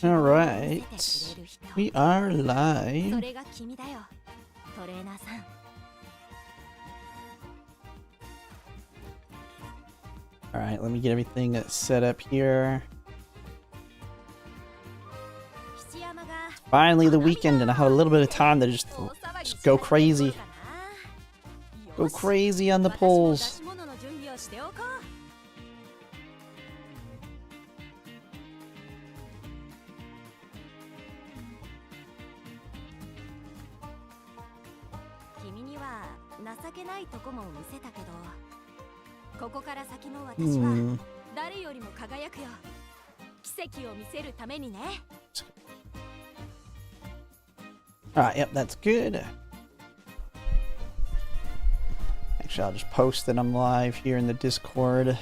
Alright. We are live. Alright, let me get everything set up here. Finally the weekend and I have a little bit of time to just go crazy. Go crazy on the polls. Alright, yep, that's good. Actually, I'll just post that I'm live here in the Discord.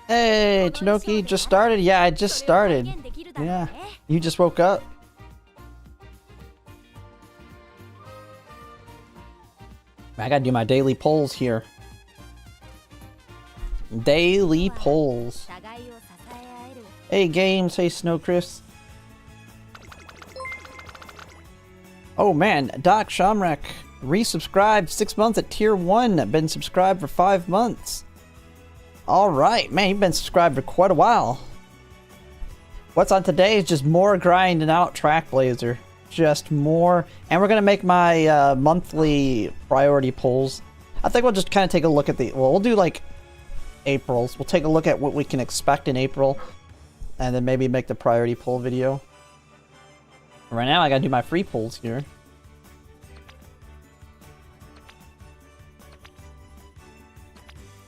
Hey, Tanoki, just started? Yeah, I just started. Yeah, you just woke up? I gotta do my daily polls here. Daily polls. Hey, Games. Hey, Snowcris. Oh, man. Doc Shamrak resubscribed 6 months at tier 1. Been subscribed for 5 months. Alright, man, you've been subscribed for quite a while. What's on today is just more grinding out Trackblazer. Just more. And we're going to make my monthly priority polls. I think we'll just kind of take a look at well, we'll do like April's. We'll take a look at what we can expect in April. And then maybe make the priority poll video. Right now, I got to do my free polls here.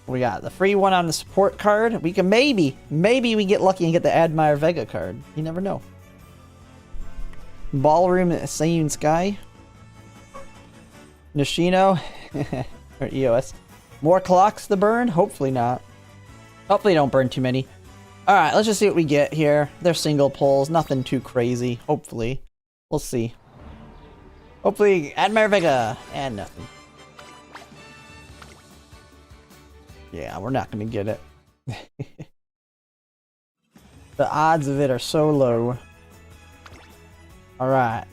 We got the free one on the support card. We can maybe we get lucky and get the Admire Vega card. You never know. Ballroom Sayun Sky. Nishino. Or EOS. More clocks to burn? Hopefully not. Hopefully don't burn too many. Alright, let's just see what we get here. They're single pulls. Nothing too crazy. Hopefully. We'll see. Hopefully Admire Vega. And nothing. Yeah, we're not going to get it. The odds of it are so low. Alright.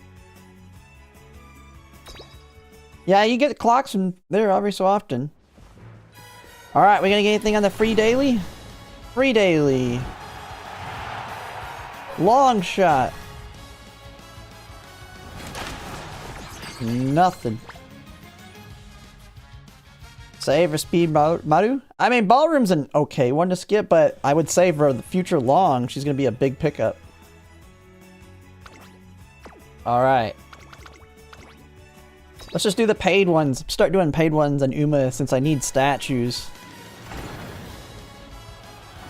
Yeah, you get clocks from there every so often. Alright, we going to get anything on the free daily? Free daily. Long shot. Nothing. Save for speed Maru? I mean, Ballroom's an okay one to skip, but I would say for the future long, she's going to be a big pickup. Alright. Let's just do the paid ones. Start doing paid ones on Uma since I need statues.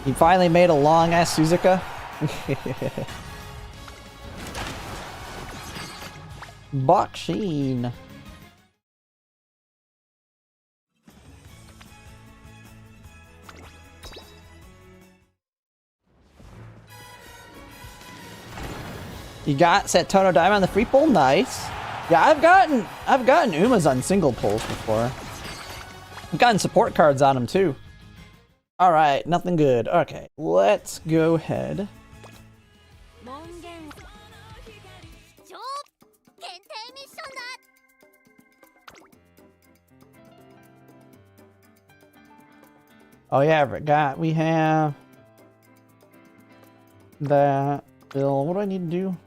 He finally made a long-ass Suzuka. Boxing. You got Satono Diamond on the free pull? Nice. Yeah, I've gotten Umas on single pulls before. I've gotten support cards on them too. Alright, nothing good. Okay, let's go ahead. Oh yeah, I forgot. We have that. Bill, what do I need to do?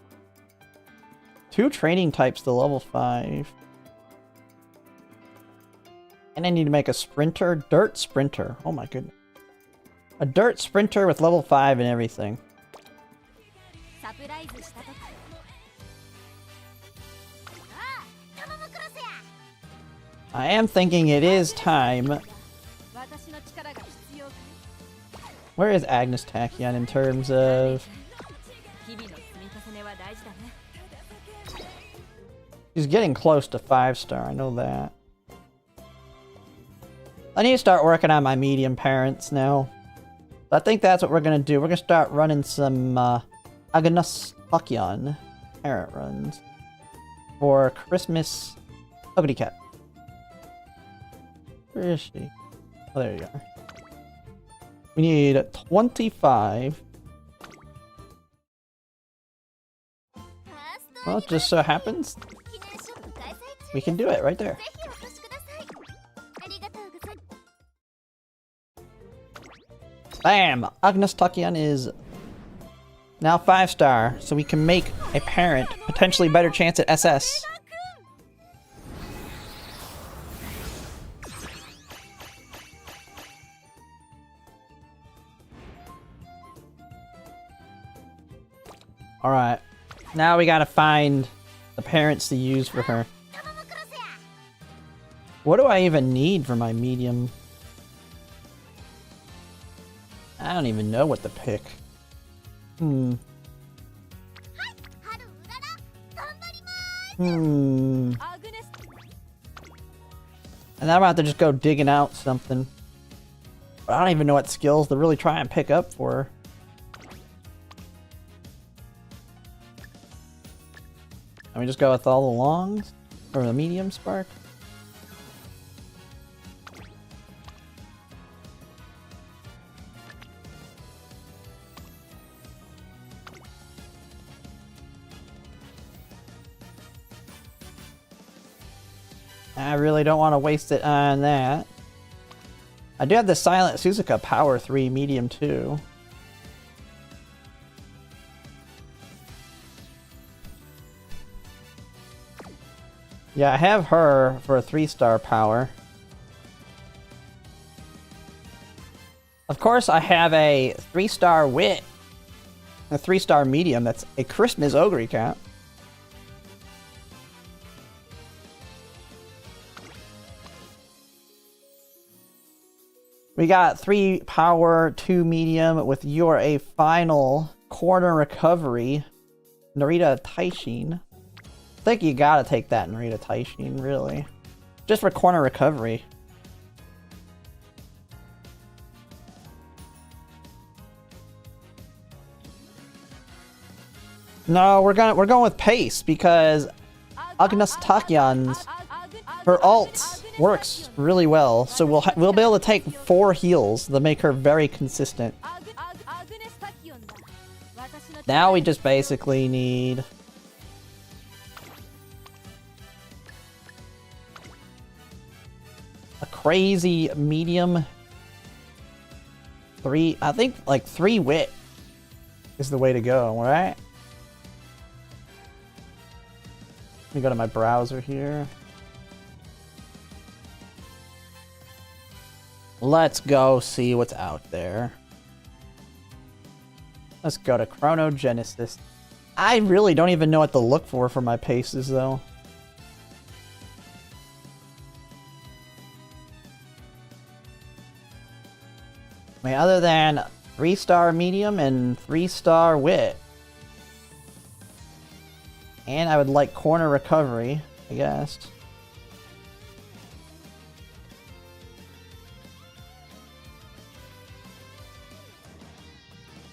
2 training types to level 5. And I need to make a sprinter. Dirt sprinter. Oh my goodness. A dirt sprinter with level 5 and everything. I am thinking it is time. Where is Agnes Tachyon in terms of... She's getting close to 5-star, I know that. I need to start working on my medium parents now. I think that's what we're gonna do. We're gonna start running some Agnes Pakyan parent runs for Christmas Ugly Cat. Where is she? Oh, there you are. We need 25. Well, it just so happens we can do it right there. Bam! Agnes Takyan is now 5-star, so we can make a parent potentially better chance at SS. Alright. Now we gotta find the parents to use for her. What do I even need for my medium? I don't even know what to pick. And I'm about to just go digging out something. But I don't even know what skills to really try and pick up for her. Let me just go with all the longs? Or the medium spark? I really don't want to waste it on that. I do have the Silent Suzuka Power 3 medium too. Yeah, I have her for a 3-star power. Of course, I have a 3-star wit. A 3-star medium that's a Christmas Ogre Cat. We got 3 power, 2 medium with You're a Final Corner Recovery. Narita Taishin. I think you gotta take that Narita Taishin, really. Just for corner recovery. No, we're going with pace because Agnes Takyan's her ult works really well, so we'll be able to take 4 heals that make her very consistent. Now we just basically need a crazy medium 3. I think like 3 wit is the way to go, right? Let me go to my browser here. Let's go see what's out there. Let's go to Chronogenesis. I really don't even know what to look for my paces, though. I mean, other than 3-star medium and 3-star wit. And I would like corner recovery, I guess.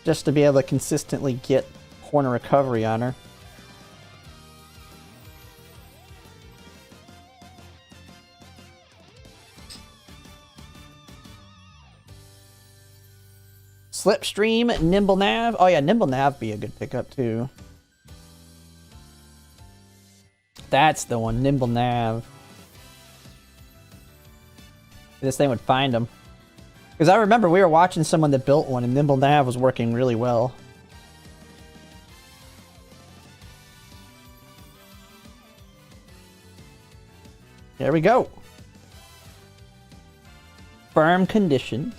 Just to be able to consistently get corner recovery on her. Slipstream, Nimble Nav. Oh yeah, Nimble Nav be a good pickup too. That's the one, Nimble Nav. This thing would find him. Because I remember we were watching someone that built one and Nimble Nav was working really well. There we go. Firm condition.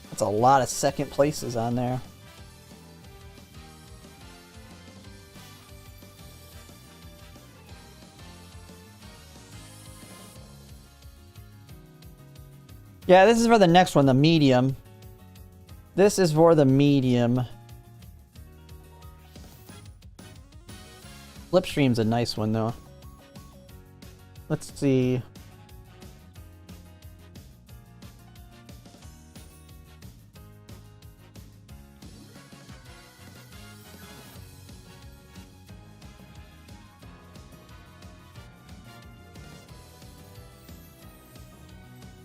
That's a lot of second places on there. Yeah, this is for the next one, the medium. This is for the medium. Slipstream's a nice one, though. Let's see.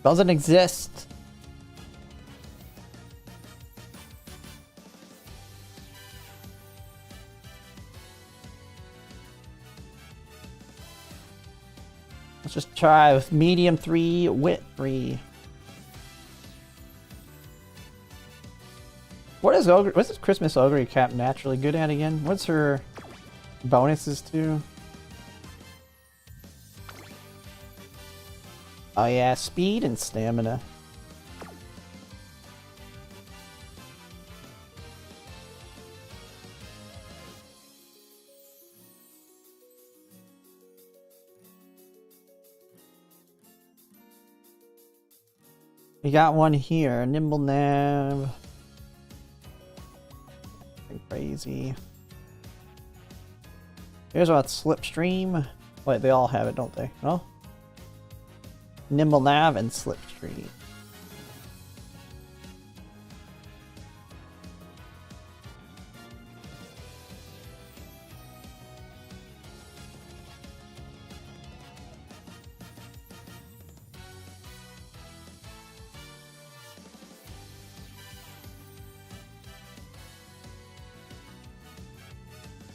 Doesn't exist. Let's just try with medium 3, wit 3. What is Ogre? What's this Christmas Ogre Cap naturally good at again? What's her bonuses to? Oh yeah, speed and stamina. We got one here, Nimble Nav. Crazy. Here's what Slipstream. Wait, they all have it, don't they? No? Nimble Nav and Slipstream.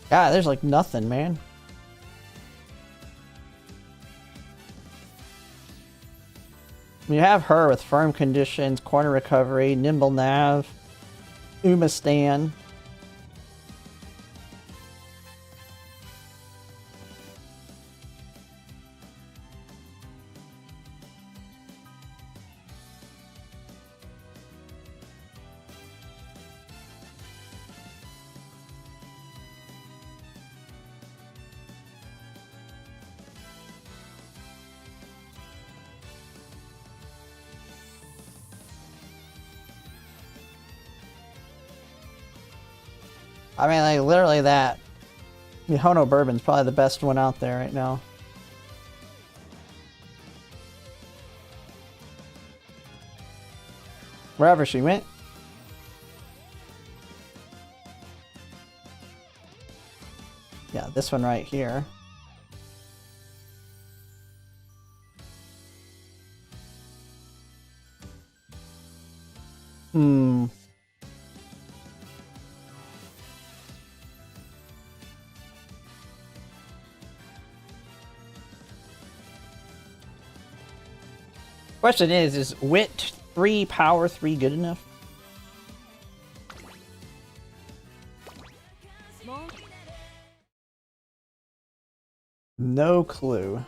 God, there's like nothing, man. You have her with firm conditions, corner recovery, nimble nav, Umamusume. I mean, like, literally that Mihono Bourbon's probably the best one out there right now. Wherever she went. Yeah, this one right here. Question is wit 3, power 3 good enough? No clue.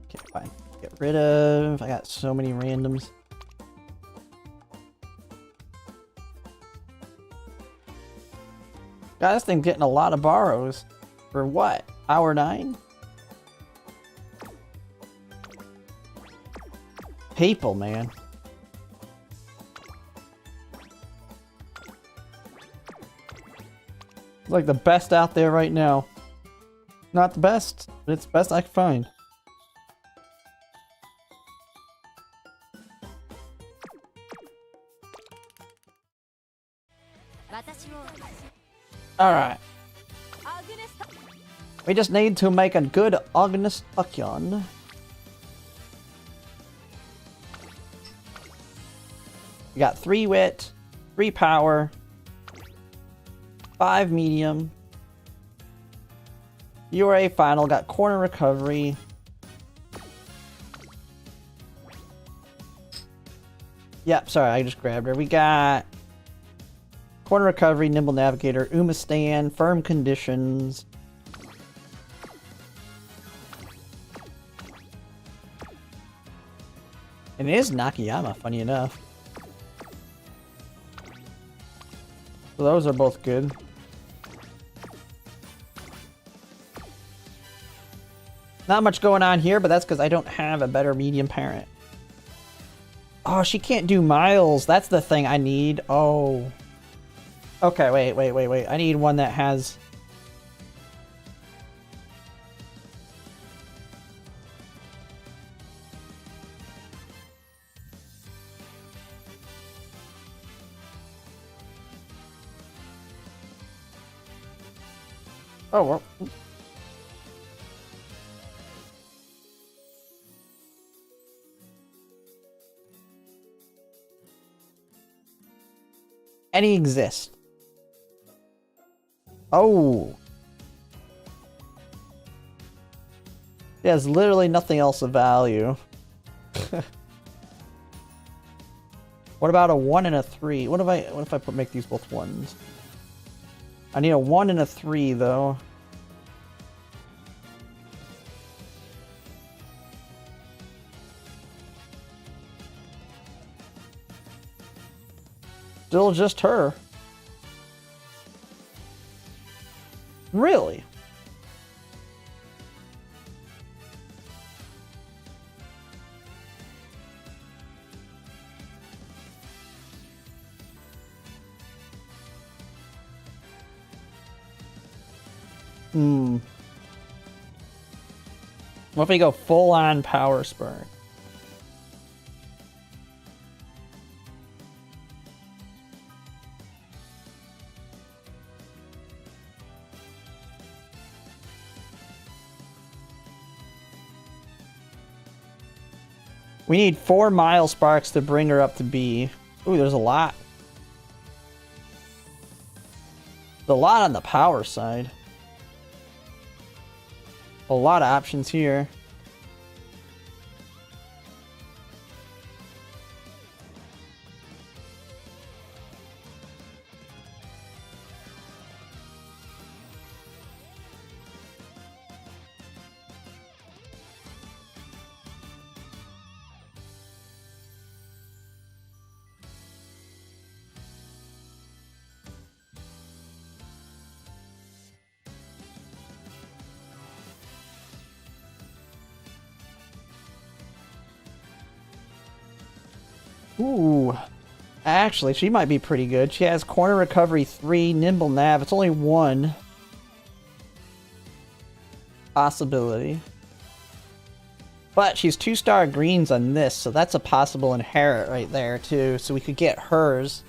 Okay, fine. Get rid of... I got so many randoms. God, this thing's getting a lot of borrows. For what? Hour 9? People, man. It's like the best out there right now. Not the best, but it's the best I can find. Alright. We just need to make a good Agnus Tachyon. We got 3 wit, 3 power, 5 medium. URA final, got corner recovery. Yep, sorry, I just grabbed her. We got corner recovery, nimble navigator, Umamusume, firm conditions. And it is Nakayama, funny enough. So those are both good. Not much going on here, but that's because I don't have a better medium parent. Oh, she can't do miles. That's the thing I need. Oh. Okay, wait. I need one that has... Oh, well. Any exist. Oh. It has literally nothing else of value. What about a 1 and a 3? What if I make these both 1s? I need a 1 and a 3 though. Still just her. Really? What if we go full on power spur? We need 4 mile sparks to bring her up to B. Ooh, there's a lot. There's a lot on the power side. A lot of options here. Ooh. Actually, she might be pretty good. She has corner recovery 3, nimble nav. It's only 1 possibility. But she's 2-star greens on this, so that's a possible inherit right there too. So we could get hers.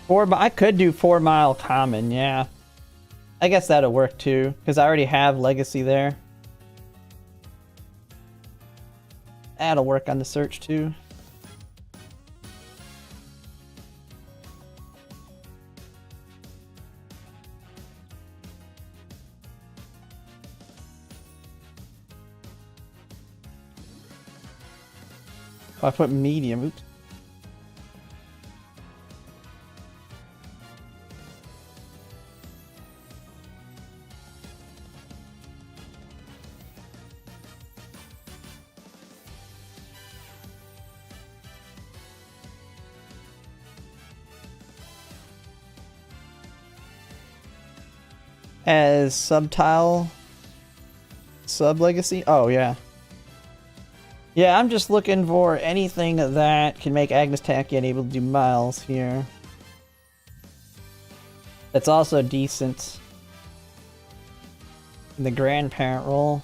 I could do 4 mile common, yeah. I guess that'll work too, because I already have legacy there. That'll work on the search too. Oh, I put medium, oops. As subtile sub legacy? Oh yeah. Yeah, I'm just looking for anything that can make Agnes Tacky unable to do miles here. That's also decent in the grandparent role.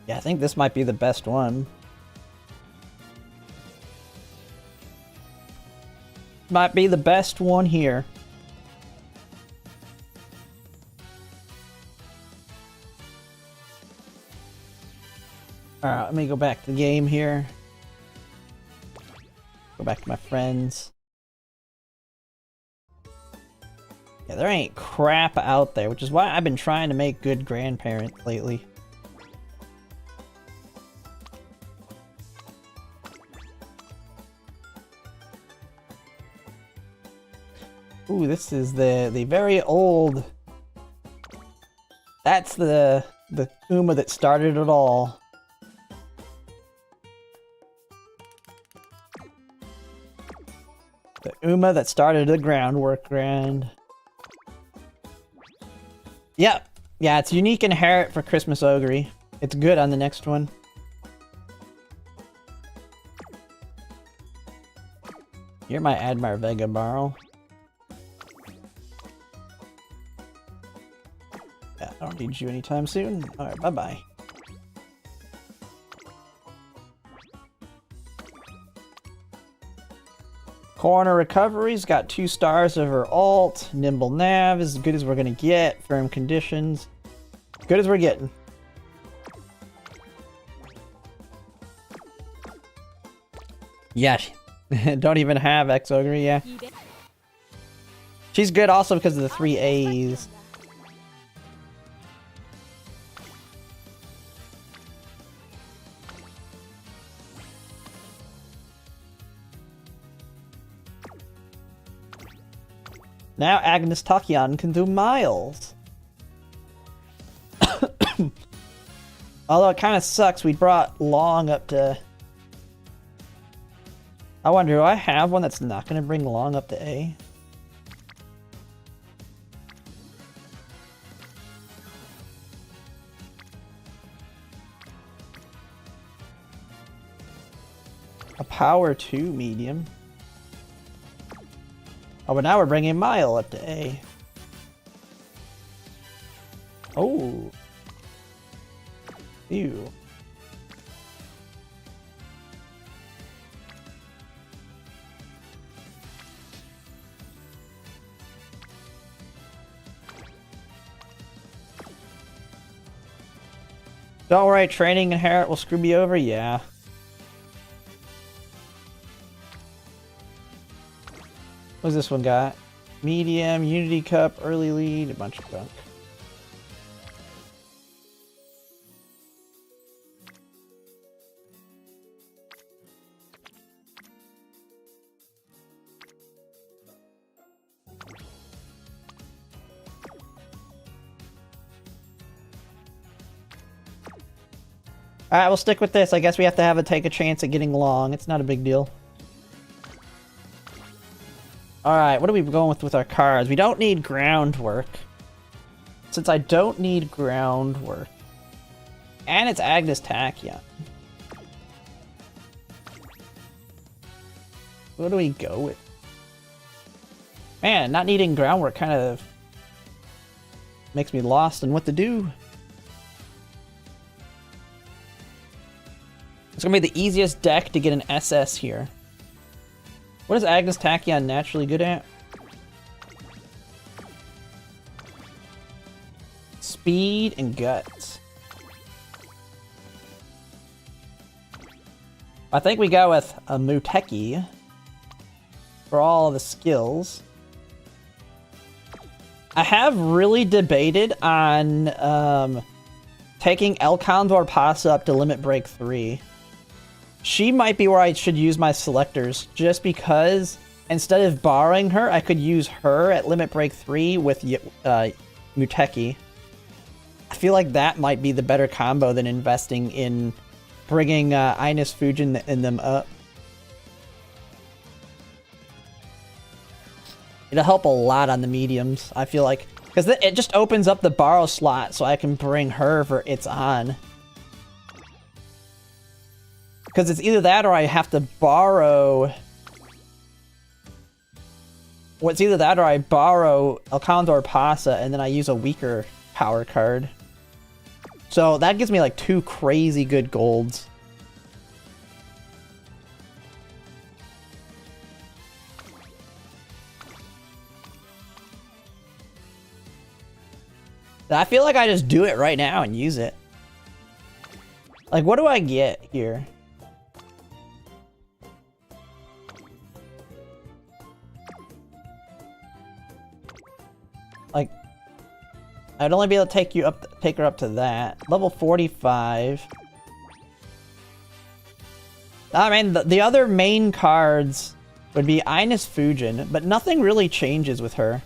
Yeah, I think this might be the best one. might be the best one here. Alright, let me go back to the game here. Go back to my friends. Yeah, there ain't crap out there, which is why I've been trying to make good grandparents lately. Ooh, this is the very old... That's the Uma that started it all. The Uma that started the groundwork grand. Yep. Yeah, it's unique inherit for Christmas Ogre. It's good on the next one. You're my Admar Vega Barrel. Yeah, I don't need you anytime soon. Alright, bye-bye. Corner Recovery's got 2 stars of her ult. Nimble Nav, as good as we're gonna get. Firm Conditions. Good as we're getting. Yeah, don't even have X-Ogre, yeah. She's good also because of the 3 A's. Now Agnes Takian can do miles. Although it kind of sucks, we brought Long up to... I wonder, do I have one that's not going to bring Long up to A? A Power 2 medium. Oh, but now we're bringing Mile up to A. Oh. Ew. Don't worry, training inherit will screw me over? Yeah. What's this one got? Medium, Unity Cup, early lead, a bunch of junk. Alright, we'll stick with this. I guess we have to take a chance at getting Long. It's not a big deal. Alright, what are we going with our cards? We don't need groundwork. Since I don't need groundwork. And it's Agnes Takian. What do we go with? Man, not needing groundwork kind of makes me lost in what to do. It's gonna be the easiest deck to get an SS here. What is Agnes Takian naturally good at? Speed and guts. I think we go with a Muteki for all the skills. I have really debated on taking El Condor Pasa up to Limit Break 3. She might be where I should use my selectors, just because instead of borrowing her, I could use her at Limit Break 3 with Muteki. I feel like that might be the better combo than investing in bringing Ines Fujin and them up. It'll help a lot on the mediums, I feel like. Because it just opens up the borrow slot so I can bring her for It's On. Because it's either that or I have to borrow... Well, it's either that or I borrow El Condor Pasa and then I use a weaker power card. So that gives me like 2 crazy good golds. I feel like I just do it right now and use it. Like, what do I get here? Like, I'd only be able to take her up to that. Level 45. I mean, the other main cards would be Ines Fujin, but nothing really changes with her.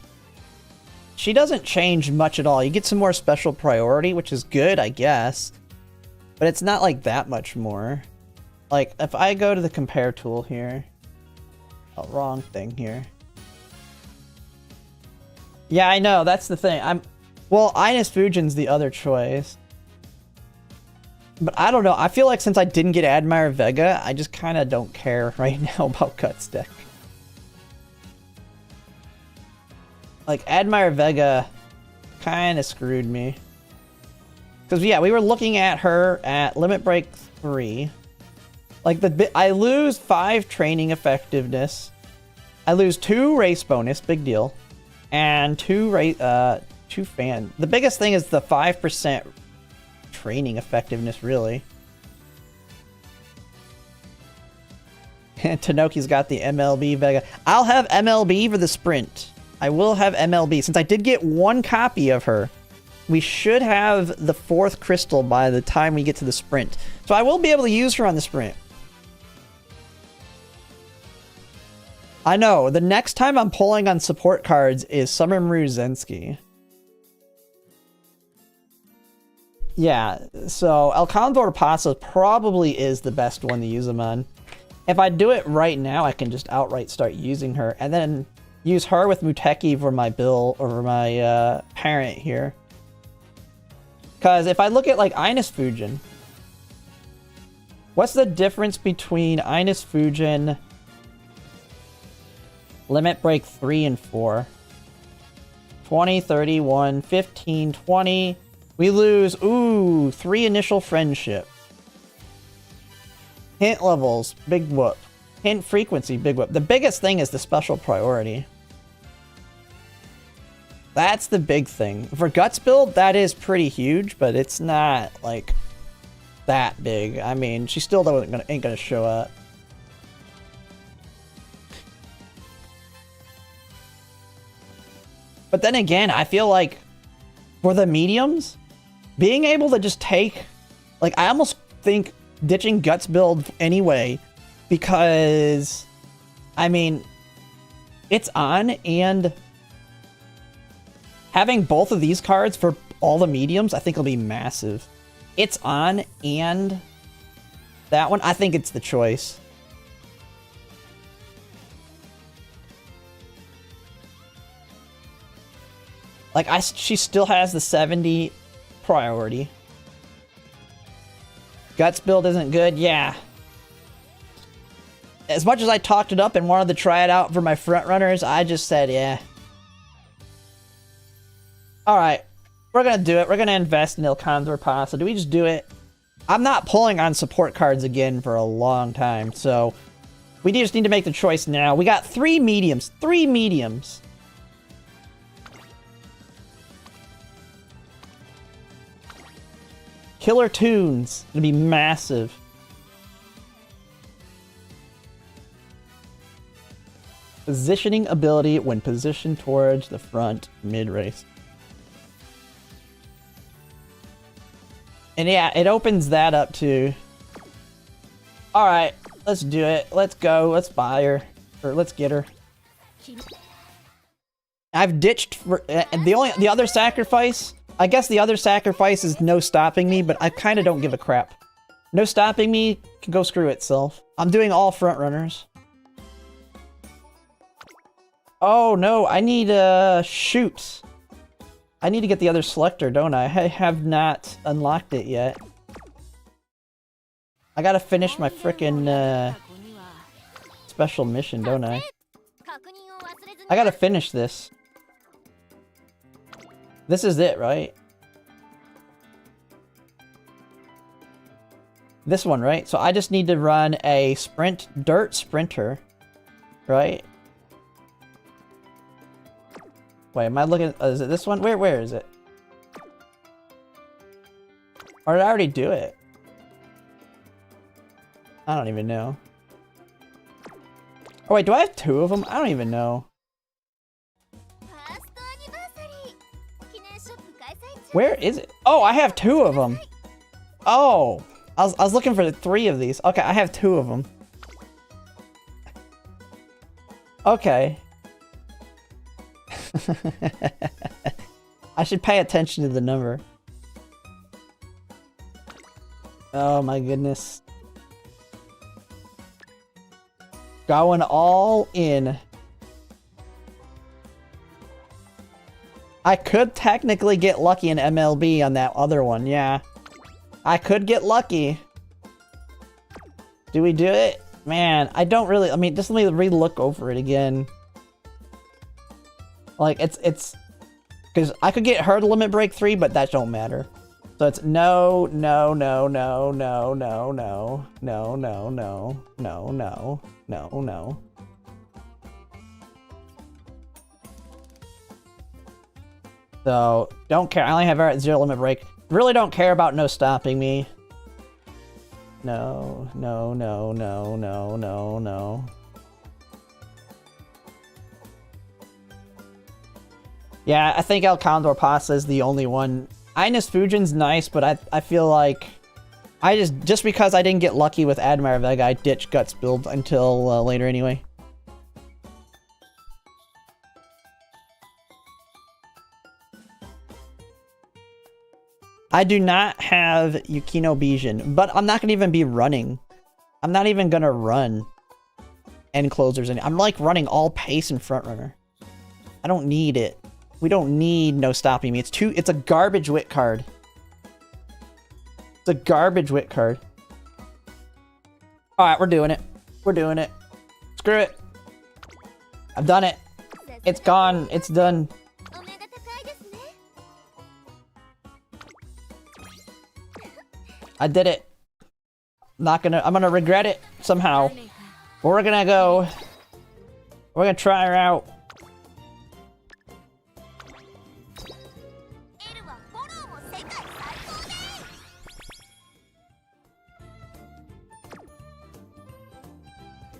She doesn't change much at all. You get some more special priority, which is good, I guess. But it's not like that much more. Like, if I go to the compare tool here. Oh, wrong thing here. Yeah, I know, that's the thing. Well, Ines Fujin's the other choice. But I don't know, I feel like since I didn't get Admire Vega, I just kind of don't care right now about Guts deck. Like, Admire Vega kind of screwed me. Because, yeah, we were looking at her at Limit Break 3. Like, I lose 5 training effectiveness. I lose 2 race bonus, big deal. And 2 fan. The biggest thing is the 5% training effectiveness, really. And Tanoki's got the MLB Vega. I'll have MLB for the sprint. I will have MLB. Since I did get 1 copy of her, we should have the 4th crystal by the time we get to the sprint. So I will be able to use her on the sprint. I know, the next time I'm pulling on support cards is Summer Maru Zensky. Yeah, so El Condor Pasa probably is the best one to use them on. If I do it right now, I can just outright start using her, and then use her with Muteki for my parent here. Because if I look at, like, Ines Fujin, what's the difference between Ines Fujin, Limit Break 3 and 4? 20, 31, 15, 20. We lose, 3 initial friendship. Hint levels, big whoop. Hint frequency, big whoop. The biggest thing is the special priority. That's the big thing. For Guts build, that is pretty huge, but it's not, like, that big. I mean, she still ain't gonna show up. But then again, I feel like for the mediums, being able to just take, like, I almost think ditching Guts build anyway, because, I mean, it's on, and having both of these cards for all the mediums, I think will be massive. It's on, and that one, I think it's the choice. Like, she still has the 70 priority. Guts build isn't good, yeah. As much as I talked it up and wanted to try it out for my front runners, I just said, yeah. Alright, we're gonna do it. We're gonna invest in Il Condor Pasa. Do we just do it? I'm not pulling on support cards again for a long time, so we just need to make the choice now. We got 3 mediums. 3 mediums. Killer Tunes. Gonna be massive. Positioning ability when positioned towards the front mid-race. And yeah, it opens that up too. Alright, let's do it. Let's go. Let's buy her. Or let's get her. I've ditched for the other sacrifice. I guess the other sacrifice is no stopping me, but I kind of don't give a crap. No stopping me can go screw itself. I'm doing all front runners. Oh no, I need shoot. I need to get the other selector, don't I? I have not unlocked it yet. I gotta finish my frickin' special mission, don't I? I gotta finish this. This is it, right? This one, right? So I just need to run a dirt sprinter, right? Wait, am I looking? Is it this one? Where is it? Or did I already do it? I don't even know. Oh wait, do I have 2 of them? I don't even know. Where is it? Oh, I have 2 of them. Oh, I was looking for 3 of these. Okay, I have 2 of them. Okay. I should pay attention to the number. Oh my goodness. Going all in. I could technically get lucky in MLB on that other one, yeah. I could get lucky. Do we do it? Man, I don't really, I mean, just let me re-look over it again. Like, it's, because I could get hurdle limit break 3, but that don't matter. So it's no, no, no, no, no, no, no, no, no, no, no, no, no, no. So, don't care. I only have 0 limit break. Really don't care about no stopping me. No, no, no, no, no, no, no. Yeah, I think El Condor Pasta is the only one. Ines Fujin's nice, but I feel like I just because I didn't get lucky with Admire Vega, I ditched Guts build until later anyway. I do not have Yukino Bijin, but I'm not gonna even be running. I'm not even gonna run end closers. I'm like running all pace and front runner. I don't need it. We don't need no stopping me. It's a garbage wit card. It's a garbage wit card. Alright, we're doing it. We're doing it. Screw it. I've done it. It's gone. It's done. I did it. I'm gonna regret it somehow. We're gonna go. We're gonna try her out.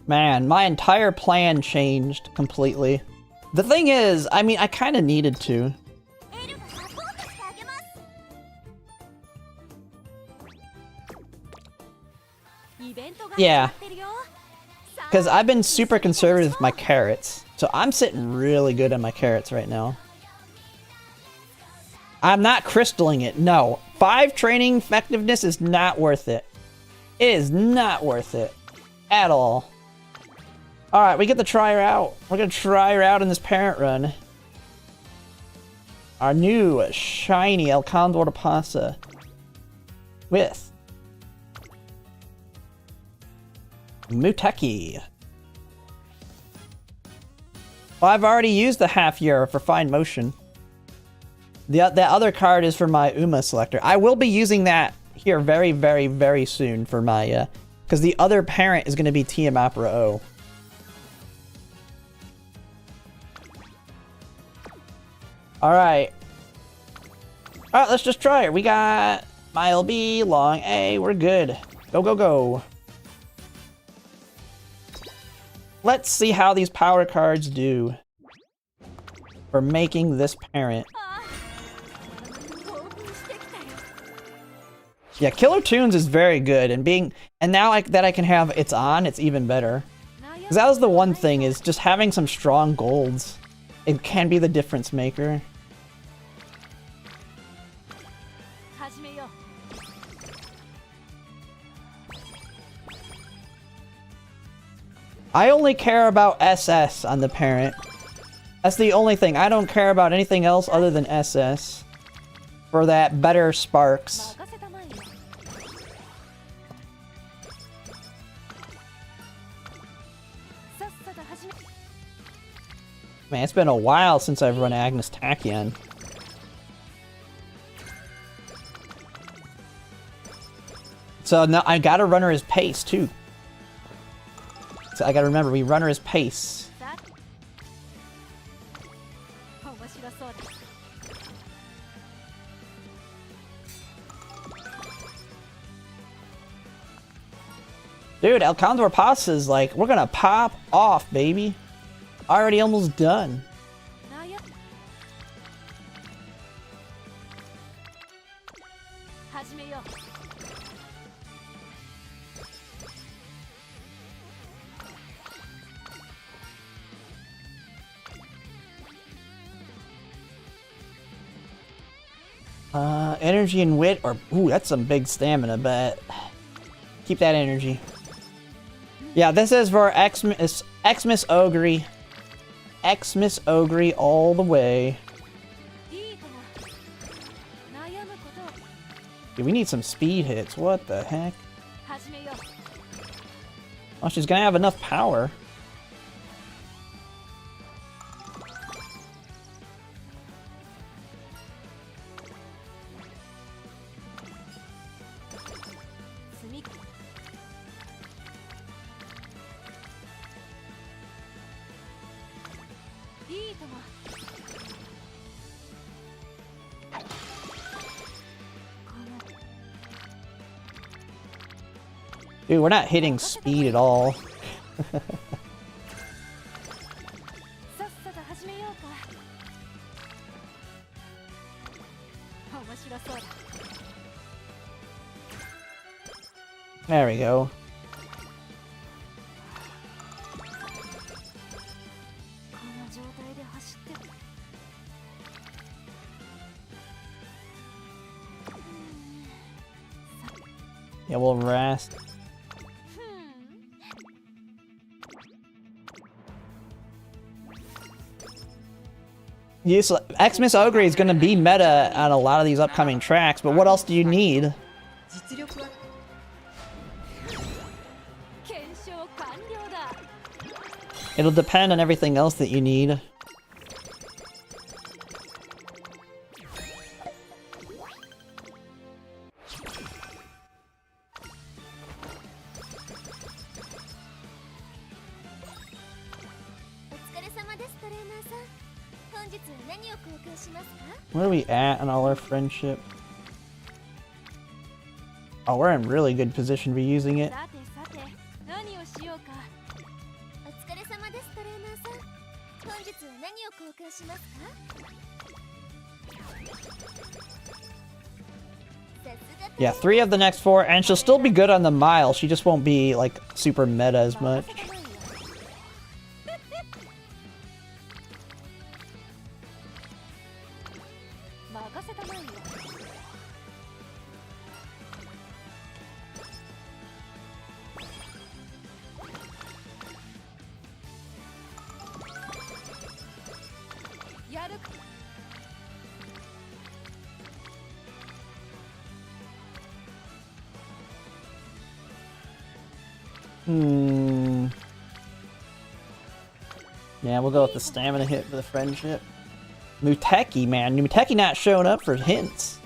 Man, my entire plan changed completely. The thing is, I mean, I kind of needed to. Yeah. Because I've been super conservative with my carrots. So I'm sitting really good on my carrots right now. I'm not crystalling it. No. 5 training effectiveness is not worth it. It is not worth it. At all. Alright, we get to try her out. We're gonna try her out in this parent run. Our new shiny El Condor de Pasa. With Muteki. Well, I've already used the half year for fine motion. That other card is for my Uma selector. I will be using that here very, very, very soon for my, because the other parent is going to be TM Opera O. Alright. Alright, let's just try it. We got Mile B, Long A, we're good. Go, go, go. Let's see how these power cards do for making this parent. Yeah, Killer Tunes is very good, and now that I can have it's on, it's even better. Because that was the one thing, is just having some strong golds. It can be the difference maker. I only care about SS on the parent. That's the only thing. I don't care about anything else other than SS. For that better sparks. Man, it's been a while since I've run Agnes Tachyon. So now I gotta run her as pace too. So I gotta remember, we run her as pace. Dude, El Condor Pasta is like, we're gonna pop off, baby. Already almost done. Energy and wit, or ooh, that's some big stamina, but keep that energy. Yeah, this is for Xmas Ogre. Xmas Ogre all the way. Dude, we need some speed hits. What the heck? Oh, she's gonna have enough power. Dude, we're not hitting speed at all. There we go. Yeah, we'll rest. Yes, Xmas Ogre is going to be meta on a lot of these upcoming tracks, but what else do you need? It'll depend on everything else that you need. Where are we at on all our friendship? Oh, we're in really good position to be using it. Yeah, 3 of the next 4, and she'll still be good on the mile. She just won't be, like, super meta as much. Yeah, we'll go with the stamina hit for the friendship. Muteki, man. Muteki not showing up for hints.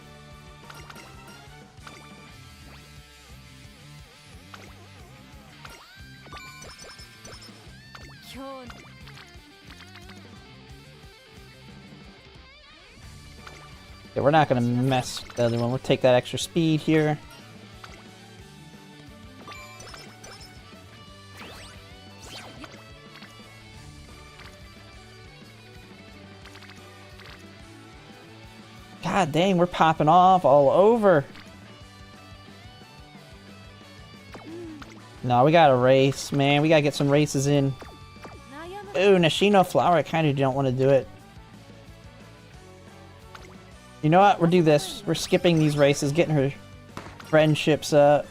Yeah, we're not gonna mess with the other one. We'll take that extra speed here. God dang, we're popping off all over. No, we gotta race, man. We gotta get some races in. Ooh, Nashino Flower, I kinda don't want to do it. You know what? We'll do this. We're skipping these races, getting her friendships up.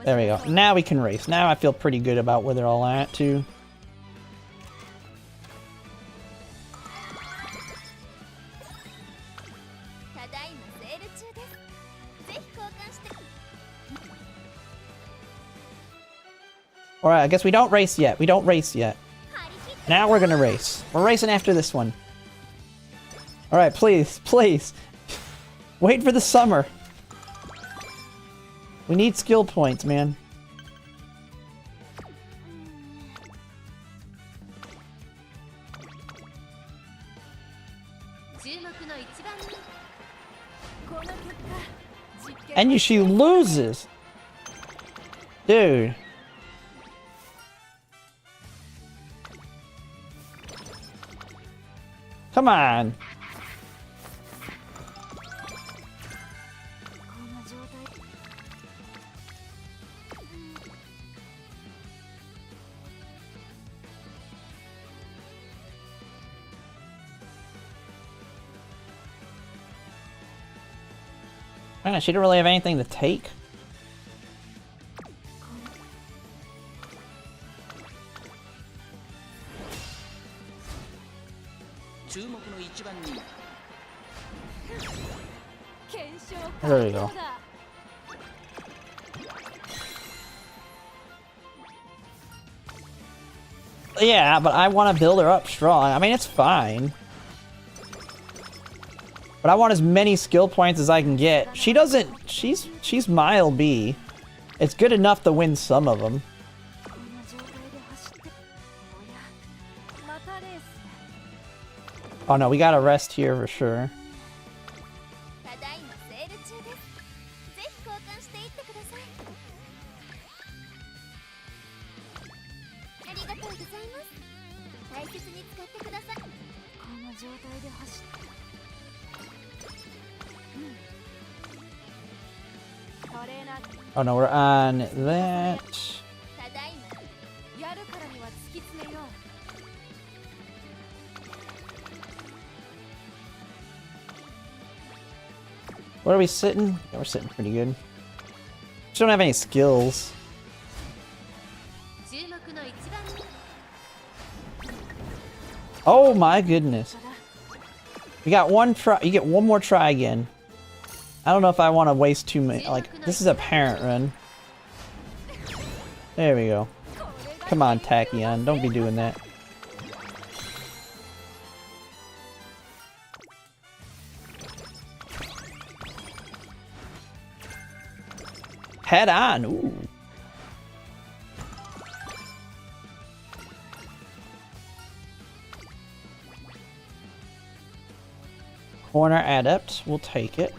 There we go. Now we can race. Now I feel pretty good about where they're all at, too. Alright, I guess we don't race yet. We don't race yet. Now we're gonna race. We're racing after this one. Alright, please, please. Wait for the summer. We need skill points, man. And she loses. Dude. Come on. Man, she didn't really have anything to take. There you go. Yeah, but I want to build her up strong. I mean, it's fine. But I want as many skill points as I can get. She doesn't... She's Mile B. It's good enough to win some of them. Oh no, we gotta rest here for sure. Oh no, we're on that. Where are we sitting? Yeah, we're sitting pretty good. Just don't have any skills. Oh my goodness. We got one try. You get one more try again. I don't know if I want to waste too many. Like, this is a parent run. There we go. Come on, Tachyon. Don't be doing that. Head on. Ooh. Corner adept. We'll take it.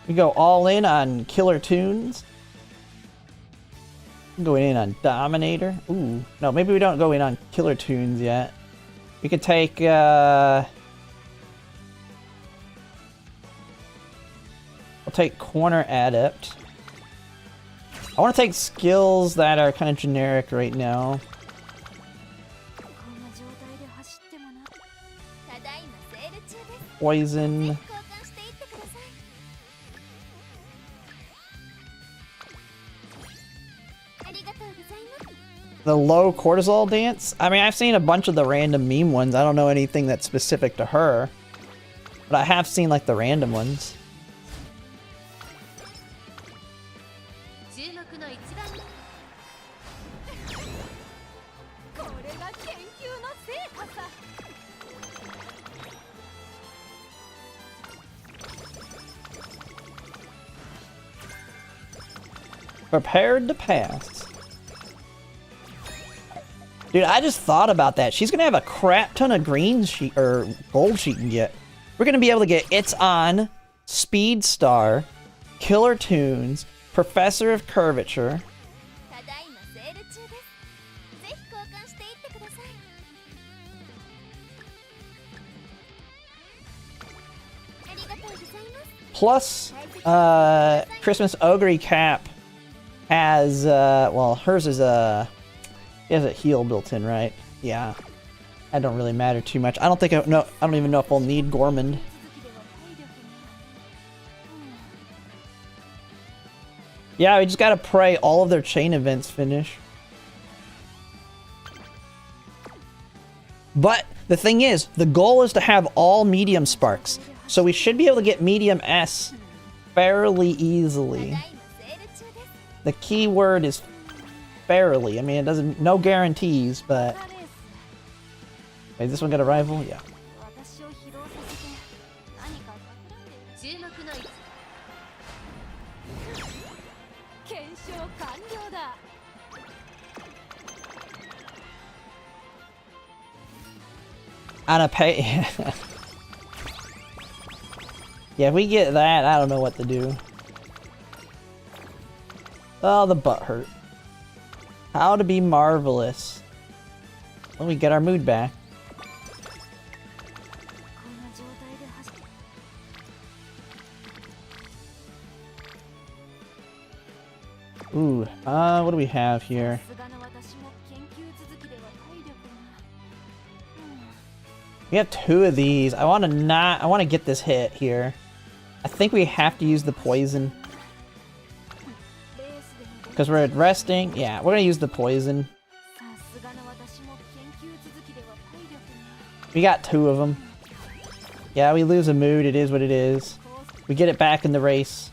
We go all in on Killer Tunes. Going in on Dominator. Ooh. No, maybe we don't go in on Killer Tunes yet. We could take, I'll take Corner Adept. I want to take skills that are kind of generic right now. Poison. The low cortisol dance? I mean, I've seen a bunch of the random meme ones. I don't know anything that's specific to her. But I have seen, like, the random ones. Prepared to pass. Dude, I just thought about that. She's gonna have a crap ton of green or gold she can get. We're gonna be able to get It's On, Speed Star, Killer Tunes, Professor of Curvature. Plus, Christmas Ogre Cap has, well, hers is a... He has a heal built in, right? Yeah. That don't really matter too much. I don't think I don't even know if we'll need Gormand. Yeah, we just gotta pray all of their chain events finish. But the thing is, the goal is to have all medium sparks. So we should be able to get medium S fairly easily. The key word is fairly. I mean, it doesn't, no guarantees, but... Wait, this one got a rival? Yeah. On a pay. Yeah, if we get that, I don't know what to do. Oh, the butt hurt. How to be marvelous. Well, we get our mood back. Ooh, what do we have here? We have 2 of these. I want to get this hit here. I think we have to use the poison. Because we're resting. Yeah, we're going to use the poison. We got 2 of them. Yeah, we lose a mood. It is what it is. We get it back in the race.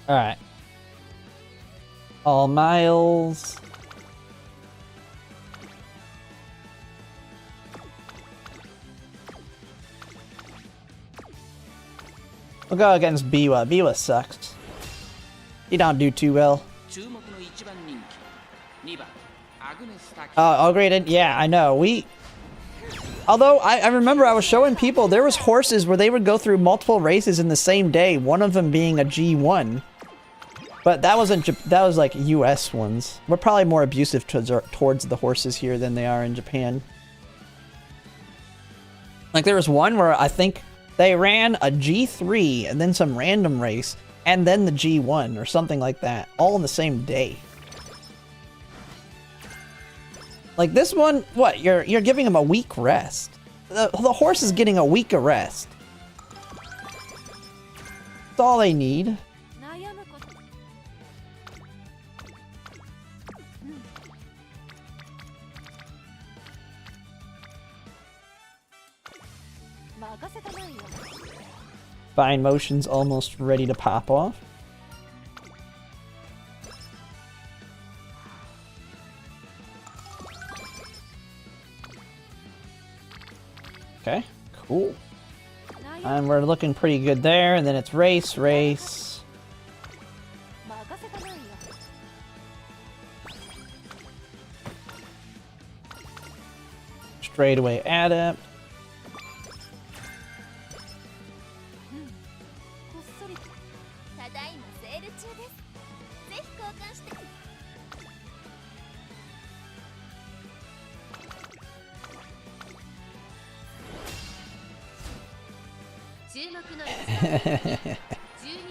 Alright. All miles. We'll go against Biwa. Biwa sucks. He don't do too well. Upgraded? Yeah, I know. Although, I remember I was showing people, there was horses where they would go through multiple races in the same day, one of them being a G1. But that was like US ones. We're probably more abusive towards the horses here than they are in Japan. Like there was one where I think they ran a G3 and then some random race and then the G1 or something like that, all in the same day. Like this one, what? You're giving him a week rest. The horse is getting a week of rest. That's all they need. Fine motion's almost ready to pop off. Okay, cool. And we're looking pretty good there, and then it's race. Straightaway adept.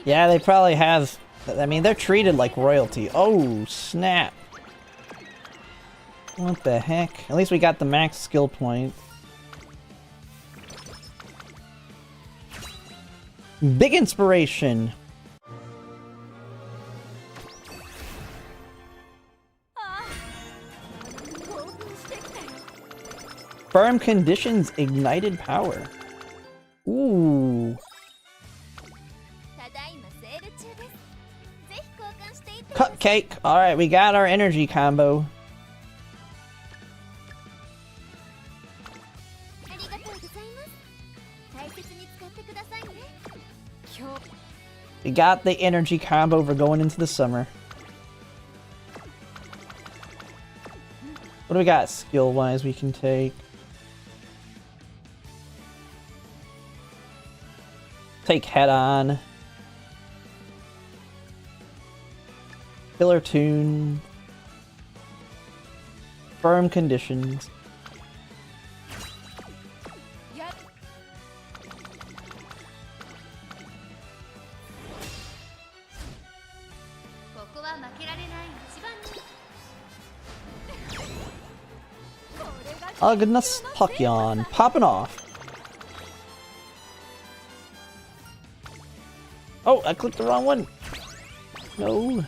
Yeah, they probably have. I mean, they're treated like royalty. Oh, snap. What the heck? At least we got the max skill point. Big inspiration. Firm conditions, ignited power. Ooh. Cupcake. Alright, we got our energy combo. We got the energy combo for going into the summer. What do we got skill-wise we can take? Take head on. Killer tune. Firm conditions. Oh goodness, Puckyon popping off. Oh, I clicked the wrong one. No.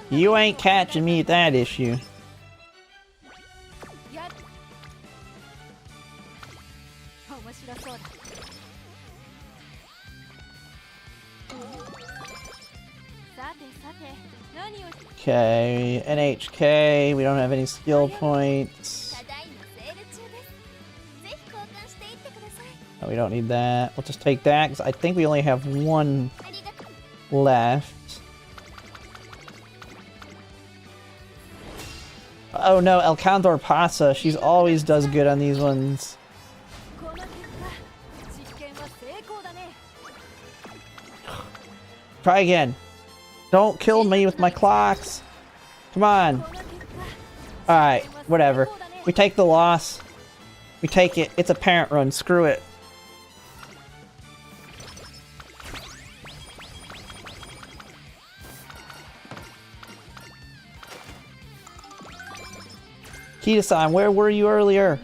You ain't catching me at that issue. Okay, NHK, we don't have any skill points. No, we don't need that. We'll just take that, because I think we only have one left. Oh no, El Condor Pasa. She's always does good on these ones. Try again. Don't kill me with my clocks. Come on. Alright, whatever. We take the loss. We take it. It's a parent run. Screw it. Kita-san, where were you earlier?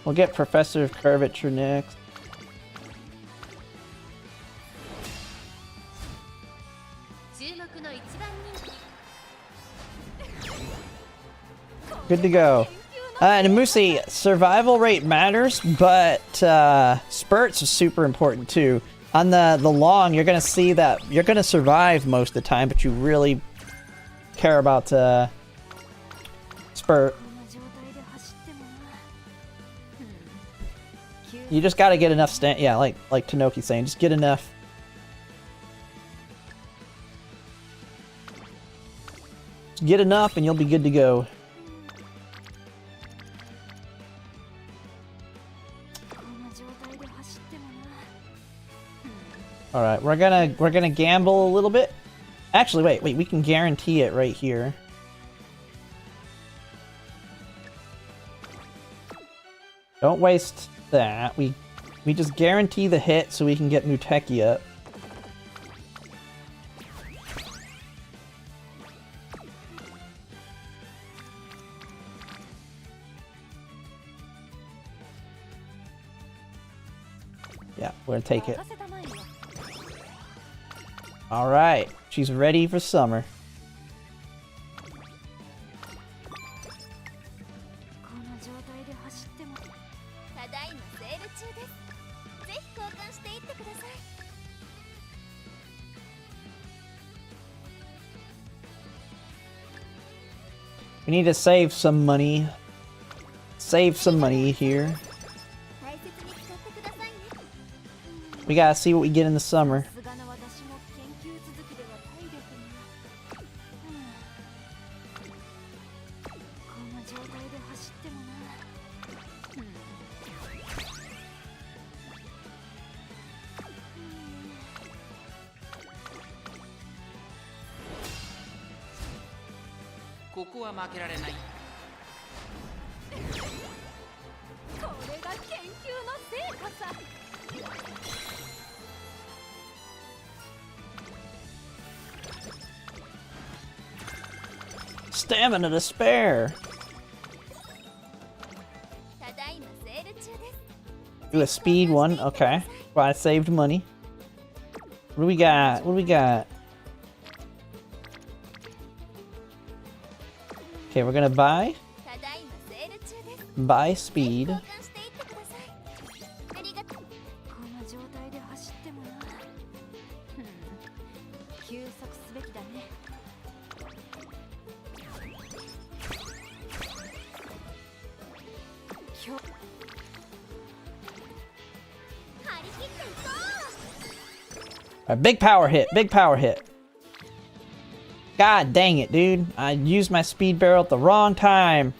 We'll get Professor of Curvature next. Good to go. And Musi, survival rate matters, but spurts are super important too. On the long, you're gonna see that you're gonna survive most of the time, but you really care about spurt. You just gotta get enough yeah, like Tanoki's saying, just get enough. Just get enough and you'll be good to go. Alright, we're gonna gamble a little bit. Actually, wait, we can guarantee it right here. Don't waste that. We just guarantee the hit so we can get Muteki up. Yeah, we're gonna take it. Alright, she's ready for summer. We need to save some money. Save some money here. We gotta see what we get in the summer. Stamina to spare. Do a speed one, okay. Well, I saved money. What do we got? What do we got? Okay, we're gonna buy speed. A big power hit, big power hit. God dang it, dude. I used my speed barrel at the wrong time.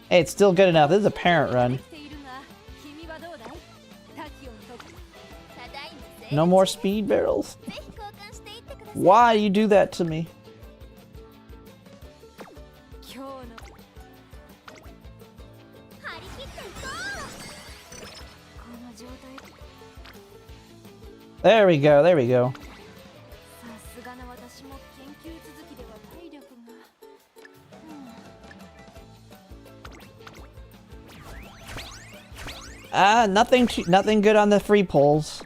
Hey, it's still good enough. This is a parent run. No more speed barrels? Why you do that to me? There we go, there we go. Nothing good on the free pulls.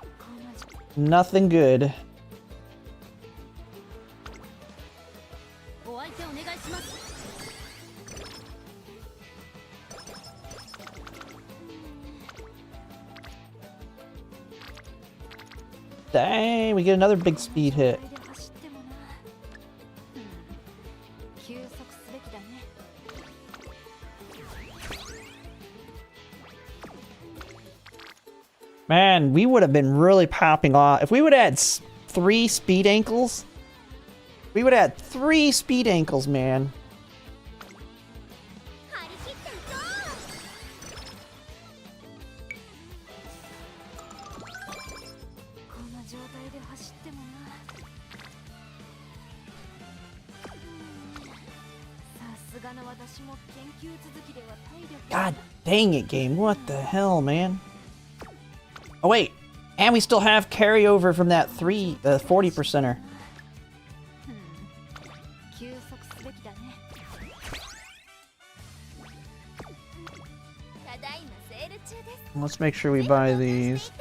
Nothing good. Dang, we get another big speed hit. Man, we would have been really popping off. If we would have had 3 speed ankles, we would have had 3 speed ankles, man. God dang it, game. What the hell, man? Oh, wait. And we still have carryover from that 40%er. Let's make sure we buy these.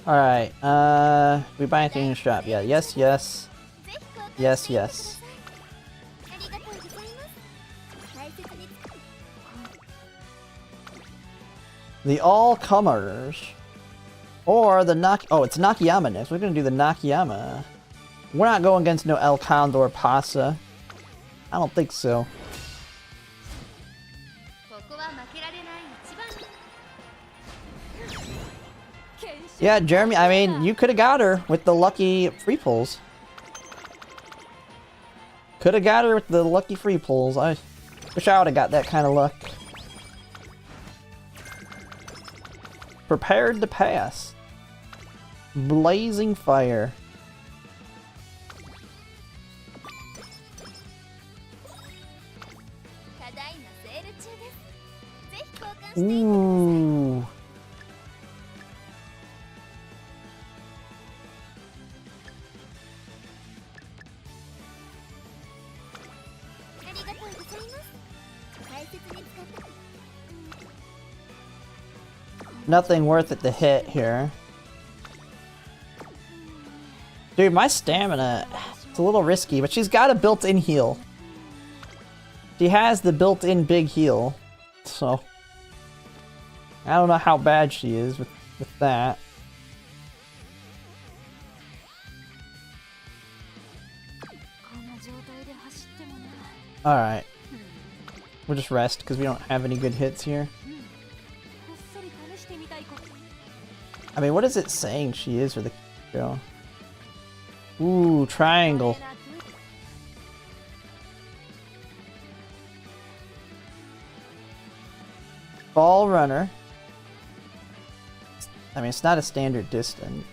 Alright, we buy anything in the shop? Yeah, yes, yes. Yes, yes. The all-comers. Or the oh, it's Nakayama next. We're gonna do the Nakayama. We're not going against no El Condor Pasa. I don't think so. Yeah, Jeremy, I mean, you could have got her with the lucky free pulls. Could have got her with the lucky free pulls. I wish I would have got that kind of luck. Prepared to pass. Blazing fire. Ooh. Nothing worth it to hit here. Dude, my stamina, it's a little risky, but she's got a built-in heal. She has the built-in big heal, so I don't know how bad she is with that. Alright. We'll just rest because we don't have any good hits here. I mean, what is it saying she is for the show? Ooh, triangle. Ball runner. I mean, it's not a standard distance.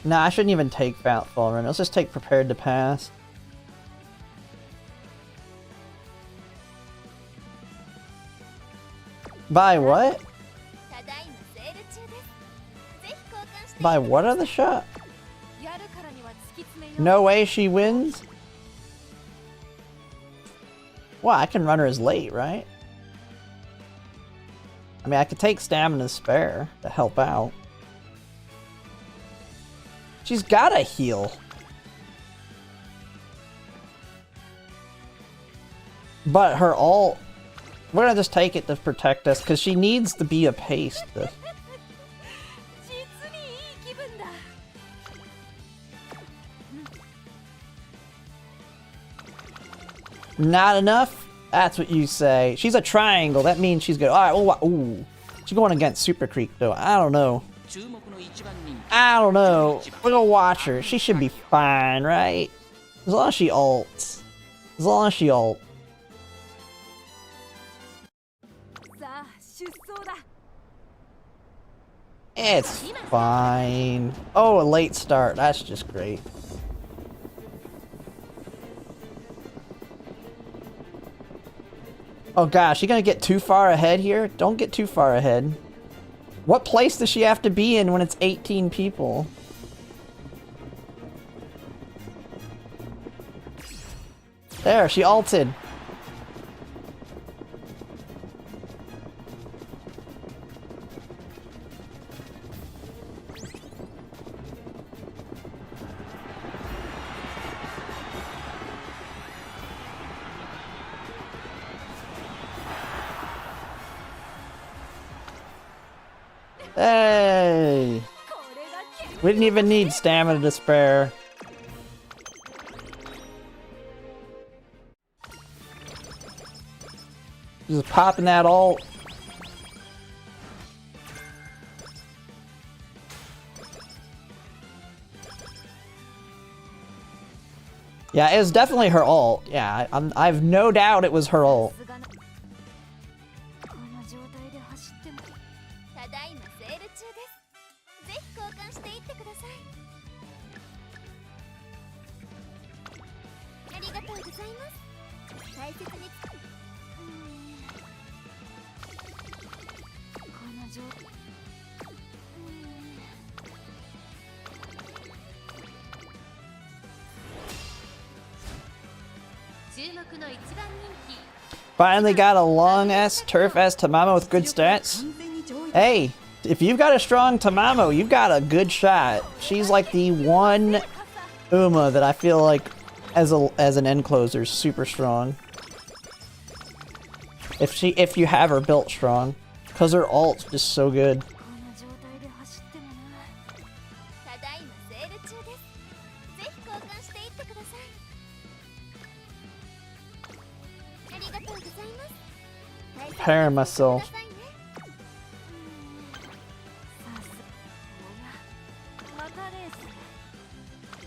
Nah, I shouldn't even take fall runner. Let's just take prepared to pass. By what? By what other shot? No way she wins? Well, I can run her as late, right? I mean, I could take stamina spare to help out. She's got a heal. But her ult... We're gonna just take it to protect us, because she needs to be a paste. Not enough? That's what you say. She's a triangle. That means she's good. Alright, well, ooh. She's going against Super Creek, though. I don't know. I don't know. We're gonna watch her. She should be fine, right? As long as she ults. As long as she ults. It's fine. Oh, a late start. That's just great. Oh gosh, you gonna get too far ahead here? Don't get too far ahead. What place does she have to be in when it's 18 people? There, she ulted. Hey! We didn't even need stamina to spare. Just popping that ult. Yeah, it was definitely her ult. Yeah, I've no doubt it was her ult. Finally got a long-ass, turf-ass Tamamo with good stats. Hey, if you've got a strong Tamamo, you've got a good shot. She's like the one Uma that I feel like, as an end closer, is super strong. If you have her built strong, because her ult's just so good. Preparing myself.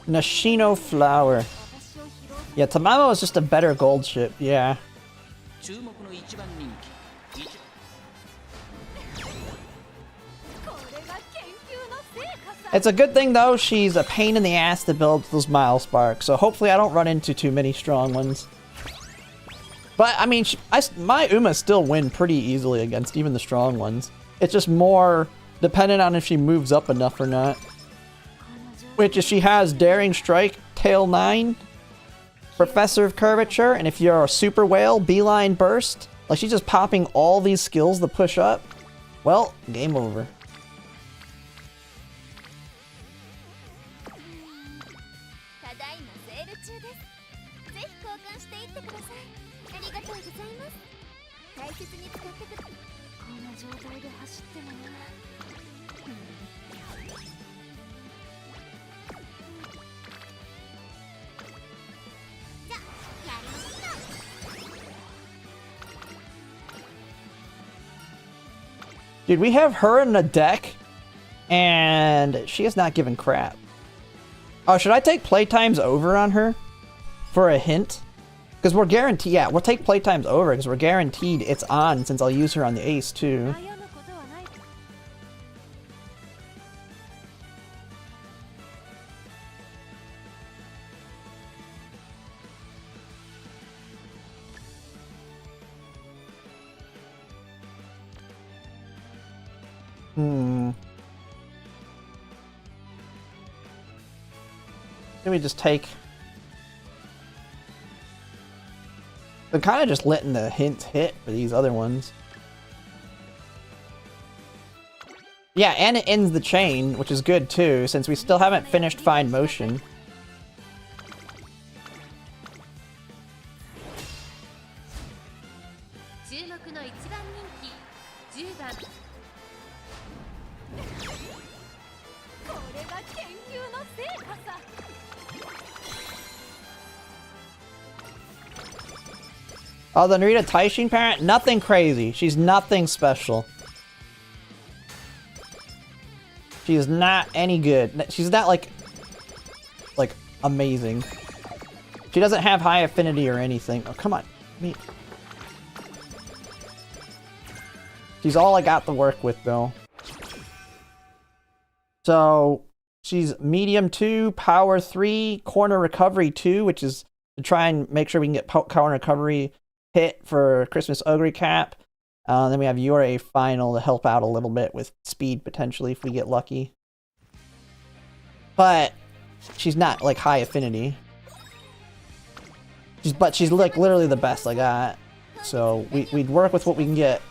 Nashino Flower. Yeah, Tamamo is just a better gold ship, yeah. It's a good thing though, she's a pain in the ass to build those Mile Sparks, so hopefully I don't run into too many strong ones. But, I mean, my Uma still win pretty easily against even the strong ones. It's just more dependent on if she moves up enough or not. Which, if she has Daring Strike, Tail 9, Professor of Curvature, and if you're a Super Whale, Beeline Burst, like she's just popping all these skills to push up, well, game over. Dude, we have her in the deck, and she is not giving crap. Oh, should I take playtimes over on her? For a hint? Because we're guaranteed, yeah, we'll take playtimes over because we're guaranteed it's on since I'll use her on the ace too. Can we just take... They're kind of just letting the hints hit for these other ones. Yeah, and it ends the chain, which is good too, since we still haven't finished Find Motion. Oh, the Narita Taishin parent? Nothing crazy. She's nothing special. She is not any good. She's not like amazing. She doesn't have high affinity or anything. Oh, come on. She's all I got to work with, though. So, she's medium 2, power 3, corner recovery 2, which is to try and make sure we can get corner recovery hit for Christmas Ogre Cap. Then we have Yore final to help out a little bit with speed, potentially, if we get lucky. But she's not, like, high affinity. But she's, like, literally the best I got. So, we'd work with what we can get.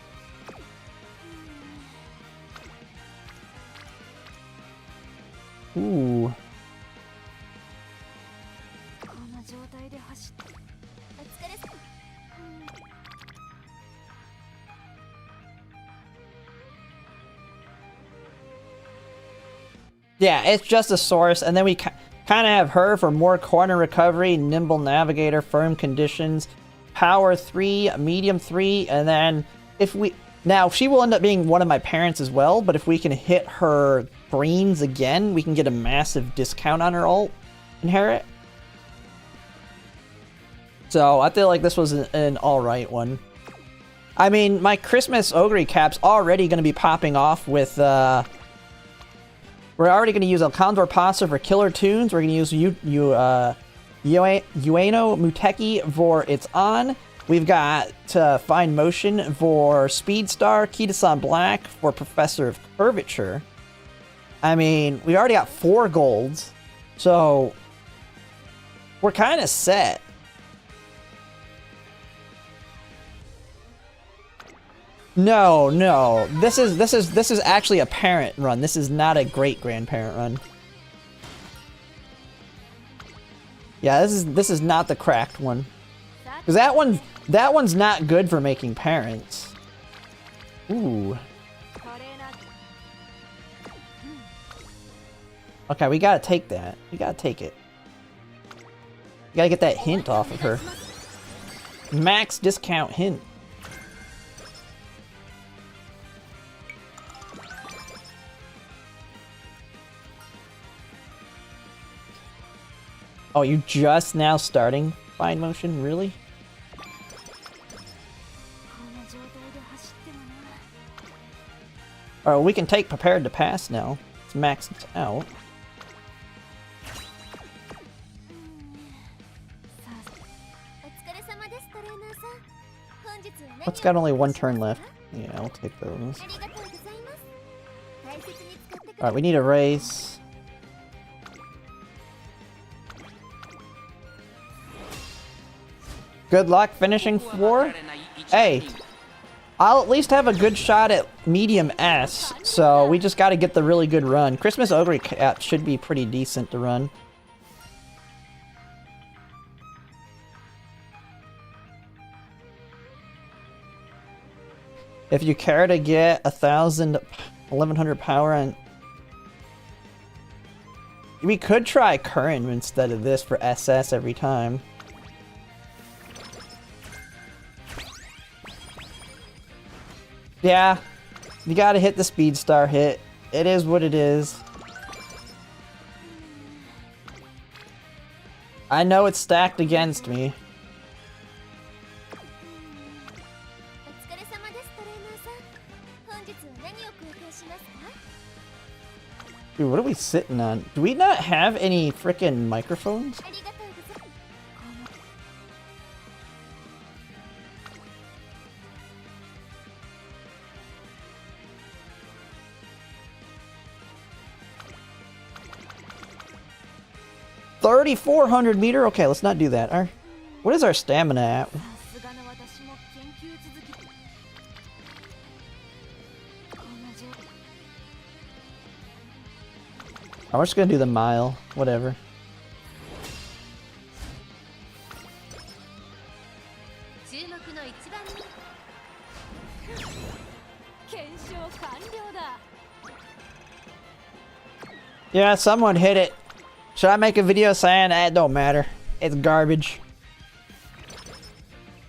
Ooh. Yeah, it's just a source, and then we kind of have her for more corner recovery, nimble navigator, firm conditions, power 3, medium 3, and then if we... Now, she will end up being one of my parents as well, but if we can hit her greens again, we can get a massive discount on her ult inherit. So, I feel like this was an alright one. I mean, my Christmas Ogre Cap's already going to be popping off with... We're already going to use Alcandor Pasa for killer tunes. We're going to use Ueno Muteki for its on. We've got Fine Motion for Speedstar, Kitasan Black for Professor of Curvature. I mean, we already got 4 golds, so we're kind of set. No, this is actually a parent run. This is not a great grandparent run. Yeah, this is not the cracked one. Because that one's not good for making parents. Ooh. Okay, we gotta take that. We gotta take it. We gotta get that hint off of her. Max discount hint. Oh, you just now starting Fine Motion? Really? Alright, we can take Prepared to Pass now. It's maxed out. It's got only 1 turn left. Yeah, I'll take those. Alright, we need a race. Good luck finishing 4. Hey, I'll at least have a good shot at medium S, so we just gotta get the really good run. Christmas Ogre Cap should be pretty decent to run. If you care to get 1100 power and... We could try Current instead of this for SS every time. Yeah, you gotta hit the Speedstar hit. It is what it is. I know it's stacked against me. Dude, what are we sitting on? Do we not have any frickin' microphones? $3,400 meter? Okay, let's not do that. What is our stamina at? We're just gonna do the mile. Whatever. Yeah, someone hit it. Should I make a video saying it don't matter? It's garbage.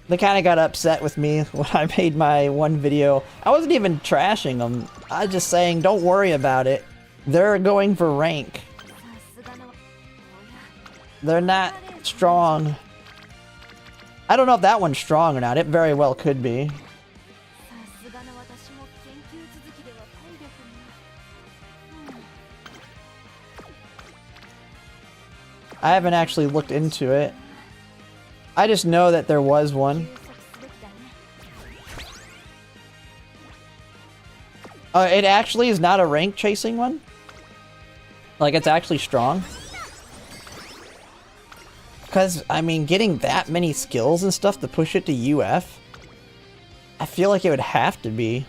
They kind of got upset with me when I made my one video. I wasn't even trashing them. I was just saying, don't worry about it. They're going for rank. They're not strong. I don't know if that one's strong or not. It very well could be. I haven't actually looked into it. I just know that there was one. It actually is not a rank chasing one. Like, it's actually strong. Because, I mean, getting that many skills and stuff to push it to UF, I feel like it would have to be.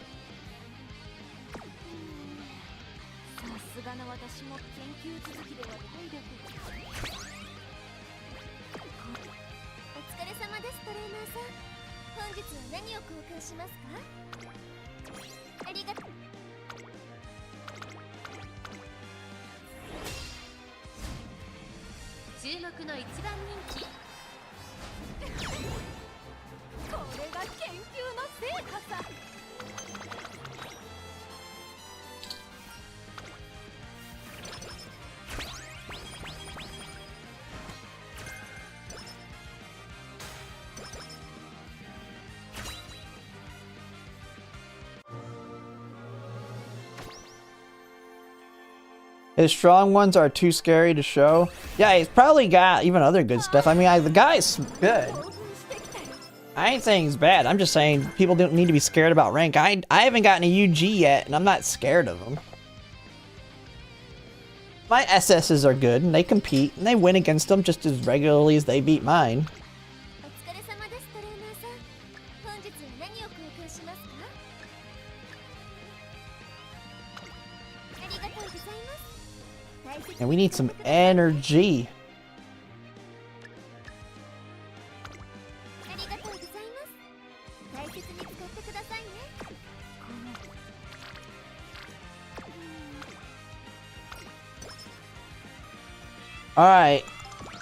His strong ones are too scary to show. Yeah, he's probably got even other good stuff. I mean, the guy's good. I ain't saying he's bad. I'm just saying people don't need to be scared about rank. I haven't gotten a UG yet, and I'm not scared of them. My SSs are good, and they compete, and they win against them just as regularly as they beat mine. And we need some energy. Alright.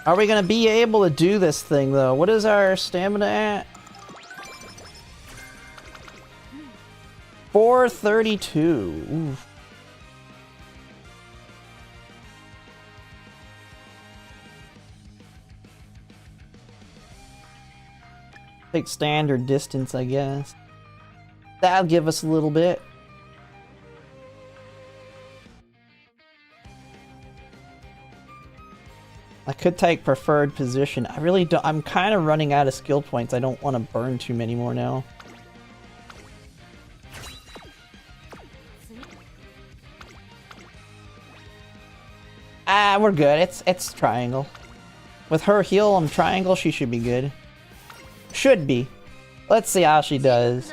Are we gonna be able to do this thing though? What is our stamina at? 432. Oof. Take standard distance, I guess. That'll give us a little bit. I could take preferred position. I really don't. I'm kind of running out of skill points. I don't want to burn too many more now. Ah, we're good. It's triangle. With her heal on triangle, she should be good. Should be. Let's see how she does.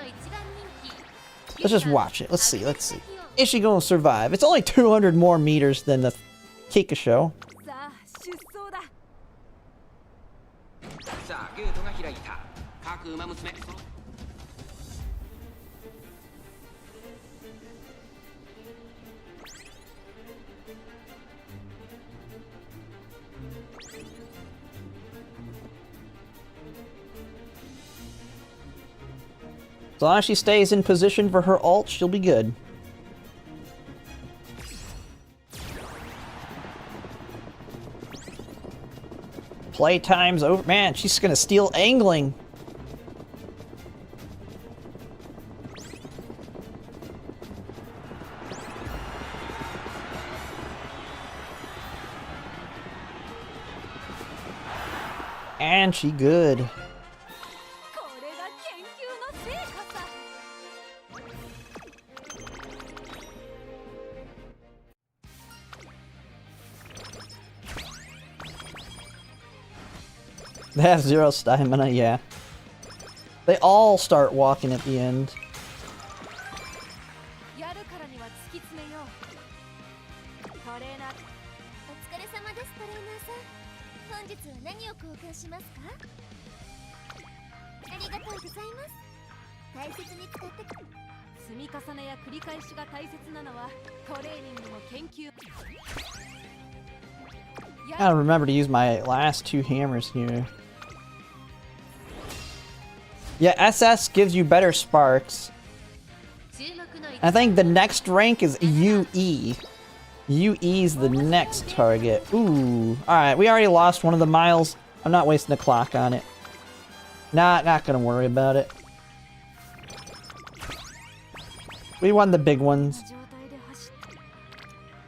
Let's just watch it. Let's see. Let's see. Is she gonna survive? It's only 200 more meters than the Kikasho. As long as she stays in position for her ult, she'll be good. Playtime's over. Man, she's gonna steal angling. And she good. They have 0 stamina, yeah. They all start walking at the end. I gotta remember to use my last 2 hammers here. Yeah, SS gives you better sparks. I think the next rank is UE. You ease the next target. Ooh. Alright, we already lost one of the miles. I'm not wasting a clock on it. Not gonna worry about it. We won the big ones.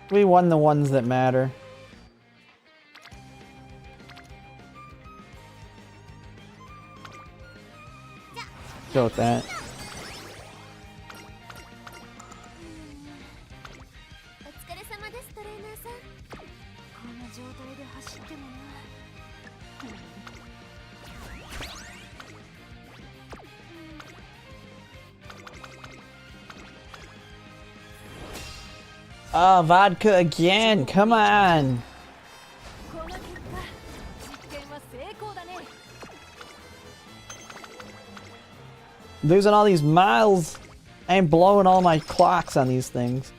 We won the ones that matter. Go with that. Oh, vodka again. Come on. Losing all these miles. I ain't blowing all my clocks on these things.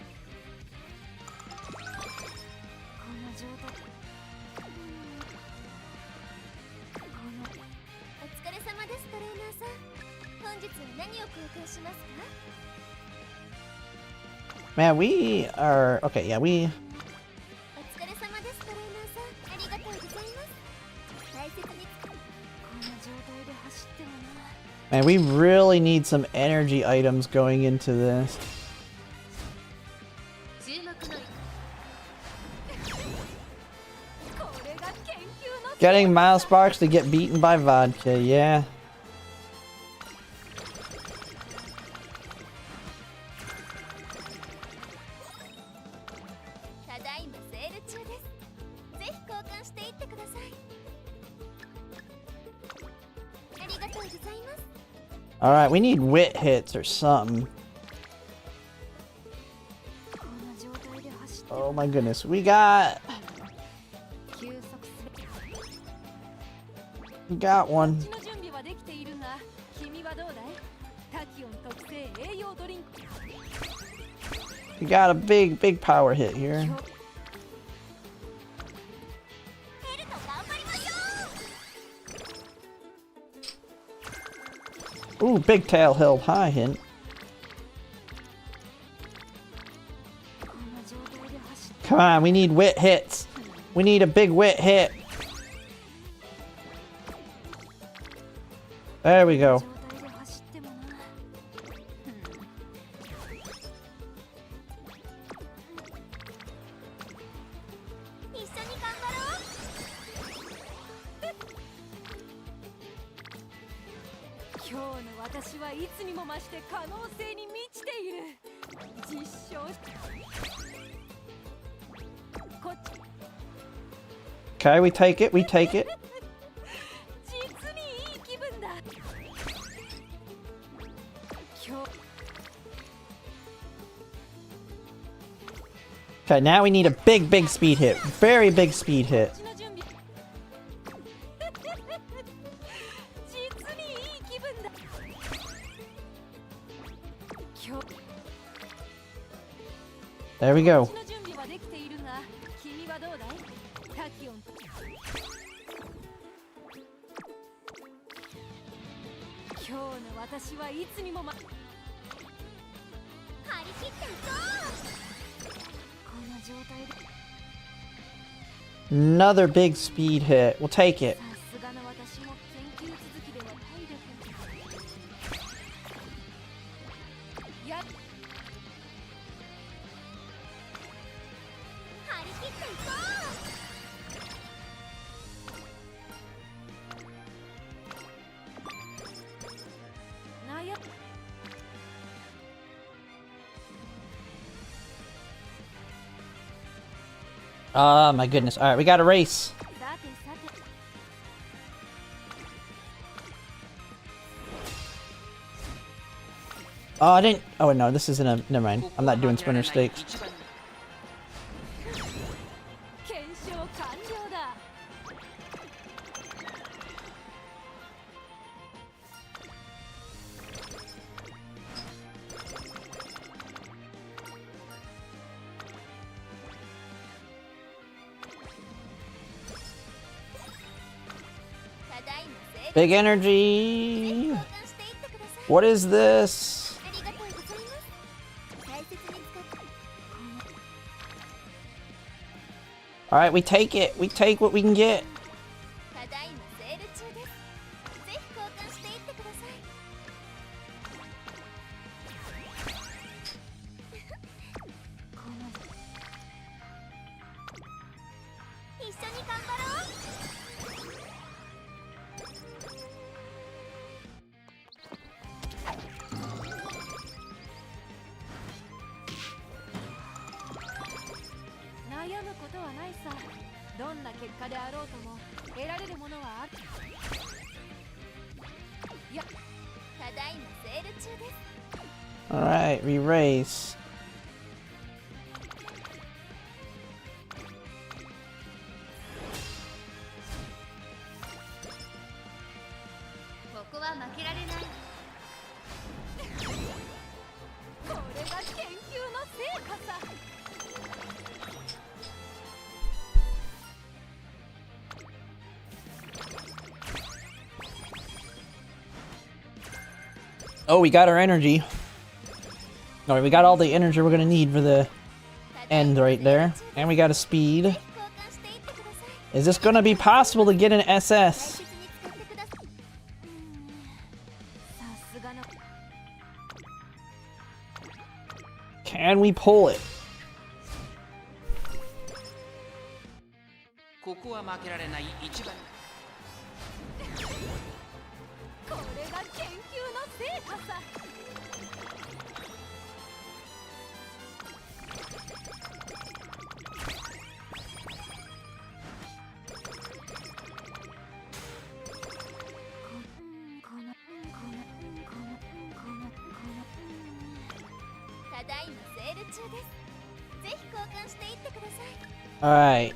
Man, we are... Okay, yeah, we... Man, we really need some energy items going into this. Getting Mile Sparks to get beaten by vodka, yeah. Alright, we need wit hits or something. Oh my goodness, we got one. We got a big power hit here. Ooh, big tail held high hint. Come on, we need wit hits. We need a big wit hit. There we go. Okay, we take it, we take it. Okay, now we need a big speed hit. Very big speed hit. There we go. Another big speed hit. We'll take it. Oh my goodness. Alright, we got a race. Oh, I didn't... Oh, no, this isn't a... Never mind. I'm not doing spinner stakes. Big energy. What is this? Alright, we take it. We take what we can get. Alright, re-race. Oh, we got our energy. Alright, we got all the energy we're gonna need for the end right there. And we got a speed. Is this gonna be possible to get an SS? Can we pull it? Alright.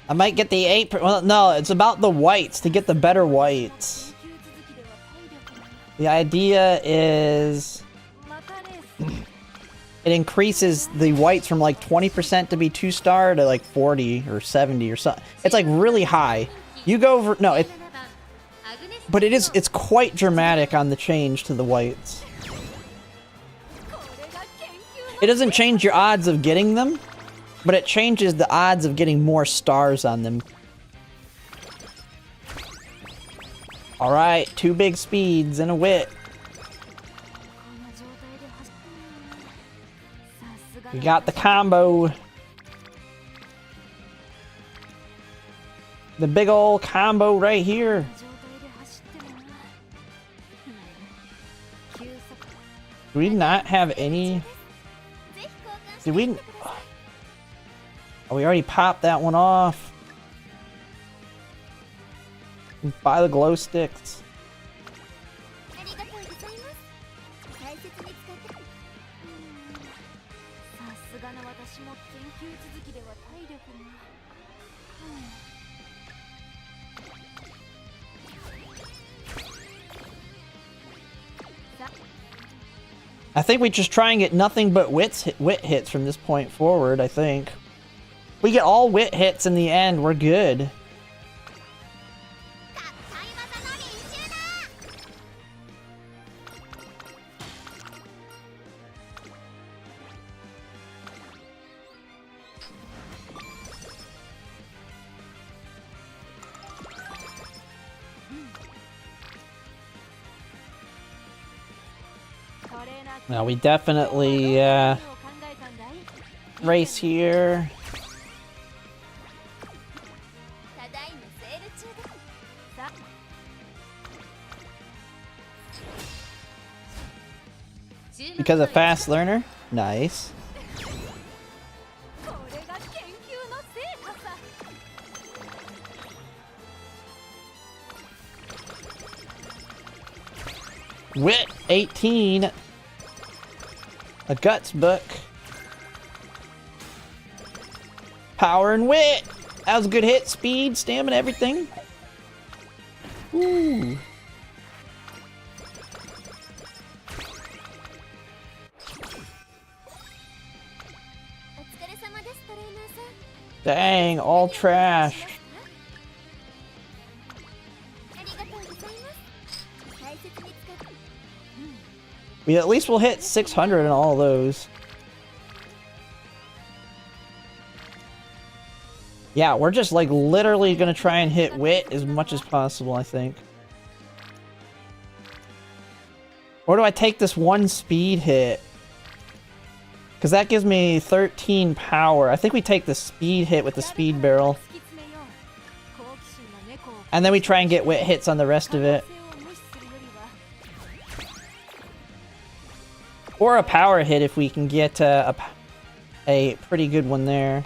I might get the 8. Well, no, it's about the whites, to get the better whites. The idea is it increases the whites from like 20% to be 2-star to like 40 or 70 or something. It's like really high. You go over, no, but it's quite dramatic on the change to the whites. It doesn't change your odds of getting them, but it changes the odds of getting more stars on them. Alright, 2 big speeds and a wit. We got the combo. The big old combo right here. Do we not have any? Did we? Oh, we already popped that one off. Buy the glow sticks. I think we just try and get nothing but wit hits from this point forward, I think. We get all wit hits in the end, we're good. Now we definitely race here. Because a fast learner? Nice. Wit 18. A guts book. Power and wit. That was a good hit. Speed, stamina, everything. Ooh. Dang, all trash. We at least will hit 600 in all those. Yeah, we're just like literally gonna try and hit wit as much as possible, I think. Or do I take this one speed hit? Because that gives me 13 power. I think we take the speed hit with the speed barrel. And then we try and get wit hits on the rest of it. Or a power hit if we can get a pretty good one there.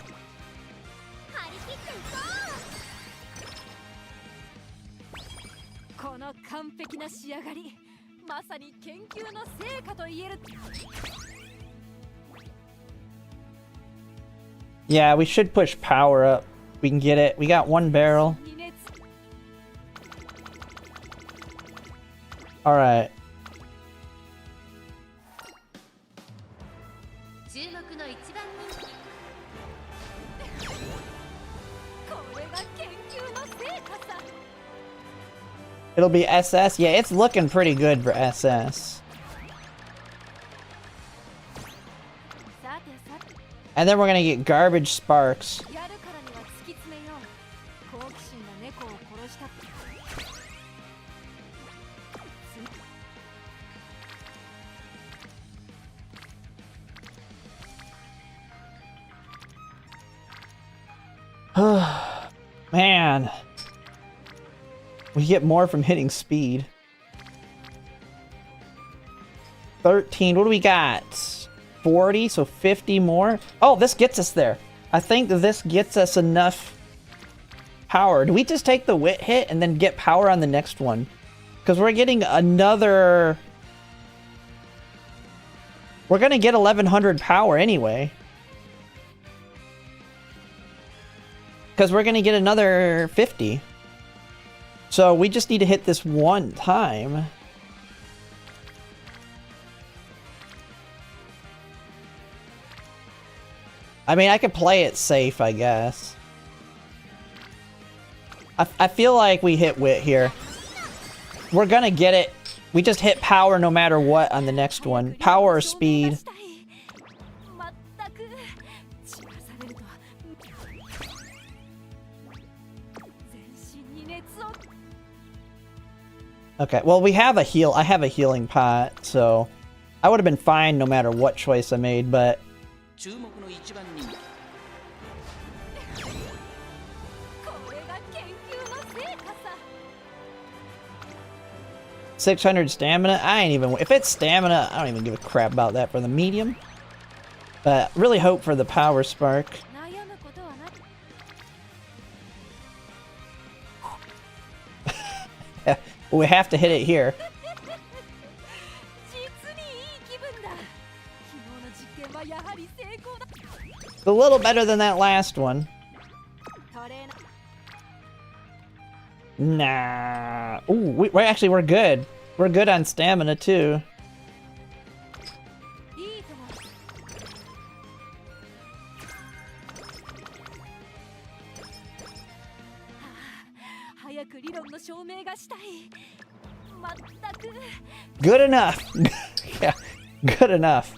Yeah, we should push power up. We can get it. We got one barrel. Alright. It'll be SS? Yeah, it's looking pretty good for SS. And then we're gonna get garbage sparks. Man. We get more from hitting speed. 13. What do we got? 40, so 50 more. Oh, this gets us there. I think this gets us enough power. Do we just take the wit hit and then get power on the next one? Because we're getting another... We're going to get 1100 power anyway. Because we're going to get another 50. So we just need to hit this one time. I mean, I could play it safe, I guess. I feel like we hit wit here. We're gonna get it. We just hit power no matter what on the next one. Power or speed. Okay, well, we have a heal. I have a healing pot, so I would have been fine no matter what choice I made, but 600 stamina. I ain't even. If it's stamina, I don't even give a crap about that for the medium. But really hope for the power spark. We have to hit it here. It's a little better than that last one. Nah. Ooh, we're good. We're good on stamina too. Good enough. Yeah, good enough.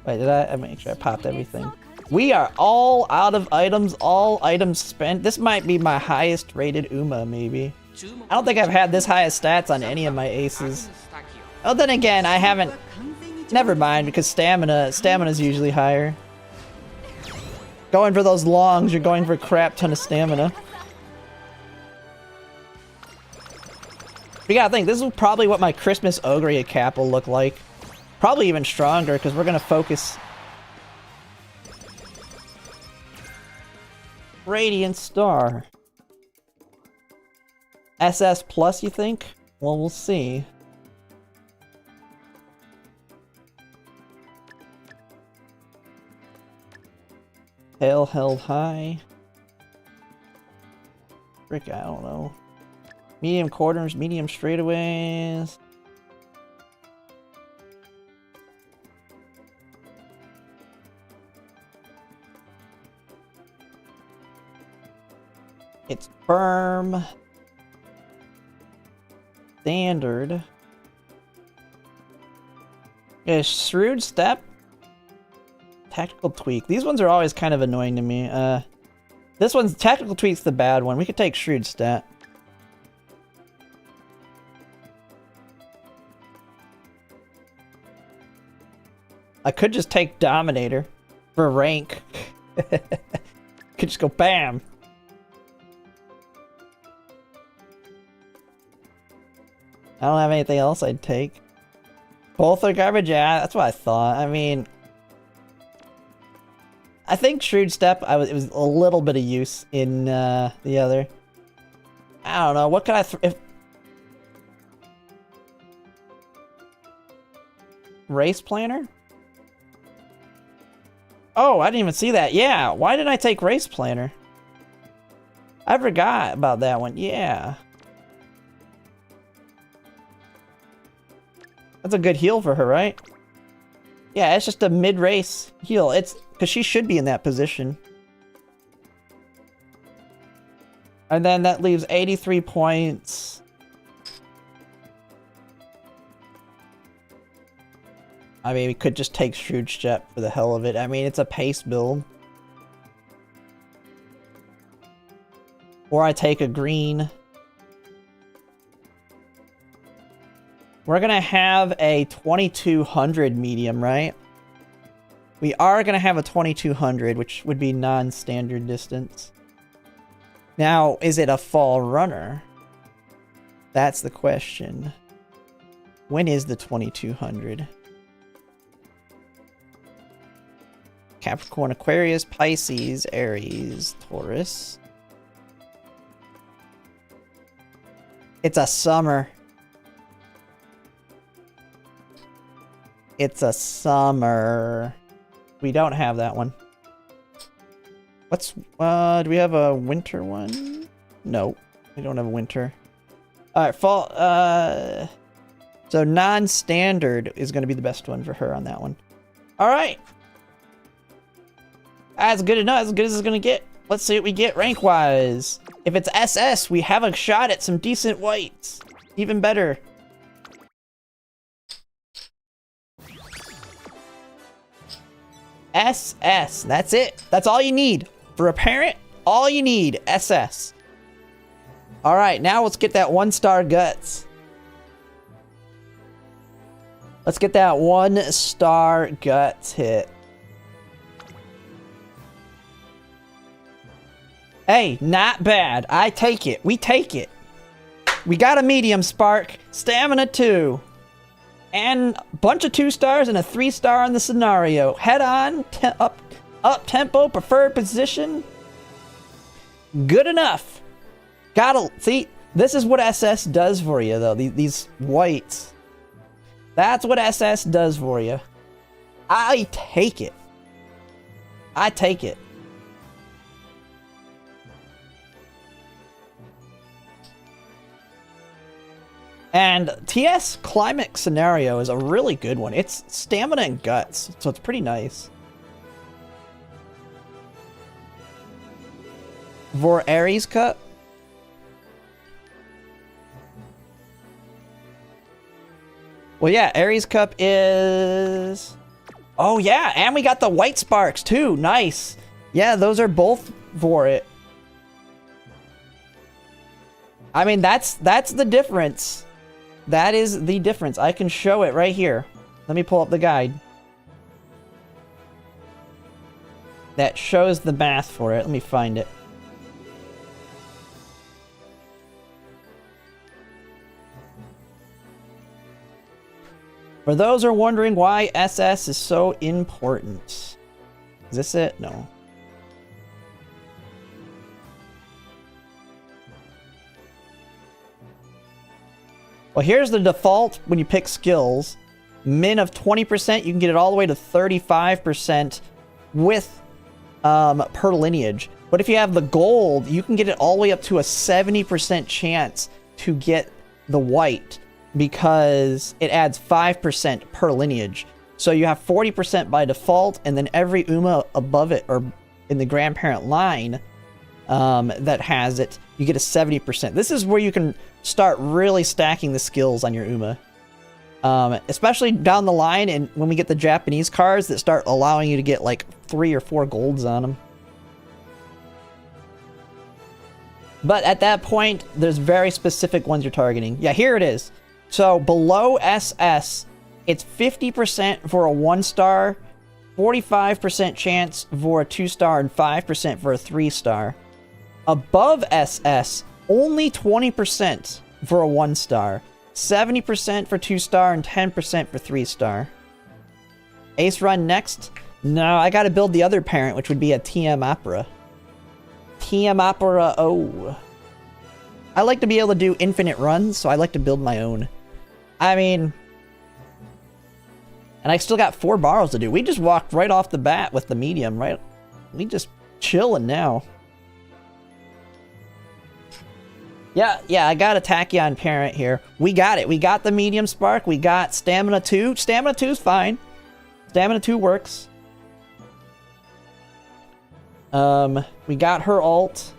Wait, did I make sure I popped everything? We are all out of items, all items spent. This might be my highest rated Uma, maybe. I don't think I've had this high of stats on any of my aces. Oh, then again, I haven't... Never mind, because stamina's usually higher. Going for those longs, you're going for a crap ton of stamina. But you gotta think, this is probably what my Christmas Ogre cap will look like. Probably even stronger, because we're gonna focus... Radiant Star. SS plus, you think? Well, we'll see. Tail held high. Frick, I don't know. Medium corners, medium straightaways. It's firm. Standard. Yeah, Shrewd Step. Tactical Tweak. These ones are always kind of annoying to me. This one's Tactical Tweak's the bad one. We could take Shrewd Step. I could just take Dominator for rank. Could just go BAM! I don't have anything else I'd take. Both are garbage? Yeah, that's what I thought. I mean... I think Shrewd Step, it was a little bit of use in the other. I don't know, what could I... if Race Planner? Oh, I didn't even see that. Yeah, why did I take Race Planner? I forgot about that one. Yeah. That's a good heal for her, right? Yeah, it's just a mid-race heal. It's because she should be in that position. And then that leaves 83 points. I mean, we could just take Shrewd Step for the hell of it. I mean, it's a pace build. Or I take a green. We're gonna have a 2200 medium, right? We are gonna have a 2200, which would be non-standard distance. Now, is it a fall runner? That's the question. When is the 2200? Capricorn, Aquarius, Pisces, Aries, Taurus. It's a summer. It's a summer. We don't have that one. What's, do we have a winter one? No, we don't have a winter. Alright, fall, so non-standard is going to be the best one for her on that one. Alright. That's good enough, as good as it's going to get. Let's see what we get rank-wise. If it's SS, we have a shot at some decent whites. Even better. SS. That's it. That's all you need. For a parent, all you need. SS. Alright, now let's get that 1-star guts. Let's get that 1-star guts hit. Hey, not bad. I take it. We take it. We got a medium spark. Stamina 2. And a bunch of 2-stars and a 3-star on the scenario. Head on, up tempo, preferred position. Good enough. Gotta, see, this is what SS does for you, though. These whites. That's what SS does for you. I take it. I take it. And TS Climate Scenario is a really good one. It's stamina and guts, so it's pretty nice. For Aries Cup. Well, yeah, Aries Cup is... Oh, yeah, and we got the white sparks, too. Nice. Yeah, those are both for it. I mean, that's the difference. That is the difference. I can show it right here. Let me pull up the guide. That shows the math for it. Let me find it. For those who are wondering why SS is so important. Is this it? No. Well, here's the default when you pick skills. Min of 20%, you can get it all the way to 35% with per lineage. But if you have the gold, you can get it all the way up to a 70% chance to get the white because it adds 5% per lineage. So you have 40% by default, and then every Uma above it or in the grandparent line that has it, you get a 70%. This is where you can start really stacking the skills on your Uma. Especially down the line and when we get the Japanese cards that start allowing you to get like 3 or 4 golds on them. But at that point, there's very specific ones you're targeting. Yeah, here it is. So below SS, it's 50% for a 1-star, 45% chance for a 2-star, and 5% for a 3-star. Above SS, only 20% for a 1-star, 70% for 2-star, and 10% for 3-star. Ace run next? No, I gotta build the other parent, which would be a TM Opera. TM Opera O. I like to be able to do infinite runs, so I like to build my own. I mean... And I still got 4 borrows to do. We just walked right off the bat with the medium, right? We just chilling now. Yeah, I got a Tachyon parent here. We got it. We got the medium spark. We got stamina 2. Stamina 2 is fine. Stamina 2 works. We got her ult.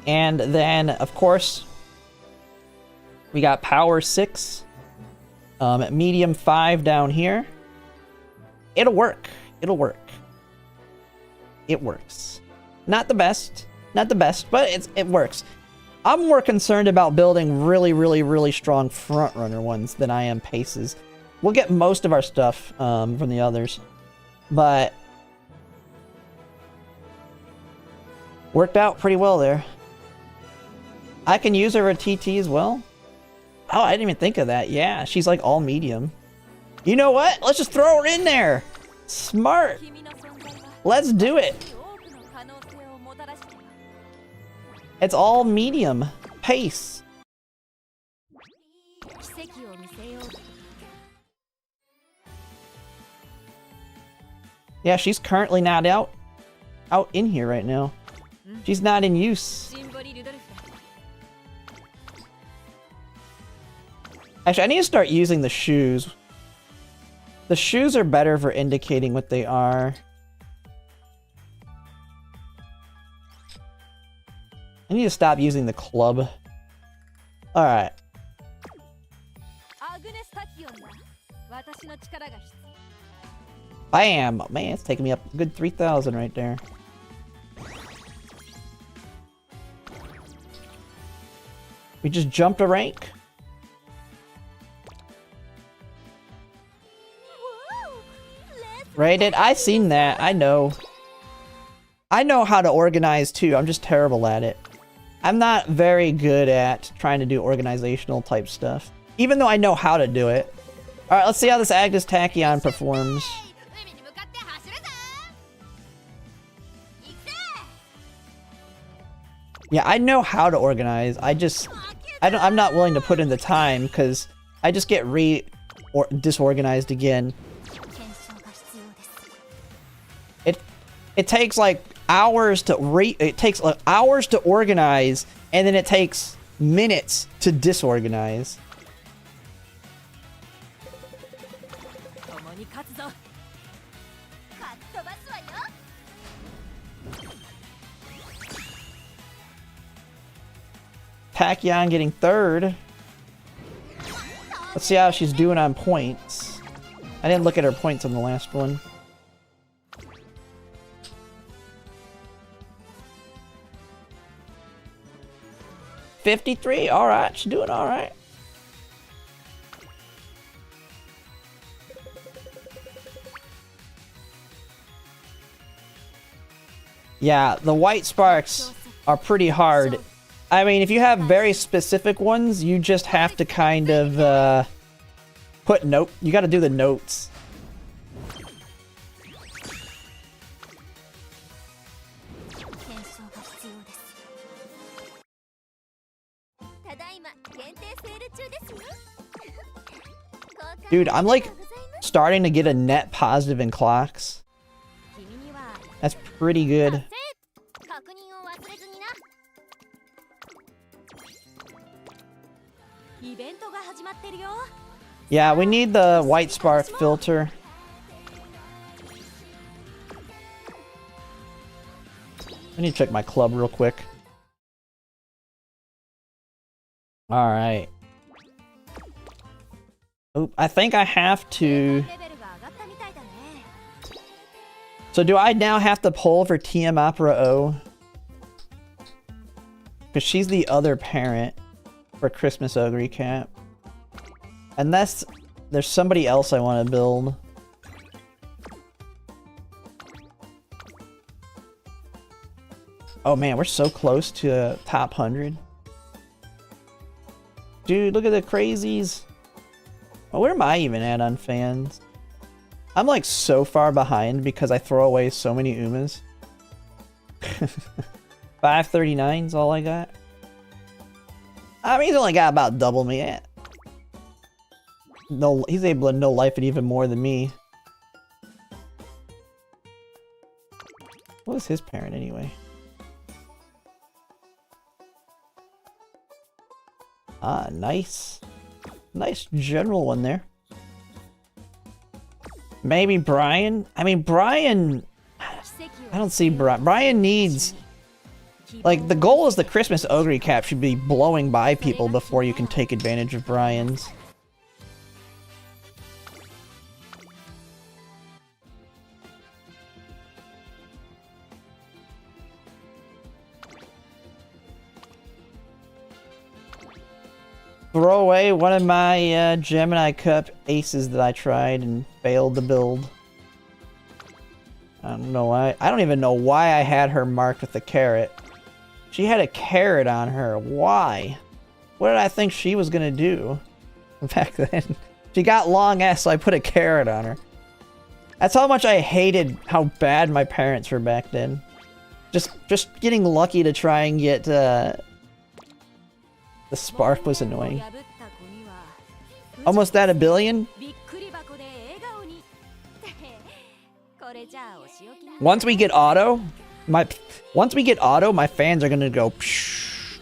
And then, of course, we got power 6. Medium 5 down here. It'll work. It'll work. It works. Not the best. Not the best, but it works. I'm more concerned about building really strong front-runner ones than I am paces. We'll get most of our stuff from the others. But... worked out pretty well there. I can use her at TT as well. Oh, I didn't even think of that. Yeah, she's like all medium. You know what? Let's just throw her in there. Smart. Let's do it. It's all medium. Pace. Yeah, she's currently not out in here right now. She's not in use. Actually, I need to start using the shoes. The shoes are better for indicating what they are. I need to stop using the club. Alright. Bam! Man, it's taking me up a good 3,000 right there. We just jumped a rank. Rated? I seen that. I know. I know how to organize too. I'm just terrible at it. I'm not very good at trying to do organizational type stuff. Even though I know how to do it. Alright, let's see how this Agnes Tachyon performs. Yeah, I know how to organize. I'm not willing to put in the time because I just get disorganized again. It takes like hours to hours to organize, and then it takes minutes to disorganize. Tachyon getting 3rd. Let's see how she's doing on points. I didn't look at her points on the last one. $53. All right, she's doing all right. Yeah, the white sparks are pretty hard. I mean, if you have very specific ones, you just have to kind of put you got to do the notes. Dude, I'm like starting to get a net positive in clocks. That's pretty good. Yeah, we need the white spark filter. I need to check my club real quick. Alright. Oop, I think I have to... So do I now have to pull for TM Opera O? Because she's the other parent for Christmas Ogre Recap. Unless there's somebody else I want to build. Oh man, we're so close to top 100. Dude, look at the crazies. Oh, where am I even at on fans? I'm like so far behind because I throw away so many Umas. 539 is all I got. I mean, he's only got about double me. No, he's able to no life it even more than me. What was his parent anyway? Ah, nice. Nice general one there. Maybe Brian? I mean, Brian... I don't see Brian. Brian needs... Like, the goal is the Christmas Ogre Cap should be blowing by people before you can take advantage of Brian's. Throw away one of my Gemini Cup aces that I tried and failed to build. I don't know why. I don't even know why I had her marked with a carrot. She had a carrot on her. Why? What did I think she was gonna do back then? She got long ass, so I put a carrot on her. That's how much I hated how bad my parents were back then. Just getting lucky to try and get the spark was annoying. Almost at 1 billion? Once we get auto, my fans are gonna go psh.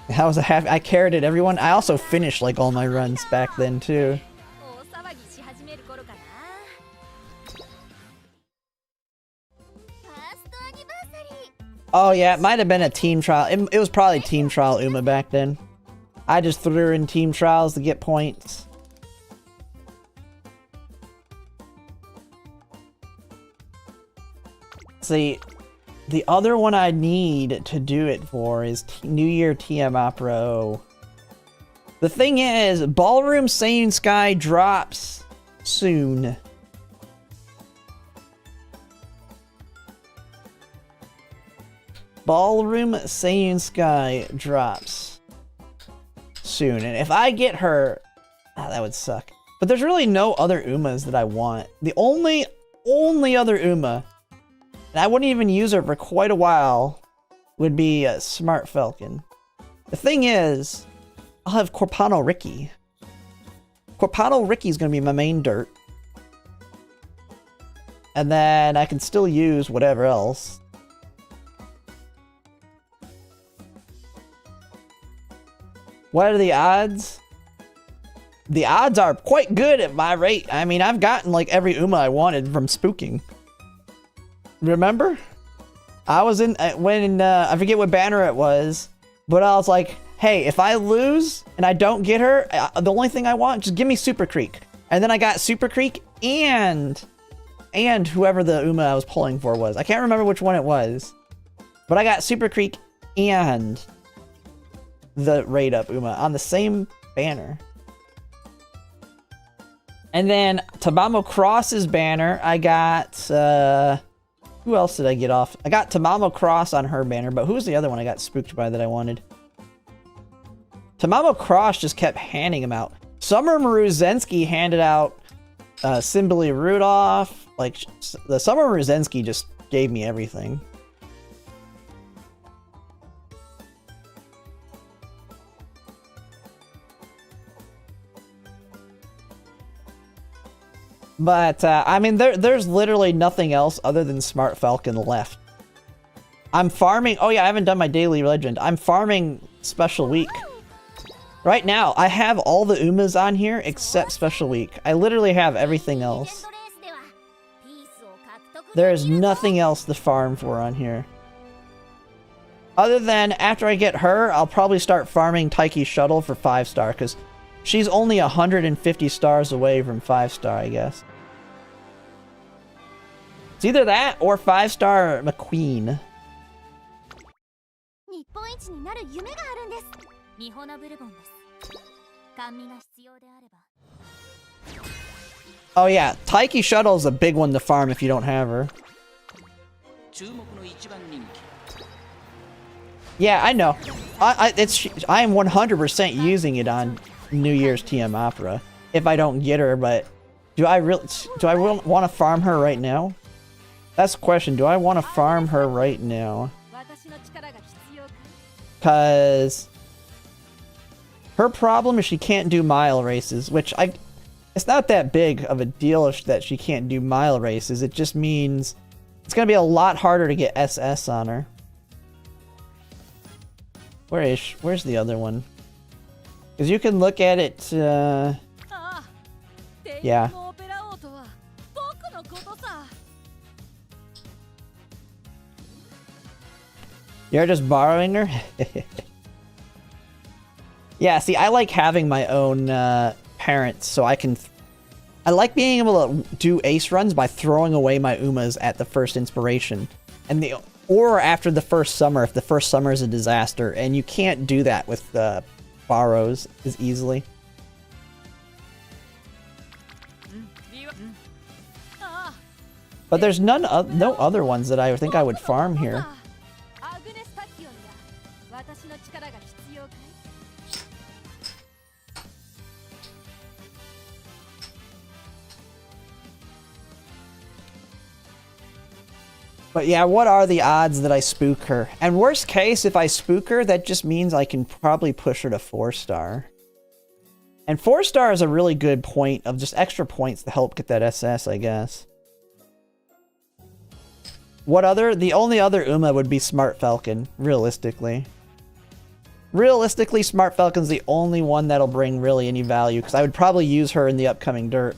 How was I carroted everyone. I also finished like all my runs back then too. Oh yeah, it might have been a team trial. It was probably team trial Uma back then. I just threw her in team trials to get points. See, the other one I need to do it for is New Year TM Opera O. The thing is, Ballroom Seiun Sky drops soon. Ballroom Seiun Sky drops soon, and if I get her, that would suck. But there's really no other Umas that I want. The only other Uma, and I wouldn't even use her for quite a while, would be Smart Falcon. The thing is, I'll have Corpano Ricky. Corpano Ricky's gonna be my main dirt. And then I can still use whatever else. What are the odds? The odds are quite good at my rate. I mean, I've gotten like every Uma I wanted from spooking. Remember? I was in, I forget what banner it was, but I was like, hey, if I lose and I don't get her, the only thing I want, just give me Super Creek. And then I got Super Creek and whoever the Uma I was pulling for was. I can't remember which one it was, but I got Super Creek and the raid up Uma on the same banner. And then Tamamo Cross's banner, I got, who else did I get off? I got Tamamo Cross on her banner, but who was the other one I got spooked by that I wanted? Tamamo Cross just kept handing them out. Summer Maruzensky handed out Simbali Rudolph. Like, the Summer Maruzensky just gave me everything. But, I mean, there's literally nothing else other than Smart Falcon left. I'm farming... Oh, yeah, I haven't done my daily legend. I'm farming Special Week. Right now, I have all the Umas on here except Special Week. I literally have everything else. There is nothing else to farm for on here. Other than after I get her, I'll probably start farming Taiki's shuttle for 5-star, because she's only 150 stars away from 5-star, I guess. It's either that or 5-star McQueen. Oh yeah, Taiki Shuttle is a big one to farm if you don't have her. Yeah, I know. I am 100% using it on New Year's TM Opera if I don't get her, but do I want to farm her right now? That's the question. Do I want to farm her right now? Because her problem is she can't do mile races, which it's not that big of a deal that she can't do mile races. It just means it's going to be a lot harder to get SS on her. Where's the other one? Because you can look at it, yeah. You're just borrowing her? Yeah, see, I like having my own parents, so I like being able to do ace runs by throwing away my Umas at the first inspiration. Or after the first summer, if the first summer is a disaster, and you can't do that with borrows as easily. But there's no other ones that I think I would farm here. But yeah, what are the odds that I spook her? And worst case, if I spook her, that just means I can probably push her to 4-star. And 4-star is a really good point of just extra points to help get that SS, I guess. The only other Uma would be Smart Falcon, realistically. Realistically, Smart Falcon's the only one that'll bring really any value, because I would probably use her in the upcoming dirt.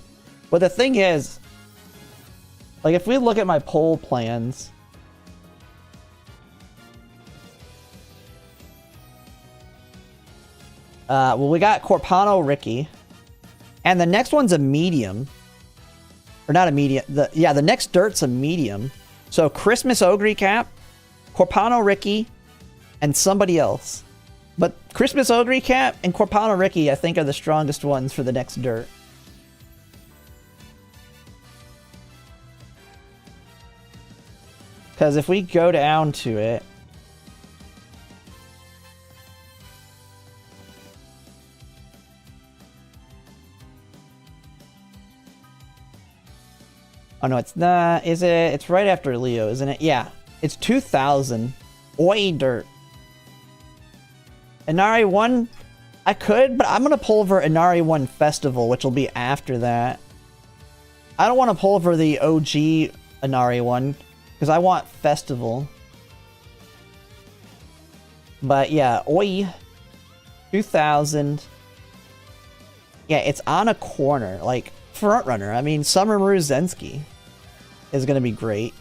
But the thing is, like, if we look at my poll plans, well, we got Corpano Ricky, and the next one's a medium, or not a medium. The next dirt's a medium. So Christmas Ogre Cap, Corpano Ricky, and somebody else. But Christmas Ogre Cap and Corpano Ricky, I think, are the strongest ones for the next dirt. Because if we go down to it, oh no, it's not, is it? It's right after Leo, isn't it? Yeah, it's 2000. Oi, dirt. Inari 1, I could, but I'm going to pull over Inari 1 Festival, which will be after that. I don't want to pull over the OG Inari 1. Because I want Festival. But yeah, Oi. 2000. Yeah, it's on a corner. Like, front runner. I mean, Summer Maruzensky is going to be great.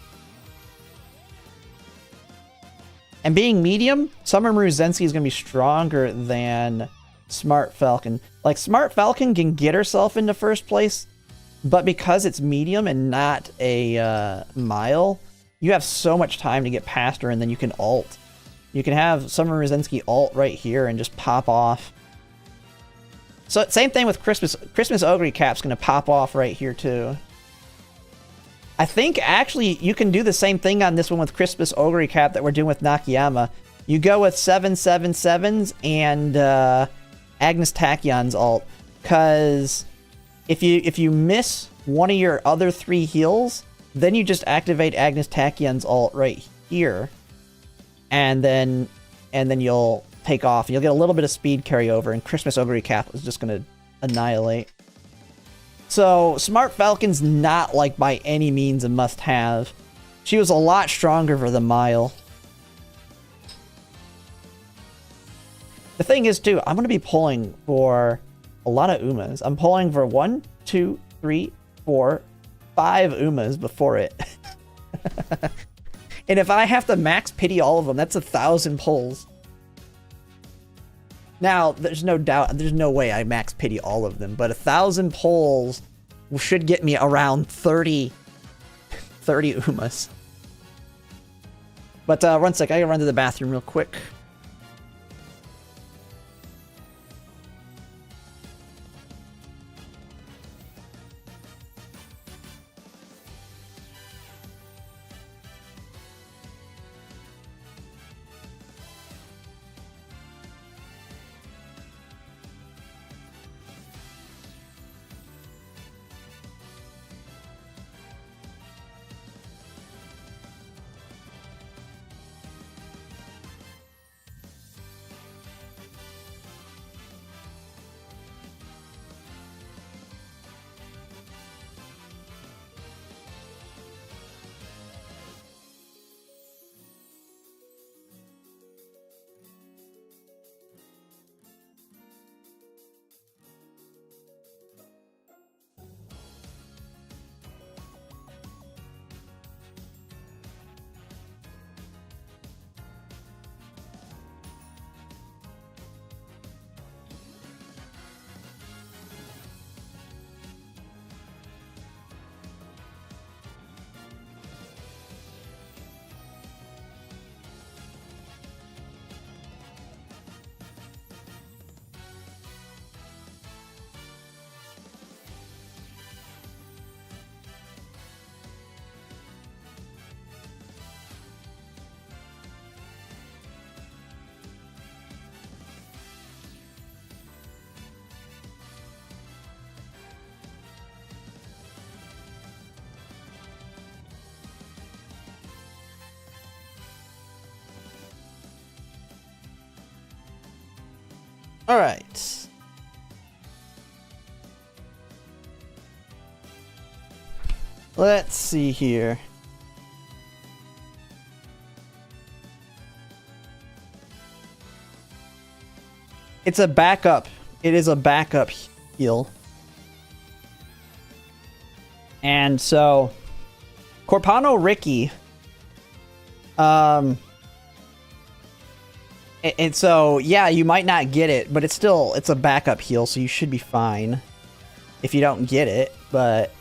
And being medium, Summer Maruzensky is going to be stronger than Smart Falcon. Like, Smart Falcon can get herself into first place, but because it's medium and not a mile, you have so much time to get past her, and then you can ult. You can have Summer Maruzensky ult right here and just pop off. So same thing with Christmas. Christmas Ogre Cap's going to pop off right here too. I think actually you can do the same thing on this one with Christmas Ogre Cap that we're doing with Nakayama. You go with 777s and Agnes Tachyon's ult, because if you miss one of your other 3 heals, then you just activate Agnes Tachyon's ult right here, and then you'll take off. You'll get a little bit of speed carryover, and Christmas Ogre Cap is just going to annihilate. So Smart Falcon's not like by any means a must-have. She was a lot stronger for the mile. The thing is too, I'm going to be pulling for a lot of Umas. I'm pulling for 1, 2, 3, 4, 5 Umas before it. And if I have to max pity all of them, that's 1,000 pulls. Now, there's no doubt, there's no way I max pity all of them, but 1,000 pulls should get me around 30 Umas. But one sec, I gotta run to the bathroom real quick. All right. Let's see here. It's a backup. It is a backup heal. And so, Corpano Ricky. And so, yeah, you might not get it, but it's a backup heal, so you should be fine if you don't get it. But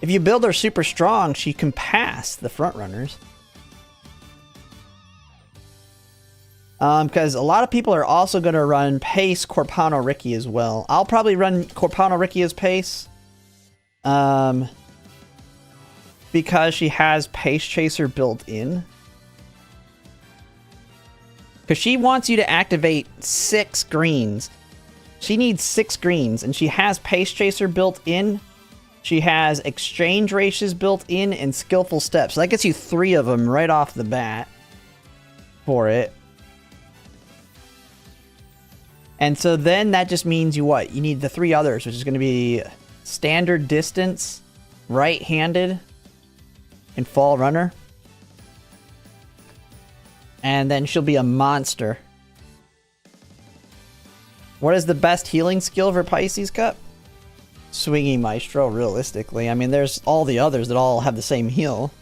if you build her super strong, she can pass the front runners. Because a lot of people are also going to run Pace Corpano Ricky as well. I'll probably run Corpano Ricky as Pace. Because she has Pace Chaser built in. Because she wants you to activate 6 greens. She needs 6 greens, and she has Pace Chaser built in. She has Exchange Races built in and Skillful Steps. So that gets you 3 of them right off the bat for it. And so then that just means you what? You need the 3 others, which is going to be Standard Distance, Right-Handed, and Fall Runner. And then she'll be a monster. What is the best healing skill for Pisces Cup? Swinging Maestro, realistically. I mean, there's all the others that all have the same heal.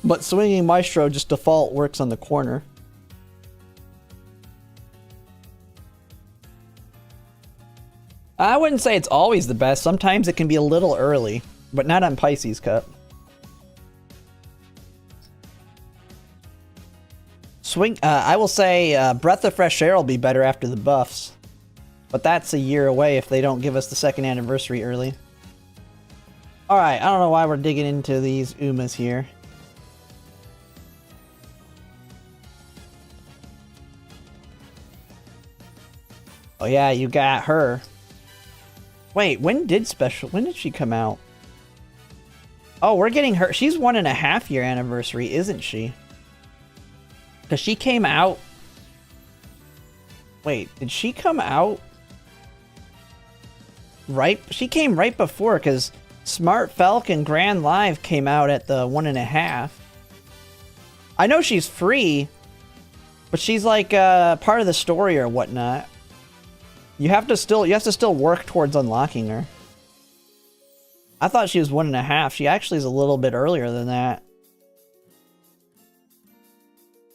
But Swinging Maestro just default works on the corner. I wouldn't say it's always the best. Sometimes it can be a little early, but not on Pisces Cup. I will say Breath of Fresh Air will be better after the buffs. But that's a year away if they don't give us the 2nd anniversary early. Alright, I don't know why we're digging into these Umas here. Oh yeah, you got her. Wait, when did she come out? Oh, we're getting her. She's 1.5 year anniversary, isn't she? Because she came out... Wait, did she come out? Right? She came right before, because Smart Falcon Grand Live came out at the 1.5. I know she's free, but she's like part of the story or whatnot. You have to still work towards unlocking her. I thought she was 1.5. She actually is a little bit earlier than that.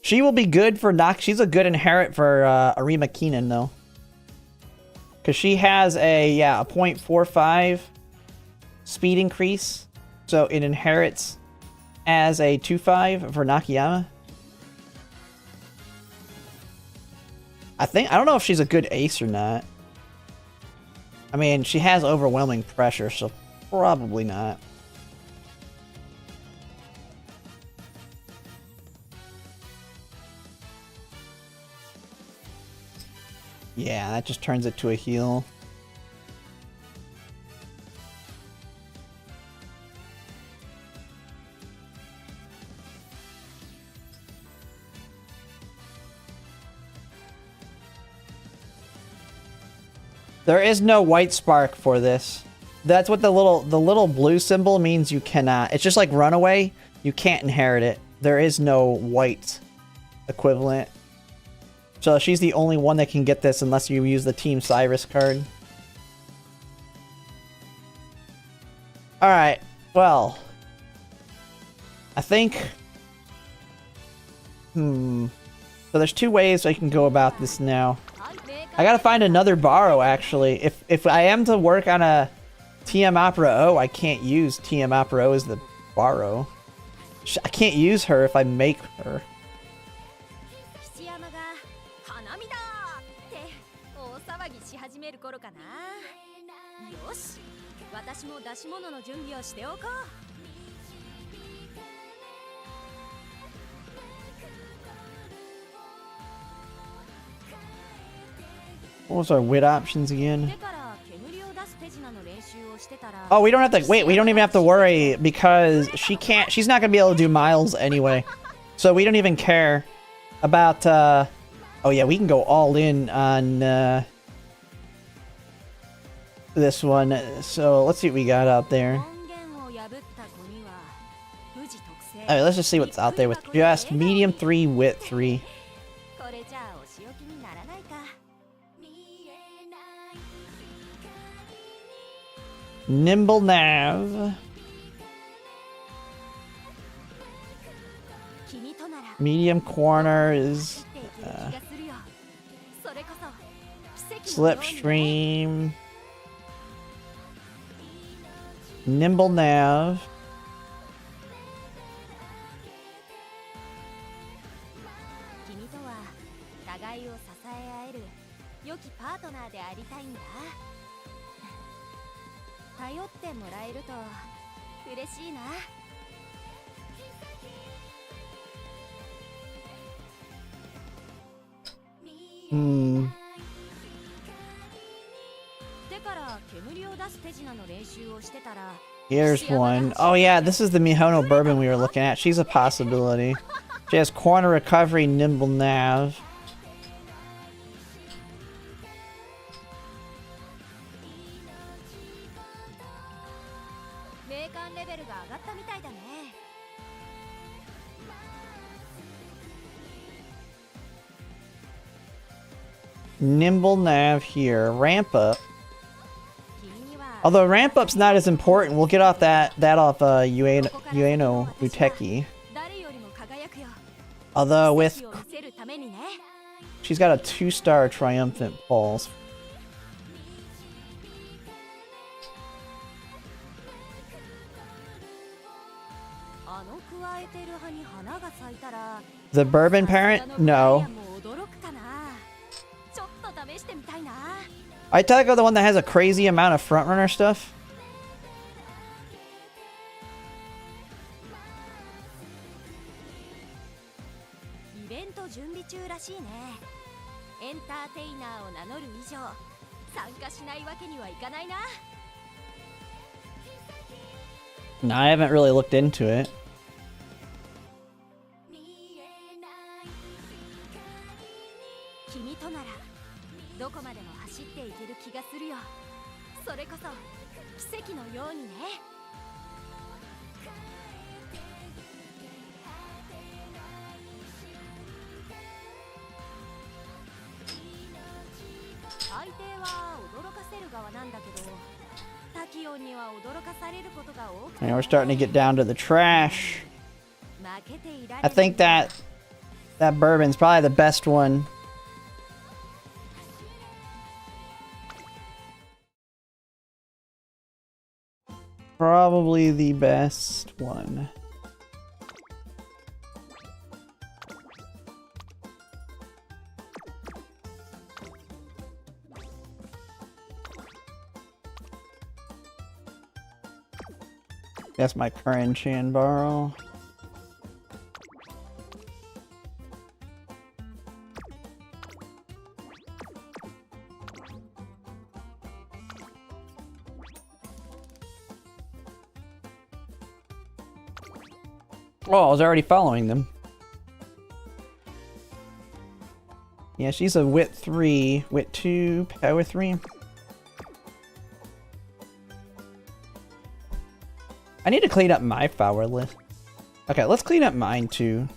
She will be good for she's a good inherit for Arima Keenan though. Because she has a 0.45 speed increase. So it inherits as a 2.5 for Nakayama. I don't know if she's a good ace or not. I mean, she has overwhelming pressure, so probably not. Yeah, that just turns it to a heal. There is no white spark for this. That's what the little blue symbol means. You cannot. It's just like runaway. You can't inherit it. There is no white equivalent. So she's the only one that can get this unless you use the Team Cyrus card. Alright, well. I think... So there's two ways I can go about this now. I gotta find another borrow, actually. If I am to work on a TM Opera O, I can't use TM Opera O as the borrow. I can't use her if I make her. What was our wit options again? Oh, we don't have to wait. We don't even have to worry because she's not gonna be able to do miles anyway. So we don't even care about. Oh yeah, we can go all in on this one. So let's see what we got out there. Alright, let's just see what's out there with just medium 3, wit 3. Nimble Nav. Medium corner is Slipstream. Nimble Nav. Here's one. Oh yeah, this is the Mihono Bourbon we were looking at. She's a possibility. She has corner recovery, nimble nav. Nimble nav here. Ramp up. Although ramp up's not as important, we'll get off that off Ueno Uteki. Although with she's got a 2-star triumphant pulse. The bourbon parent? No. I tell you the one that has a crazy amount of frontrunner stuff. No, I haven't really looked into it. And we're starting to get down to the trash. I think that That bourbon's probably the best one. Probably the best one. That's my current Chanbaro. Oh, I was already following them. Yeah, she's a wit 3, wit 2, power 3. I need to clean up my power list. Okay, let's clean up mine too.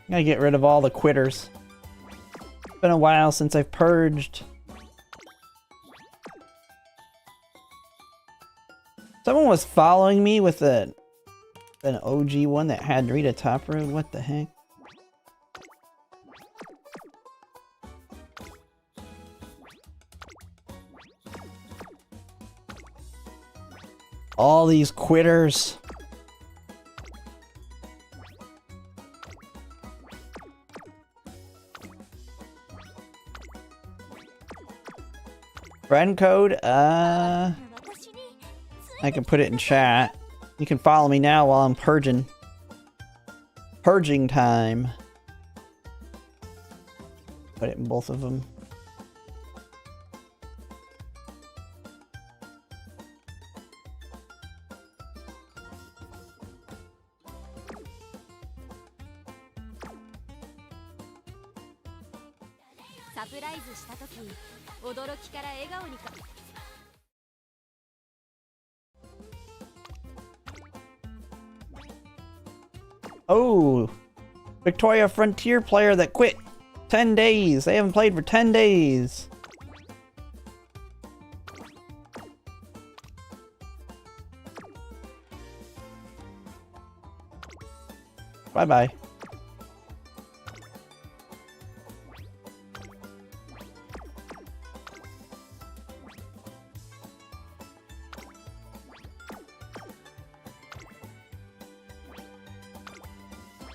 Gotta get rid of all the quitters. It's been a while since I've purged. Someone was following me with an OG one that had Rita Top Road. What the heck? All these quitters. Friend code? I can put it in chat. You can follow me now while I'm purging. Purging time. Put it in both of them. Oh, Victoria Frontier player that quit 10 days. They haven't played for 10 days. Bye-bye.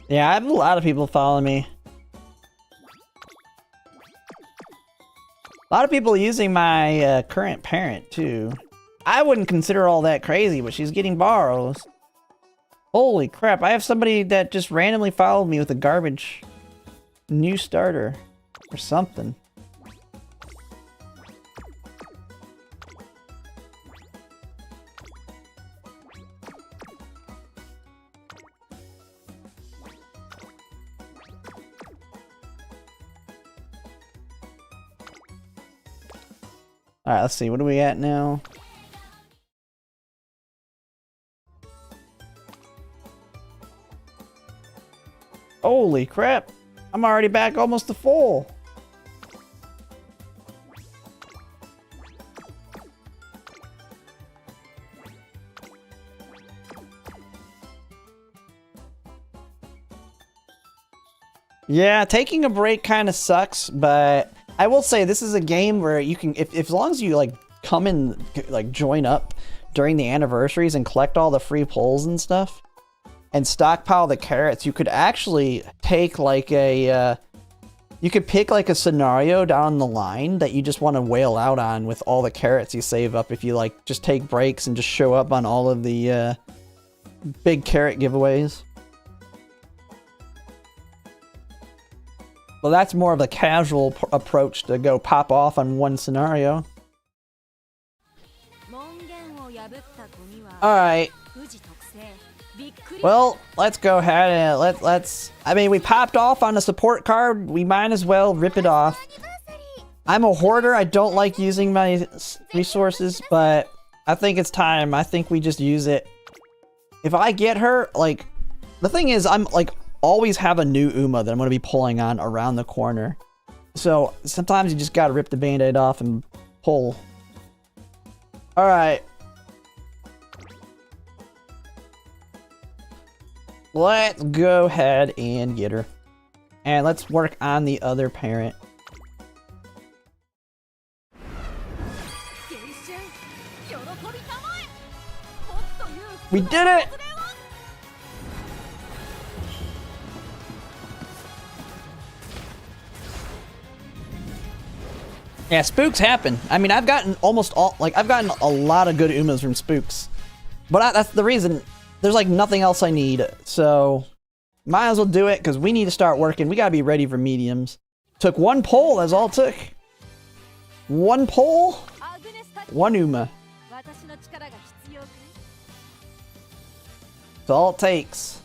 Yeah, I have a lot of people following me. A lot of people using my current parent, too. I wouldn't consider all that crazy, but she's getting borrows. Holy crap, I have somebody that just randomly followed me with a garbage new starter or something. Alright, let's see, what are we at now? Holy crap! I'm already back almost to full! Yeah, taking a break kind of sucks, but I will say this is a game where you can, if as long as you like come and like join up during the anniversaries and collect all the free pulls and stuff, and stockpile the carrots, you could actually take like a, you could pick like a scenario down the line that you just want to whale out on with all the carrots you save up if you like just take breaks and just show up on all of the big carrot giveaways. Well, that's more of a casual approach to go pop off on one scenario. Alright. Well, let's go ahead and let's... I mean, we popped off on a support card. We might as well rip it off. I'm a hoarder. I don't like using my resources, but I think it's time. I think we just use it. If I get her, like... The thing is, I'm like... always have a new Uma that I'm going to be pulling on around the corner. So sometimes you just got to rip the band-aid off and pull. Alright. Let's go ahead and get her. And let's work on the other parent. We did it! Yeah, spooks happen. I mean, I've gotten almost all, like, I've gotten a lot of good Umas from spooks. But that's the reason, there's like nothing else I need. So, might as well do it, because we need to start working. We gotta be ready for mediums. Took one pull, that's all it took. One pull, one Uma. That's all it takes.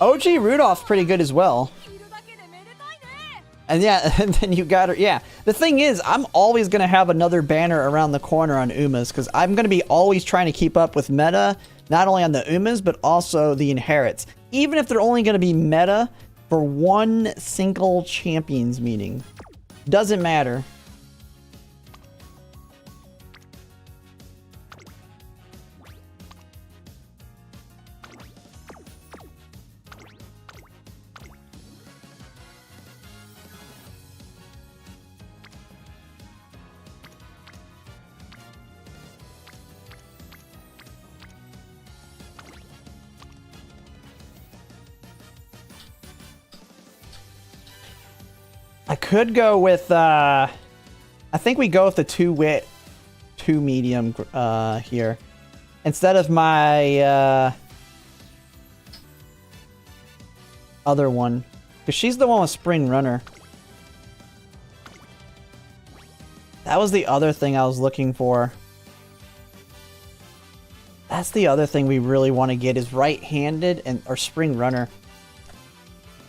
OG Rudolph's pretty good as well. And yeah, and then you got her. Yeah, the thing is, I'm always going to have another banner around the corner on Umas, because I'm going to be always trying to keep up with meta, not only on the Umas, but also the inherits. Even if they're only going to be meta for one single champions meeting. Doesn't matter. I could go with, I think we go with the 2-wit, 2 medium here. Instead of my other one. Because she's the one with Spring Runner. That was the other thing I was looking for. That's the other thing we really want to get is right-handed and or Spring Runner.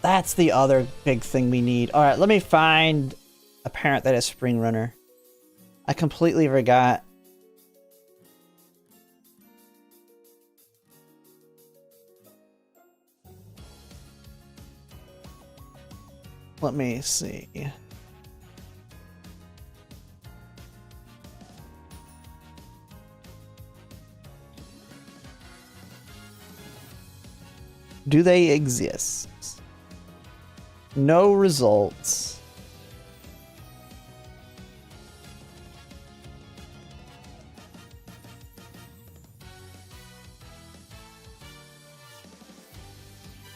That's the other big thing we need. Alright, let me find a parent that has Spring Runner. I completely forgot. Let me see. Do they exist? No results.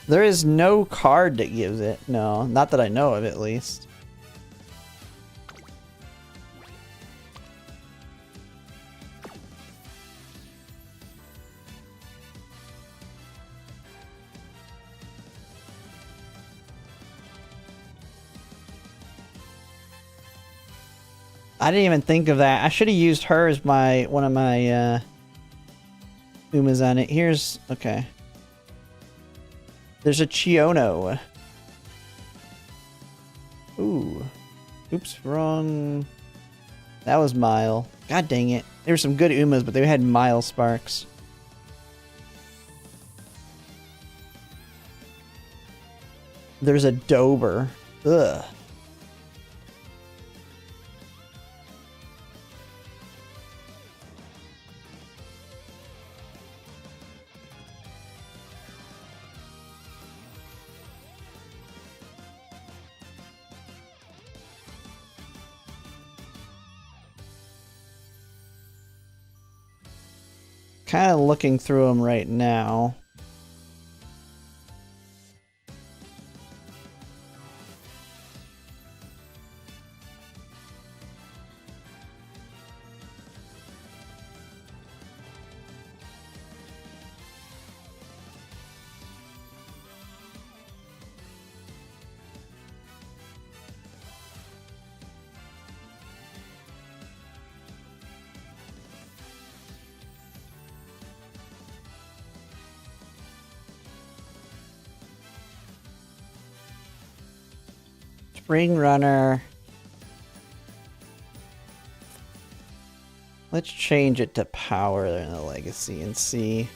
There is no card that gives it. No, not that I know of at least. I didn't even think of that. I should have used her as one of my Umas on it. Here's okay. There's a Chiono. Ooh. Oops, wrong. That was Mile. God dang it. There were some good Umas, but they had Mile Sparks. There's a Dober. Ugh. Kind of looking through them right now. Spring Runner. Let's change it to power in the legacy and see.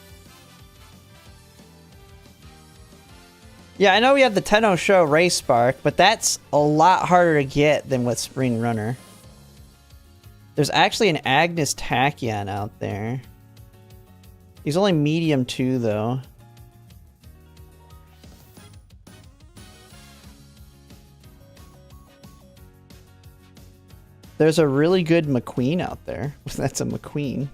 Yeah, I know we have the Tenno Show Race Spark, but that's a lot harder to get than with Spring Runner. There's actually an Agnes Tachyon out there. He's only medium 2 though. There's a really good McQueen out there. That's a McQueen.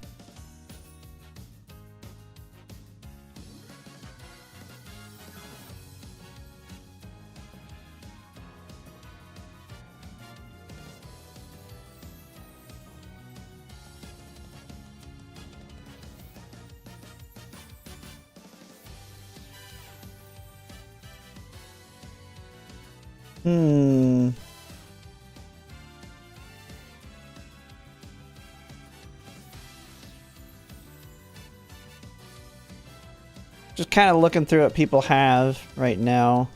Just kind of looking through what people have right now.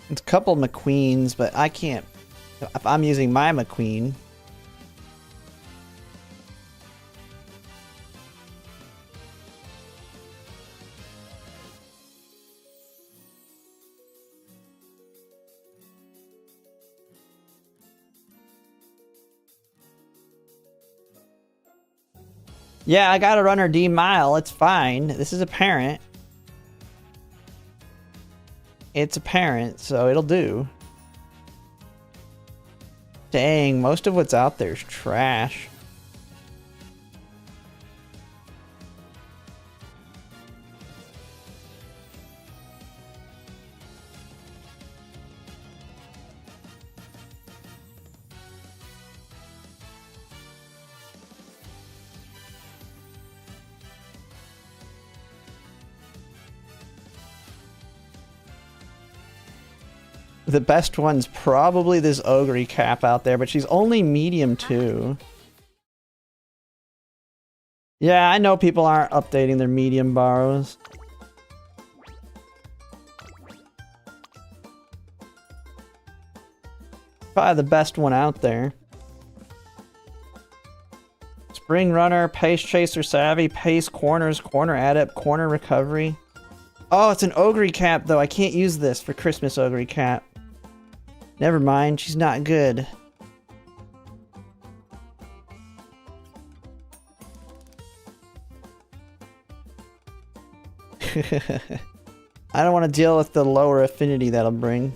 It's a couple McQueens, but I can't. If I'm using my McQueen. Yeah, I got a runner D mile. It's fine. This is a parent. It's a parent, so it'll do. Dang, most of what's out there is trash. The best one's probably this Ogre Cap out there, but she's only medium 2. Yeah, I know people aren't updating their medium borrows. Probably the best one out there. Spring Runner, Pace Chaser Savvy, Pace Corners, Corner Adept, Corner Recovery. Oh, it's an Ogre Cap though. I can't use this for Christmas Ogre Cap. Never mind, she's not good. I don't want to deal with the lower affinity that'll bring.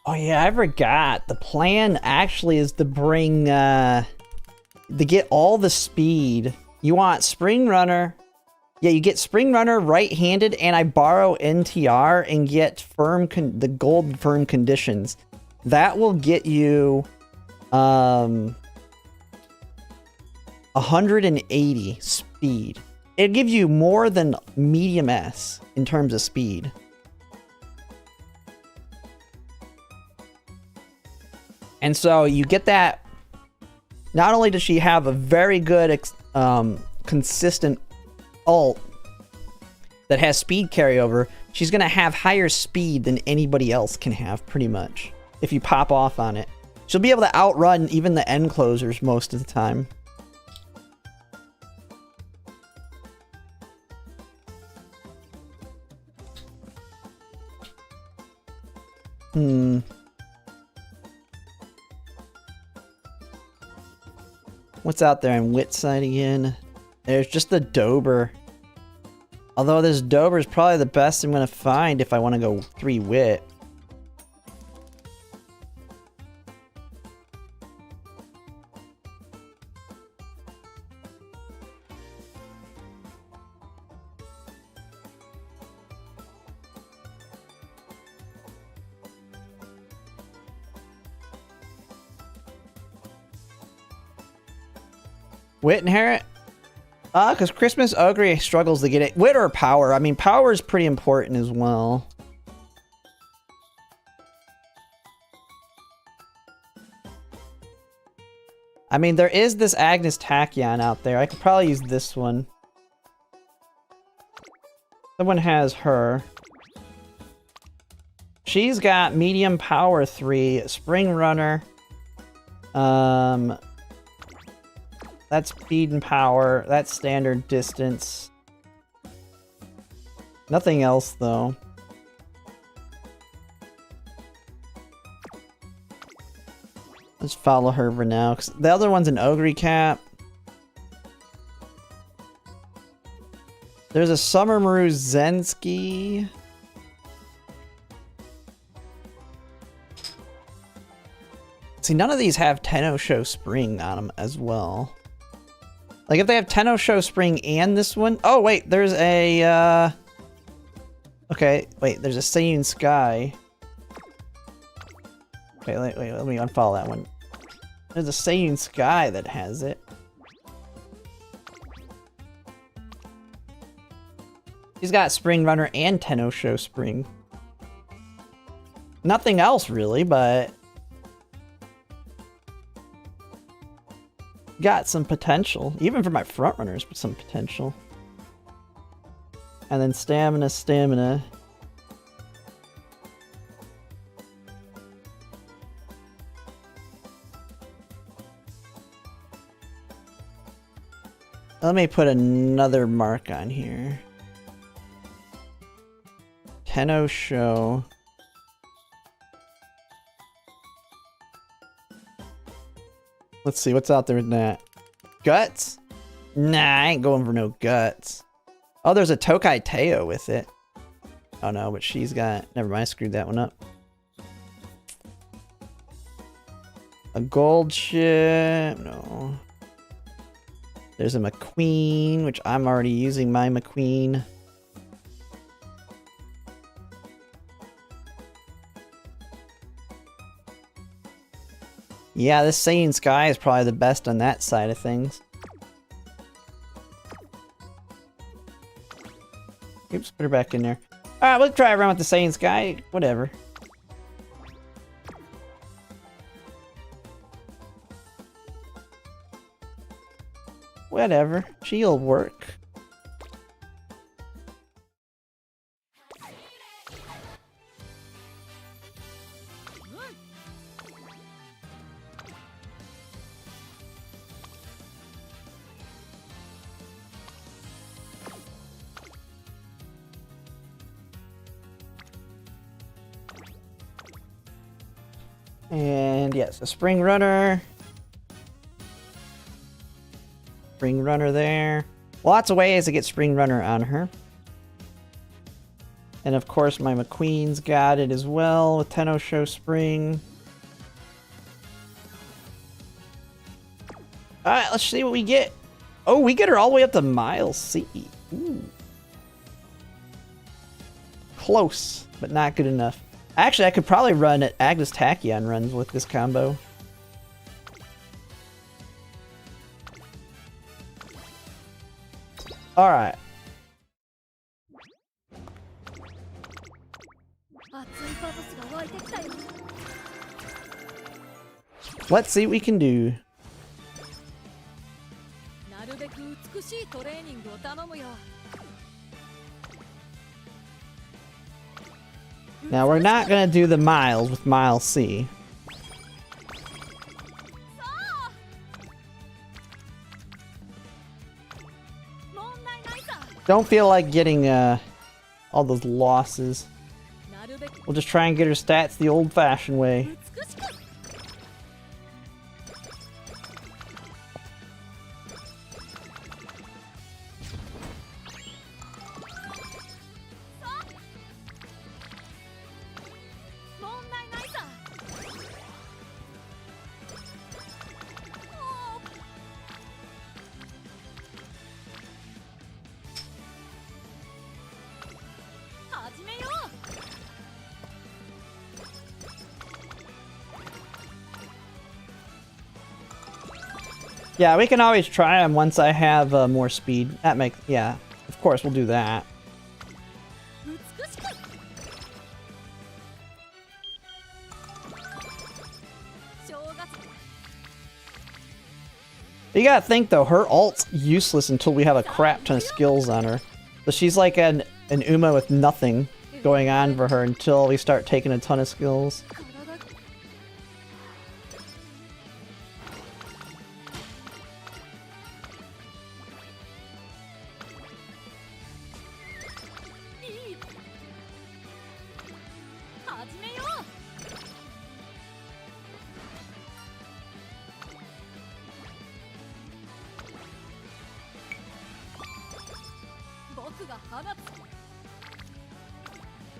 Oh yeah, I forgot. The plan actually is to bring, to get all the speed. You want Spring Runner. Yeah, you get Spring Runner right-handed, and I borrow NTR and get the gold firm conditions. That will get you, 180 speed. It'll give you more than medium S in terms of speed. And so you get that. Not only does she have a very good, consistent ult that has speed carryover, she's going to have higher speed than anybody else can have, pretty much, if you pop off on it. She'll be able to outrun even the end closers most of the time. What's out there on Wit side again? There's just the Dober. Although this Dober is probably the best I'm going to find if I want to go 3 Wit. Wit inherit? Because Christmas Ogre struggles to get it. Wit or power? I mean, power is pretty important as well. I mean, there is this Agnes Tachyon out there. I could probably use this one. Someone has her. She's got medium power 3, spring runner. That's speed and power. That's standard distance. Nothing else though. Let's follow her for now, because the other one's an Ogre Cap. There's a Summer Maru Zensky. See, none of these have Tenno Show Spring on them as well. Like, if they have Tenno Show Spring and this one... Oh, wait, there's a, Okay, wait, there's a Seiyun Sky. Okay, wait, let me unfollow that one. There's a Seiyun Sky that has it. He's got Spring Runner and Tenno Show Spring. Nothing else, really, but... got some potential. Even for my front runners, but some potential. And then stamina. Let me put another mark on here. Tenno Show. Let's see, what's out there in that? Guts? Nah, I ain't going for no guts. Oh, there's a Tokai Teo with it. Oh no, but she's got... Never mind, I screwed that one up. A gold ship? No. There's a McQueen, which I'm already using my McQueen. Yeah, this Seiyun Sky is probably the best on that side of things. Oops, put her back in there. Alright, we'll try around with the Seiyun Sky. Whatever. Whatever. She'll work. And yes, a Spring Runner. Spring Runner there. Lots of ways to get Spring Runner on her. And of course my McQueen's got it as well with Tenno Show Spring. Alright, let's see what we get. Oh, we get her all the way up to Mile C. Ooh. Close, but not good enough. Actually, I could probably run at Agnes Tachyon runs with this combo. Alright. Let's see what we can do. Now, we're not going to do the miles with Mile C. Don't feel like getting all those losses. We'll just try and get her stats the old-fashioned way. Yeah, we can always try them once I have more speed. That makes... Yeah, of course, we'll do that. You gotta think, though, her ult's useless until we have a crap ton of skills on her. So she's like an Uma with nothing going on for her until we start taking a ton of skills.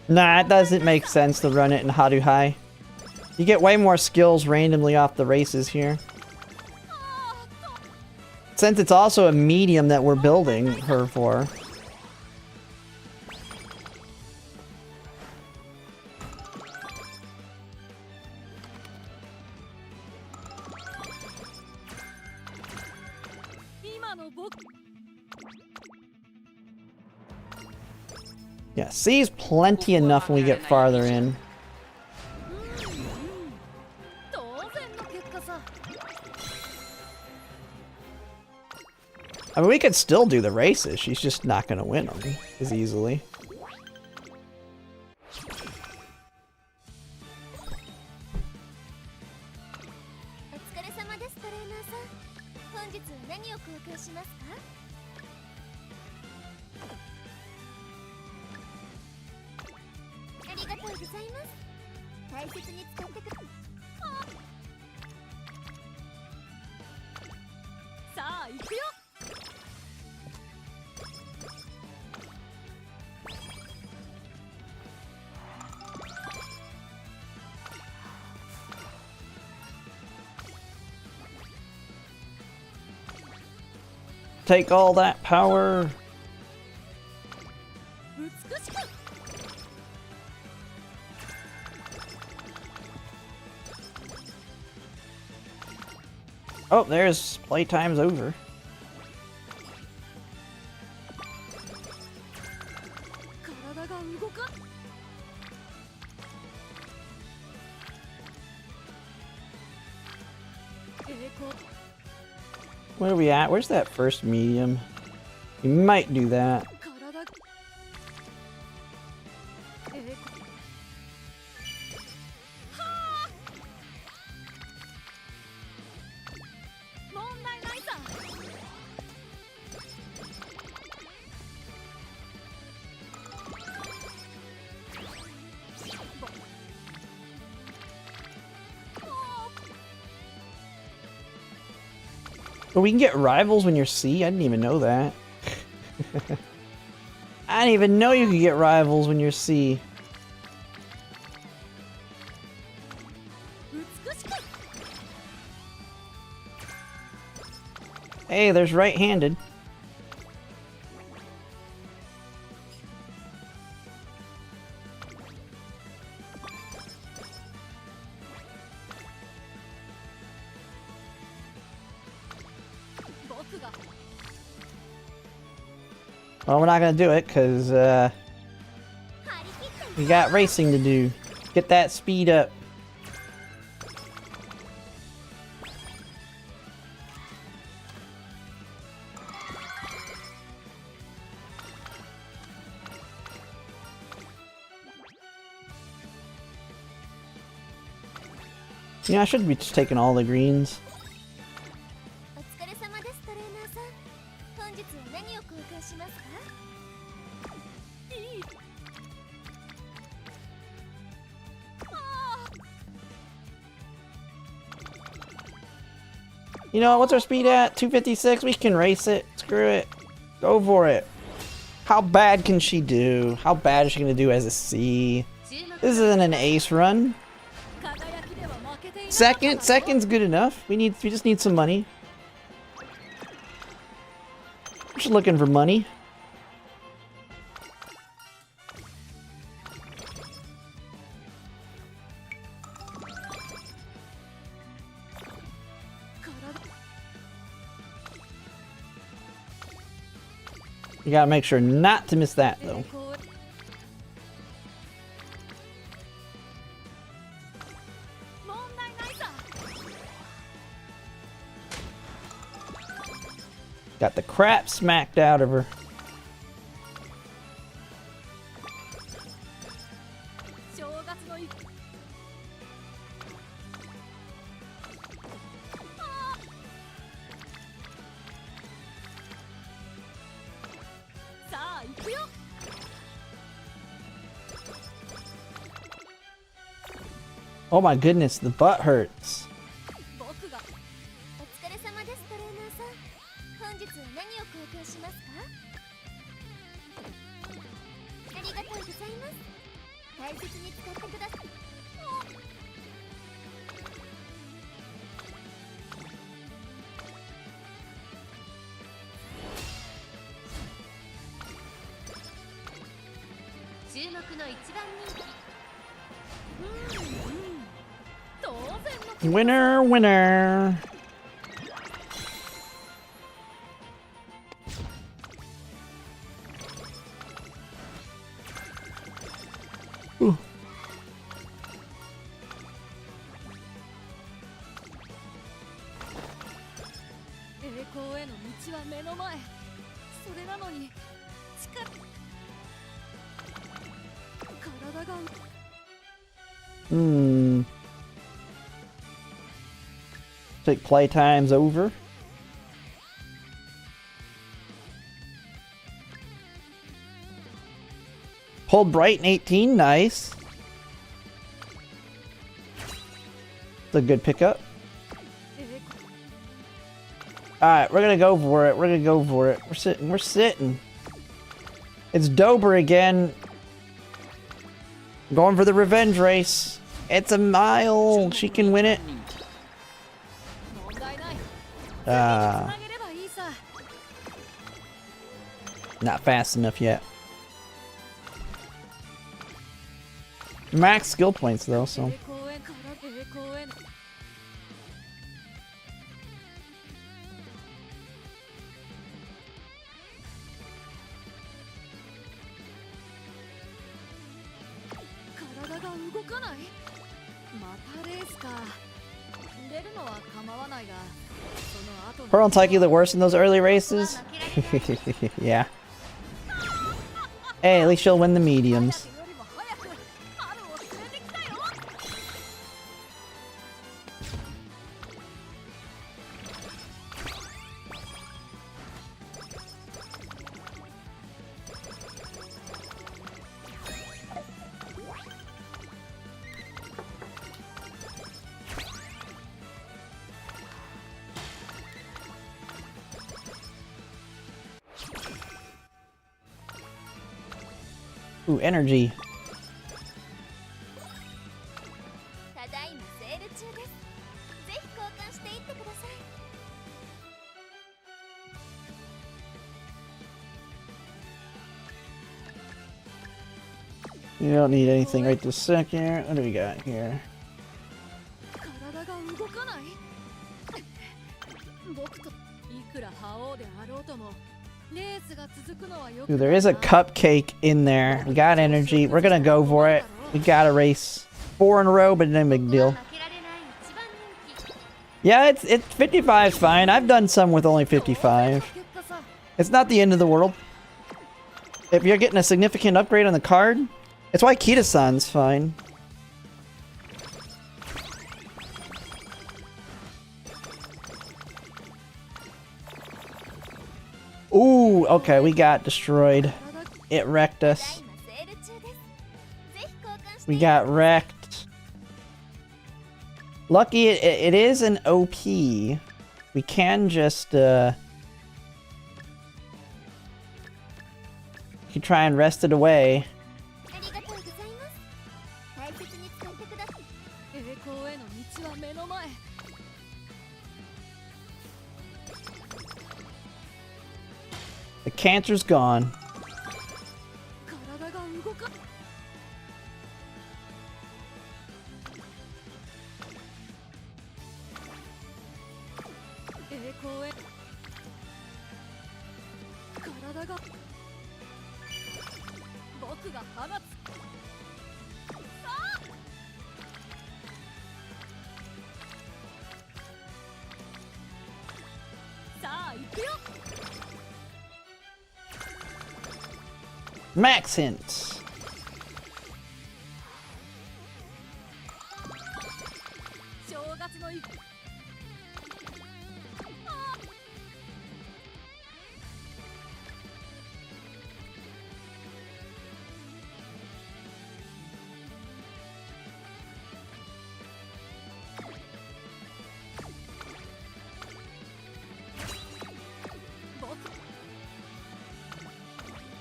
Nah, it doesn't make sense to run it in Haru High. You get way more skills randomly off the races here. Since it's also a medium that we're building her for. Yeah, C's plenty enough when we get farther in. I mean, we could still do the races. She's just not going to win them as easily. Take all that power. Oh, there's playtime's over. Where are we at? Where's that first medium? We might do that. But we can get rivals when you're C? I didn't even know that. I didn't even know you could get rivals when you're C. Hey, there's right-handed. Well, we're not gonna do it because we got racing to do. Get that speed up. Yeah, I should be just taking all the greens. You know, what's our speed at? 256? We can race it. Screw it. Go for it. How bad can she do? How bad is she going to do as a C? This isn't an ace run. Second? Second's good enough. We just need some money. We're just looking for money. You gotta make sure not to miss that, though. Got the crap smacked out of her. Oh my goodness, the butt hurts. Winner, winner. Ooh. Think playtime's over. Pulled Bright in 18, nice. It's a good pickup. Alright, we're gonna go for it. We're gonna go for it. We're sitting. It's Dober again. Going for the revenge race. It's a mile. She can win it. Not fast enough yet. Max skill points though, so. Pearl and Taiki the worst in those early races? Yeah. Hey, at least she'll win the mediums. Ooh, energy. You don't need anything right this second. What do we got here? Ooh, there is a cupcake in there. We got energy. We're gonna go for it. We got a race. 4 in a row, but no big deal. Yeah, it's 55 is fine. I've done some with only 55. It's not the end of the world. If you're getting a significant upgrade on the card, it's why Kita-san's fine. Ooh, okay, we got destroyed. It wrecked us. We got wrecked. Lucky it is an OP. We can just, you can try and wrest it away. The cancer's gone. Max hint.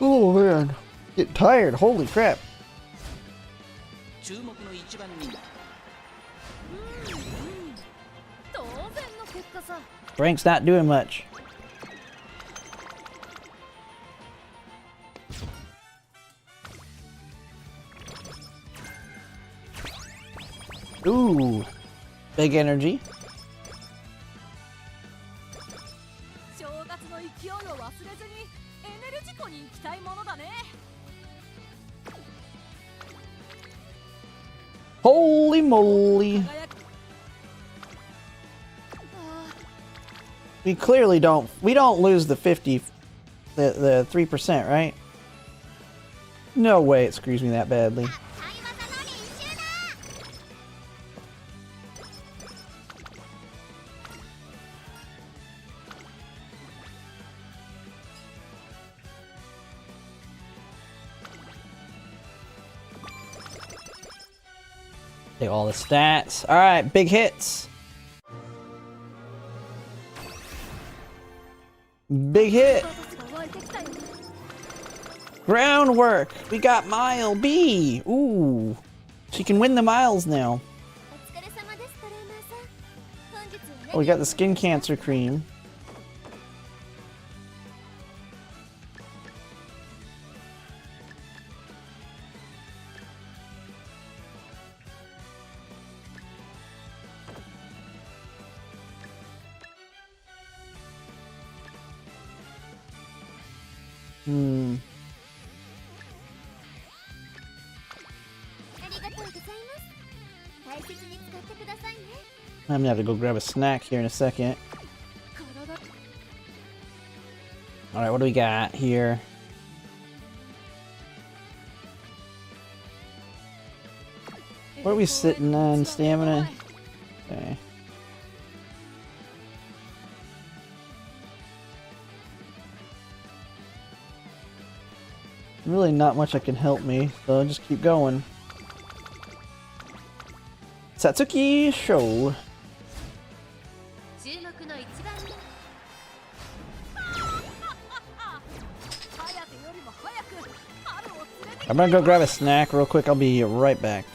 Oh man, get tired. Holy crap. Frank's not doing much. Ooh, big energy. Holy moly. We clearly don't lose the 3%, right? No way it screws me that badly. Take all the stats. All right, big hits. Big hit. Groundwork. We got Mile B. Ooh. She can win the miles now. Oh, we got the skin cancer cream. I'm gonna have to go grab a snack here in a second. Alright, what do we got here? What are we sitting on? Stamina? Okay. Really not much that can help me, so I'll just keep going. Satsuki Show. I'm gonna go grab a snack real quick. I'll be right back.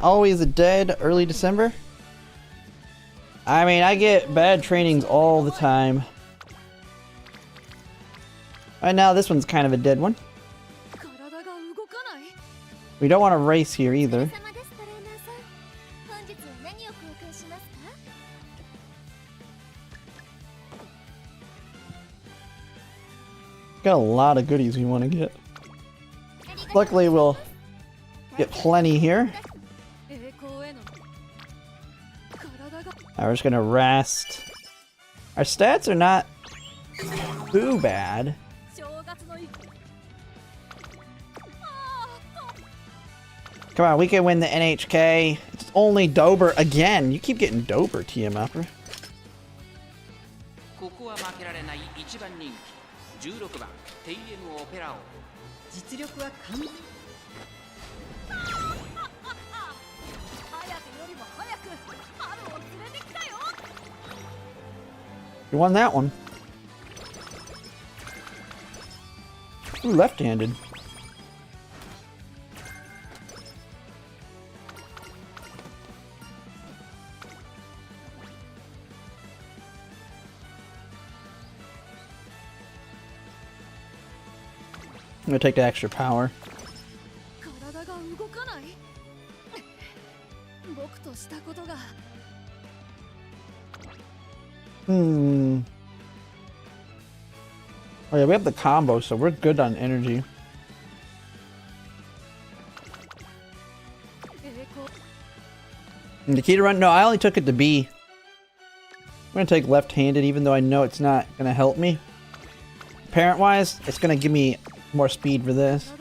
Always a dead early December. I mean, I get bad trainings all the time. Right now, this one's kind of a dead one. We don't want to race here either. Got a lot of goodies we want to get. Luckily, we'll get plenty here. We're just gonna rest. Our stats are not too bad. Come on, we can win the NHK. It's only Dober again. You keep getting Dober, TMF. You won that one. Ooh, left-handed. I'm gonna take the extra power. Oh yeah, we have the combo, so we're good on energy. And the key to run? No, I only took it to B. I'm gonna take left-handed, even though I know it's not gonna help me. Parent-wise, it's gonna give me more speed for this.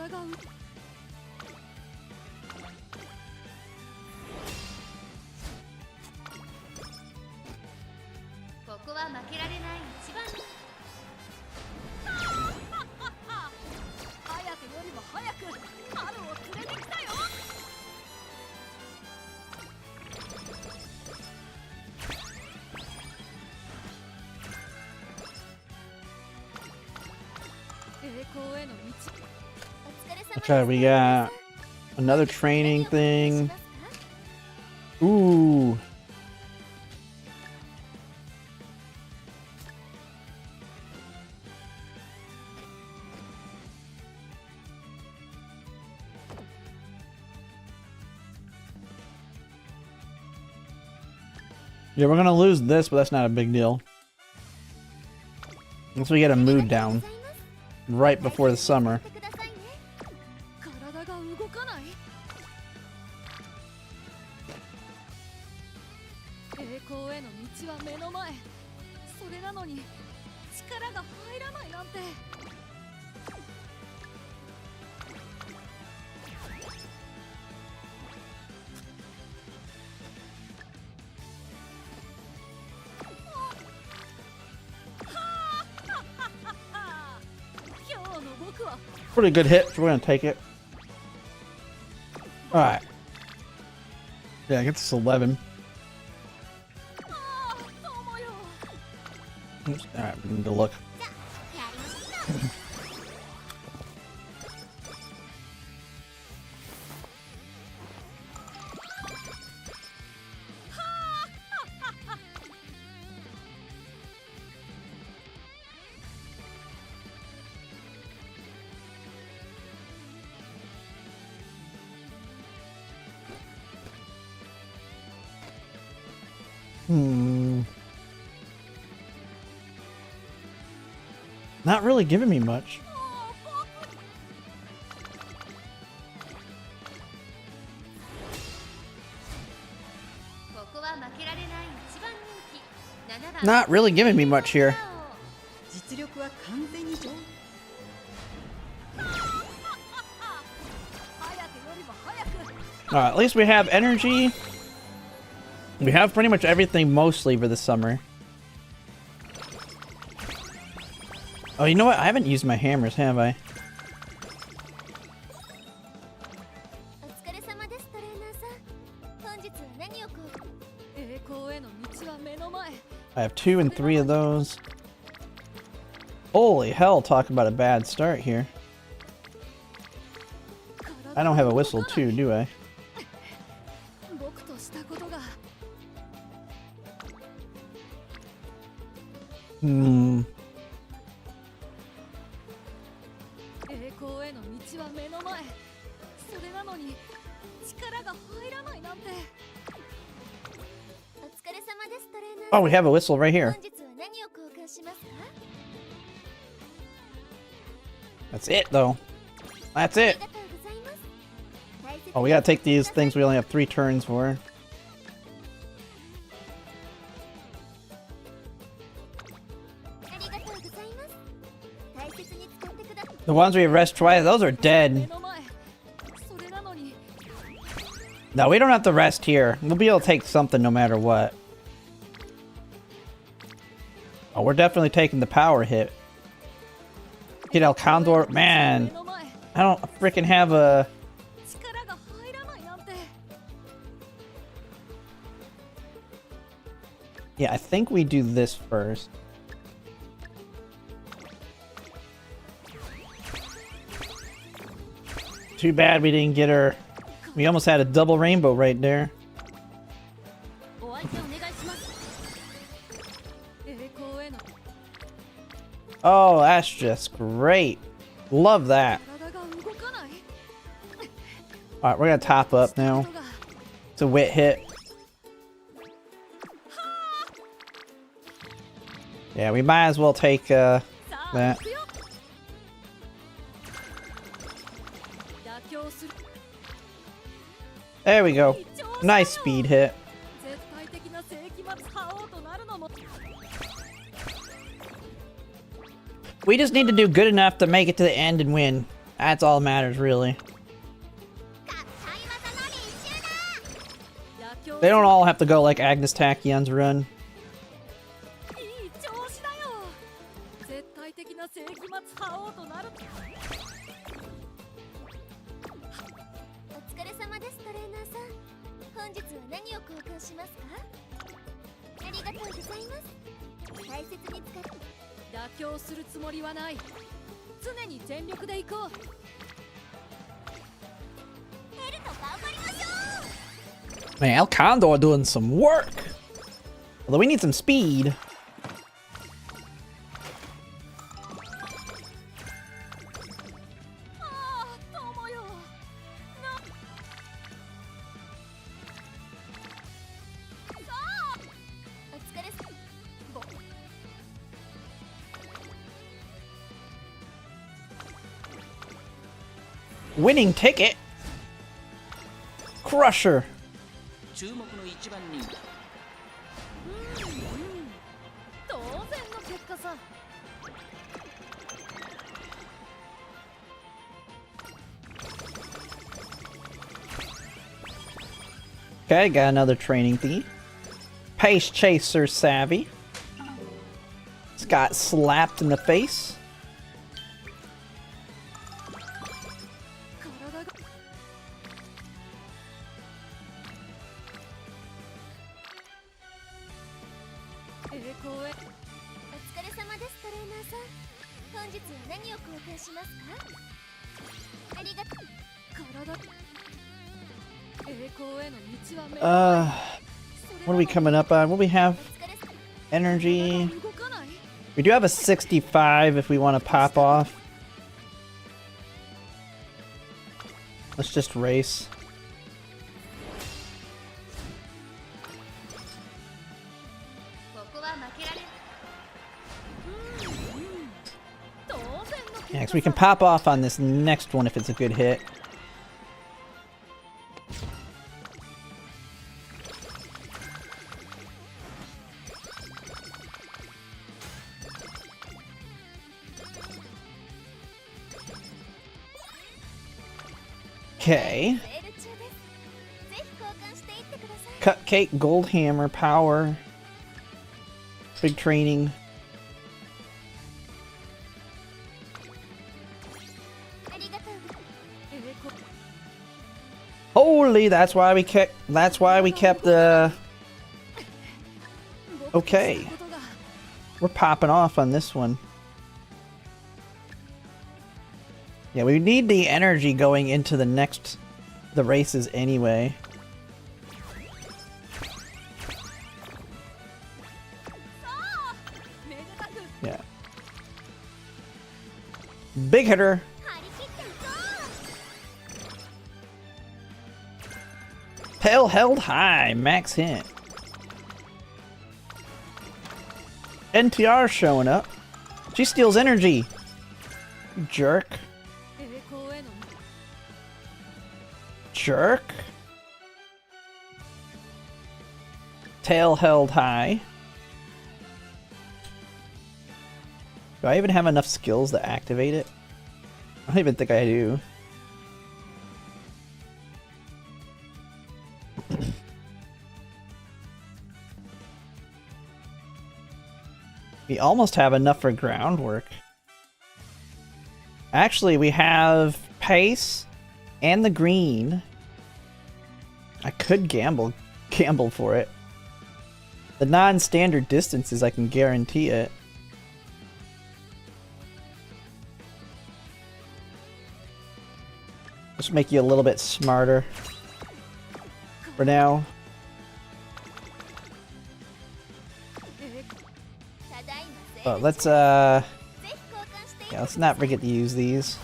Okay, we got another training thing. Ooh. Yeah, we're gonna lose this, but that's not a big deal. Once we get a mood down right before the summer. Pretty good hit, so we're gonna take it. Alright. Yeah, it gets us 11. Oops. Alright, we need to look. Not really giving me much. Not really giving me much here. Alright, at least we have energy. We have pretty much everything mostly for the summer. Oh, you know what? I haven't used my hammers, have I? I have 2 and 3 of those. Holy hell, talk about a bad start here. I don't have a whistle too, do I? Oh, we have a whistle right here. That's it, though. That's it. Oh, we gotta take these things we only have 3 turns for. The ones we rest twice, those are dead. No, we don't have to rest here. We'll be able to take something no matter what. Oh, we're definitely taking the power hit. Get El Condor. Man, I don't freaking have a... Yeah, I think we do this first. Too bad we didn't get her. We almost had a double rainbow right there. Oh, that's just great. Love that. Alright, we're gonna top up now. It's a wit hit. Yeah, we might as well take that. There we go. Nice speed hit. We just need to do good enough to make it to the end and win. That's all that matters, really. They don't all have to go like Agnes Tachyon's run. Man, El Condor doing some work. Although we need some speed. Winning ticket. Crusher. Okay, got another training theme. Pace Chaser Savvy. It's got slapped in the face. What are we coming up on? What do we have? Energy. We do have a 65 if we want to pop off. Let's just race. Yeah, 'cause we can pop off on this next one if it's a good hit. Okay. Cupcake, Gold Hammer, Power. Big training. Holy, that's why we kept the... Okay. We're popping off on this one. Yeah, we need the energy going into the races anyway. Yeah. Big hitter. Tail held high, max hit. NTR showing up. She steals energy. Jerk. Jerk. Tail held high. Do I even have enough skills to activate it? I don't even think I do. We almost have enough for groundwork. Actually, we have pace and the green. I could gamble for it. The non-standard distances, I can guarantee it. Just make you a little bit smarter for now. But let's yeah, let's not forget to use these.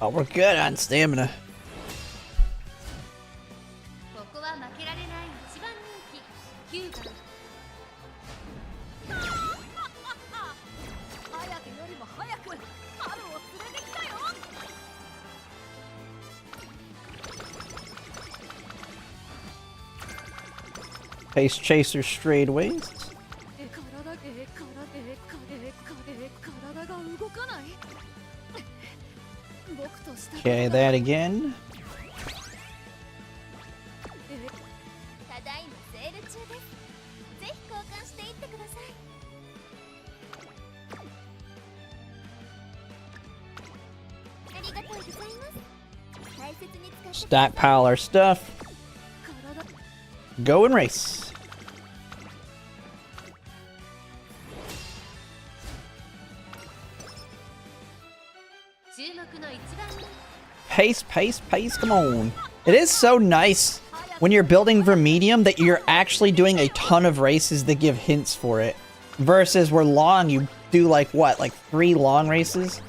Oh, we're good on stamina. Pace Chaser straight ways. Okay, that again. Stockpile our stuff. Go and race. Pace, pace, pace, come on. It is so nice when you're building for medium that you're actually doing a ton of races that give hints for it. Versus where long, you do like what, like 3 long races?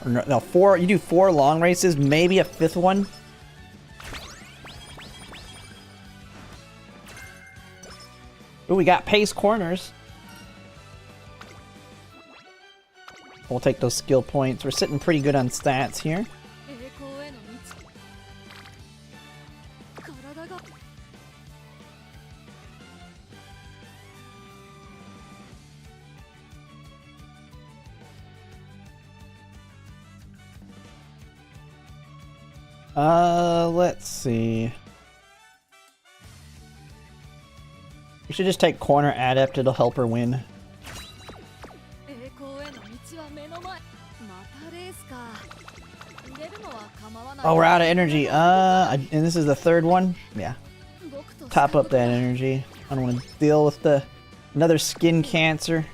Or no, 4, you do 4 long races, maybe a 5th one. Ooh, we got pace corners. We'll take those skill points. We're sitting pretty good on stats here. Let's see. We should just take corner adept, it'll help her win. Oh, we're out of energy. And this is the 3rd one? Yeah. Top up that energy. I don't want to deal with another skin cancer.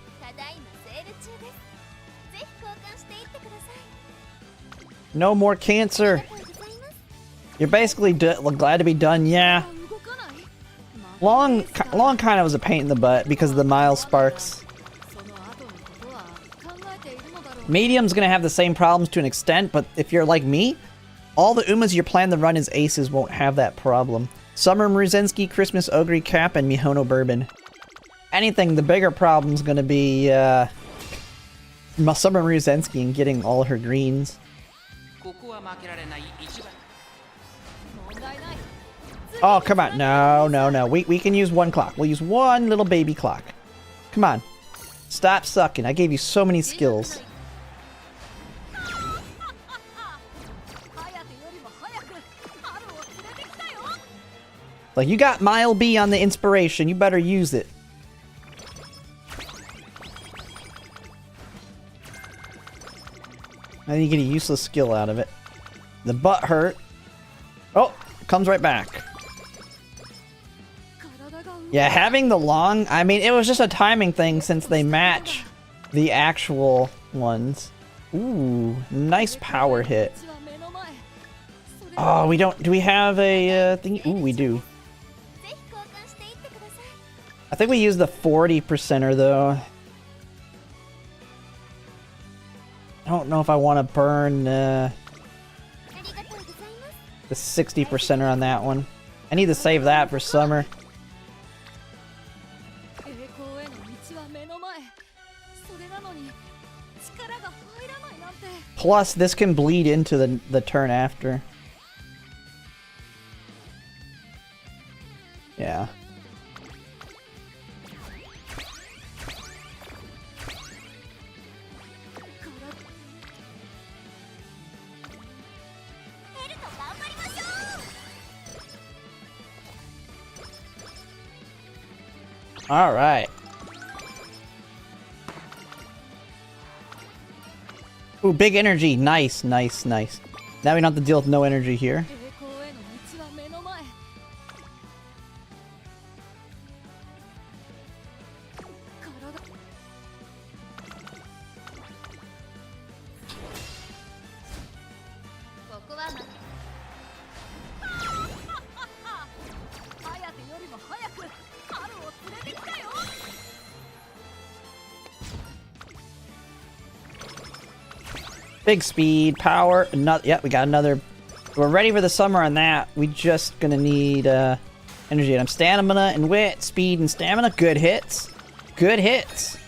No more cancer. You're basically glad to be done, yeah. Long kind of was a pain in the butt because of the mile sparks. Medium's gonna have the same problems to an extent, but if you're like me, all the Umas you're planning to run as aces won't have that problem. Summer Mruzensky, Christmas Ogre Cap, and Mihono Bourbon. Anything, the bigger problem's gonna be Summer Mruzensky and getting all her greens. Oh, come on. No, no, no. We can use 1 clock. We'll use 1 little baby clock. Come on. Stop sucking. I gave you so many skills. Like, you got Mile B on the inspiration. You better use it. And then you get a useless skill out of it. The butt hurt. Oh, comes right back. Yeah, having the long, I mean, it was just a timing thing since they match the actual ones. Ooh, nice power hit. Oh, we don't, do we have a thing? Ooh, we do. I think we use the 40%er though. I don't know if I want to burn the 60%er on that one. I need to save that for summer. Plus, this can bleed into the turn after. Yeah. All right. Ooh, big energy. Nice, nice, nice. Now we don't have to deal with no energy here. Big speed, power, another. Yep, we got another. We're ready for the summer on that. We just gonna need energy item, stamina and wit, speed and stamina. Good hits. Good hits.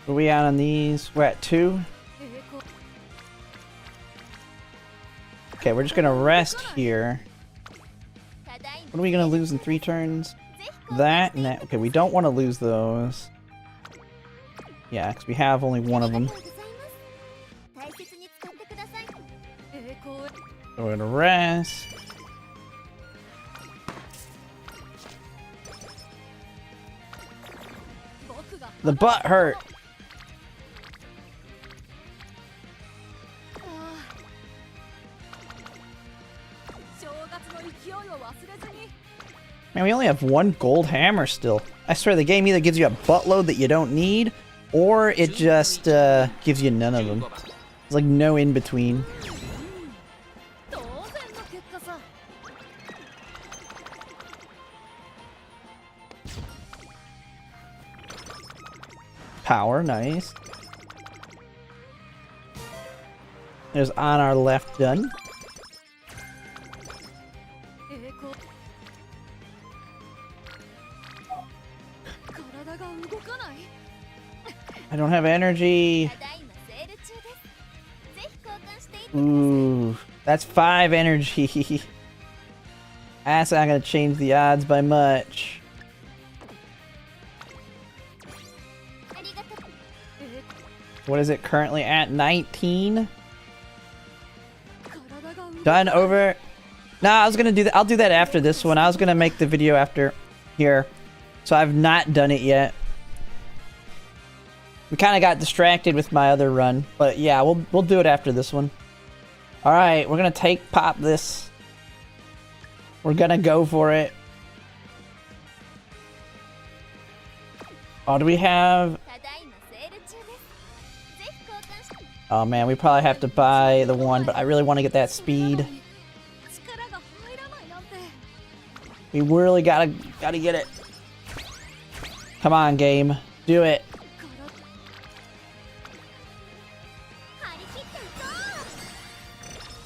Are we out on these? We're at 2. Okay, we're just gonna rest here. What are we gonna lose in 3 turns? That and that. Okay, we don't want to lose those. Yeah, because we have only one of them. So we're gonna rest. The butt hurt. Man, we only have 1 gold hammer still. I swear the game either gives you a buttload that you don't need, or it just gives you none of them. There's like no in between. Power, nice. There's on our left done. I don't have energy. Ooh, that's 5 energy. That's not gonna change the odds by much. What is it currently at? 19? Done over. Nah, I was gonna do that. I'll do that after this one. I was gonna make the video after here. So I've not done it yet. We kind of got distracted with my other run, but yeah, we'll do it after this one. All right, we're gonna pop this. We're gonna go for it. Oh, do we have? Oh man, we probably have to buy the one, but I really want to get that speed. We really gotta get it. Come on, game, do it.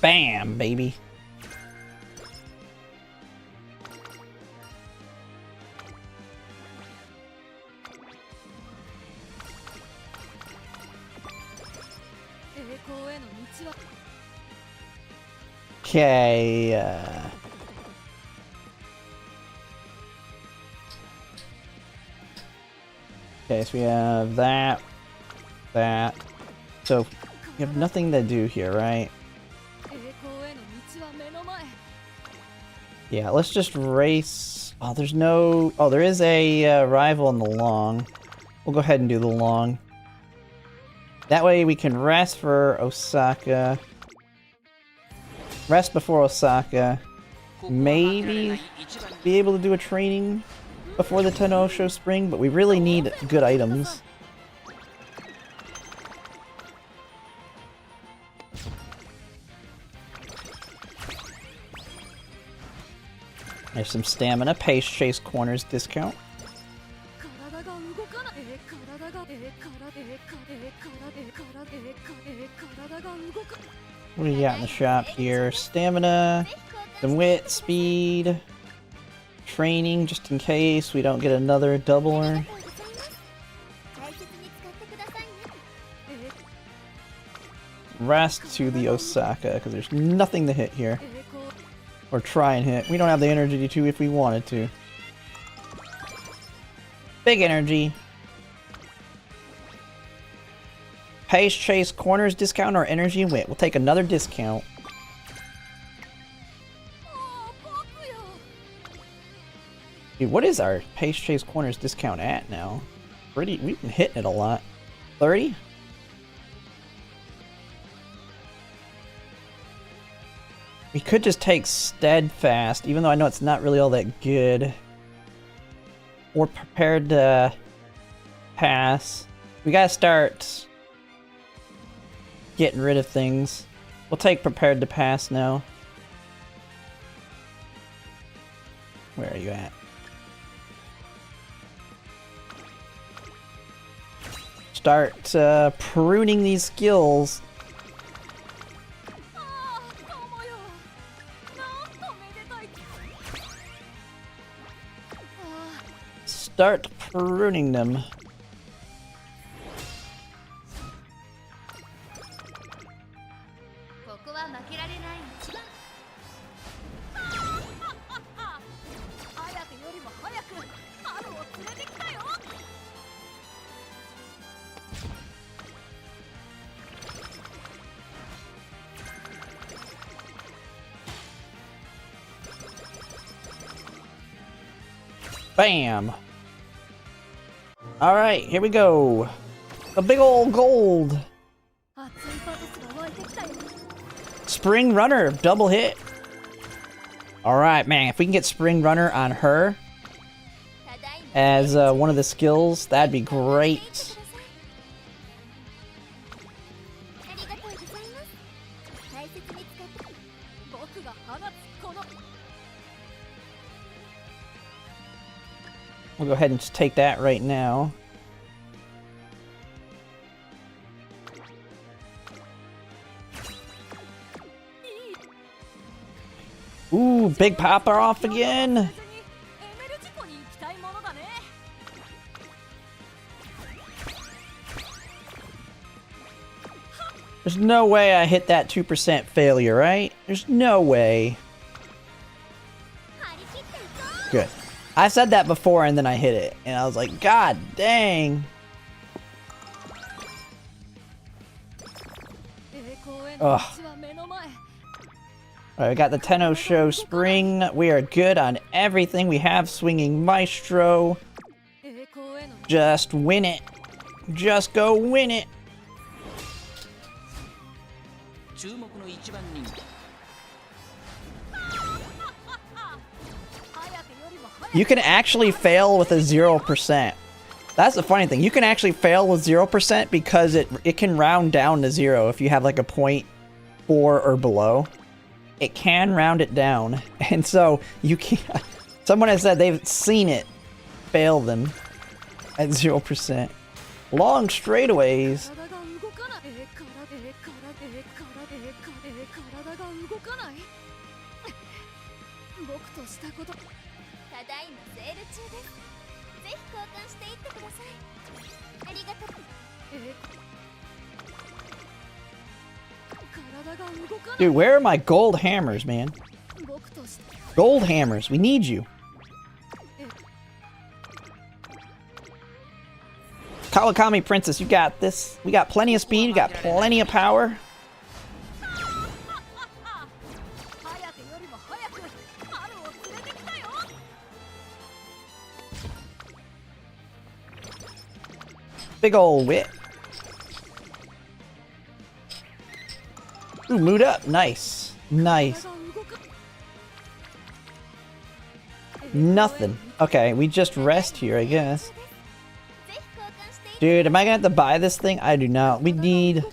Bam, baby. Okay, okay, so we have that. So, we have nothing to do here, right? Yeah, let's just race. Oh, there's no... Oh, there is a rival in the long. We'll go ahead and do the long. That way we can rest for Osaka. Rest before Osaka. Maybe be able to do a training before the Tenosho Spring, but we really need good items. There's some stamina. Pace Chase Corners discount. What do you got in the shop here? Stamina, some wit, speed, training, just in case we don't get another doubler. Rest to the Osaka, because there's nothing to hit here. Or try and hit. We don't have the energy to if we wanted to. Big energy. Pace, chase, corners, discount, or energy and wit. We'll take another discount. Dude, what is our pace, chase, corners, discount at now? We've been hitting it a lot. 30? We could just take steadfast, even though I know it's not really all that good. Or prepared to pass. We gotta start getting rid of things. We'll take prepared to pass now. Where are you at? Start pruning these skills. Start pruning them. Bam! Alright, here we go. The big old gold. Spring Runner, double hit. Alright, man, if we can get Spring Runner on her as one of the skills, that'd be great. We'll go ahead and just take that right now. Ooh, big popper off again. There's no way I hit that 2% failure, right? There's no way. Good. I said that before and then I hit it. And I was like, God dang. Ugh. Alright, we got the Tenno Show Spring. We are good on everything. We have Swinging Maestro. Just win it. Just go win it. You can actually fail with a 0%. That's the funny thing. You can actually fail with 0% because it can round down to 0 if you have like a 0.4 or below. It can round it down. And so you can someone has said they've seen it fail them at 0%. Long straightaways. Dude, where are my gold hammers, man? Gold hammers, we need you. Kawakami Princess, you got this. We got plenty of speed, we got plenty of power. Big ol' wit. Ooh, mood up. Nice. Nice. Nothing. Okay, we just rest here, I guess. Dude, am I gonna have to buy this thing? I do not. We need...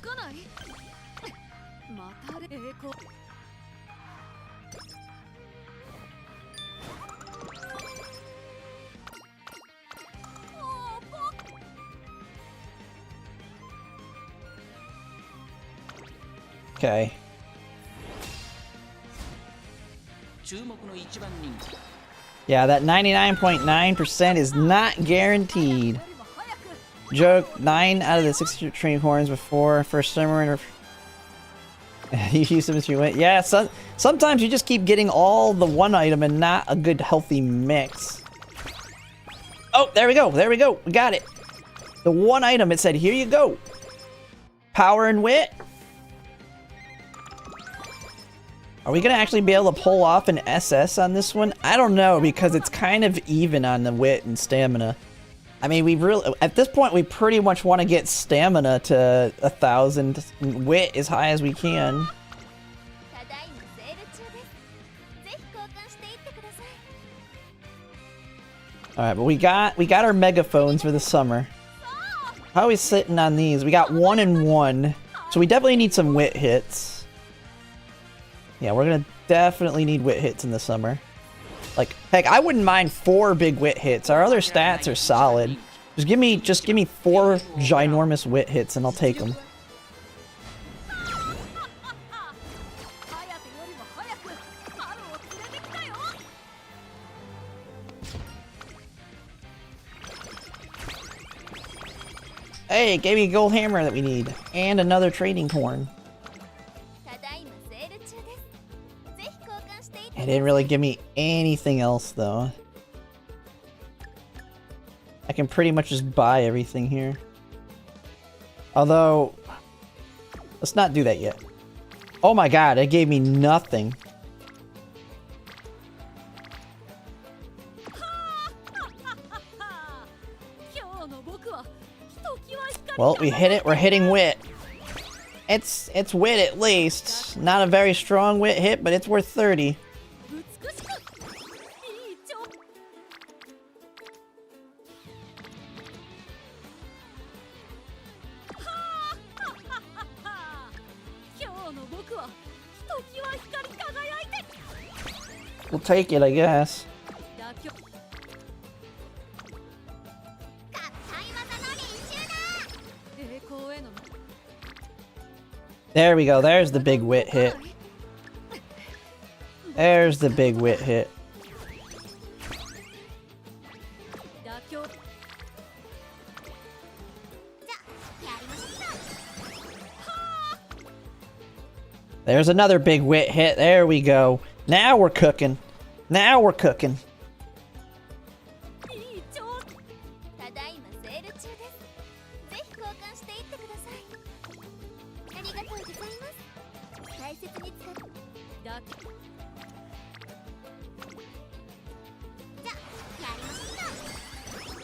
Okay. Yeah, that 99.9% is not guaranteed. Joke, 9 out of the 60 training horns before first summer. You use them as you went. Yeah, sometimes you just keep getting all the one item and not a good healthy mix. Oh, there we go. There we go. We got it. The one item, it said, here you go. Power and wit. Are we going to actually be able to pull off an SS on this one? I don't know, because it's kind of even on the wit and stamina. I mean, we really, at this point, we pretty much want to get stamina to 1,000 and wit as high as we can. Alright, but we got our megaphones for the summer. How are we sitting on these? We got 1 and 1. So we definitely need some wit hits. Yeah, we're gonna definitely need wit hits in the summer. Like, heck, I wouldn't mind 4 big wit hits. Our other stats are solid. Just give me 4 ginormous wit hits and I'll take them. Hey, it gave me a gold hammer that we need. And another trading horn. It didn't really give me anything else, though. I can pretty much just buy everything here. Although, let's not do that yet. Oh my god, it gave me nothing. Well, we hit it. We're hitting wit. It's wit at least. Not a very strong wit hit, but it's worth 30. We'll take it, I guess. There we go. There's the big wit hit. There's the big wit hit. There's another big wit hit. There we go. Now we're cooking. Now we're cooking.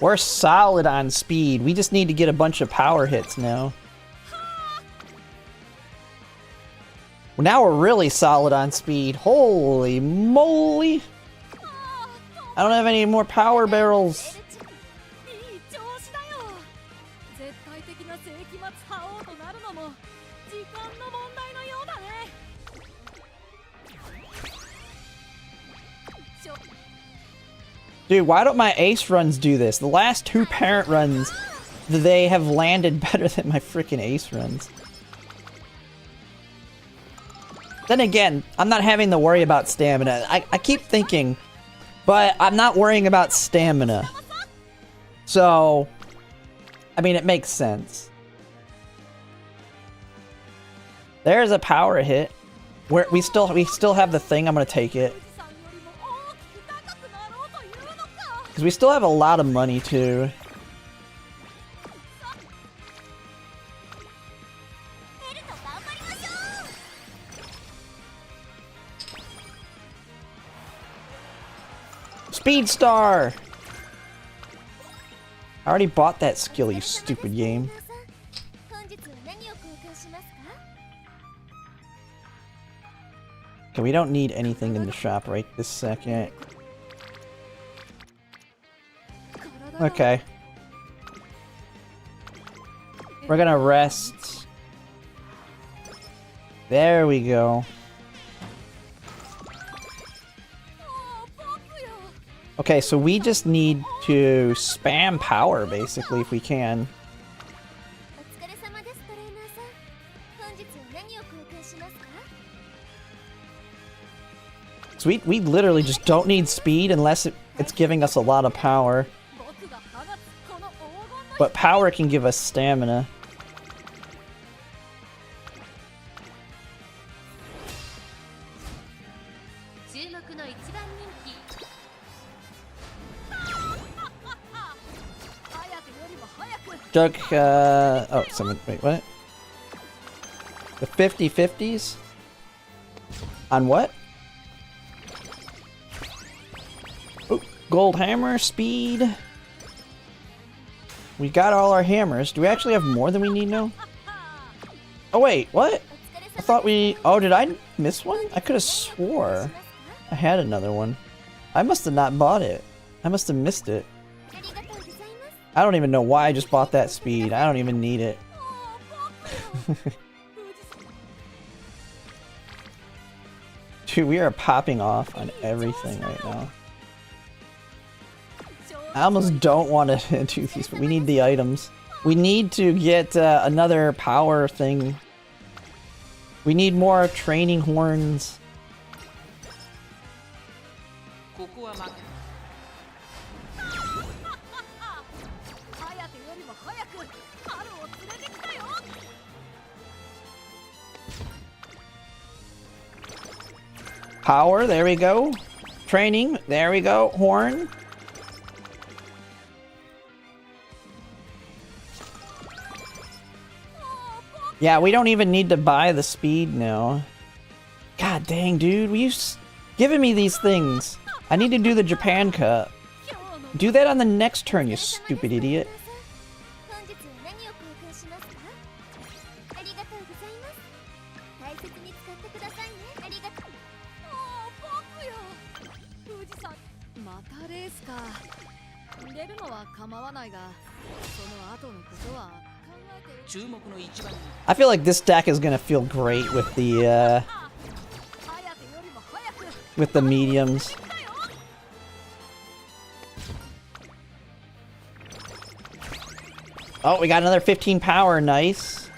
We're solid on speed. We just need to get a bunch of power hits now. Now we're really solid on speed. Holy moly! I don't have any more power barrels. Dude, why don't my ace runs do this? The last 2 parent runs, they have landed better than my freaking ace runs. Then again, I'm not having to worry about stamina. I keep thinking, but I'm not worrying about stamina. So, I mean, it makes sense. There's a power hit. We still have the thing. I'm gonna take it. Because we still have a lot of money, too. Speed Star! I already bought that skill, you stupid game. Okay, we don't need anything in the shop right this second. Okay. We're gonna rest. There we go. Okay, so we just need to spam power, basically, if we can. So we literally just don't need speed unless it's giving us a lot of power. But power can give us stamina. Joke, oh, someone, wait, what? The 50-50s? On what? Oh, gold hammer, speed. We got all our hammers. Do we actually have more than we need now? Oh wait, what? I thought we... Oh, did I miss one? I could have swore I had another one. I must have not bought it. I must have missed it. I don't even know why I just bought that speed. I don't even need it. Dude, we are popping off on everything right now. I almost don't want to do these, but we need the items. We need to get another power thing. We need more training horns. Power, there we go. Training, there we go. Horn. Yeah, we don't even need to buy the speed now. God dang, dude. Will you giving me these things? I need to do the Japan Cup. Do that on the next turn, you stupid idiot. I feel like this deck is gonna feel great with the mediums. Oh, we got another 15 power, nice.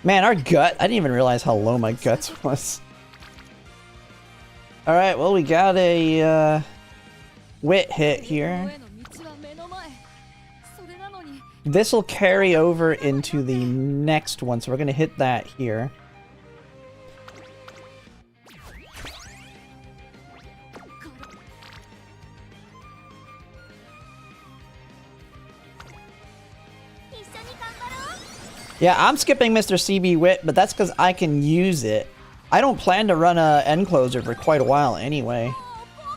Man, our gut, I didn't even realize how low my guts was. Alright, well we got a wit hit here. This will carry over into the next one, so we're gonna hit that here. Yeah, I'm skipping Mr. CB Wit, but that's because I can use it. I don't plan to run a end closer for quite a while anyway.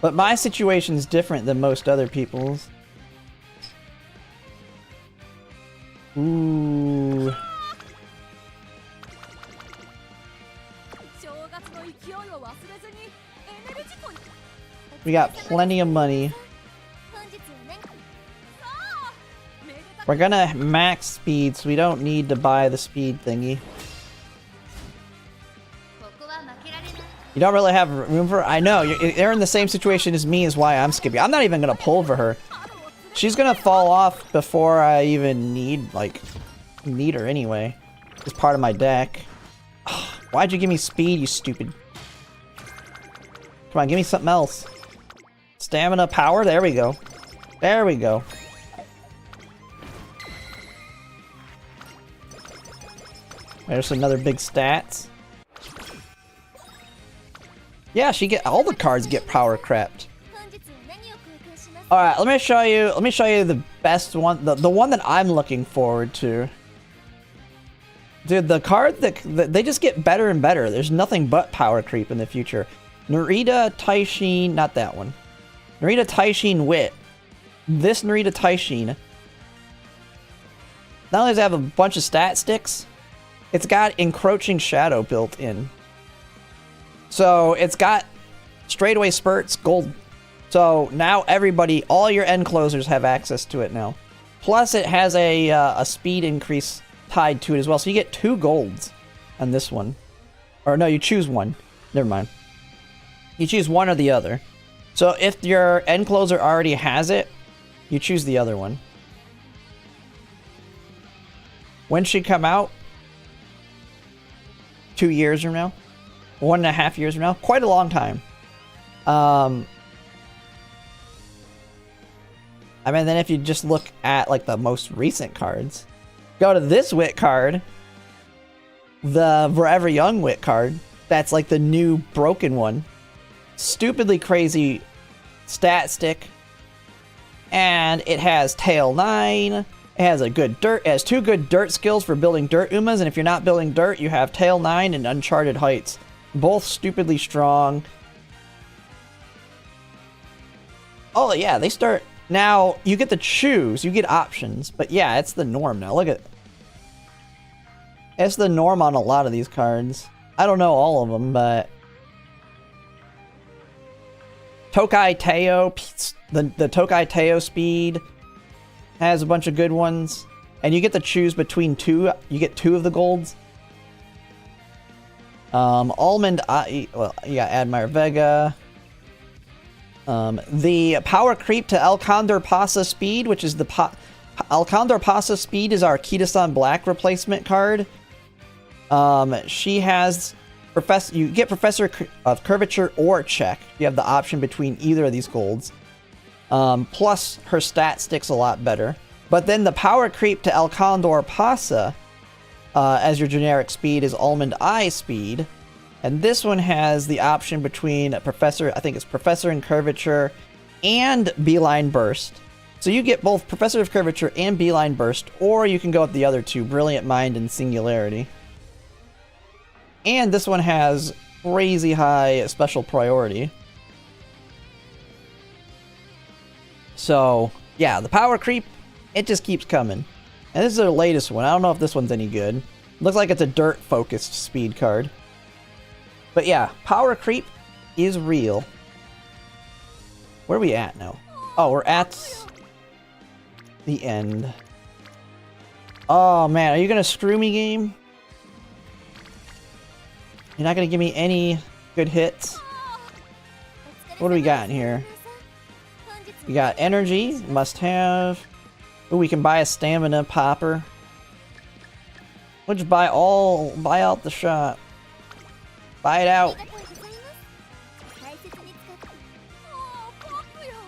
But my situation's different than most other people's. Ooh. We got plenty of money. We're gonna max speed, so we don't need to buy the speed thingy. You don't really have room for... I know, you're in the same situation as me, is why I'm skipping. I'm not even gonna pull for her. She's gonna fall off before I even need her anyway. It's part of my deck. Why'd you give me speed, you stupid... Come on, give me something else. Stamina, power, there we go. There we go. There's another big stats. Yeah, all the cards get power crept. Alright, let me show you the best one, the one that I'm looking forward to. Dude, the card that they just get better and better. There's nothing but power creep in the future. Narita Taishin, not that one. Narita Taishin Wit. This Narita Taishin. Not only does it have a bunch of stat sticks, it's got encroaching shadow built in. So it's got straightaway spurts, gold. So now everybody, all your end closers have access to it now. Plus it has a speed increase tied to it as well. So you get 2 golds on this one. Or no, you choose one. Never mind. You choose one or the other. So if your end closer already has it, you choose the other one. When she come out? 2 years from now, 1.5 years from now, quite a long time. I mean, then if you just look at like the most recent cards, go to this Wit card, the Forever Young Wit card. That's like the new broken one. Stupidly crazy stat stick. And it has Tail 9. It has a good dirt. It has 2 good dirt skills for building dirt Umas. And if you're not building dirt, you have Tail 9 and Uncharted Heights. Both stupidly strong. Oh yeah, they start... Now, you get to choose. You get options. But yeah, it's the norm now. Look at... It's the norm on a lot of these cards. I don't know all of them, but... Tokai Teo, the Tokai Teo speed has a bunch of good ones. And you get to choose between 2. You get 2 of the golds. Almond Eye, well, you got Admire Vega. The power creep to El Condor Pasa speed, which is the El Condor Pasa speed is our Kita-san Black replacement card. She has you get Professor of Curvature or Check. You have the option between either of these golds. Plus, her stat sticks a lot better. But then the power creep to El Condor Pasa as your generic speed is Almond Eye speed. And this one has the option between Professor, I think it's Professor in Curvature and Beeline Burst. So you get both Professor of Curvature and Beeline Burst, or you can go with the other 2, Brilliant Mind and Singularity. And this one has crazy high special priority. So, yeah, the power creep, it just keeps coming. And this is their latest one. I don't know if this one's any good. Looks like it's a dirt-focused speed card. But yeah, power creep is real. Where are we at now? Oh, we're at the end. Oh, man, are you going to screw me, game? You're not going to give me any good hits? What do we got in here? We got energy, must have. Ooh, we can buy a stamina popper. We'll just buy out the shop. Buy it out.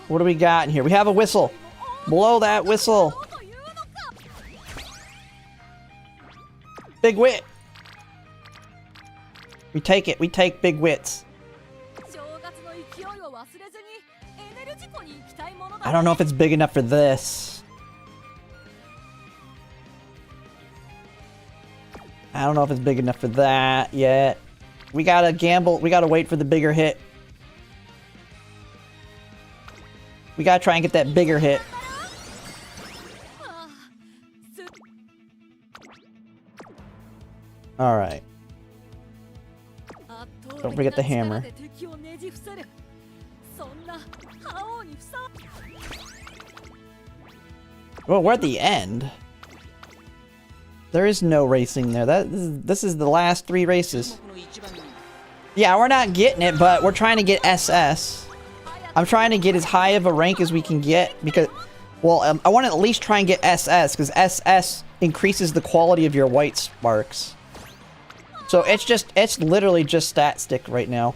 What do we got in here? We have a whistle. Blow that whistle. Big wit. We take it. We take big wits. I don't know if it's big enough for this. I don't know if it's big enough for that yet. We gotta gamble. We gotta wait for the bigger hit. We gotta try and get that bigger hit. Alright. Don't forget the hammer. Well, we're at the end. There is no racing there. This is the last 3 races. Yeah, we're not getting it, but we're trying to get SS. I'm trying to get as high of a rank as we can get because, well, I want to at least try and get SS because SS increases the quality of your white sparks. So it's literally just stat stick right now.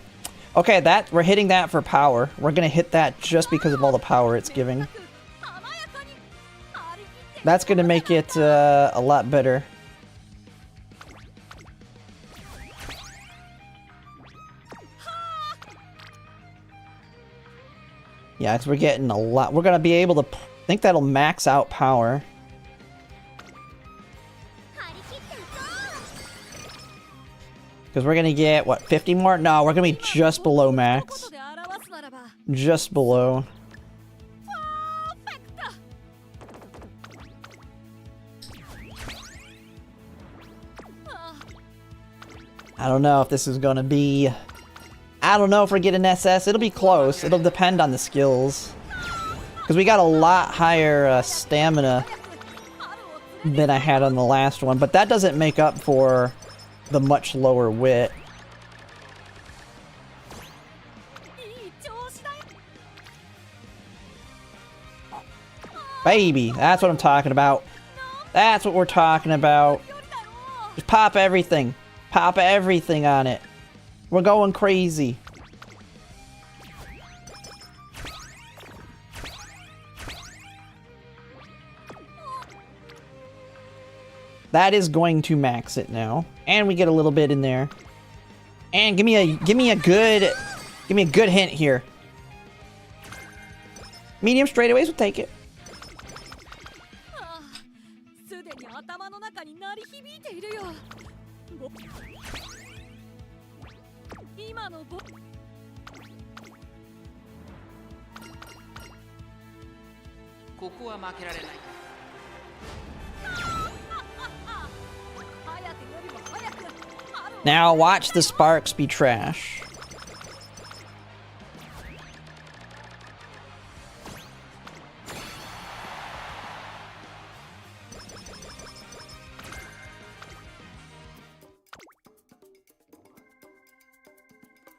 Okay, we're hitting that for power. We're gonna hit that just because of all the power it's giving. That's gonna make it a lot better. Yeah, because we're getting a lot. We're gonna be able to. I think that'll max out power. Because we're gonna get, what, 50 more? No, we're gonna be just below max. Just below. I don't know if this is gonna be... I don't know if we're getting SS. It'll be close. It'll depend on the skills. Because we got a lot higher stamina than I had on the last one. But that doesn't make up for the much lower wit. Baby, that's what I'm talking about. That's what we're talking about. Just pop everything. Pop everything on it. We're going crazy. That is going to max it now. And we get a little bit in there. And give me a good hint here. Medium straightaways will take it. Now watch the sparks be trash.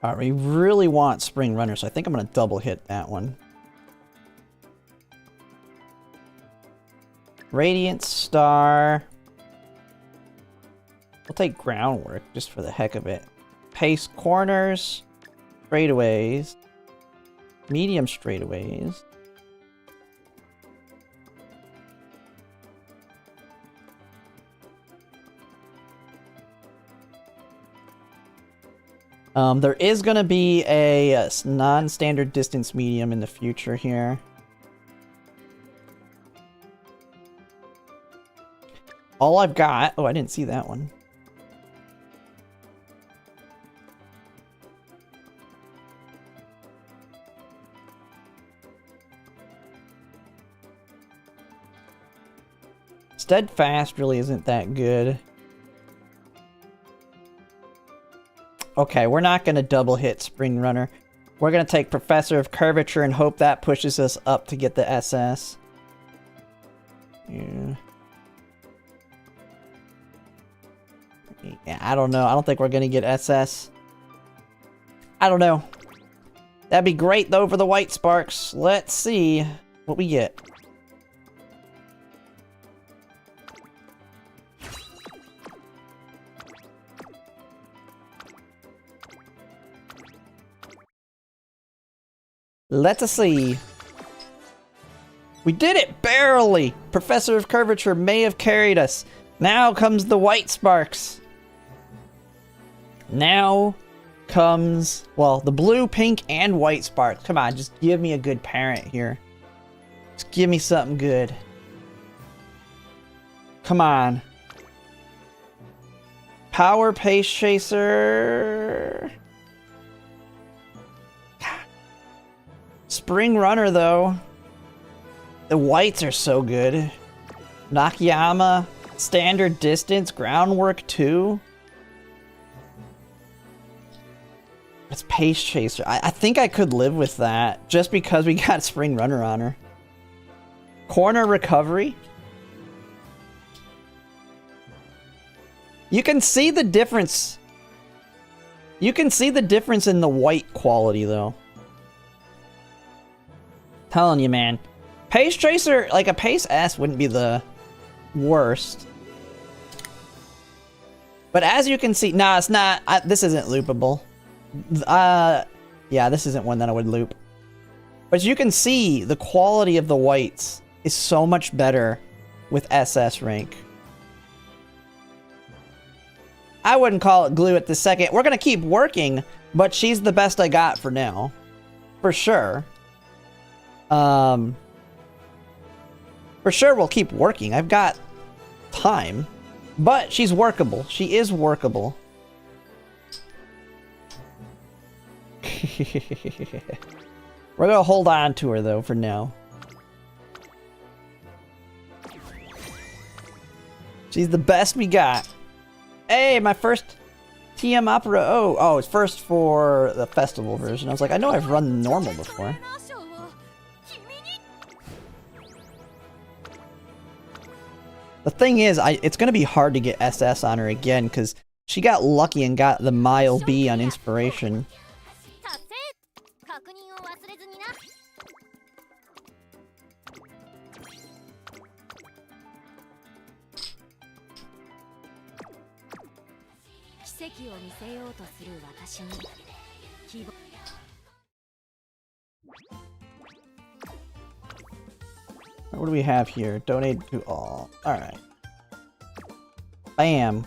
Alright, we really want Spring Runner, so I think I'm gonna double hit that one. Radiant Star. We'll take Groundwork just for the heck of it. Pace corners, straightaways, medium straightaways. There is going to be a non-standard distance medium in the future here. All I've got... Oh, I didn't see that one. Steadfast really isn't that good. Okay, we're not going to double hit Spring Runner. We're going to take Professor of Curvature and hope that pushes us up to get the SS. Yeah. Yeah, I don't know. I don't think we're going to get SS. I don't know. That'd be great, though, for the White Sparks. Let's see what we get. Let's see. We did it! Barely! Professor of Curvature may have carried us. Now comes the White Sparks. Now comes, well, the blue, pink, and white sparks. Come on, just give me a good parent here. Just give me something good. Come on. Power Pace Chaser. Spring Runner, though. The whites are so good. Nakayama, Standard Distance, Groundwork 2. It's Pace Chaser. I think I could live with that, just because we got Spring Runner on her. Corner Recovery. You can see the difference. You can see the difference in the white quality, though. Telling you, man. Pace Chaser, like a Pace S wouldn't be the worst. But as you can see, nah, it's not. This isn't loopable. Yeah, this isn't one that I would loop. But as you can see, the quality of the whites is so much better with SS rank. I wouldn't call it glue at the second. We're gonna keep working, but she's the best I got for now. For sure. For sure we'll keep working. I've got time. But she's workable. She is workable. We're gonna hold on to her, though, for now. She's the best we got. Hey, my first TM Opera. Oh, it's first for the festival version. I was like, I know I've run normal before. The thing is, it's gonna be hard to get SS on her again, because she got lucky and got the Mile B on Inspiration. What do we have here? Donate to all. Alright. Bam.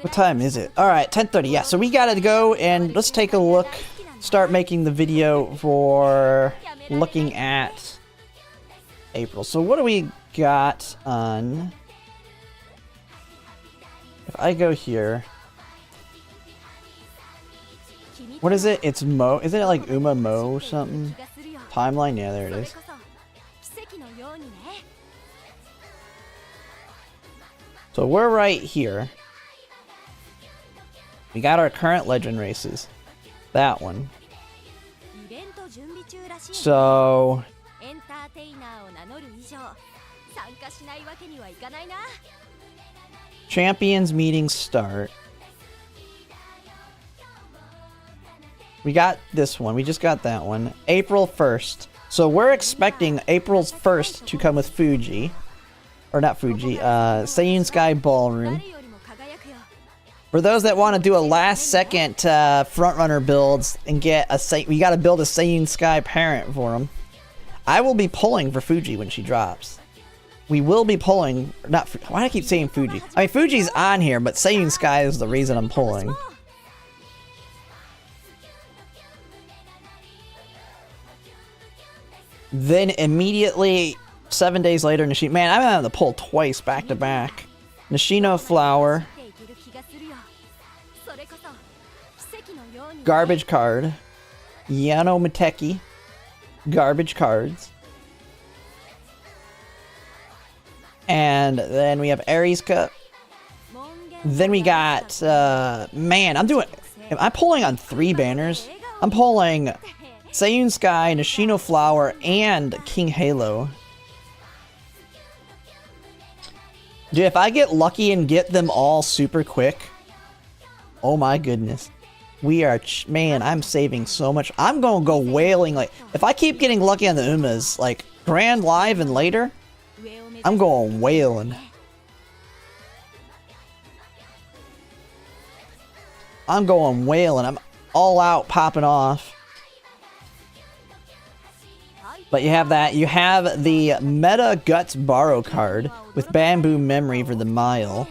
What time is it? Alright, 10:30. Yeah, so we gotta go and let's take a look. Start making the video for looking at April. So what do we got on... If I go here... What is it? It's Mo... Isn't it like Umamusume or something? Timeline? Yeah, there it is. So we're right here. We got our current legend races. That one. So... Champions meetings start. We got this one. We just got that one. April 1st. So we're expecting April's 1st to come with Fuji. Or not Fuji. Seiyun Sky Ballroom. For those that want to do a last second frontrunner builds and get a we got to build a Seiyun Sky parent for them. I will be pulling for Fuji when she drops. We will be pulling, not, why do I keep saying Fuji? I mean, Fuji's on here, but Seiyun Sky is the reason I'm pulling. Then immediately, 7 days later, Nishino, man, I'm having to pull twice back to back. Nishino Flower. Garbage card. Yano Mateki. Garbage cards. And then we have Aries Cup. Then we got, man, I'm pulling on 3 banners. I'm pulling Seiyun Sky, Nishino Flower, and King Halo. Dude, if I get lucky and get them all super quick, oh my goodness. We are, man, I'm saving so much. I'm gonna go whaling, like, if I keep getting lucky on the Umas, like, Grand Live and later, I'm going whaling. I'm going whaling. I'm all out popping off. But you have that. You have the Meta Guts Borrow card with Bamboo Memory for the Mile.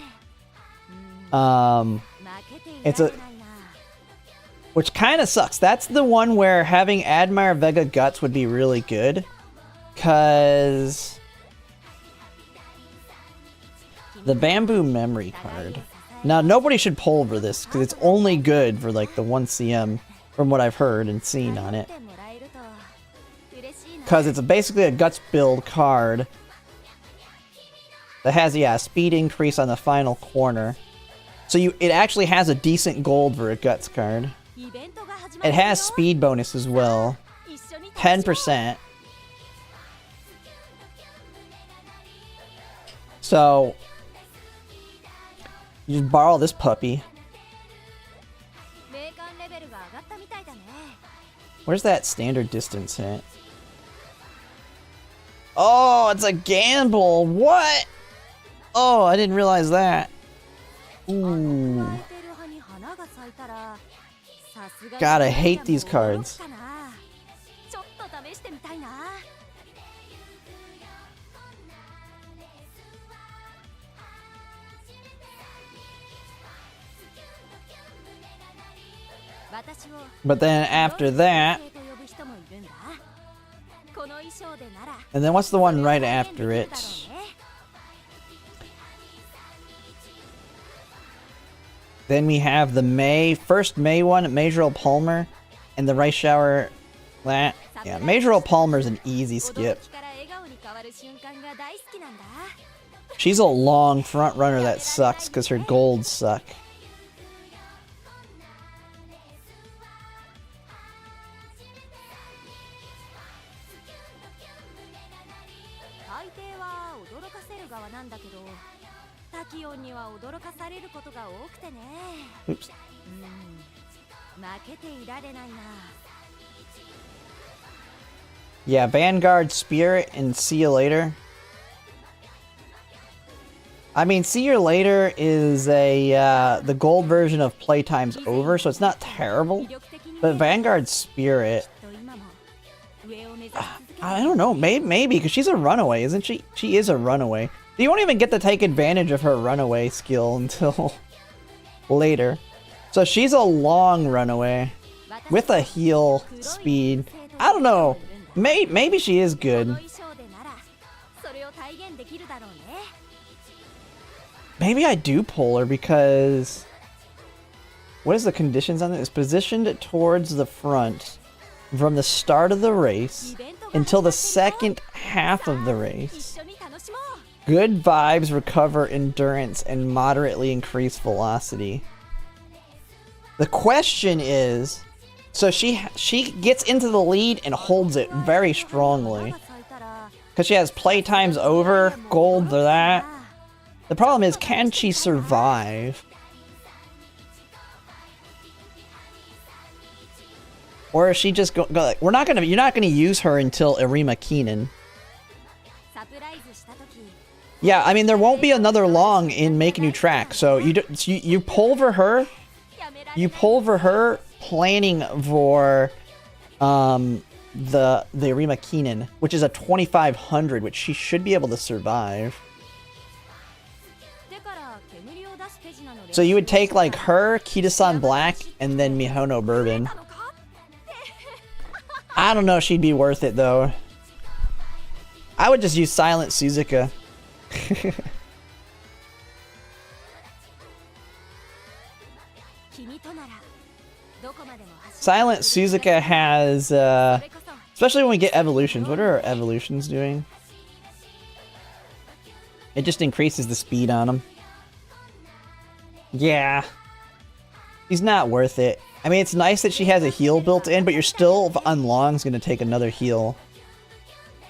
It's a... Which kind of sucks. That's the one where having Admire Vega Guts would be really good. Because... The Bamboo Memory card. Now, nobody should pull for this, because it's only good for, like, the 1CM, from what I've heard and seen on it. Because it's basically a Guts build card that has, yeah, a speed increase on the final corner. So it actually has a decent gold for a Guts card. It has speed bonus as well. 10%. So... You just borrow this puppy. Where's that standard distance hit? Oh, it's a gamble. What? Oh, I didn't realize that. Ooh. God, I hate these cards. But then after that... And then what's the one right after it? Then we have the first May one, Major Palmer, and the Rice Shower. That, yeah, Major Palmer's an easy skip. She's a long front runner that sucks because her golds suck. Oops. Yeah, Vanguard, Spirit, and See You Later. I mean, See You Later is a the gold version of Playtime's Over, so it's not terrible. But Vanguard Spirit, I don't know, maybe because she's a runaway, isn't she? She is a runaway. You won't even get to take advantage of her runaway skill until later. So she's a long runaway with a heal speed. I don't know. Maybe she is good. Maybe I do pull her because... What is the conditions on it? It's positioned towards the front from the start of the race until the second half of the race. Good vibes recover endurance and moderately increase velocity. The question is... So she gets into the lead and holds it very strongly. Because she has Playtime's Over, gold for that. The problem is, can she survive? Or is she just go like, you're not gonna use her until Irima Keenan. Yeah, I mean there won't be another long in Make a New Track, so you pulver her. You pulver her, planning for the Irima Keenan, which is a 2500, which she should be able to survive. So you would take like her, Kita-san Black, and then Mihono Bourbon. I don't know if she'd be worth it though. I would just use Silent Suzuka. Silent Suzuka has, especially when we get evolutions. What are our evolutions doing? It just increases the speed on them. Yeah. She's not worth it. I mean, it's nice that she has a heal built in, but you're still, on Long's gonna take another heal.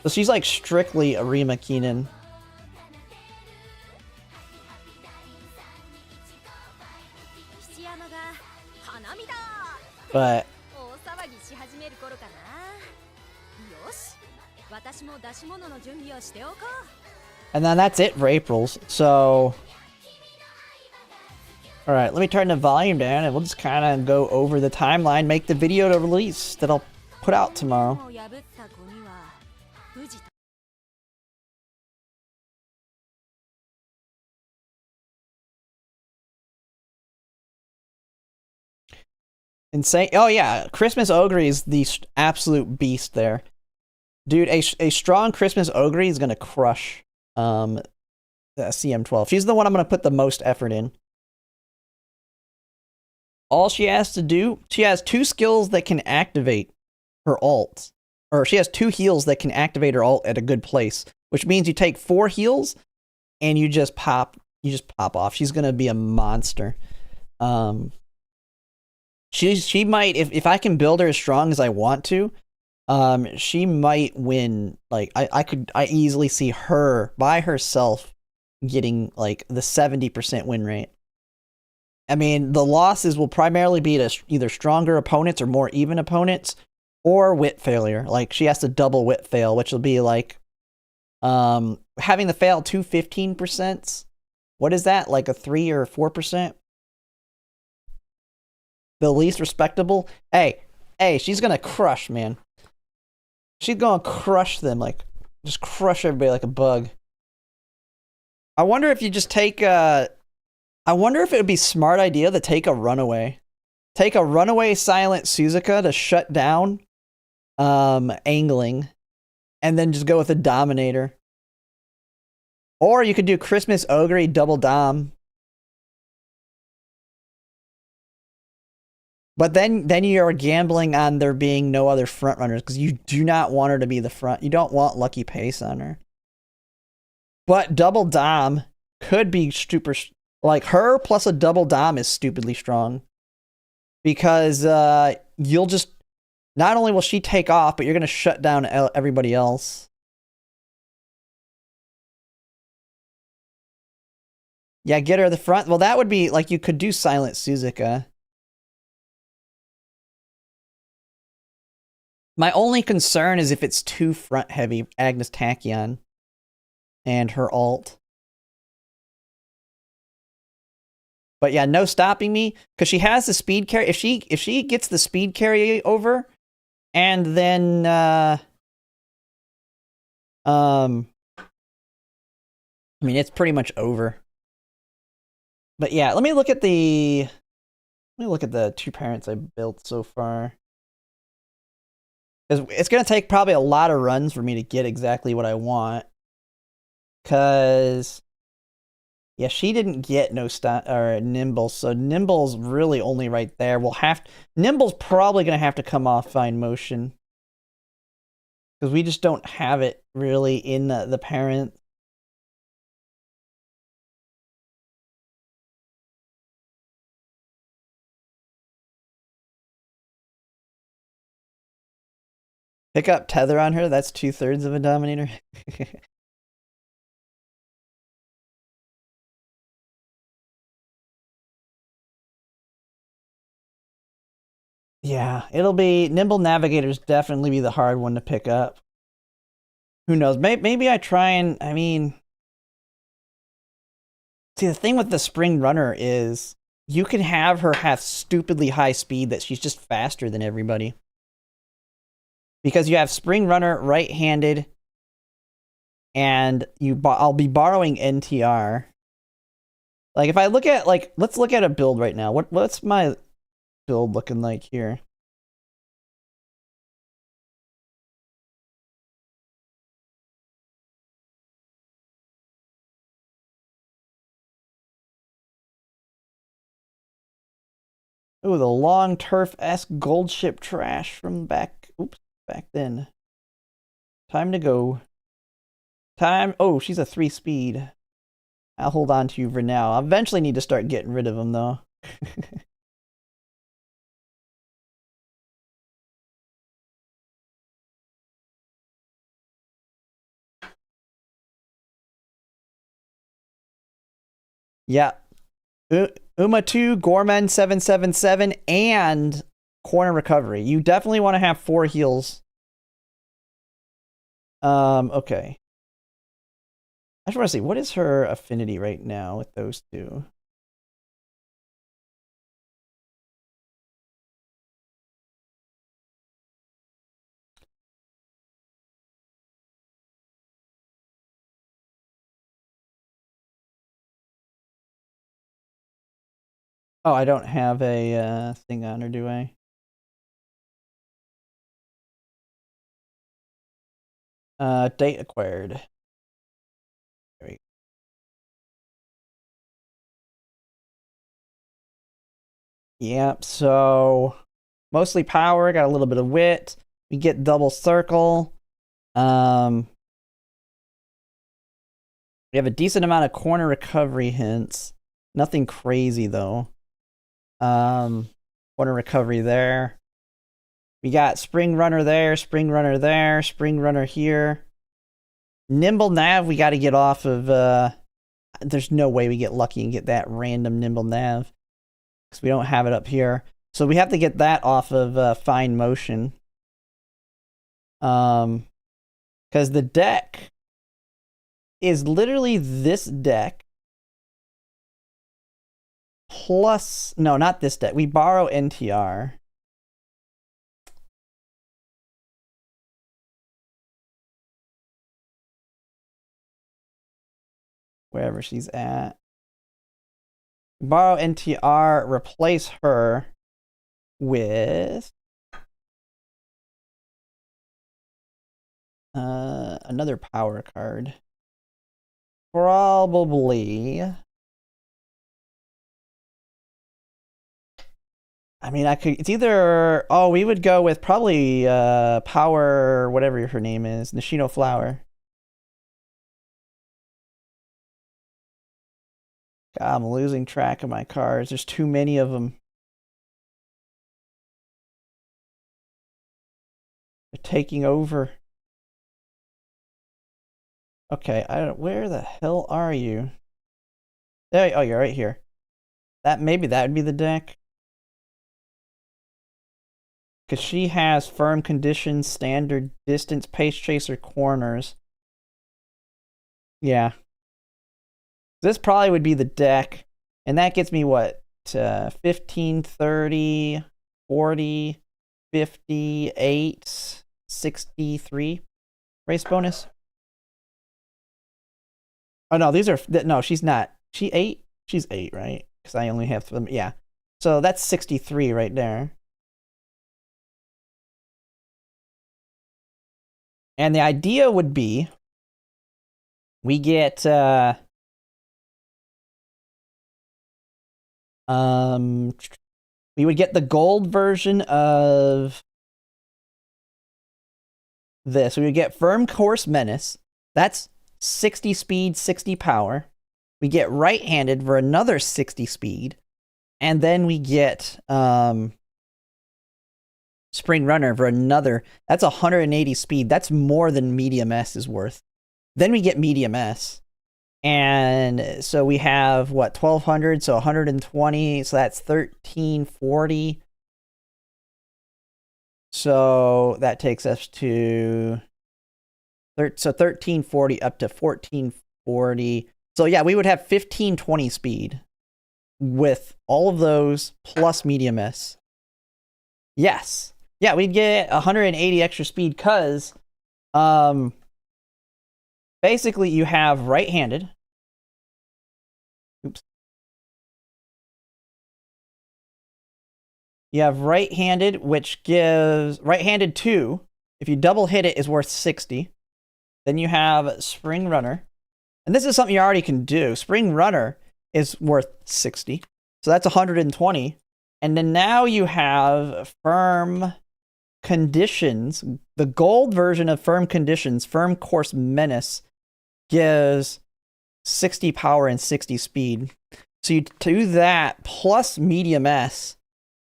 So she's like strictly Irima Keenan. But... And then that's it for April's, so... Alright, let me turn the volume down and we'll just kind of go over the timeline, make the video to release that I'll put out tomorrow. Insane. Oh yeah, Christmas Ogre is the absolute beast there. Dude, a strong Christmas Ogre is going to crush the CM12. She's the one I'm going to put the most effort in. All she has to do, she has 2 skills that can activate her ult. Or she has 2 heals that can activate her ult at a good place. Which means you take 4 heals and you just pop off. She's going to be a monster. She might, if I can build her as strong as I want to, she might win. Like, I easily see her by herself getting like the 70% win rate. I mean, the losses will primarily be to either stronger opponents or more even opponents, or wit failure. Like, she has to double wit fail, which will be like, having the fail 2 15%. What is that? Like a 3 or 4%? The least respectable? Hey, she's gonna crush, man. She's gonna crush them, like, just crush everybody like a bug. I wonder if you just take, I wonder if it would be a smart idea to take a runaway. Take a runaway Silent Suzuka to shut down angling, and then just go with a Dominator. Or you could do Christmas Ogre double Dom. But then you are gambling on there being no other front runners, because you do not want her to be the front. You don't want Lucky Pace on her. But double Dom could be super... Like, her plus a double Dom is stupidly strong. Because you'll just... Not only will she take off, but you're going to shut down everybody else. Yeah, get her the front. Well, that would be... Like, you could do Silent Suzuka. My only concern is if it's too front heavy, Agnes Tachyon and her ult. But yeah, no stopping me because she has the speed carry. If she gets the speed carry over, and then I mean it's pretty much over. But yeah, let me look at the two parents I built so far. Because it's gonna take probably a lot of runs for me to get exactly what I want. Cause yeah, she didn't get no or Nimble, so Nimble's really only right there. Nimble's probably gonna have to come off fine motion. Because we just don't have it really in the parent. Pick up Tether on her, that's 2/3 of a Dominator. Yeah, it'll be Nimble Navigator's definitely be the hard one to pick up. Who knows? Maybe I try and see the thing with the Spring Runner is you can have her have stupidly high speed that she's just faster than everybody. Because you have Spring Runner right-handed, and I'll be borrowing NTR. Like if I look at let's look at a build right now. What's my build looking like here? Oh, the long turf-esque gold ship trash from back then. Time to go. Oh, she's a 3-speed. I'll hold on to you for now. I'll eventually need to start getting rid of them though. Yeah. Uma2, Gorman 777, and corner recovery. You definitely want to have 4 heals. Okay. I just want to see, what is her affinity right now with those two? Oh, I don't have a thing on her, do I? Date acquired. There we go. Yep, so mostly power, got a little bit of wit. We get double circle. We have a decent amount of corner recovery hints. Nothing crazy though. Corner recovery there. We got Spring Runner there, Spring Runner there, Spring Runner here. Nimble Nav, we got to get off of. There's no way we get lucky and get that random Nimble Nav because we don't have it up here. So we have to get that off of Fine Motion. Because the deck is literally this deck. Plus, no, not this deck. We borrow NTR. Wherever she's at. Borrow NTR, replace her with another power card. Probably. I mean, it's either. Oh, we would go with probably power, whatever her name is, Nishino Flower. God, I'm losing track of my cards. There's too many of them. They're taking over. Okay, where the hell are you? There. Oh, you're right here. Maybe that would be the deck. Because she has firm conditions, standard distance, pace chaser, corners. Yeah. This probably would be the deck. And that gets me what? 15, 30, 40, 58, 63 race bonus. Oh, no, these are... No, she's not. She 8? She's 8, right? Because I only have... Yeah. So that's 63 right there. And the idea would be... We get... we would get the gold version of this. We would get Firm Course Menace. That's 60 speed, 60 power. We get right-handed for another 60 speed. And then we get Spring Runner for another... That's 180 speed. That's more than Medium S is worth. Then we get Medium S. And so we have, what, 1,200? So 120. So that's 1,340. So that takes us to... So 1,340 up to 1,440. So yeah, we would have 1,520 speed with all of those plus Medium S. Yes. Yeah, we'd get 180 extra speed because basically you have right-handed. Oops. You have right-handed, which gives right-handed 2. If you double hit it, is worth 60. Then you have Spring Runner. And this is something you already can do. Spring Runner is worth 60. So that's 120. And then now you have Firm Conditions. The gold version of Firm Conditions, Firm Course Menace, gives 60 power and 60 speed. So you do that plus Medium S.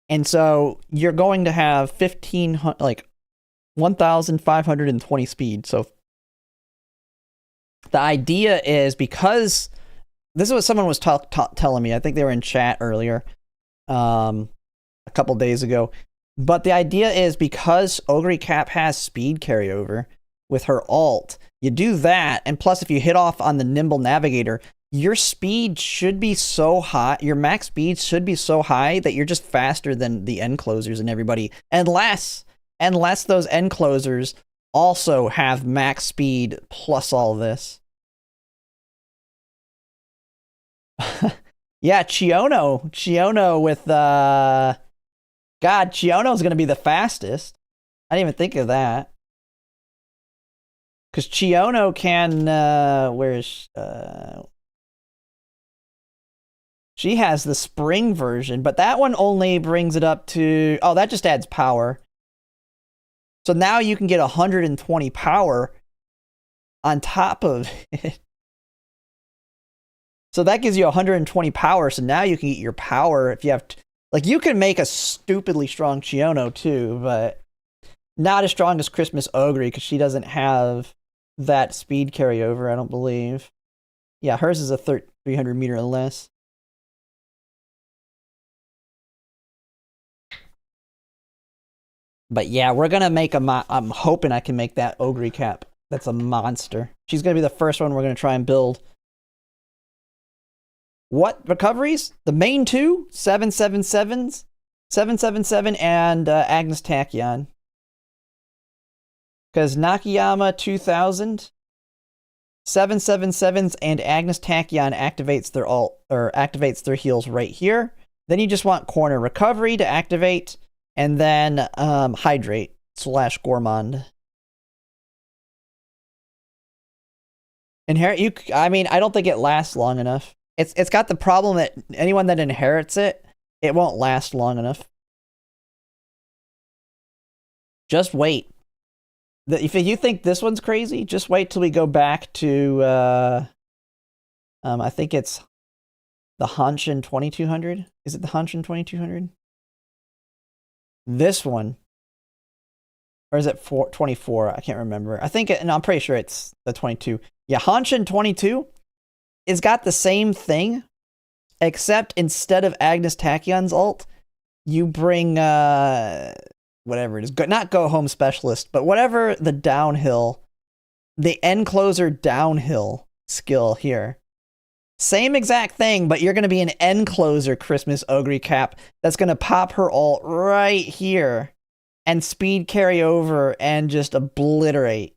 And so you're going to have 1,520 speed. So the idea is, because this is what someone was telling me. I think they were in chat earlier, a couple days ago. But the idea is, because Ogre Cap has speed carryover with her alt, you do that, and plus if you hit off on the Nimble Navigator, your speed should be so high, your max speed should be so high that you're just faster than the end closers and everybody, unless those end closers also have max speed plus all this. Yeah, Chiono with God, Chiono's gonna be the fastest. I didn't even think of that. Because Chiono can she has the spring version, but that one only brings it up to... Oh, that just adds power. So now you can get 120 power on top of it. So that gives you 120 power. So now you can get your power if you have... Like, you can make a stupidly strong Chiono too, but not as strong as Christmas Ogre, because she doesn't have that speed carryover, I don't believe. Yeah, hers is a 300 meter or less. But yeah, we're gonna make I'm hoping I can make that Ogre Cap. That's a monster. She's gonna be the first one we're gonna try and build. What recoveries? The main two, 777s, 777 and Agnes Tachyon. Because Nakayama 2000, 777s and Agnes Tachyon activates their alt, or activates their heals right here. Then you just want Corner Recovery to activate, and then Hydrate / Gourmand. Inherit I mean, I don't think it lasts long enough. It's got the problem that anyone that inherits it, it won't last long enough. Just wait. If you think this one's crazy, just wait till we go back to I think it's the Hanshin 2200. Is it the Hanshin 2200? This one. Or is it 24? I can't remember. I think no, I'm pretty sure it's the 22. Yeah, Hanshin 22 it's got the same thing, except instead of Agnes Tachyon's ult, you bring whatever it is, not Go Home Specialist, but whatever the downhill, the end closer downhill skill here. Same exact thing, but you're going to be an end closer Christmas Ogre Cap that's going to pop her ult right here and speed carry over and just obliterate.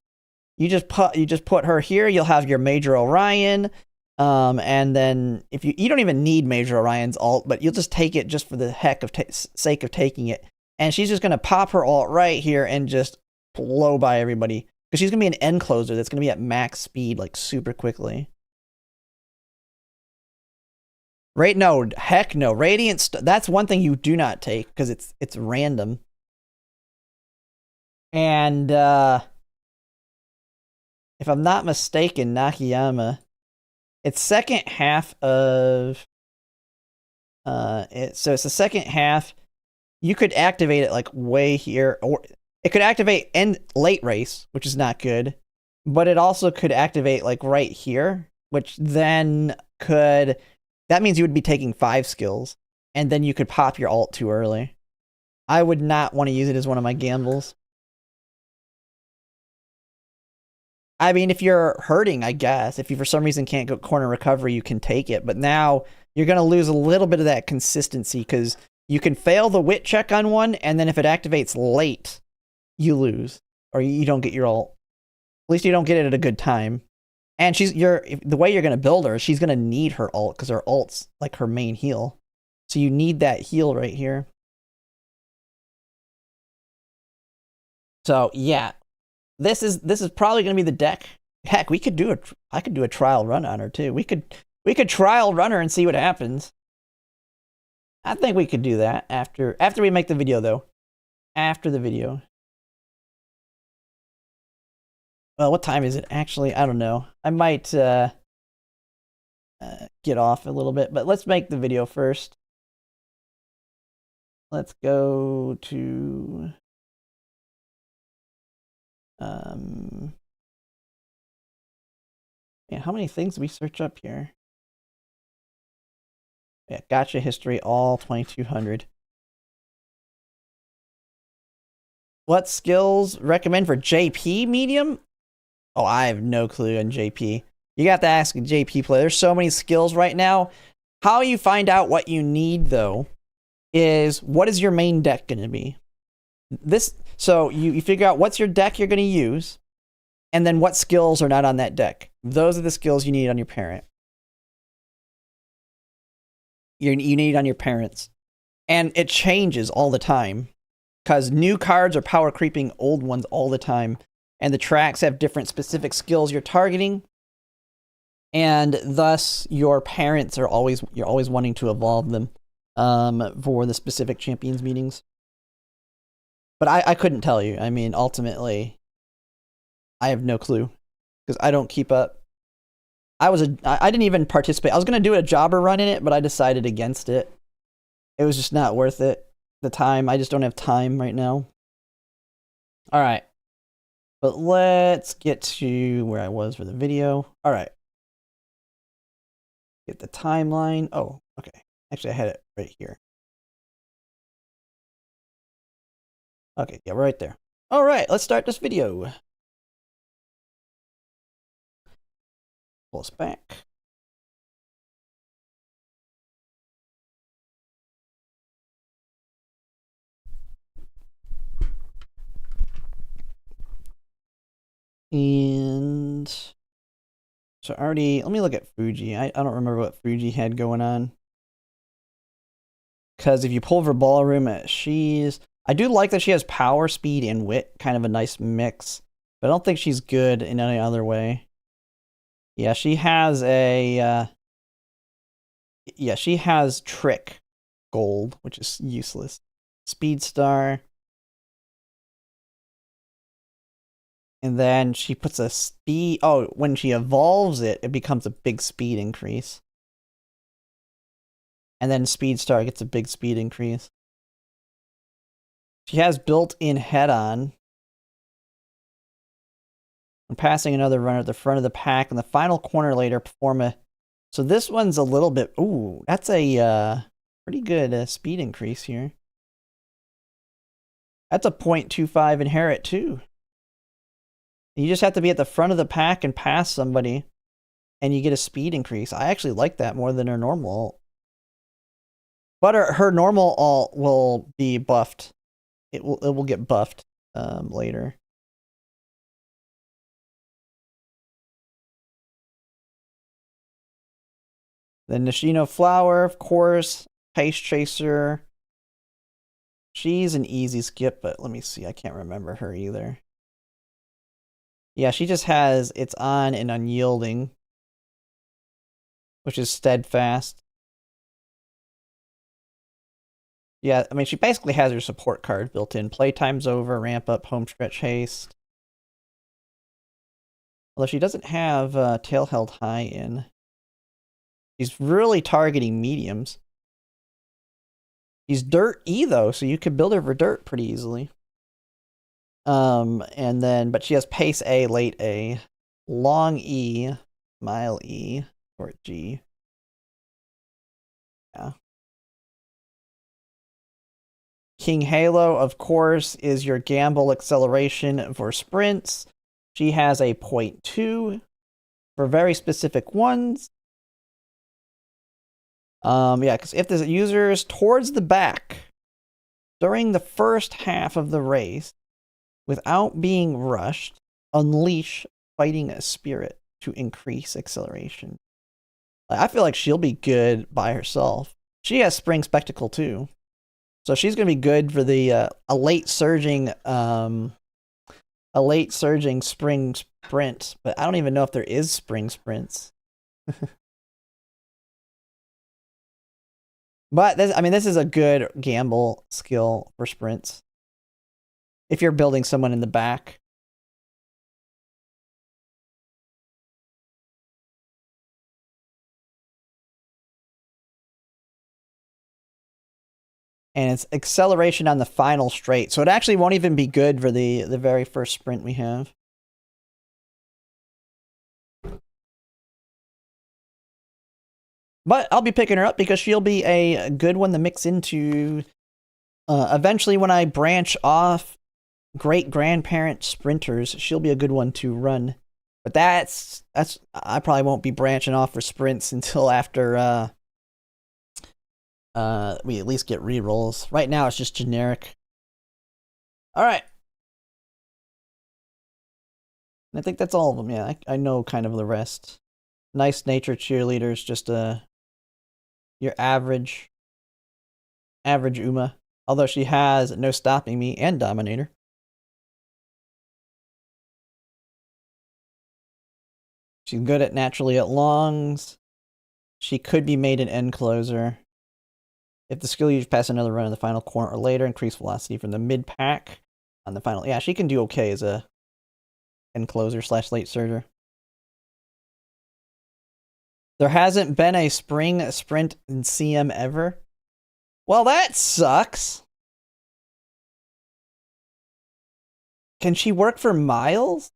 You just put her here, you'll have your Major Orion, and then if you don't even need Major Orion's ult, but you'll just take it just for the heck of sake of taking it. And she's just going to pop her ult right here and just blow by everybody. Because she's going to be an end closer that's going to be at max speed, like, super quickly. No, heck no. Radiant, that's one thing you do not take, because it's random. And, if I'm not mistaken, Nakayama, it's second half of, so it's the second half. You could activate it, like, way here, or it could activate in late race, which is not good, but it also could activate, like, right here, which then could, that means you would be taking 5 skills, and then you could pop your ult too early. I would not want to use it as one of my gambles. I mean, if you're hurting, I guess. If you for some reason can't go corner recovery, you can take it, but now you're going to lose a little bit of that consistency, because you can fail the wit check on one, and then if it activates late, you lose, or you don't get your ult. At least you don't get it at a good time. And the way you're going to build her, she's going to need her ult, because her ult's like her main heal. So you need that heal right here. So yeah, this is probably going to be the deck. Heck, I could do a trial run on her too. We could trial run her and see what happens. I think we could do that after we make the video, though. After the video. Well, what time is it? Actually, I don't know. I might get off a little bit, but let's make the video first. Let's go to yeah, how many things do we search up here? Yeah, gotcha history, all 2200. What skills recommend for JP medium? Oh, I have no clue on JP. You got to ask a JP player. There's so many skills right now. How you find out what you need, though, is what is your main deck going to be? So you figure out what's your deck you're going to use, and then what skills are not on that deck. Those are the skills you need on your parent. You need on your parents. And it changes all the time, because new cards are power creeping old ones all the time. And the tracks have different specific skills you're targeting. And thus, your parents are you're always wanting to evolve them for the specific champions meetings. But I couldn't tell you. I mean, ultimately, I have no clue, because I don't keep up. I didn't even participate. I was going to do a jobber run in it, but I decided against it. It was just not worth it. The time. I just don't have time right now. All right. But let's get to where I was for the video. All right. Get the timeline. Oh, okay. Actually, I had it right here. Okay, yeah, right there. All right, let's start this video. Pull us back. And so already, let me look at Fuji. I don't remember what Fuji had going on. Because if you pull for Ballroom, I do like that she has power, speed, and wit. Kind of a nice mix. But I don't think she's good in any other way. Yeah, she has she has Trick Gold, which is useless. Speed Star. And then she puts a speed... Oh, when she evolves it, it becomes a big speed increase. And then Speed Star gets a big speed increase. She has built-in head-on. When passing another runner at the front of the pack, in the final corner later, perform a... So this one's a little bit... Ooh, that's a pretty good speed increase here. That's a 0.25 inherit, too. You just have to be at the front of the pack and pass somebody. and you get a speed increase. I actually like that more than her normal ult. But her normal ult will be buffed. It will get buffed later. The Nishino Flower, of course. Pace Chaser. She's an easy skip, but let me see. I can't remember her either. Yeah, she just has It's On and Unyielding, which is Steadfast. Yeah, I mean, she basically has her support card built in. Playtime's Over, Ramp Up, Home Stretch Haste. Although she doesn't have Tail Held High in. She's really targeting mediums. She's Dirt E, though, so you could build her for Dirt pretty easily. And then, but she has Pace A, Late A, Long E, Mile E, or G. Yeah. King Halo, of course, is your gamble acceleration for sprints. She has a 0.2 for very specific ones. Yeah, because if the user is towards the back during the first half of the race without being rushed, unleash Fighting a Spirit to increase acceleration. I feel like she'll be good by herself. She has Spring Spectacle too, so she's gonna be good for the a late surging spring sprint. But I don't even know if there is spring sprints. But this, I mean, this is a good gamble skill for sprints. If you're building someone in the back. And it's acceleration on the final straight. So it actually won't even be good for the very first sprint we have. But I'll be picking her up because she'll be a good one to mix into. Eventually, when I branch off great-grandparent sprinters, she'll be a good one to run. But that's I probably won't be branching off for sprints until after we at least get rerolls. Right now, it's just generic. All right. I think that's all of them. Yeah, I know kind of the rest. Nice Nature Cheerleaders, just your average Uma. Although she has No Stopping Me and Dominator. She's good at Naturally at Longs. She could be made an end closer. If the skill used pass another run in the final corner or later, increase velocity from the mid pack on the final. Yeah, she can do okay as a end closer / late surger. There hasn't been a spring sprint in CM ever. Well, that sucks. Can she work for Miles?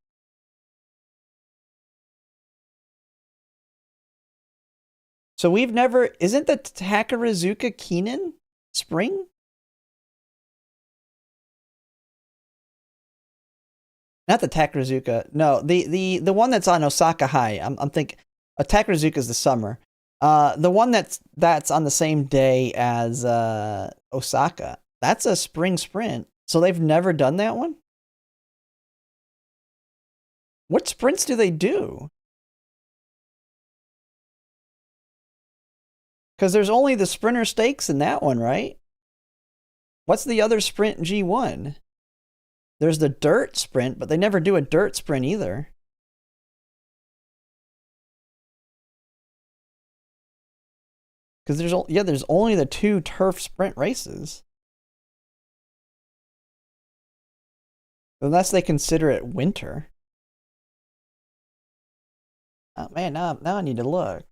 So we've never... Isn't the Takarazuka Keenan spring? Not the Takarazuka. No, the one that's on Osaka High. I'm thinking... Takarazuka is the summer. The one that's on the same day as Osaka. That's a spring sprint. So they've never done that one? What sprints do they do? Because there's only the Sprinter Stakes in that one, right? What's the other sprint in G1? There's the dirt sprint, but they never do a dirt sprint either. Because there's only the 2 turf sprint races. Unless they consider it winter. Oh man, now I need to look.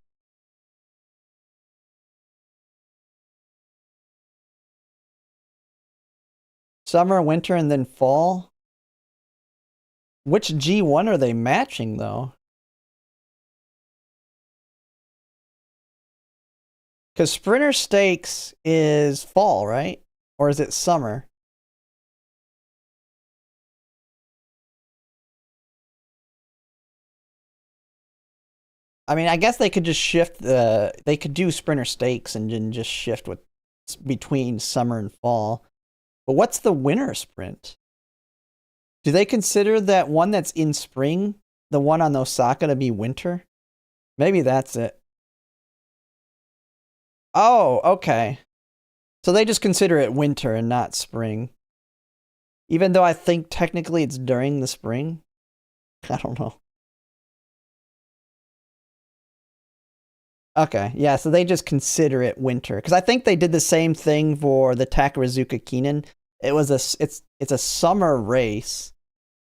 Summer, winter, and then fall? Which G1 are they matching, though? Because Sprinter Stakes is fall, right? Or is it summer? I mean, I guess they could just shift the. They could do sprinter stakes and then just shift with between summer and fall. But what's the winter sprint? Do they consider that one that's in spring, the one on Osaka, to be winter? Maybe that's it. Oh, okay. So they just consider it winter and not spring. Even though I think technically it's during the spring. I don't know. Okay, yeah, so they just consider it winter because I think they did the same thing for the Takarazuka Kinen. It's a summer race.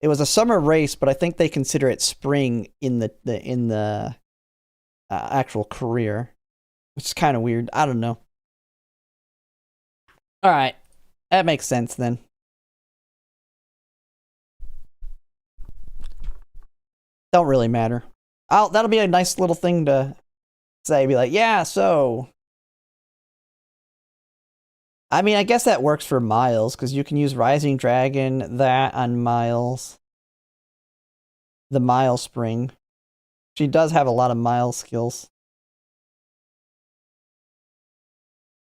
It was a summer race, but I think they consider it spring in the actual career, which is kind of weird. I don't know. All right, that makes sense then. Don't really matter. That'll be a nice little thing to say. Be like, yeah, so. I mean, I guess that works for Miles because you can use Rising Dragon that on Miles. The Miles Spring. She does have a lot of Miles skills.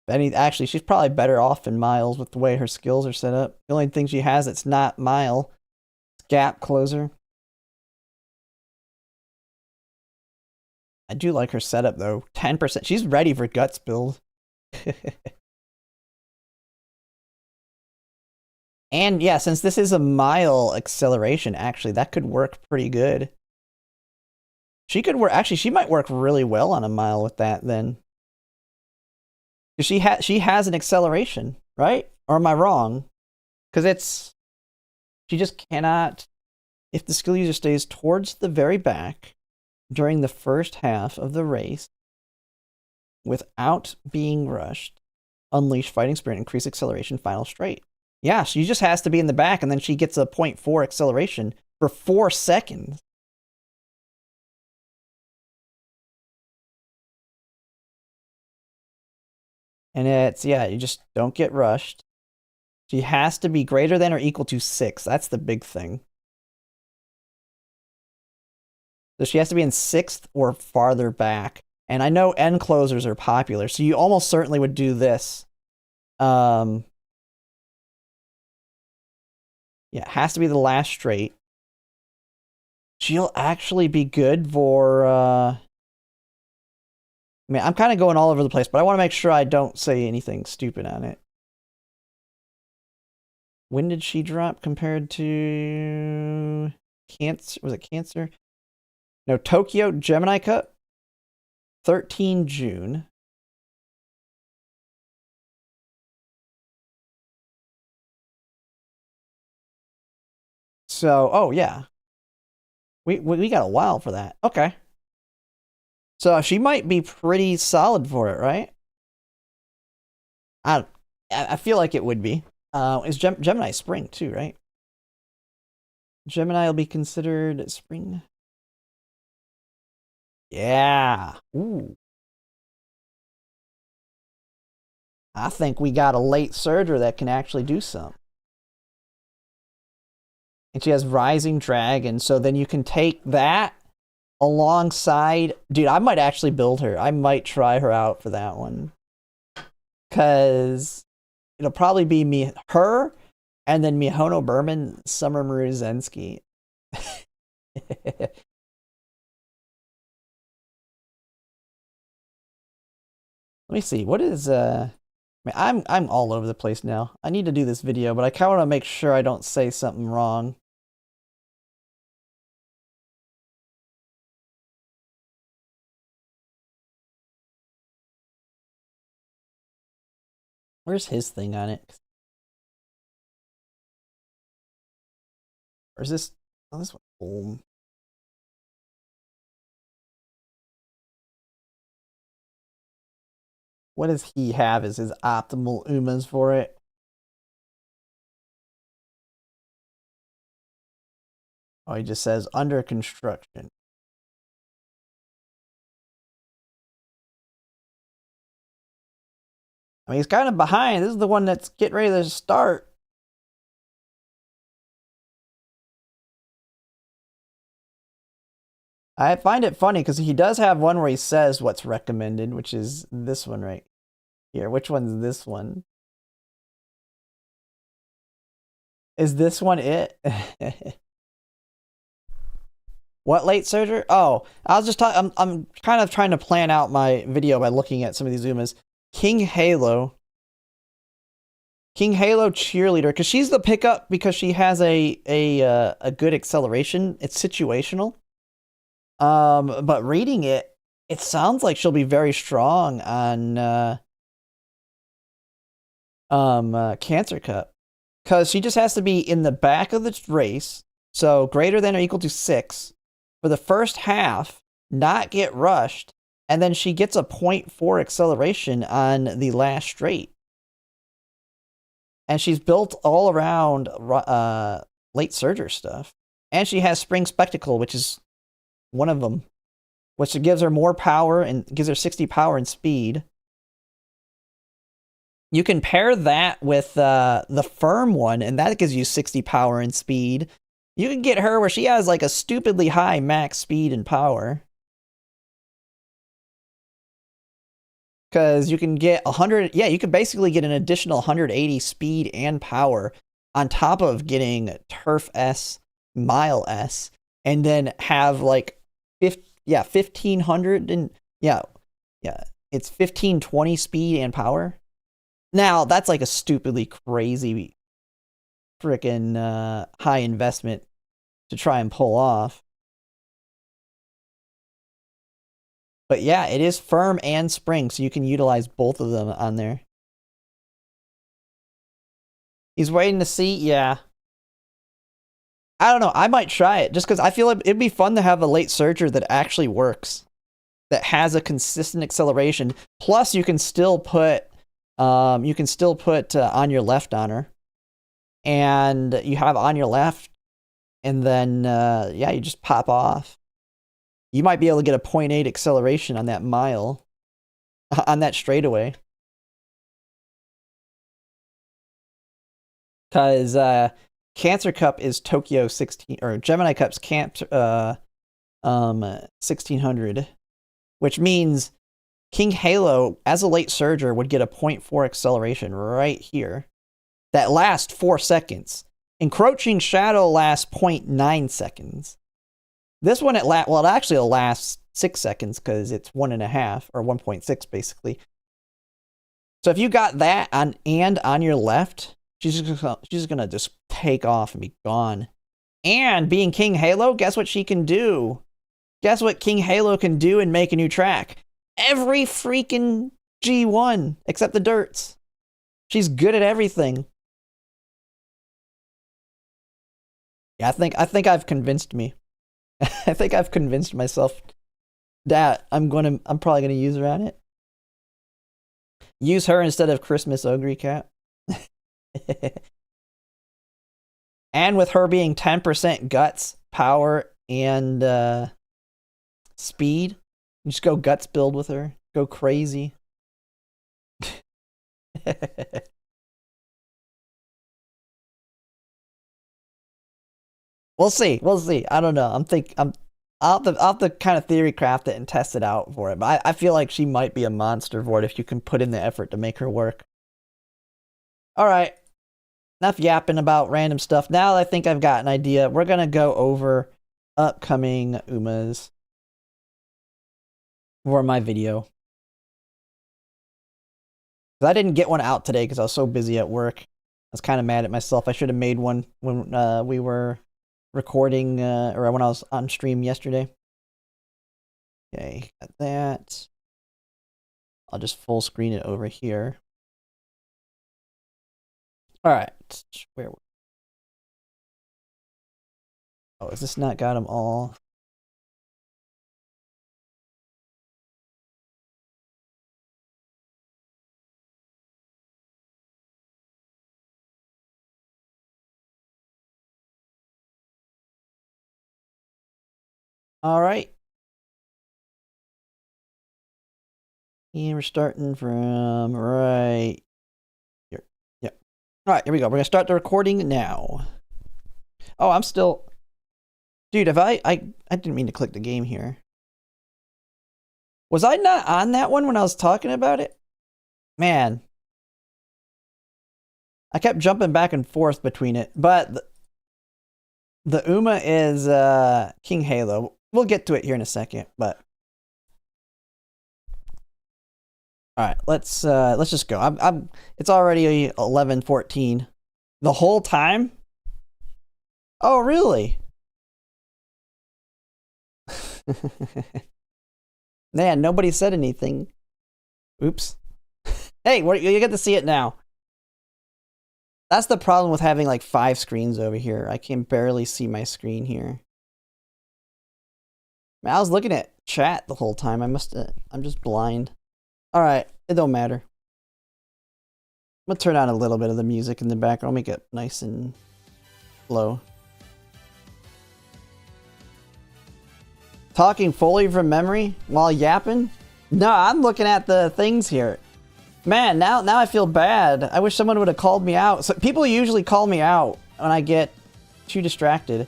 Actually, she's probably better off in Miles with the way her skills are set up. The only thing she has that's not Mile is Gap Closer. I do like her setup though. 10%. She's ready for Guts build. And yeah, since this is a Mile acceleration, actually, that could work pretty good. She could work. Actually, she might work really well on a Mile with that then. She has an acceleration, right? Or am I wrong? Because she just cannot. If the skill user stays towards the very back during the first half of the race without being rushed, unleash fighting spirit, increase acceleration, final straight. Yeah, she just has to be in the back, and then she gets a 0.4 acceleration for 4 seconds. And yeah, you just don't get rushed. She has to be greater than or equal to 6. That's the big thing. So she has to be in 6th or farther back. And I know end closers are popular, so you almost certainly would do this. Yeah, it has to be the last straight. She'll actually be good for I mean, I'm kind of going all over the place, but I want to make sure I don't say anything stupid on it. When did she drop compared to Cancer? Was it Cancer? No, Tokyo Gemini Cup. 13 June. So, oh yeah. We got a while for that. Okay. So she might be pretty solid for it, right? I feel like it would be. Is Gemini spring too, right? Gemini will be considered spring. Yeah. Ooh. I think we got a late surger that can actually do something. And she has Rising Dragon, so then you can take that alongside. Dude, I might actually build her. I might try her out for that one. Because it'll probably be her, and then Mihono Berman, Summer Maruzensky. Let me see. What is I mean, I'm all over the place now. I need to do this video, but I kind of want to make sure I don't say something wrong. Where's his thing on it? Or is this? Oh, this one. What does he have as his optimal Umas for it? Oh, he just says under construction. I mean, he's kind of behind. This is the one that's getting ready to start. I find it funny because he does have one where he says what's recommended, which is this one right here. Which one's this one? Is this one it? What late surger? Oh, I was just talking. I'm kind of trying to plan out my video by looking at some of these Umas. King Halo cheerleader, because she's the pickup because she has a good acceleration. It's situational. But reading it, it sounds like she'll be very strong on Cancer Cup, because she just has to be in the back of the race, so greater than or equal to 6 for the first half, not get rushed, and then she gets a 0.4 acceleration on the last straight. And she's built all around late surger stuff. And she has Spring Spectacle, which is one of them, which gives her more power and gives her 60 power and speed. You can pair that with the firm one, and that gives you 60 power and speed. You can get her where she has like a stupidly high max speed and power. Because you can get 100, yeah, you can basically get an additional 180 speed and power on top of getting Turf S, Mile S, and then have like 1500 and it's 1520 speed and power. Now that's like a stupidly crazy freaking high investment to try and pull off. But yeah, it is firm and spring, so you can utilize both of them on there. He's waiting to see, yeah. I don't know, I might try it, just because I feel like it'd be fun to have a late surger that actually works, that has a consistent acceleration. Plus, you can still put on your left on her, and you have on your left, and then yeah, you just pop off. You might be able to get a 0.8 acceleration on that mile, on that straightaway. Because Cancer Cup is Tokyo 16, or Gemini Cup's 1600, which means King Halo, as a late surger, would get a 0.4 acceleration right here. That lasts 4 seconds. Encroaching Shadow lasts 0.9 seconds. This one, it actually will last 6 seconds because it's 1.5 or 1.6 basically. So if you got that on your left, she's gonna just take off and be gone. And being King Halo, guess what she can do? Guess what King Halo can do and make a new track? Every freaking G1 except the dirts. She's good at everything. Yeah, I think I've convinced me. I think I've convinced myself that I'm probably gonna use her on it. Use her instead of Christmas Ogre Cat. And with her being 10% guts, power, and speed, you just go guts build with her. Go crazy. We'll see. We'll see. I don't know. I'll have to kind of theory craft it and test it out for it. But I feel like she might be a monster Vord if you can put in the effort to make her work. Alright. Enough yapping about random stuff. Now I think I've got an idea. We're going to go over upcoming Umas for my video. I didn't get one out today because I was so busy at work. I was kind of mad at myself. I should have made one when we were recording, or when I was on stream yesterday. Okay, got that. I'll just full screen it over here. Alright, where? Oh, is this not got them all? Alright. And we're starting from right here. Yep. Alright, here we go. We're going to start the recording now. Oh, I'm still... Dude, if I didn't mean to click the game here. Was I not on that one when I was talking about it? Man. I kept jumping back and forth between it, but the Uma is King Halo. We'll get to it here in a second, but all right, let's just go. It's already 11:14. The whole time? Oh, really? Man, nobody said anything. Oops. Hey, you get to see it now. That's the problem with having like 5 screens over here. I can barely see my screen here. Man, I was looking at chat the whole time. I'm just blind. All right, it don't matter. I'm gonna turn on a little bit of the music in the background, make it nice and low. Talking fully from memory while yapping? No, I'm looking at the things here. Man, now I feel bad. I wish someone would have called me out. So people usually call me out when I get too distracted.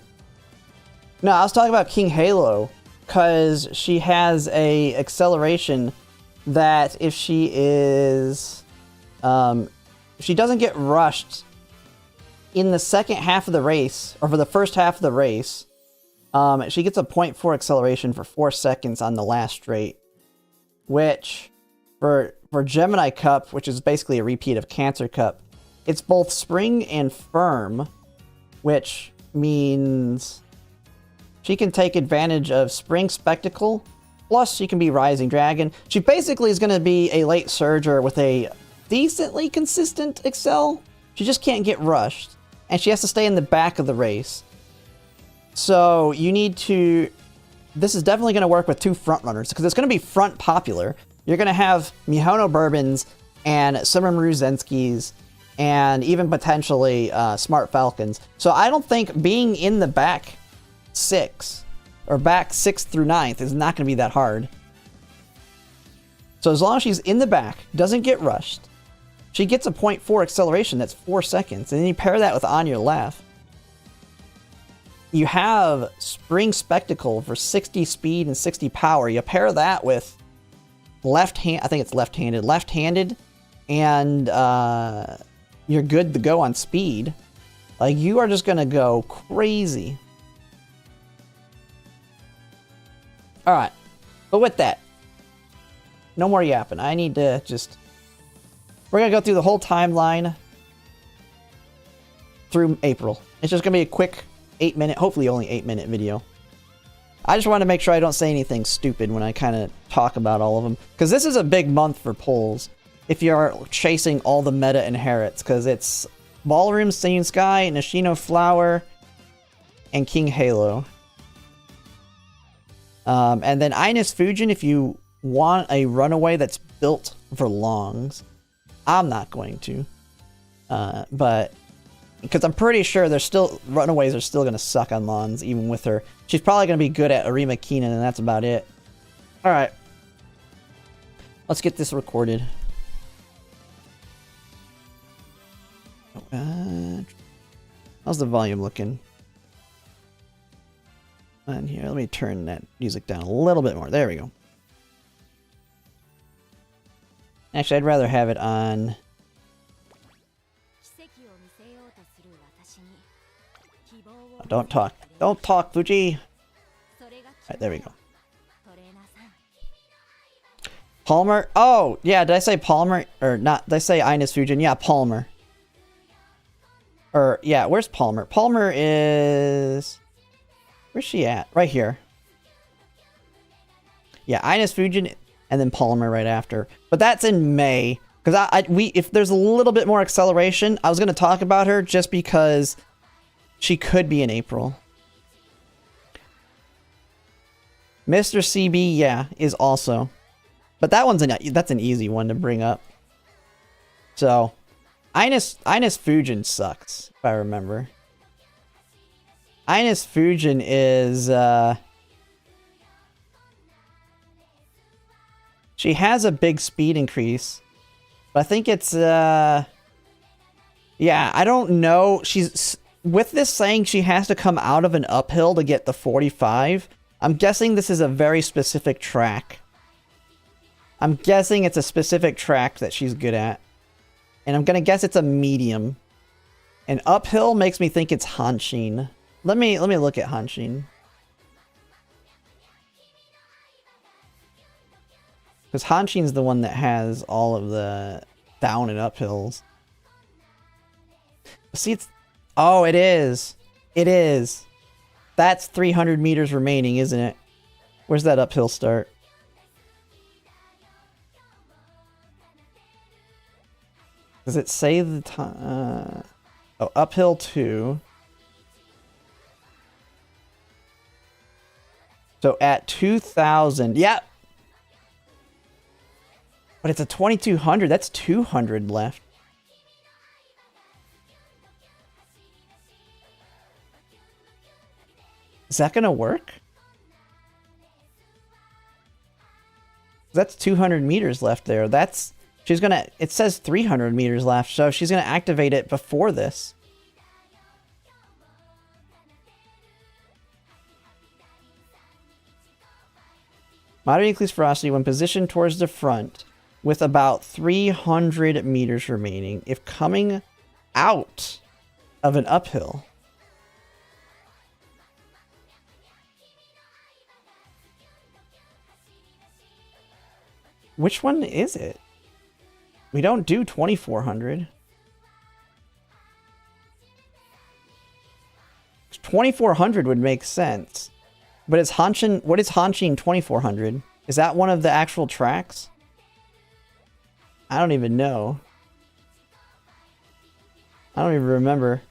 No, I was talking about King Halo, because she has a acceleration that if she is, if she doesn't get rushed in the second half of the race, or for the first half of the race, she gets a 0.4 acceleration for 4 seconds on the last straight, which for Gemini Cup, which is basically a repeat of Cancer Cup, it's both spring and firm, which means she can take advantage of Spring Spectacle, plus she can be Rising Dragon. She basically is going to be a late surger with a decently consistent excel. She just can't get rushed, and she has to stay in the back of the race. So you need to... This is definitely going to work with 2 front runners, because it's going to be front popular. You're going to have Mihono Bourbons and Sumaru Zenskis and even potentially Smart Falcons. So I don't think being in the back 6 or back 6th through 9th is not going to be that hard. So as long as she's in the back, doesn't get rushed, she gets a 0.4 acceleration, that's 4 seconds. And then you pair that with On Your Left. You have Spring Spectacle for 60 speed and 60 power. You pair that with I think it's left-handed, and you're good to go on speed. Like, you are just gonna go crazy. All right, but with that, no more yapping. I need to just... We're gonna go through the whole timeline through April. It's just gonna be a quick 8-minute, hopefully only 8-minute video. I just want to make sure I don't say anything stupid when I kind of talk about all of them. Because this is a big month for polls. If you're chasing all the meta inherits. Because it's Ballroom, Singing Sky, Nishino Flower, and King Halo. And then Ines Fujin if you want a runaway that's built for longs. I'm not going to. But... Because I'm pretty sure there's still... Runaways are still going to suck on lawns, even with her. She's probably going to be good at Arima Keenan, and that's about it. Alright. Let's get this recorded. How's the volume looking? And here, let me turn that music down a little bit more. There we go. Actually, I'd rather have it on... Oh, don't talk. Don't talk, Fuji! Alright, there we go. Palmer? Oh, yeah, did I say Palmer? Or not, did I say Ines Fujin? Yeah, Palmer. Or, yeah, where's Palmer? Palmer is... Where's she at? Right here. Yeah, Ines Fujin, and then Palmer right after. But that's in May. Because if there's a little bit more acceleration, I was going to talk about her just because... She could be in April. Mr. CB, yeah, is also. But that one's that's an easy one to bring up. So, Ines Fujin sucks, if I remember. Ines Fujin is, she has a big speed increase. But I think it's, yeah, I don't know. with this saying she has to come out of an uphill to get the 45, I'm guessing this is a very specific track. I'm guessing it's a specific track that she's good at. And I'm gonna guess it's a medium. And uphill makes me think it's Hanshin. Let me look at Hanshin. Because Hanshin's the one that has all of the down and uphills. See, it's... Oh, it is. It is. That's 300 meters remaining, isn't it? Where's that uphill start? Does it say the time? Oh, uphill 2. So at 2,000. Yep. But it's a 2,200. That's 200 left. Is that going to work? That's 200 meters left there. That's... She's going to... It says 300 meters left, so she's going to activate it before this. Moderate increased velocity when positioned towards the front with about 300 meters remaining if coming out of an uphill. Which one is it? We don't do 2,400. 2,400 would make sense. But it's Hanshin... What is Hanshin 2,400? Is that one of the actual tracks? I don't even know. I don't even remember.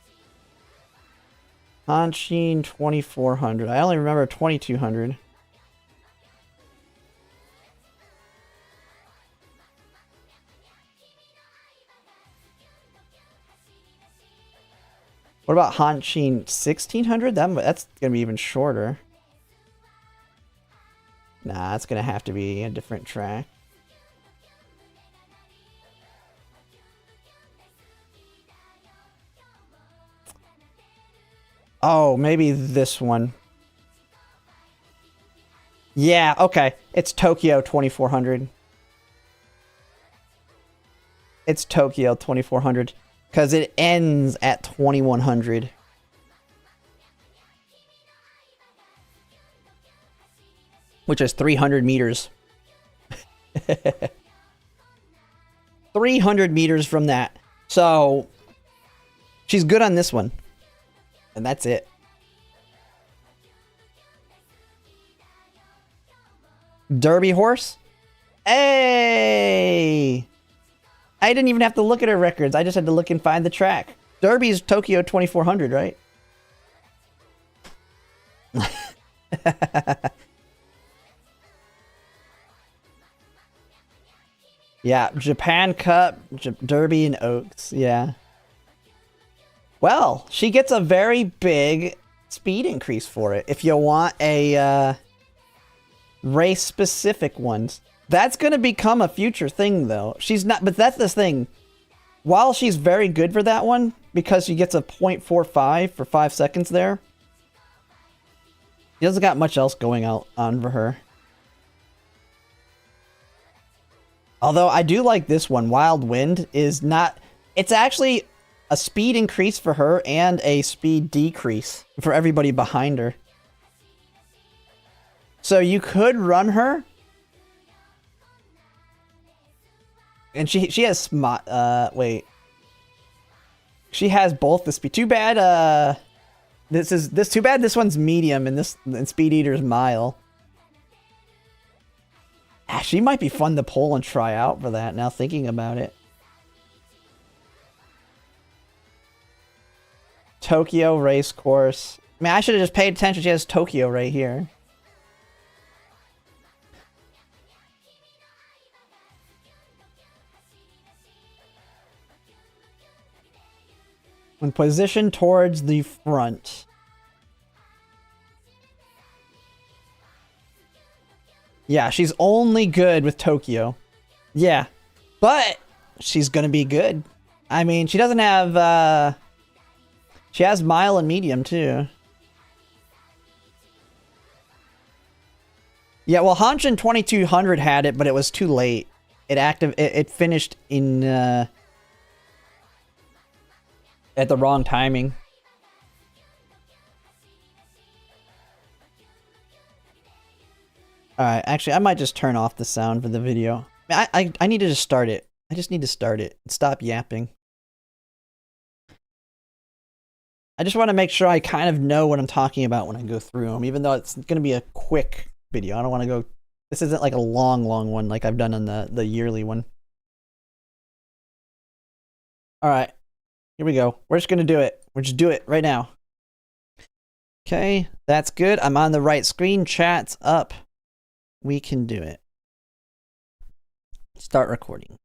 Hanshin 2,400. I only remember 2,200. What about Hanshin 1,600? That's going to be even shorter. Nah, it's going to have to be a different track. Oh, maybe this one. Yeah, okay. It's Tokyo 2,400. It's Tokyo 2,400. Because it ends at 2,100. Which is 300 meters. 300 meters from that. So, she's good on this one. And that's it. Derby horse? Hey! I didn't even have to look at her records. I just had to look and find the track. Derby's Tokyo 2,400, right? Yeah, Japan Cup, Derby and Oaks, yeah. Well, she gets a very big speed increase for it. If you want a race-specific ones. That's going to become a future thing, though. She's not, but that's the thing. While she's very good for that one, because she gets a 0.45 for 5 seconds there, she doesn't got much else going on for her. Although I do like this one. Wild Wind is not... It's actually a speed increase for her and a speed decrease for everybody behind her. So you could run her. And she has wait. She has both the speed. Too bad too bad this one's medium and Speed Eater's mile. She might be fun to pull and try out for that now thinking about it. Tokyo race course. I mean, I should have just paid attention. She has Tokyo right here. When positioned towards the front. Yeah, she's only good with Tokyo. Yeah, but she's gonna be good. I mean, she doesn't have, She has mile and medium too. Yeah, well, Hanshin 2200 had it, but it was too late. It finished in at the wrong timing. All right, actually, I might just turn off the sound for the video. I need to just start it. I just need to start it and stop yapping. I just want to make sure I kind of know what I'm talking about when I go through them, even though it's going to be a quick video. I don't want to go... This isn't like a long one like I've done on the yearly one. All right, here we go. We're just going to do it. We're just do it right now. Okay, that's good. I'm on the right screen. Chat's up. We can do it. Start recording.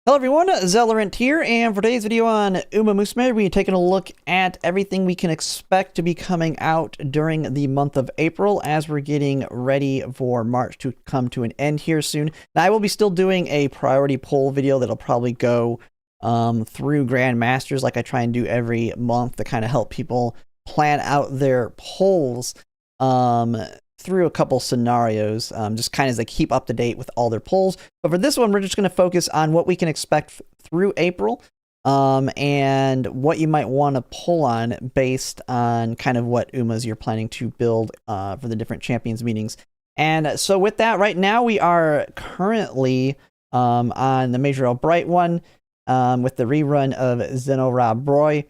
Hello everyone, Zellerant here, and for today's video on Umamusume, we're taking a look at everything we can expect to be coming out during the month of April as we're getting ready for March to come to an end here soon. Now, I will be still doing a priority poll video that'll probably go through Grandmasters like I try and do every month to kind of help people plan out their polls through a couple scenarios, just kind of as they keep up to date with all their polls. But for this one, we're just going to focus on what we can expect through April, and what you might want to pull on based on kind of what Umas you're planning to build for the different champions meetings. And so with that, right now we are currently on the Major Albright one with the rerun of Zeno Rob Roy.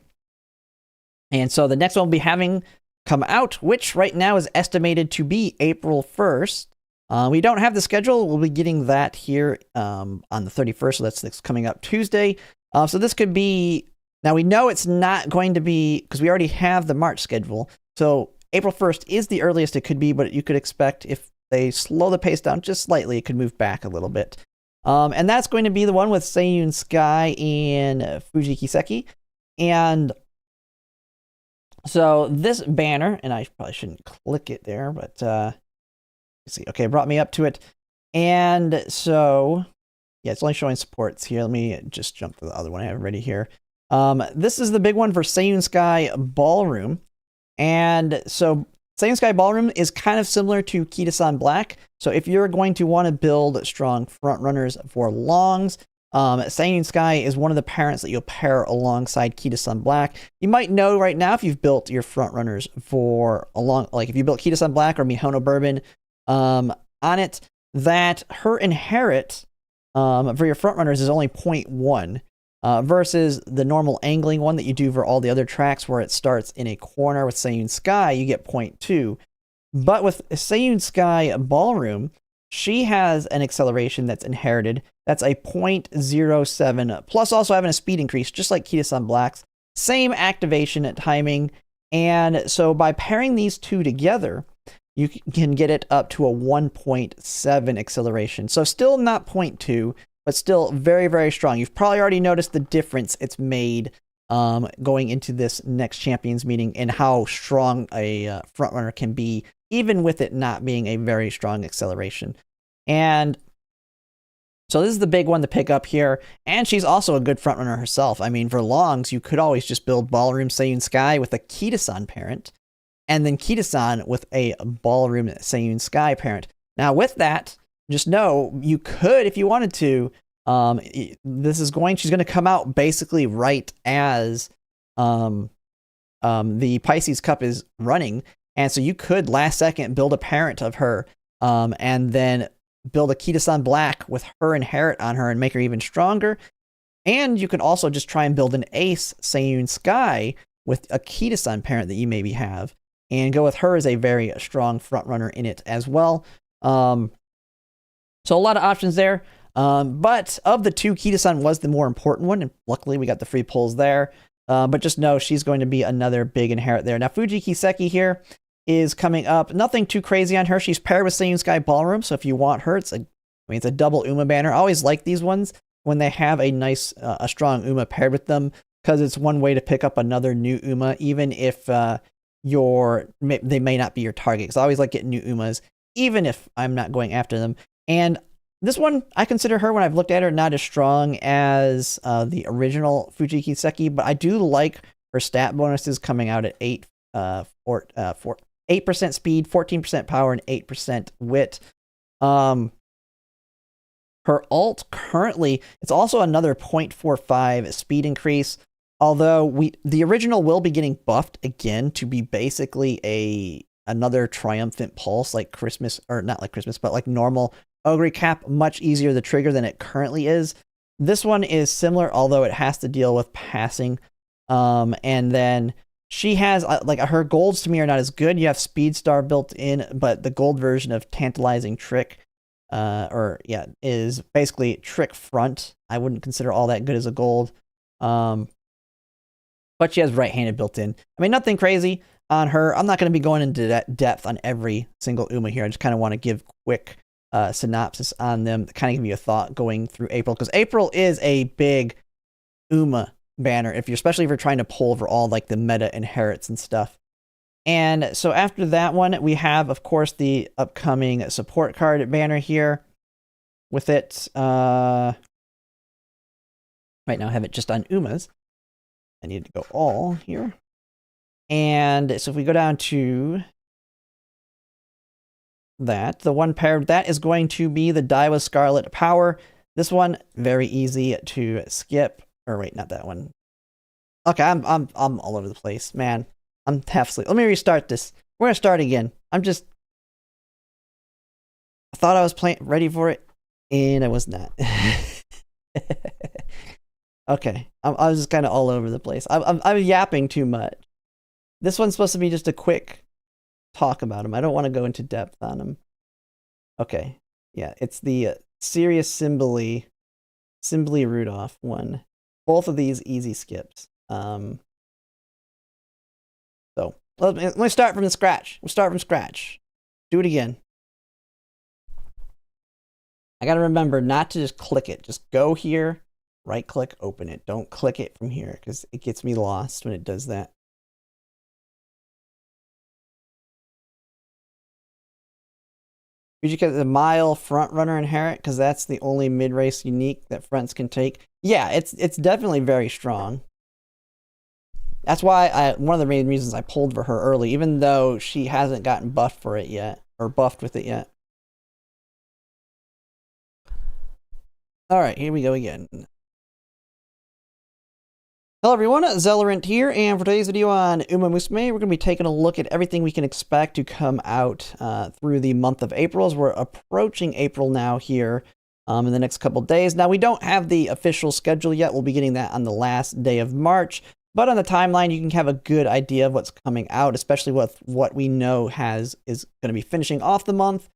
And so the next one we'll be having come out, which right now is estimated to be April 1st. We don't have the schedule. We'll be getting that here on the 31st, so that's coming up Tuesday. So this could be... Now, we know it's not going to be... Because we already have the March schedule. So April 1st is the earliest it could be, but you could expect if they slow the pace down just slightly, it could move back a little bit. And that's going to be the one with Seiyun Sky and Fuji Kiseki. And... so this banner, and I probably shouldn't click it there, but let's see. Okay, it brought me up to it. And so, yeah, it's only showing supports here. Let me just jump to the other one I have ready here. This is the big one for Seiyun Sky Ballroom. And so Seiyun Sky Ballroom is kind of similar to Kita-san Black. So if you're going to want to build strong front runners for longs, Seiyun Sky is one of the parents that you'll pair alongside Kita-san Black. You might know right now if you've built your front runners for like if you built Kita-san Black or Mihono Bourbon on it, that her inherit for your front runners is only 0.1 versus the normal angling one that you do for all the other tracks where it starts in a corner. With Seiyun Sky, you get 0.2. But with Seiyun Sky Ballroom, she has an acceleration that's inherited. That's a 0.07, plus also having a speed increase, just like Kita-san Black's. Same activation at timing. And so by pairing these two together, you can get it up to a 1.7 acceleration. So still not 0.2, but still very, very strong. You've probably already noticed the difference it's made going into this next champions meeting and how strong a frontrunner can be, even with it not being a very strong acceleration. And so this is the big one to pick up here. And she's also a good frontrunner herself. I mean, for longs, you could always just build Ballroom Seiyun Sky with a Kita-san parent, and then Kita-san with a Ballroom Seiyun Sky parent. Now, with that, just know you could, if you wanted to, she's going to come out basically right as the Pisces Cup is running. And so you could last second build a parent of her, and then build a Kita-san Black with her inherit on her and make her even stronger. And you can also just try and build an ace Seiyun Sky with a Kita-san parent that you maybe have, and go with her as a very strong front runner in it as well. So a lot of options there. But of the two, Kita-san was the more important one, and luckily we got the free pulls there. But just know she's going to be another big inherit there. Now, Fuji Kiseki here is coming up. Nothing too crazy on her. She's paired with Seiyun Sky Ballroom, so if you want her, it's a double Uma banner. I always like these ones when they have a nice, a strong Uma paired with them, because it's one way to pick up another new Uma, even if they may not be your target. Because I always like getting new Umas, even if I'm not going after them. And This one, I consider her, when I've looked at her, not as strong as the original Fujiki Seki, but I do like her stat bonuses coming out at 8% speed, 14% power, and 8% wit. Her ult currently, it's also another 0.45 speed increase, although the original will be getting buffed again to be basically another triumphant pulse, like Christmas, or not like Christmas, but like normal Ogre Cap, much easier to trigger than it currently is. This one is similar, although it has to deal with passing. And then she has, like, her golds to me are not as good. You have Speed Star built in, but the gold version of Tantalizing Trick, is basically Trick Front. I wouldn't consider all that good as a gold. But she has right-handed built in. I mean, nothing crazy on her. I'm not going to be going into that depth on every single Uma here. I just kind of want to give quick synopsis on them, to kind of give you a thought going through April, because April is a big Uma banner, especially if you're trying to pull over all like the meta inherits and stuff. And so after that one, we have, of course, the upcoming support card banner here with it. Right now I have it just on Umas. I need to go all here. And so if we go down to that, the one paired with that is going to be the Daiwa Scarlet Power. This one, very easy to skip. Or wait, not that one. Okay, I'm all over the place, man. I'm half asleep. Let me restart this. We're gonna start again. I thought I was ready for it, and I was not. Okay, I was just kind of all over the place. I'm yapping too much. This one's supposed to be just a quick talk about him. I don't want to go into depth on him. Okay, yeah, it's the Serious Simbly Rudolph one. Both of these easy skips. So let me start from scratch. We'll start from scratch. Do it again. I gotta remember not to just click it. Just go here, right click, open it. Don't click it from here, because it gets me lost when it does that. Fujika the Mile Front Runner Inherit, because that's the only mid-race unique that fronts can take. Yeah, it's definitely very strong. That's why one of the main reasons I pulled for her early, even though she hasn't gotten buffed for it yet, or buffed with it yet. Alright, here we go again. Hello everyone, Zellerant here, and for today's video on Umamusume, we're going to be taking a look at everything we can expect to come out through the month of April, as we're approaching April now here in the next couple days. Now, we don't have the official schedule yet. We'll be getting that on the last day of March, but on the timeline, you can have a good idea of what's coming out, especially with what we know is going to be finishing off the month,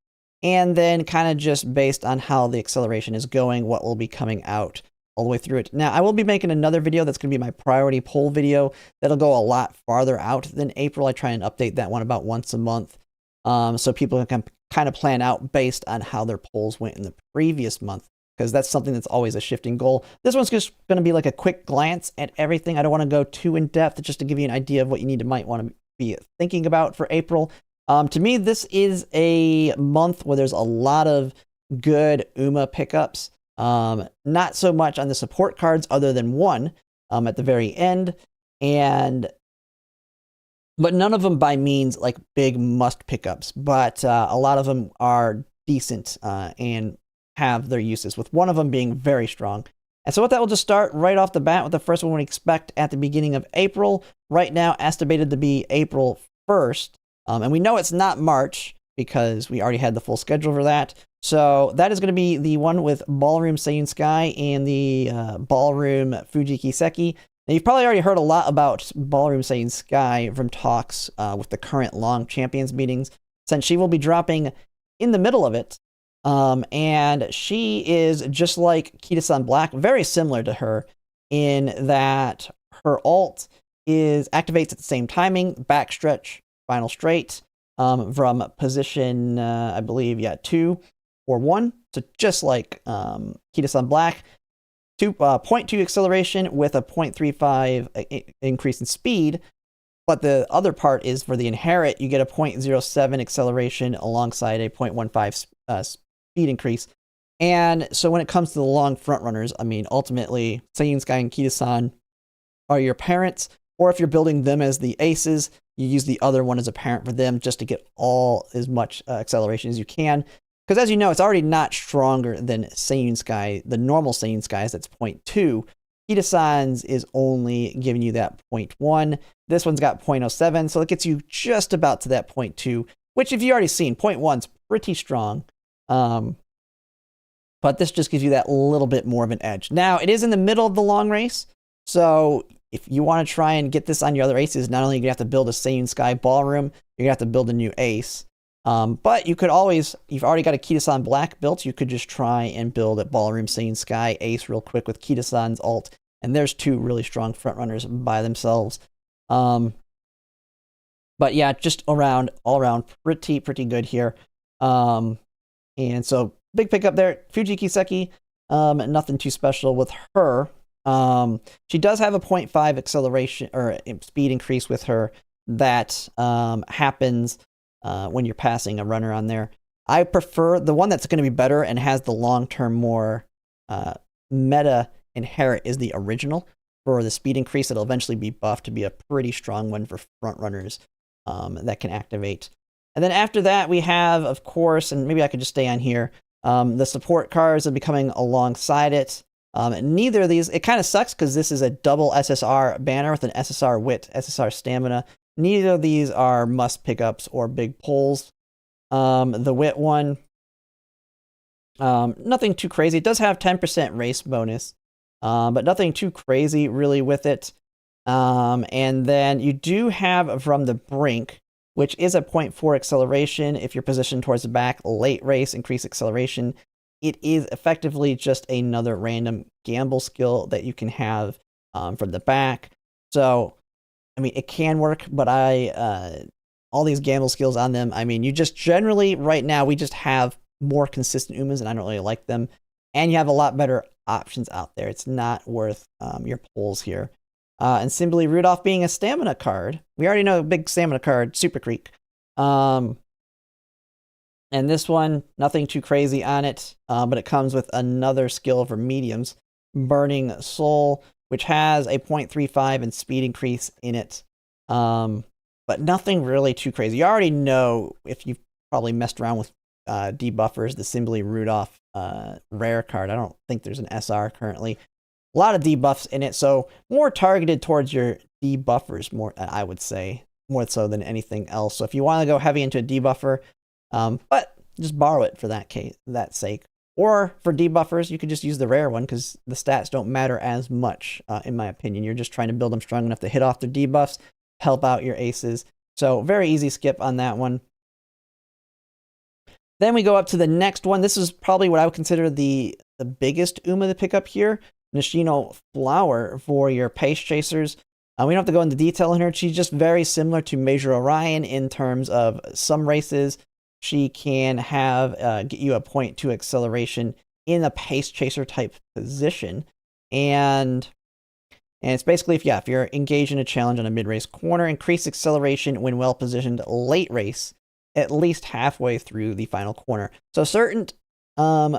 and then kind of just based on how the acceleration is going, what will be coming out all the way through it. Now, I will be making another video that's going to be my priority poll video. That'll go a lot farther out than April. I try and update that one about once a month, so people can kind of plan out based on how their polls went in the previous month, because that's something that's always a shifting goal. This one's just going to be like a quick glance at everything. I don't want to go too in depth, just to give you an idea of what you might want to be thinking about for April. To me, this is a month where there's a lot of good Uma pickups. Not so much on the support cards, other than one at the very end, but none of them by means like big must pickups, but a lot of them are decent and have their uses, with one of them being very strong. And so with that, we'll just start right off the bat with the first one we expect at the beginning of April. Right now, estimated to be April 1st, and we know it's not March because we already had the full schedule for that. So that is going to be the one with Ballroom Seiyun Sky and the Ballroom Fujiki Seki. Now, you've probably already heard a lot about Ballroom Seiyun Sky from talks with the current long champions meetings, since she will be dropping in the middle of it. And she is just like Kita-san Black, very similar to her in that her ult activates at the same timing, backstretch, final straight, from position, I believe, 2 or 1. So just like Kita-san Black, 0.2 acceleration with a 0.35 increase in speed. But the other part is for the inherit, you get a 0.07 acceleration alongside a 0.15 speed increase. And so when it comes to the long front runners, I mean, ultimately, Saiyan Sky and Kita-san are your parents, or if you're building them as the aces, you use the other one as a parent for them just to get all as much acceleration as you can. Because as you know, it's already not stronger than Saiyan Sky, the normal Saiyan Skies, that's 0.2. Kita-san's is only giving you that 0.1. This one's got 0.07, so it gets you just about to that 0.2, which if you've already seen, 0.1's pretty strong. But this just gives you that little bit more of an edge. Now, it is in the middle of the long race, so if you want to try and get this on your other aces, not only are you going to have to build a Saiyan Sky ballroom, you're going to have to build a new ace. But you could always, you've already got a Kita-san black built, you could just try and build a ballroom Saiyan Sky ace real quick with Kita-san's ult. And there's two really strong front runners by themselves. But yeah, just all around pretty good here. And so big pickup there. Fuji Kiseki, nothing too special with her. She does have a 0.5 acceleration or speed increase with her that happens when you're passing a runner on there. I prefer the one that's going to be better and has the long-term more meta inherit is the original for the speed increase. It'll eventually be buffed to be a pretty strong one for front runners that can activate. And then after that, we have, of course, and maybe I could just stay on here, the support cards are becoming alongside it. Neither of these, it kind of sucks because this is a double SSR banner with an SSR wit, SSR stamina. Neither of these are must pickups or big pulls. The wit one, nothing too crazy. It does have 10% race bonus, but nothing too crazy really with it. And then you do have from the brink, which is a 0.4 acceleration. If you're positioned towards the back, late race, increase acceleration. It is effectively just another random gamble skill that you can have from the back. So, I mean, it can work, but all these gamble skills on them, I mean, you just generally, right now, we just have more consistent Umas, and I don't really like them. And you have a lot better options out there. It's not worth your pulls here. And simply Rudolph being a stamina card. We already know a big stamina card, Super Creek. And this one, nothing too crazy on it, but it comes with another skill for mediums, Burning Soul, which has a 0.35 and speed increase in it. But nothing really too crazy. You already know, if you've probably messed around with debuffers, the Simply Rudolph rare card. I don't think there's an SR currently. A lot of debuffs in it, so more targeted towards your debuffers, more I would say, more so than anything else. So if you want to go heavy into a debuffer, but just borrow it for that sake. Or for debuffers, you could just use the rare one because the stats don't matter as much, in my opinion. You're just trying to build them strong enough to hit off their debuffs, help out your aces. So very easy skip on that one. Then we go up to the next one. This is probably what I would consider the biggest Uma to pick up here. Nishino Flower for your Pace Chasers. We don't have to go into detail in her. She's just very similar to Major Orion in terms of some races. She can have get you a 0.2 acceleration in a Pace Chaser type position. And it's basically, if you're engaged in a challenge on a mid-race corner, increase acceleration when well-positioned late race, at least halfway through the final corner. So certain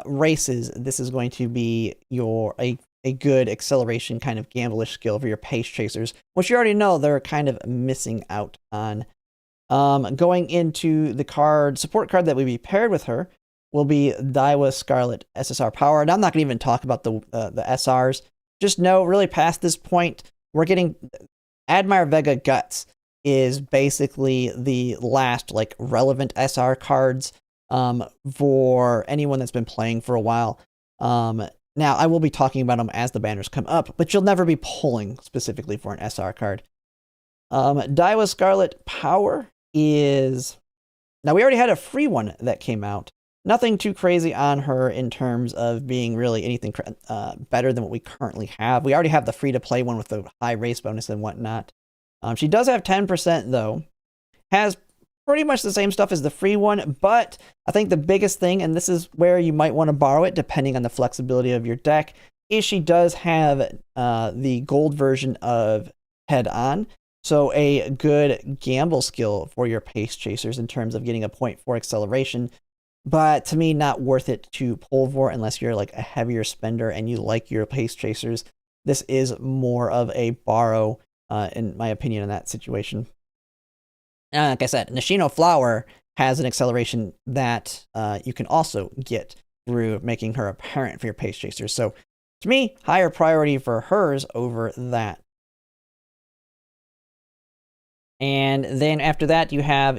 races, this is going to be a good acceleration kind of gamblish skill for your Pace Chasers, which you already know they're kind of missing out on. Going into the support card that will be paired with her will be Daiwa Scarlet SSR Power. And I'm not going to even talk about the SRs. Just know, really past this point, we're getting Admire Vega Guts is basically the last relevant SR cards for anyone that's been playing for a while. Now, I will be talking about them as the banners come up, but you'll never be pulling specifically for an SR card. Daiwa Scarlet Power is... Now, we already had a free one that came out. Nothing too crazy on her in terms of being really anything better than what we currently have. We already have the free-to-play one with the high race bonus and whatnot. She does have 10%, though. Has pretty much the same stuff as the free one, but I think the biggest thing, and this is where you might want to borrow it depending on the flexibility of your deck, is she does have the gold version of Head On. So a good gamble skill for your Pace Chasers in terms of getting a 0.4 acceleration. but to me, not worth it to pull for unless you're like a heavier spender and you like your pace chasers. This is more of a borrow, in my opinion, in that situation. Like I said, Nishino Flower has an acceleration that you can also get through making her a parent for your pace chasers. So to me, higher priority for hers over that. And then after that, you have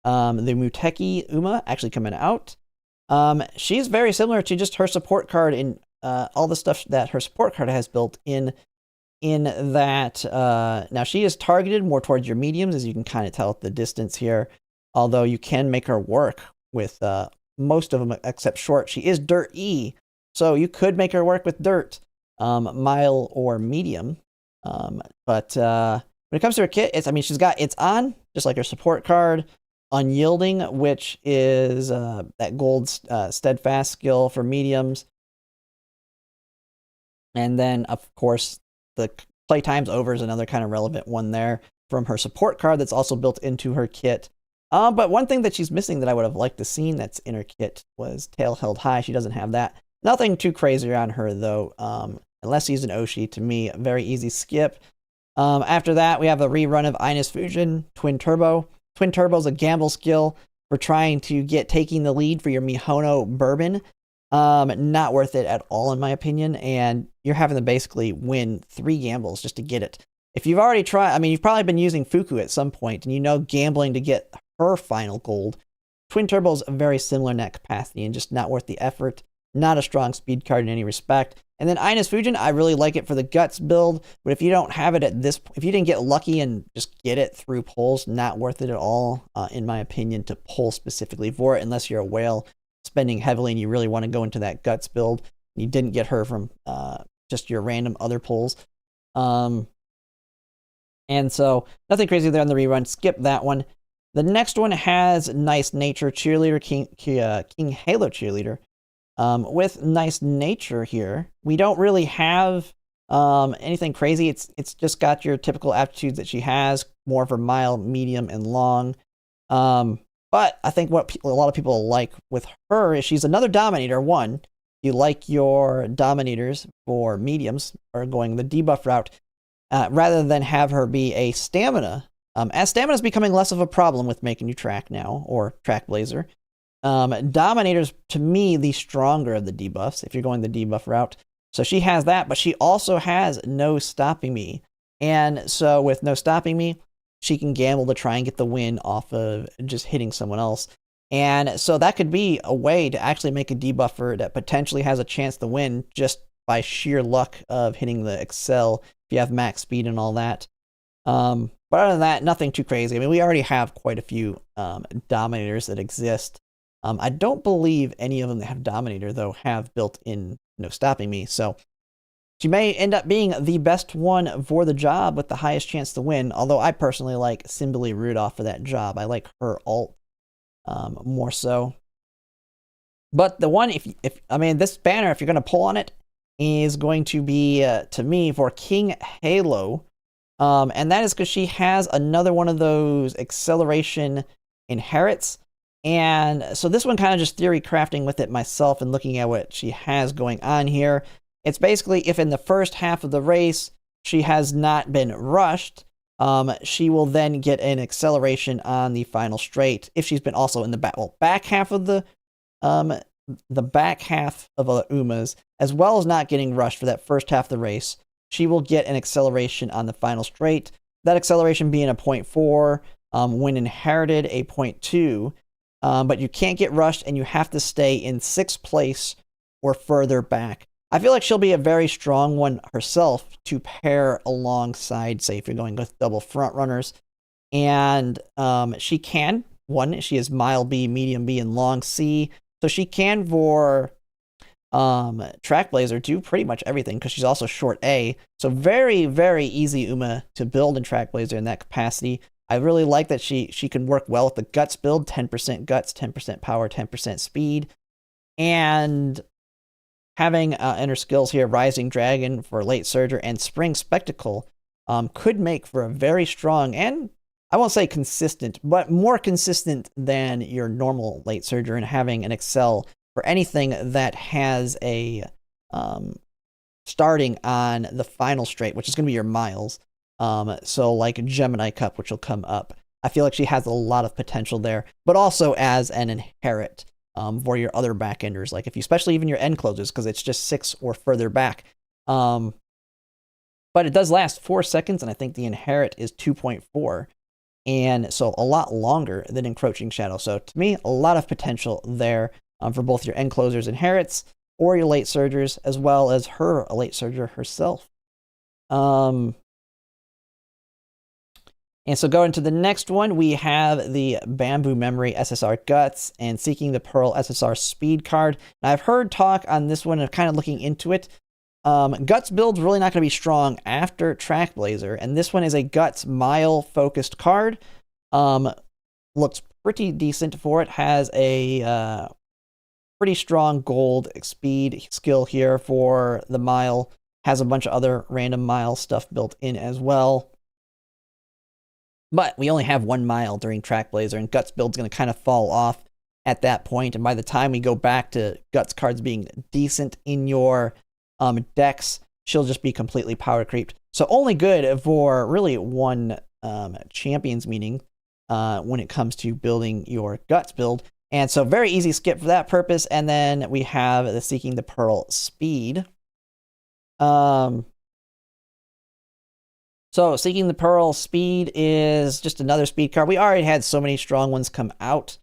the Muteki Uma actually coming out. She's very similar to just her support card in all the stuff that her support card has built in that. Now she is targeted more towards your mediums, as you can kind of tell at the distance here, although you can make her work with most of them except short. She is dirt E, so you could make her work with dirt, mile or medium. But when it comes to her kit, she's got It's On, just like her support card. Unyielding, which is that gold steadfast skill for mediums. And then, of course, the Playtime's Over is another kind of relevant one there from her support card that's also built into her kit. But one thing that she's missing that I would have liked to seen that's in her kit was Tail Held High. She doesn't have that. Nothing too crazy on her, though, unless she's an Oshi. To me, a very easy skip. After that, we have a rerun of Ines Fusion, Twin Turbo. Twin Turbo is a gamble skill for trying to taking the lead for your Mihono Bourbon. Not worth it at all, in my opinion, and you're having to basically win 3 gambles just to get it. If you've already tried, you've probably been using Fuku at some point, and you know gambling to get her final gold. Twin Turbo is very similar in that capacity, and just not worth the effort. Not a strong speed card in any respect. And then Ines Fujin, I really like it for the Guts build, but if you don't have it at this point, if you didn't get lucky and just get it through pulls, not worth it at all, in my opinion, to pull specifically for it, unless you're a whale spending heavily and you really want to go into that Guts build. You didn't get her from just your random other pulls. And so, nothing crazy there on the rerun. Skip that one. The next one has Nice Nature Cheerleader, King Halo Cheerleader. With Nice Nature here, we don't really have anything crazy. It's just got your typical aptitudes that she has, more for mild, medium, and long. But I think what a lot of people like with her is she's another Dominator. One, you like your Dominators for mediums or going the debuff route, rather than have her be a Stamina. As Stamina is becoming less of a problem with making you track now, or Trackblazer. Dominator's, to me, the stronger of the debuffs, if you're going the debuff route. So she has that, but she also has No Stopping Me. And so with No Stopping Me, she can gamble to try and get the win off of just hitting someone else. And so that could be a way to actually make a debuffer that potentially has a chance to win just by sheer luck of hitting the Excel if you have max speed and all that. But other than that, nothing too crazy. We already have quite a few Dominators that exist. I don't believe any of them that have Dominator, though, have built-in No Stopping Me. So she may end up being the best one for the job with the highest chance to win, although I personally like Simbali Rudolph for that job. I like her ult more so. But the one, this banner, if you're going to pull on it, is going to be, to me, for King Halo. And that is because she has another one of those acceleration inherits. And so this one kind of just theory crafting with it myself and looking at what she has going on here. It's basically if in the first half of the race she has not been rushed, she will then get an acceleration on the final straight. If she's been also in the back half of the back half of Uma's, as well as not getting rushed for that first half of the race, she will get an acceleration on the final straight. That acceleration being a 0.4, when inherited a 0.2. But you can't get rushed, and you have to stay in 6th place or further back. I feel like she'll be a very strong one herself to pair alongside, say, if you're going with double front runners. And she can. One, she is mild B, medium B, and long C. So she can, for Trackblazer, do pretty much everything because she's also short A. So very, very easy Uma to build in Trackblazer in that capacity. I really like that she can work well with the Guts build, 10% Guts, 10% power, 10% speed. And having in her skills here, Rising Dragon for late Surger and Spring Spectacle could make for a very strong and I won't say consistent, but more consistent than your normal late surger and having an excel for anything that has a starting on the final straight, which is going to be your miles. So like Gemini Cup, which will come up. I feel like she has a lot of potential there, but also as an inherit for your other backenders, like if you, especially even your end closers, because it's just 6 or further back. But it does last 4 seconds, and I think the inherit is 2.4. And so a lot longer than Encroaching Shadow. So to me, a lot of potential there for both your end closers, inherits, or your late surgers, as well as her, a late surger herself. And so going to the next one, we have the Bamboo Memory SSR Guts and Seeking the Pearl SSR Speed card. Now, I've heard talk on this one and kind of looking into it. Guts build's really not going to be strong after Trackblazer, and this one is a Guts mile-focused card. Looks pretty decent for it. Has a pretty strong gold speed skill here for the mile. Has a bunch of other random mile stuff built in as well. But we only have 1 mile during Trackblazer, and Guts build's going to kind of fall off at that point. And by the time we go back to Guts cards being decent in your decks, she'll just be completely power creeped. So only good for really 1 champions meeting when it comes to building your Guts build. And so very easy skip for that purpose. And then we have the Seeking the Pearl Speed. So Seeking the Pearl Speed is just another speed card. We already had so many strong ones come out.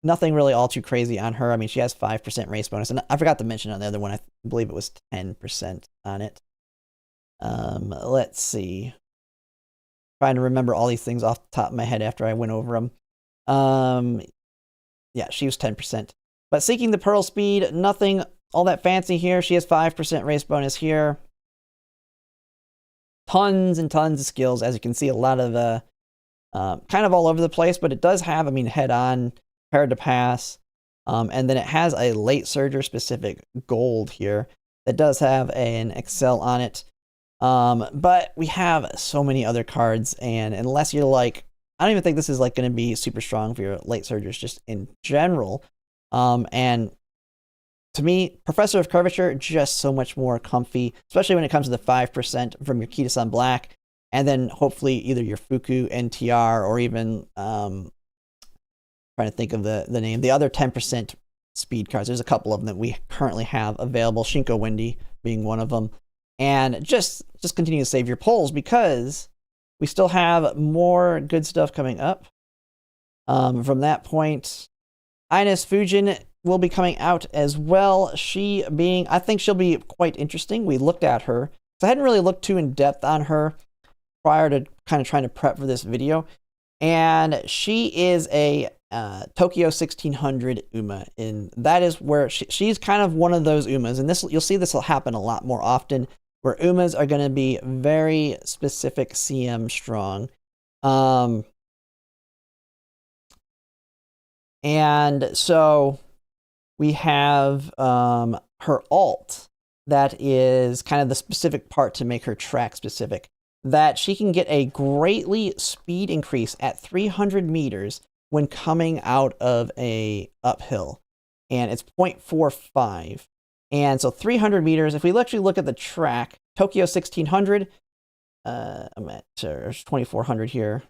Nothing really all too crazy on her. I mean, she has 5% race bonus. And I forgot to mention on the other one, I believe it was 10% on it. Let's see. Trying to remember all these things off the top of my head after I went over them. Yeah, she was 10%. But Seeking the Pearl Speed, nothing all that fancy here. She has 5% race bonus here. Tons and tons of skills. As you can see, a lot of kind of all over the place, but it does have, I mean, head on, prepared to pass, and then it has a late surger specific gold here that does have an excel on it. But we have so many other cards, and unless you're like, I don't even think this is like going to be super strong for your late surgers just in general. And to me, Professor of Curvature, just so much more comfy, especially when it comes to the 5% from your Kita-san Black, and then hopefully either your Fuku, NTR, or even, trying to think of the name, the other 10% speed cards. There's a couple of them that we currently have available, Shinko Windy being one of them. And just continue to save your pulls, because we still have more good stuff coming up. From that point, Ines Fujin will be coming out as well. She being, I think she'll be quite interesting. We looked at her. So I hadn't really looked too in depth on her prior to kind of trying to prep for this video. And she is a Tokyo 1600 Uma. And that is where she's kind of one of those Umas. And this, you'll see this will happen a lot more often, where Umas are going to be very specific CM strong. And so we have her alt that is kind of the specific part to make her track specific, that she can get a greatly speed increase at 300 meters when coming out of a uphill, and it's 0.45. And so 300 meters, if we actually look at the track, Tokyo 1600, I'm at 2400 here.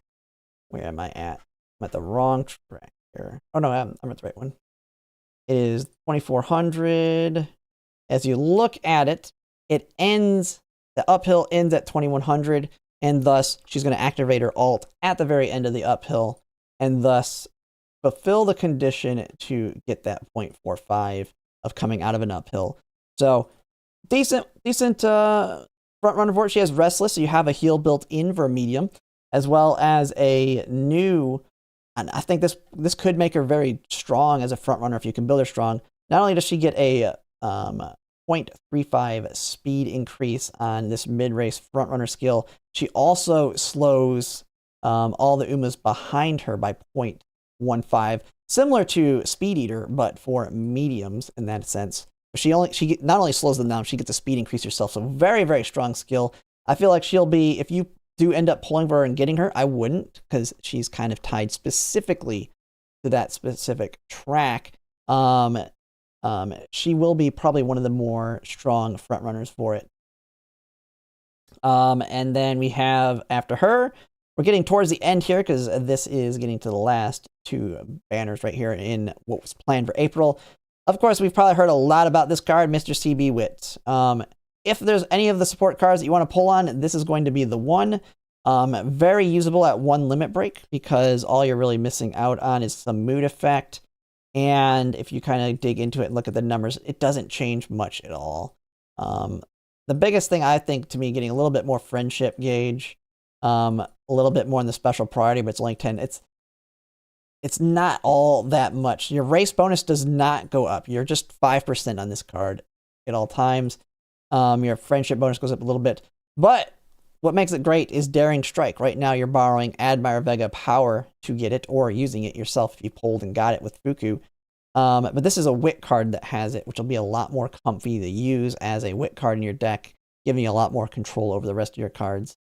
Where am I at? I'm at the wrong track here. Oh no, I'm at the right one. It is 2400. As you look at it, it ends, the uphill ends at 2100, and thus she's going to activate her alt at the very end of the uphill, and thus fulfill the condition to get that 0.45 of coming out of an uphill. So decent front runner for it. She has Restless, so you have a heal built in for a medium, as well as a new, and I think this could make her very strong as a front runner if you can build her strong. Not only does she get a 0.35 speed increase on this mid-race front runner skill, she also slows all the Umas behind her by 0.15, similar to Speed Eater, but for mediums in that sense. She not only slows them down, she gets a speed increase herself. So very, very strong skill. I feel like she'll be, if you do end up pulling for her and getting her, I wouldn't, because she's kind of tied specifically to that specific track. She will be probably one of the more strong front runners for it. And then we have after her, we're getting towards the end here because this is getting to the last two banners right here in what was planned for April. Of course, we've probably heard a lot about this card, Mr. CB Wit. If there's any of the support cards that you want to pull on, this is going to be the one. Very usable at 1 limit break because all you're really missing out on is some mood effect. And if you kind of dig into it and look at the numbers, it doesn't change much at all. The biggest thing I think to me getting a little bit more friendship gauge, a little bit more in the special priority, but it's only 10. It's not all that much. Your race bonus does not go up. You're just 5% on this card at all times. Your friendship bonus goes up a little bit. But what makes it great is Daring Strike. Right now you're borrowing Admire Vega power to get it or using it yourself if you pulled and got it with Fuku. But this is a Wit card that has it, which will be a lot more comfy to use as a Wit card in your deck, giving you a lot more control over the rest of your cards.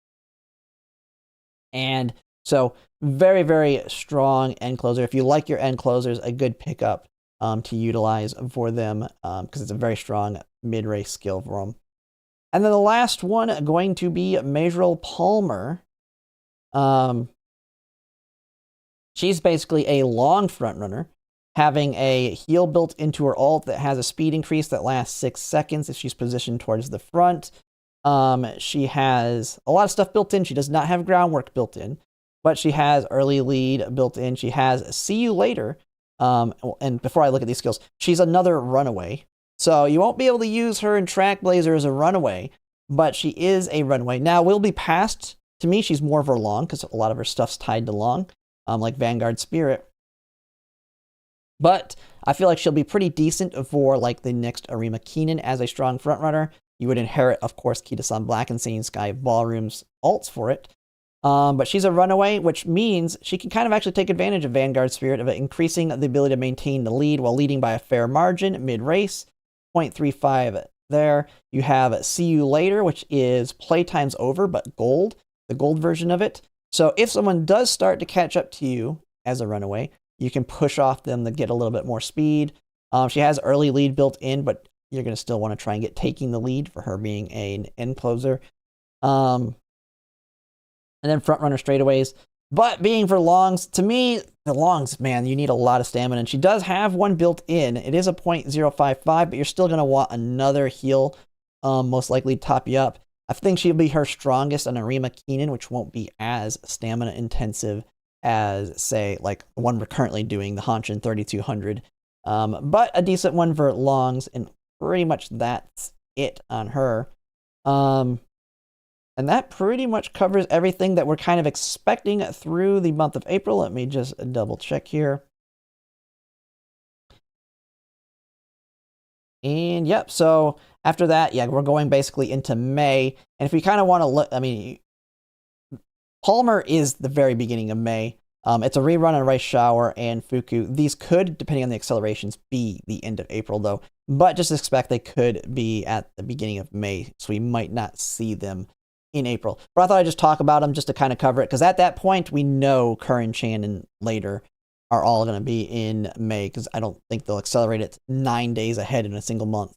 And so very, very strong end closer. If you like your end closers, a good pickup to utilize for them because it's a very strong mid-race skill for them. And then the last one going to be Majorel Palmer. She's basically a long front runner, having a heal built into her ult that has a speed increase that lasts 6 seconds if she's positioned towards the front. She has a lot of stuff built in. She does not have groundwork built in, but she has early lead built in. She has see you later. And before I look at these skills, she's another runaway. So you won't be able to use her in Trackblazer as a runaway, but she is a runaway. Now, will be passed. To me, she's more of her long because a lot of her stuff's tied to long, like Vanguard Spirit. But I feel like she'll be pretty decent for like the next Arima Keenan as a strong frontrunner. You would inherit, of course, Kita-san Black and Sane Sky Ballroom's ults for it. But she's a runaway, which means she can kind of actually take advantage of Vanguard Spirit of it, increasing the ability to maintain the lead while leading by a fair margin mid-race. 0.35 there. You have See You Later, which is playtime's over, but gold, the gold version of it. So if someone does start to catch up to you as a runaway, you can push off them to get a little bit more speed. She has early lead built in, but you're going to still want to try and get taking the lead for her being an end closer. And then front runner straightaways. But being for longs, to me, the longs, man, you need a lot of stamina. And she does have one built in. It is a 0.055, but you're still going to want another heal, most likely to top you up. I think she'll be her strongest on Arima Keenan, which won't be as stamina intensive as, say, like the one we're currently doing, the Hanshin 3200. But a decent one for longs, and pretty much that's it on her. And that pretty much covers everything that we're kind of expecting through the month of April. Let me just double check here. And yep, so after that, yeah, we're going basically into May. And if we kind of want to look, I mean, Palmer is the very beginning of May. It's a rerun on Rice Shower and Fuku. These could, depending on the accelerations, be the end of April, though. But just expect they could be at the beginning of May, so we might not see them in April. But I thought I'd just talk about them just to kind of cover it, because at that point, we know Curran, Chan, and later are all going to be in May, because I don't think they'll accelerate it 9 days ahead in a single month.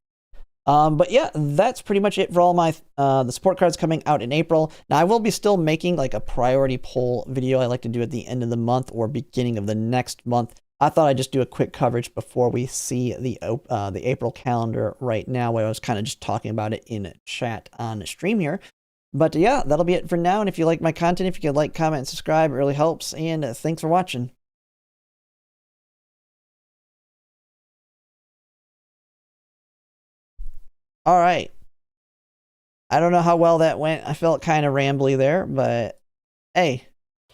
But yeah, that's pretty much it for all my the support cards coming out in April. Now, I will be still making like a priority poll video I like to do at the end of the month or beginning of the next month. I thought I'd just do a quick coverage before we see the April calendar right now, where I was kind of just talking about it in chat on stream here. But yeah, that'll be it for now. And if you like my content, if you could like, comment, and subscribe, it really helps. And thanks for watching. All right. I don't know how well that went. I felt kind of rambly there, but hey,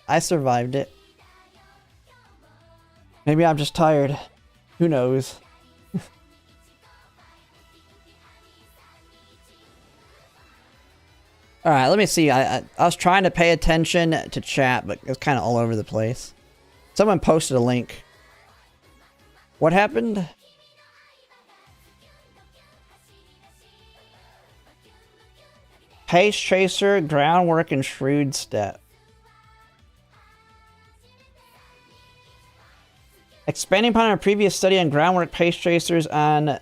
I survived it. Maybe I'm just tired. Who knows? All right, let me see. I was trying to pay attention to chat, but it was kind of all over the place. Someone posted a link. What happened? Pace Chaser, Groundwork, and Shrewd Step. Expanding upon our previous study on groundwork pace tracers on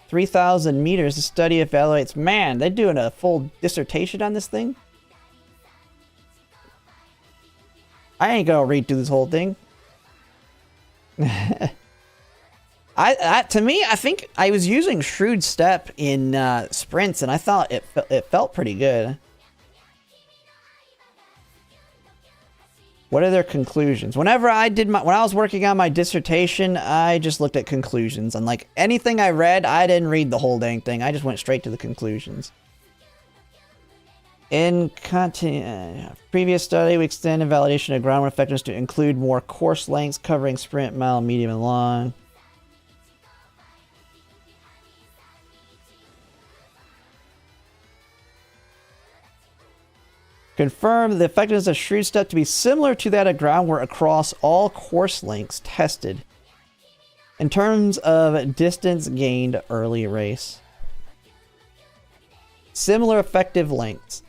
3,000 meters, the study evaluates... Man, they're doing a full dissertation on this thing? I ain't gonna read through this whole thing. To me, I think I was using Shrewd Step in sprints, and I thought it felt pretty good. What are their conclusions? Whenever I did when I was working on my dissertation, I just looked at conclusions. And like anything I read, I didn't read the whole dang thing. I just went straight to the conclusions. In previous study, we extended validation of groundwork effectiveness to include more course lengths covering sprint, mile, medium, and long. Confirm the effectiveness of Shrewd Step to be similar to that of groundwork across all course lengths tested. In terms of distance gained early race. Similar effective lengths.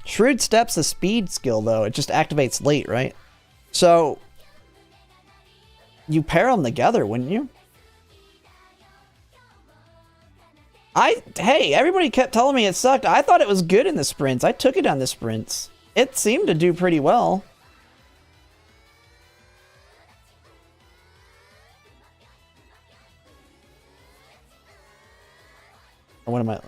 Shrewd Step's a speed skill, though. It just activates late, right? So, you pair them together, wouldn't you? Hey, everybody kept telling me it sucked. I thought it was good in the sprints. I took it on the sprints. It seemed to do pretty well. What am I...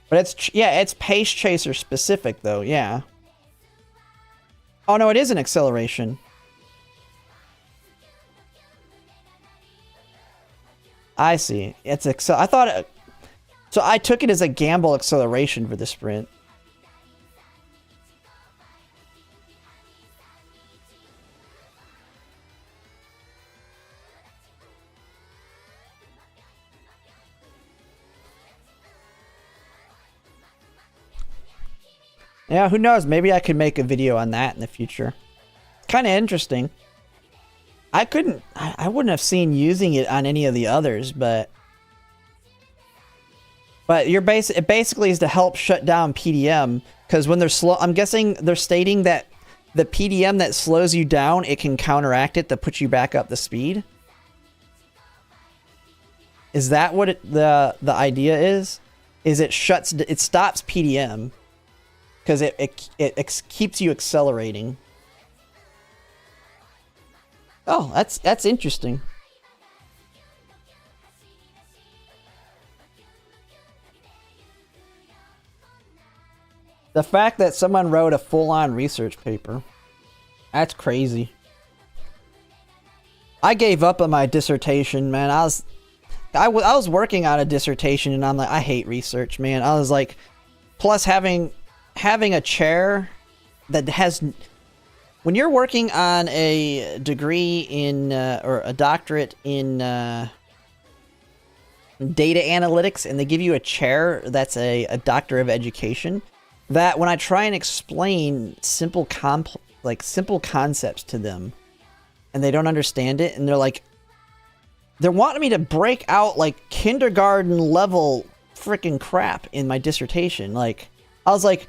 But it's... Yeah, it's Pace Chaser specific, though. Yeah. Oh, no, it is an acceleration. I see. It's I thought it... So I took it as a gamble acceleration for the sprint. Yeah, who knows? Maybe I could make a video on that in the future. It's kind of interesting. I wouldn't have seen using it on any of the others, but it basically is to help shut down PDM, because when they're slow, I'm guessing they're stating that the PDM that slows you down, it can counteract it to put you back up the speed. Is that what the idea is? Is it stops PDM because it keeps you accelerating. Oh, that's interesting. The fact that someone wrote a full-on research paper. That's crazy. I gave up on my dissertation, man. I was working on a dissertation, and I'm like, I hate research, man. I was like, plus having a chair that has... When you're working on a degree in, or a doctorate in data analytics, and they give you a chair that's a doctor of education, that when I try and explain simple concepts to them, and they don't understand it, and they're wanting me to break out like kindergarten level freaking crap in my dissertation. Like, I was like,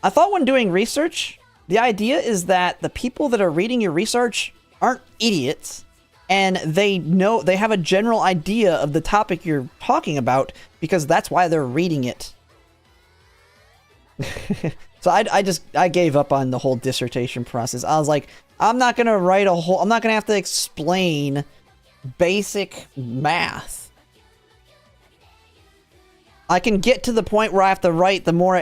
I thought when doing research, the idea is that the people that are reading your research aren't idiots, and they have a general idea of the topic you're talking about, because that's why they're reading it. So I gave up on the whole dissertation process. I was like, I'm not gonna have to explain basic math. I can get to the point where I have to write the more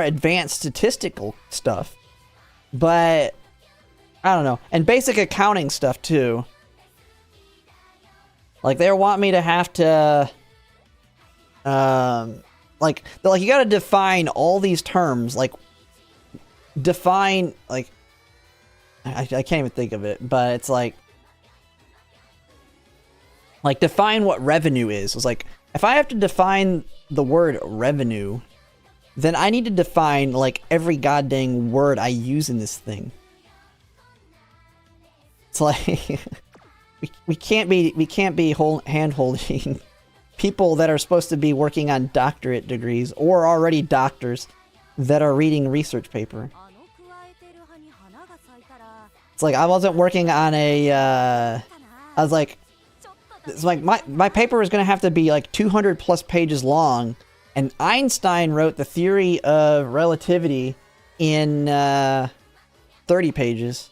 advanced statistical stuff. But I don't know. And basic accounting stuff too. Like, they want me to have to like you gotta define all these terms, like define, like I can't even think of it, but it's like define what revenue is. It's like, if I have to define the word revenue, then I need to define like every goddamn word I use in this thing. It's like we can't be hand holding people that are supposed to be working on doctorate degrees or already doctors that are reading research paper. It's like I wasn't working on a I was like, it's like my paper is going to have to be like 200 plus pages long, and Einstein wrote the theory of relativity in 30 pages.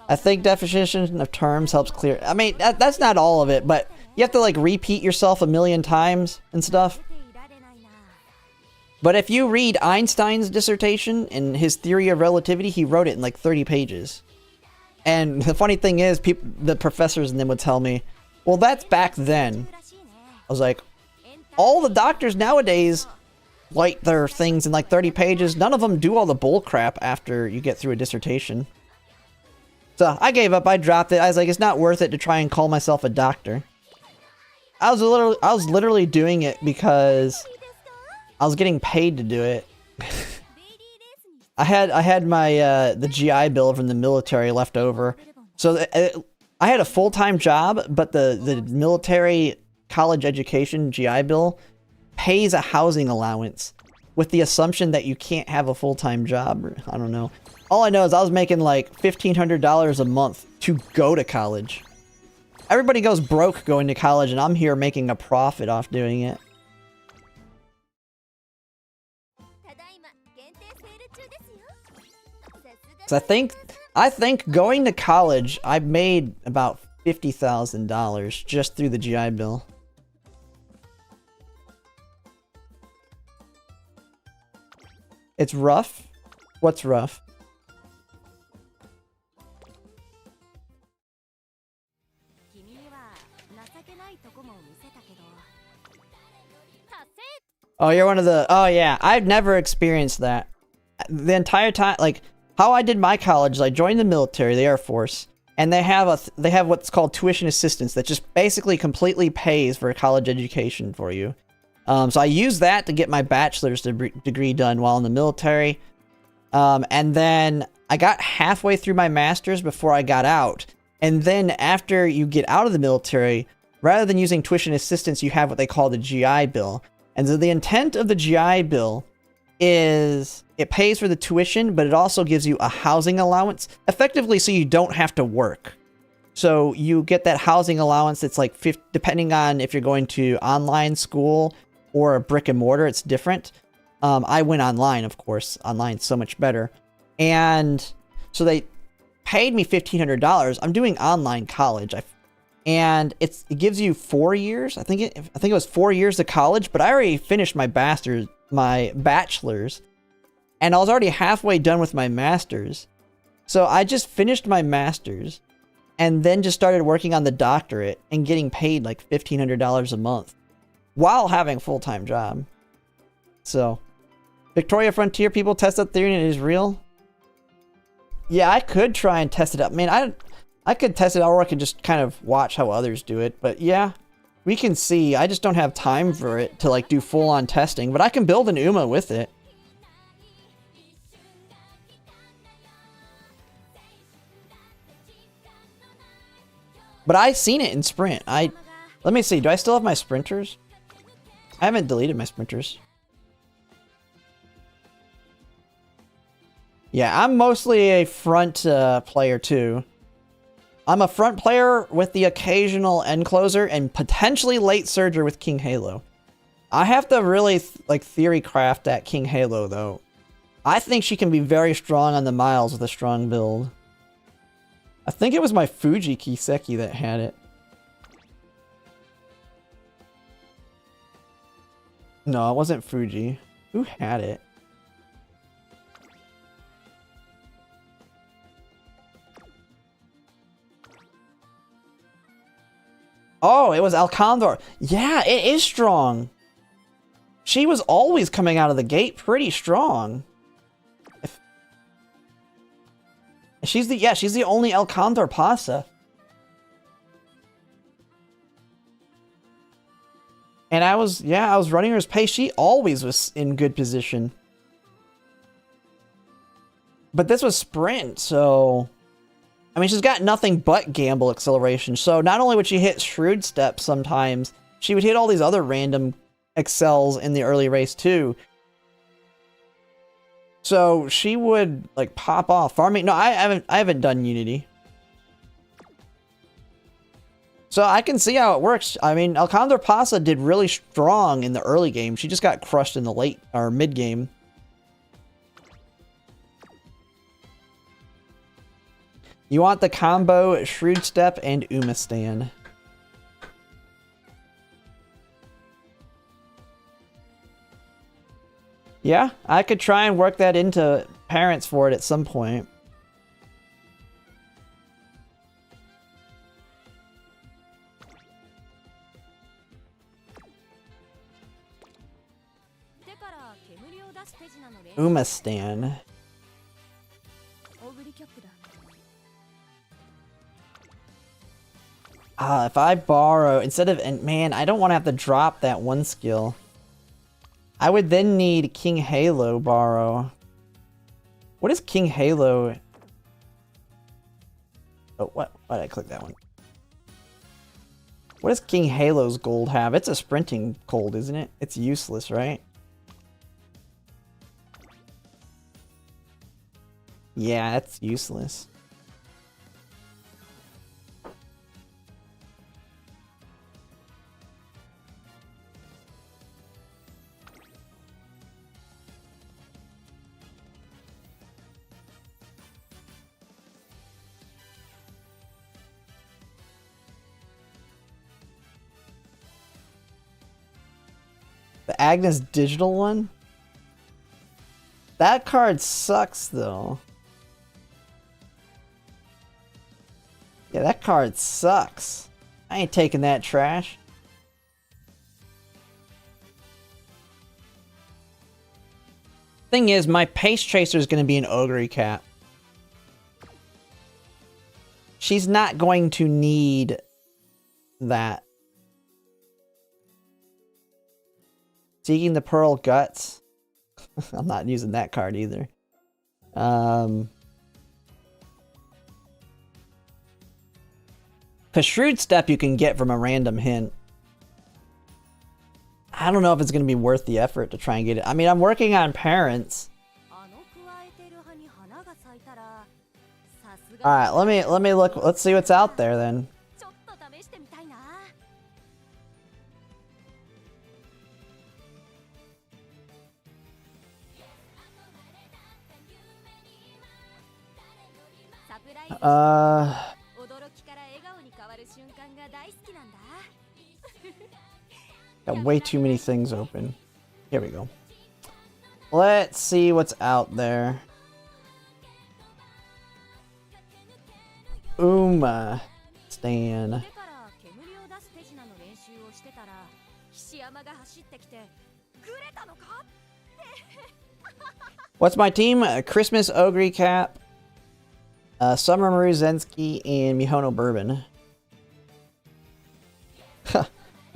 I think definition of terms helps clear. I mean, that's not all of it, but you have to like repeat yourself a million times and stuff. But if you read Einstein's dissertation and his theory of relativity, he wrote it in like 30 pages. And the funny thing is, the professors and them would tell me, well, that's back then. I was like, all the doctors nowadays write their things in like 30 pages. None of them do all the bull crap after you get through a dissertation. So I gave up. I dropped it. I was like, it's not worth it to try and call myself a doctor. I was literally doing it because I was getting paid to do it. I had my the GI Bill from the military left over, so I had a full-time job, but the military college education GI Bill pays a housing allowance with the assumption that you can't have a full-time job. Or, I don't know. All I know is I was making like $1,500 a month to go to college. Everybody goes broke going to college, and I'm here making a profit off doing it. So I think going to college, I made about $50,000 just through the GI Bill. It's rough. What's rough? Oh, you're one of the... Oh, yeah. I've never experienced that. The entire time... Like, how I did my college, I joined the military, the Air Force, and they have what's called tuition assistance that just basically completely pays for a college education for you. So I used that to get my bachelor's degree done while in the military. And then I got halfway through my master's before I got out. And then after you get out of the military, rather than using tuition assistance, you have what they call the GI Bill. And so the intent of the GI Bill is it pays for the tuition, but it also gives you a housing allowance, effectively so you don't have to work. So you get that housing allowance. It's like 50, depending on if you're going to online school or a brick and mortar, it's different. I went online, of course. Online's so much better. And so they paid me $1,500. I'm doing online college. And it gives you 4 years. I think it was 4 years of college, but I already finished my bachelor's, and I was already halfway done with my master's. So I just finished my master's and then just started working on the doctorate and getting paid like $1,500 a month while having a full-time job. So Victoria Frontier, people test that theory and it is real. Yeah, I could try and test it out. I mean, I could test it out, or I could just kind of watch how others do it. But yeah, we can see. I just don't have time for it to like do full-on testing. But I can build an Uma with it. But I seen it in Sprint. Let me see. Do I still have my sprinters? I haven't deleted my sprinters. Yeah, I'm mostly a front player too. I'm a front player with the occasional end closer and potentially late surger with King Halo. I have to really like theory craft that King Halo though. I think she can be very strong on the miles with a strong build. I think it was my Fuji Kiseki that had it. No, it wasn't Fuji. Who had it? Oh, it was Alcandor. Yeah, it is strong. She was always coming out of the gate pretty strong. She's the only Alcandor Pasa. And I was running her as pace. She always was in good position. But this was sprint, so I mean, she's got nothing but gamble acceleration. So not only would she hit Shrewd Step sometimes, she would hit all these other random excels in the early race too. So she would like pop off. Farming. No, I haven't done Unity. So I can see how it works. I mean, Alcandra Pasa did really strong in the early game. She just got crushed in the late or mid game. You want the combo Shrewd Step and Umamusume. Yeah, I could try and work that into parents for it at some point. Umamusume. If I borrow, instead of, and man, I don't want to have to drop that one skill. I would then need King Halo borrow. What is King Halo? Oh, what? Why did I click that one? What does King Halo's gold have? It's a sprinting gold, isn't it? It's useless, right? Yeah, that's useless. The Agnes digital one? That card sucks though. Yeah, that card sucks. I ain't taking that trash. Thing is, my Pace Chaser is going to be an Ogre Cap. She's not going to need that. Seeking the Pearl Guts. I'm not using that card either. Cause Shrewd Step you can get from a random hint. I don't know if it's gonna be worth the effort to try and get it. I mean, I'm working on parents. Alright, let me look. Let's see what's out there then. Got way too many things open. Here we go. Let's see what's out there. Stan. What's my team? Christmas Ogre Cap, Summer Maruzensky, and Mihono Bourbon.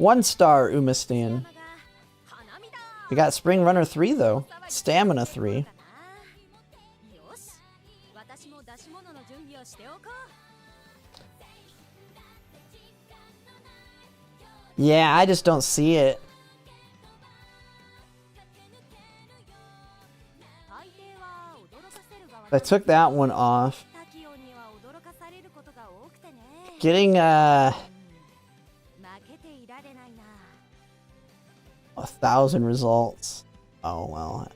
1-star Umamusume. We got Spring Runner 3 though. Stamina 3. Yeah, I just don't see it. I took that one off. Getting 1,000 results. Oh well.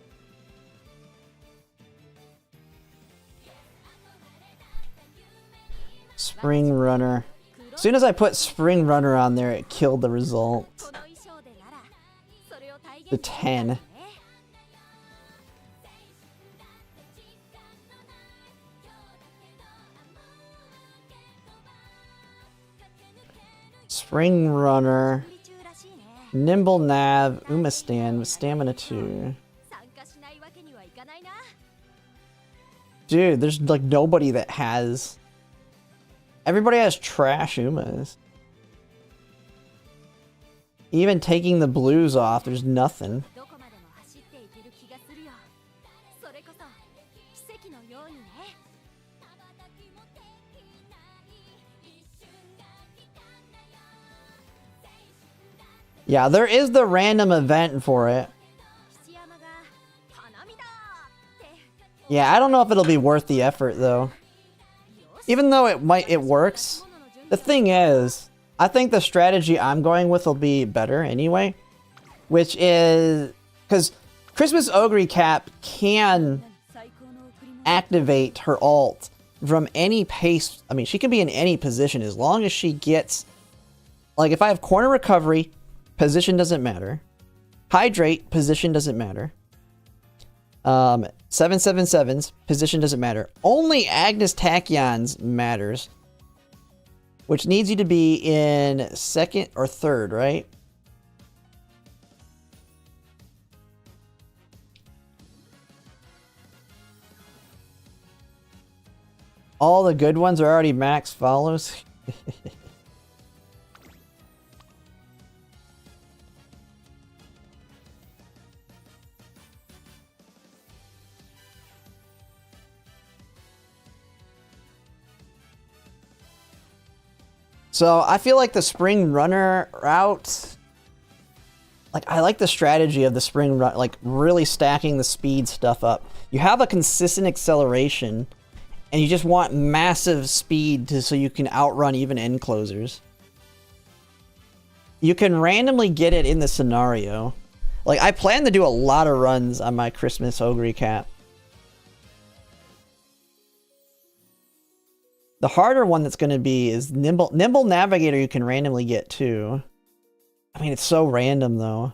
Spring Runner. As soon as I put Spring Runner on there, it killed the results. The 10. Spring Runner. Nimble Nav, Umamusume with Stamina 2. Dude, there's like nobody that has... Everybody has trash Umas. Even taking the blues off, there's nothing. Yeah, there is the random event for it. Yeah, I don't know if it'll be worth the effort though. Even though it works. The thing is, I think the strategy I'm going with will be better anyway. Which is because Christmas Ogre Cap can activate her ult from any pace. I mean, she can be in any position as long as she gets, like, if I have corner recovery, position doesn't matter. Hydrate, position doesn't matter. 777's, position doesn't matter. Only Agnes Tachyon's matters. Which needs you to be in second or third, right? All the good ones are already max follows. So I feel like the spring runner route, like I like the strategy of the spring run, like really stacking the speed stuff up. You have a consistent acceleration and you just want massive speed so you can outrun even end closers. You can randomly get it in the scenario. Like I plan to do a lot of runs on my Christmas Ogre Cap. The harder one that's going to be is Nimble Navigator you can randomly get too. I mean, it's so random though.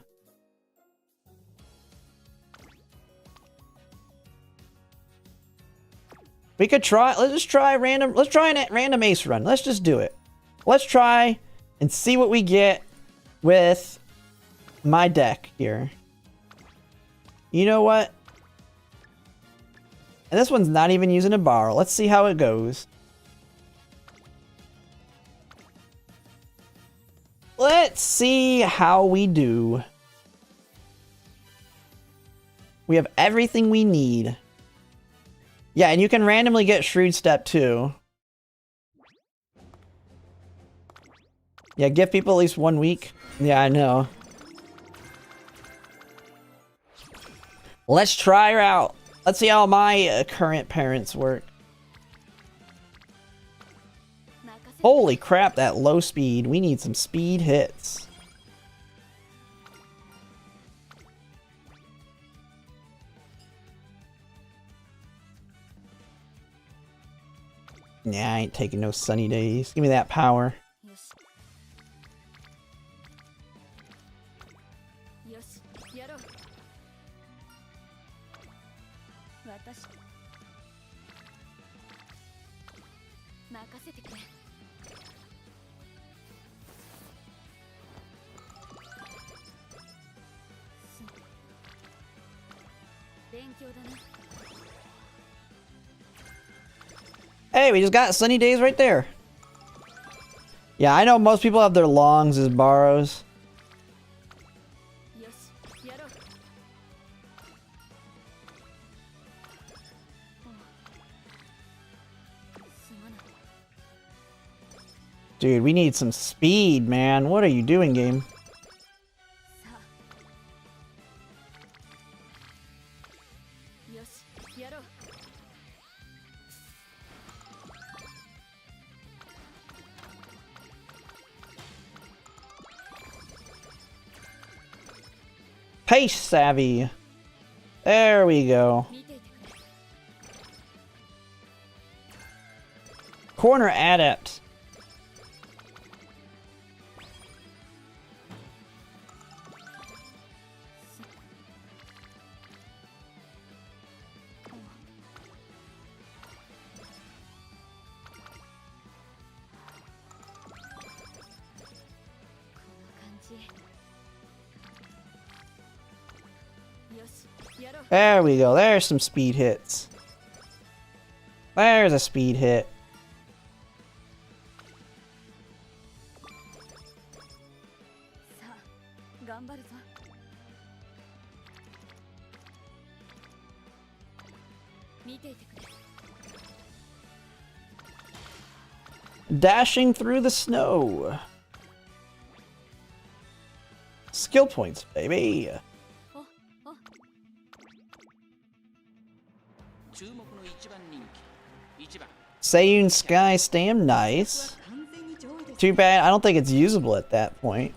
We could try, let's just try random, let's try a random ace run. Let's just do it. Let's try and see what we get with my deck here. You know what? And this one's not even using a borrow. Let's see how it goes. Let's see how we do. We have everything we need. Yeah, and you can randomly get Shrewd Step too. Yeah, give people at least 1 week. Yeah, I know. Let's try her out. Let's see how my current parents work. Holy crap, that low speed. We need some speed hits. Nah, I ain't taking no sunny days. Give me that power. Hey, we just got sunny days right there. Yeah, I know most people have their longs as borrows. Dude, we need some speed, man. What are you doing, game? Pace savvy. There we go. Corner adept. There we go. There's some speed hits. There's a speed hit. Dashing through the snow. skill points, baby. Seiyun Sky Stam, nice. Too bad, I don't think it's usable at that point.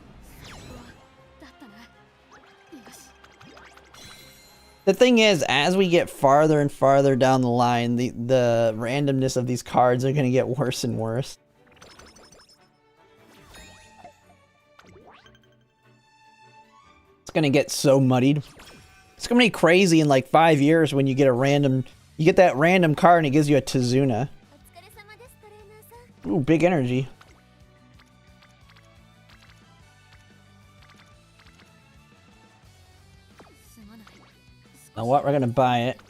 The thing is, as we get farther and farther down the line, the randomness of these cards are going to get worse and worse. It's going to get so muddied. It's going to be crazy in like 5 years when you get that random card and it gives you a Tizuna. Ooh, big energy. Now what? We're gonna buy it.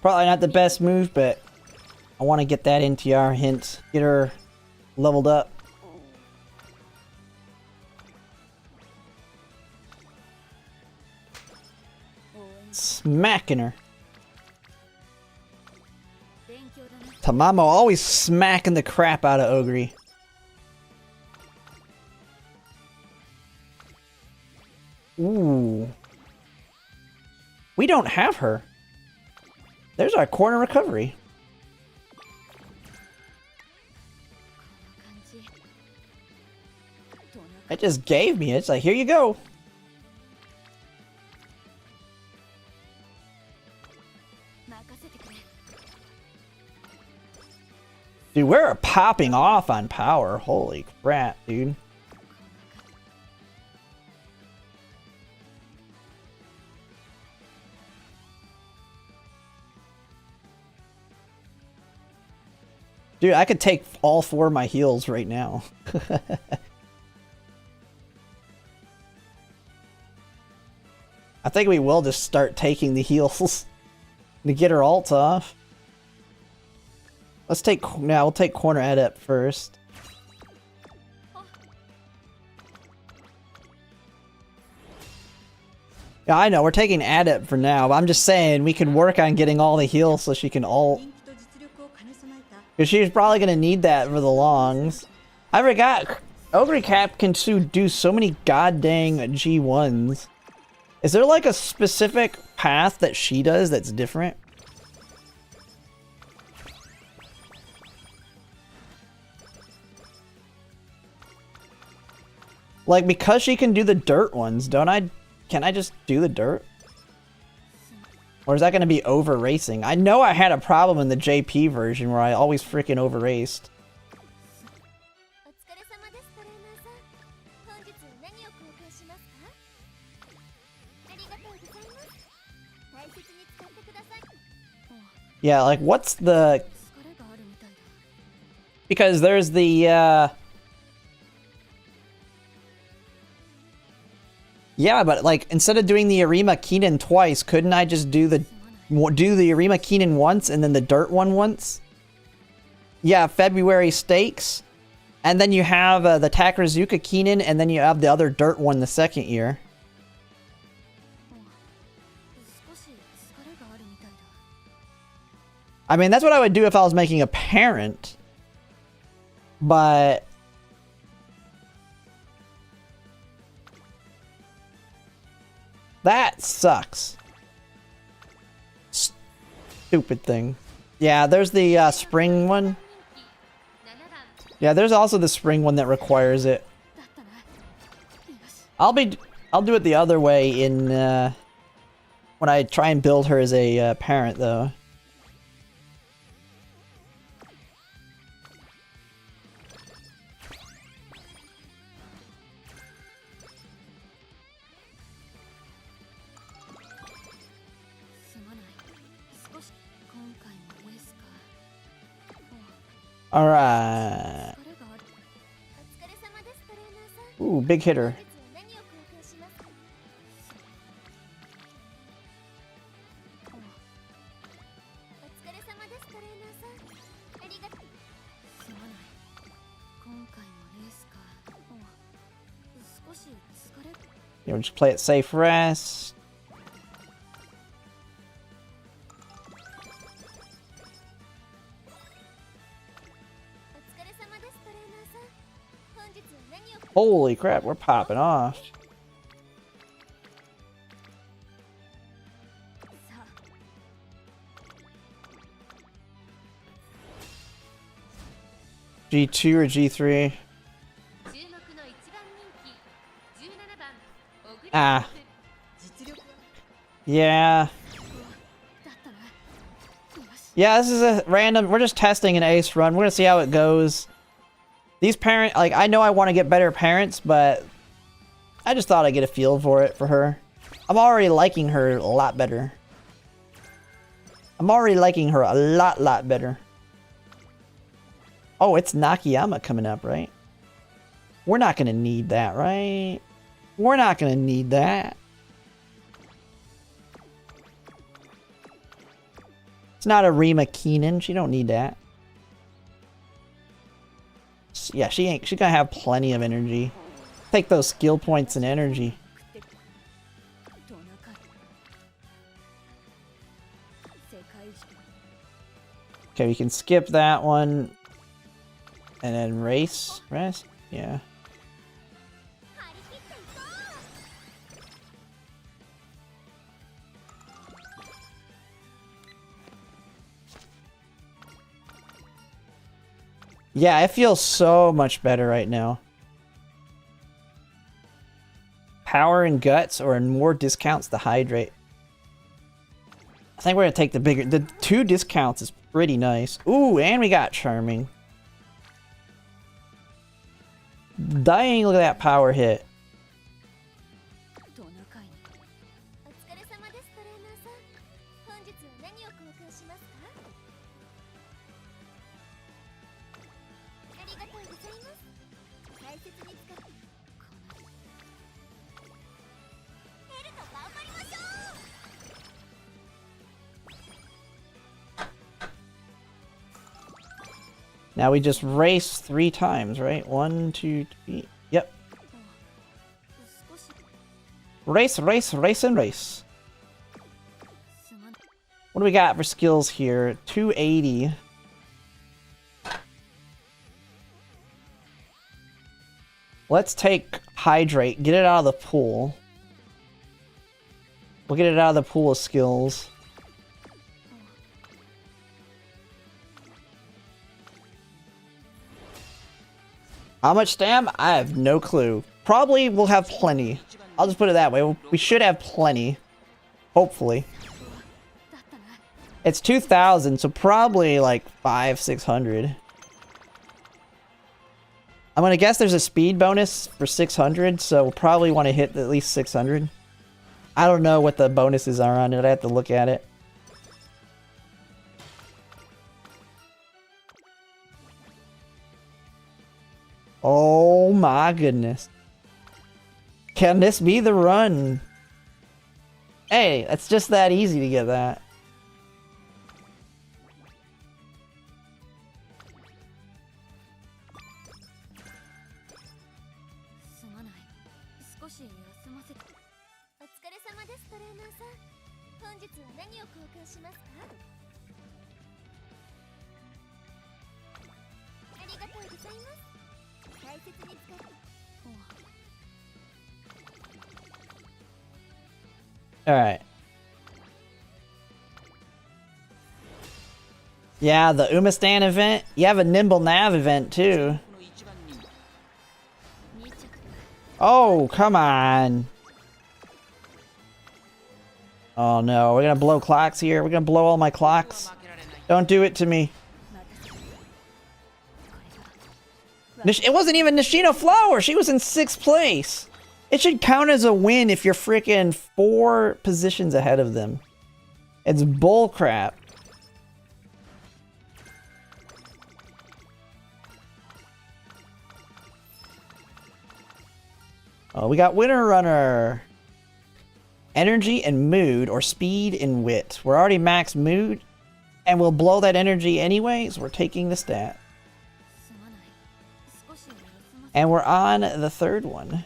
Probably not the best move, but I want to get that NTR hint. Get her leveled up. Smacking her. Tamamo always smacking the crap out of Ogre. Ooh. We don't have her. There's our corner recovery. It just gave me it. It's like, here you go. Dude, we're popping off on power. Holy crap, dude. Dude, I could take all 4 of my heals right now. I think we will just start taking the heals to get her ult off. Let's take, now we'll take corner adept first. Yeah, I know, we're taking adept for now, but I'm just saying we can work on getting all the heals so she can ult. Because she's probably going to need that for the longs. I forgot, Ogre Cap can do so many goddamn G1s. Is there like a specific path that she does that's different? Like, because she can do the dirt ones, can I just do the dirt? Or is that going to be over racing? I know I had a problem in the JP version where I always freaking over raced. Yeah, like, what's the... Because there's the, Yeah, but like instead of doing the Arima Keenan twice, couldn't I just do the Arima Keenan once and then the dirt one once? Yeah, February stakes, and then you have the Takarazuka Keenan, and then you have the other dirt one the second year. I mean, that's what I would do if I was making a parent, but. That sucks. Stupid thing. Yeah, there's the spring one. Yeah, there's also the spring one that requires it. I'll do it the other way in when I try and build her as a parent though. Alright. Ooh, big hitter. You know, just play it safe, rest. Holy crap, we're popping off. G2 or G3? Ah. Yeah. Yeah, this is a random... We're just testing an ace run. We're gonna see how it goes. These parents... Like, I know I want to get better parents, but... I just thought I'd get a feel for it for her. I'm already liking her a lot better. I'm already liking her a lot better. Oh, it's Nakayama coming up, right? We're not gonna need that, right? We're not gonna need that. It's not a Rima Keenan. She don't need that. Yeah, she's gonna have plenty of energy. Take those skill points and energy. Okay, we can skip that one. And then race? Rest? Yeah. Yeah, I feel so much better right now. Power and guts or more discounts to hydrate. I think we're gonna take the bigger... The 2 discounts is pretty nice. Ooh, and we got charming. Dang, look at that power hit. Now we just race 3 times, right? 1, 2, 3. Yep. Race, race, race, and race. What do we got for skills here? 280. Let's take hydrate. Get it out of the pool. We'll get it out of the pool of skills. How much stam? I have no clue. Probably we'll have plenty. I'll just put it that way. We should have plenty. Hopefully. It's 2,000, so probably like 500-600. I'm gonna guess there's a speed bonus for 600, so we'll probably want to hit at least 600. I don't know what the bonuses are on it. I have to look at it. Oh my goodness. Can this be the run? Hey, it's just that easy to get that. Alright. Yeah, the Umastan event. You have a Nimble Nav event too. Oh, come on. Oh no, we're gonna blow clocks here. We're gonna blow all my clocks. Don't do it to me. It wasn't even Nishino Flower. She was in 6th place. It should count as a win if you're freaking 4 positions ahead of them. It's bullcrap. Oh, we got Winter Runner. Energy and mood, or speed and wit. We're already max mood, and we'll blow that energy anyways. We're taking the stat. And we're on the 3rd one.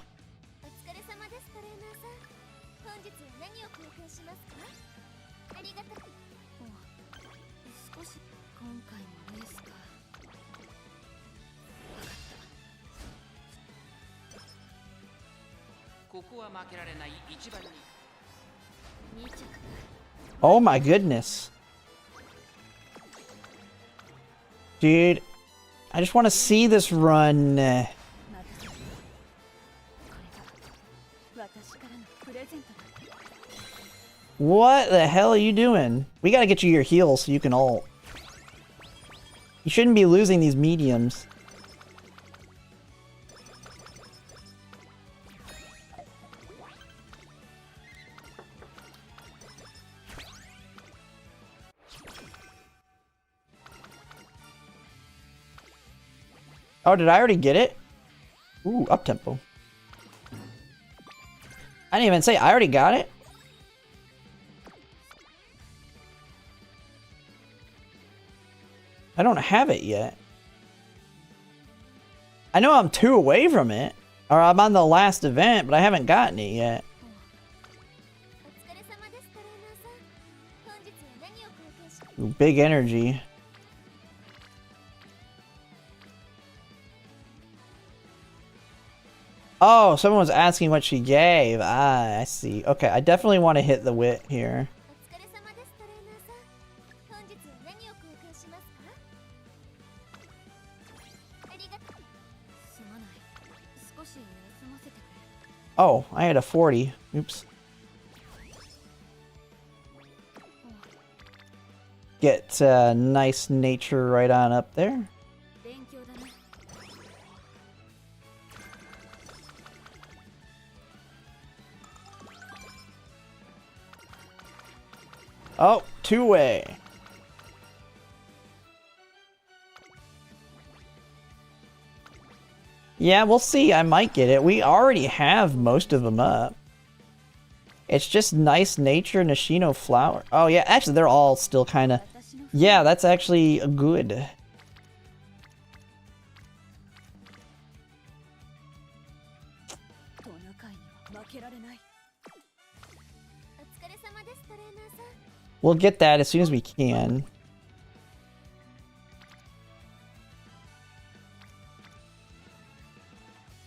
Oh my goodness. Dude, I just want to see this run. What the hell are you doing? We gotta get you your heals so you can ult. You shouldn't be losing these mediums. Oh, did I already get it? Ooh, up tempo. I didn't even say I already got it. I don't have it yet. I know I'm 2 away from it. Or I'm on the last event, but I haven't gotten it yet. Ooh, big energy. Oh, someone was asking what she gave. Ah, I see. Okay, I definitely want to hit the wit here. Oh, I had a 40. Oops. Get nice nature right on up there. Oh, 2-way. Yeah, we'll see. I might get it. We already have most of them up. It's just nice nature, Nishino flower. Oh yeah, actually they're all still kind of... Yeah, that's actually good. We'll get that as soon as we can.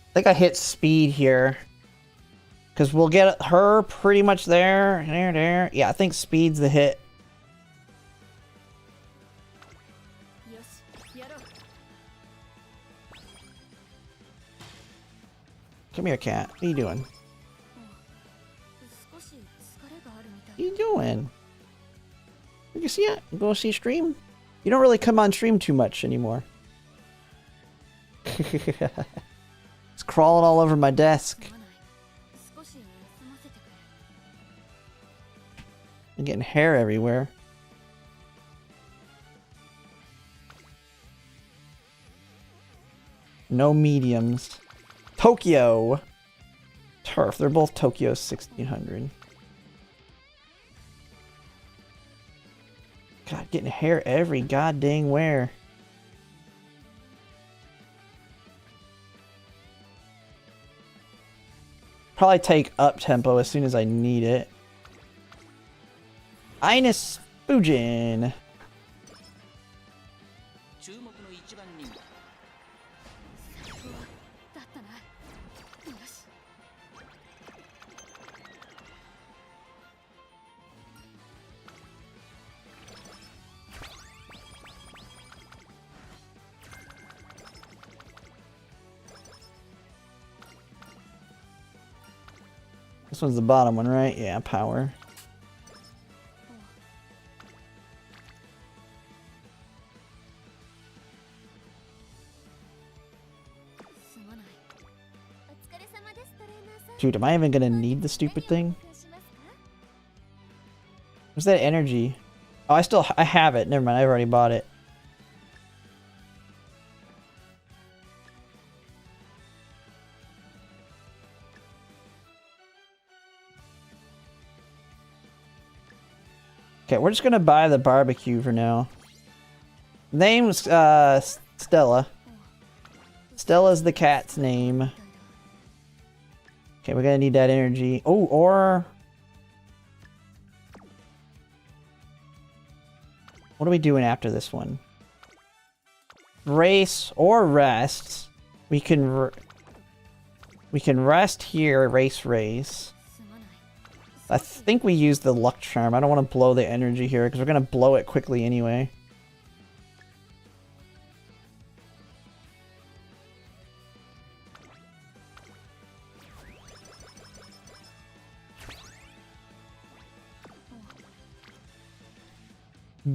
I think I hit speed here. Because we'll get her pretty much there. There. Yeah, I think speed's the hit. Come here, cat. What are you doing? What are you doing? You see it? Go see stream? You don't really come on stream too much anymore. It's crawling all over my desk. I'm getting hair everywhere. No mediums. Tokyo! Turf. They're both Tokyo 1600. God, getting hair every goddamn where. Probably take up tempo as soon as I need it. Ines Fujin. This one's the bottom one, right? Yeah, power. Dude, am I even gonna need the stupid thing? What's that energy? Oh, I have it. Never mind, I've already bought it. Okay, we're just gonna buy the barbecue for now. Name's Stella. Stella's the cat's name. Okay, we're gonna need that energy. Oh, or... What are we doing after this one? Race or rest. We can... We can rest here, race. I think we use the luck charm. I don't want to blow the energy here because we're going to blow it quickly anyway.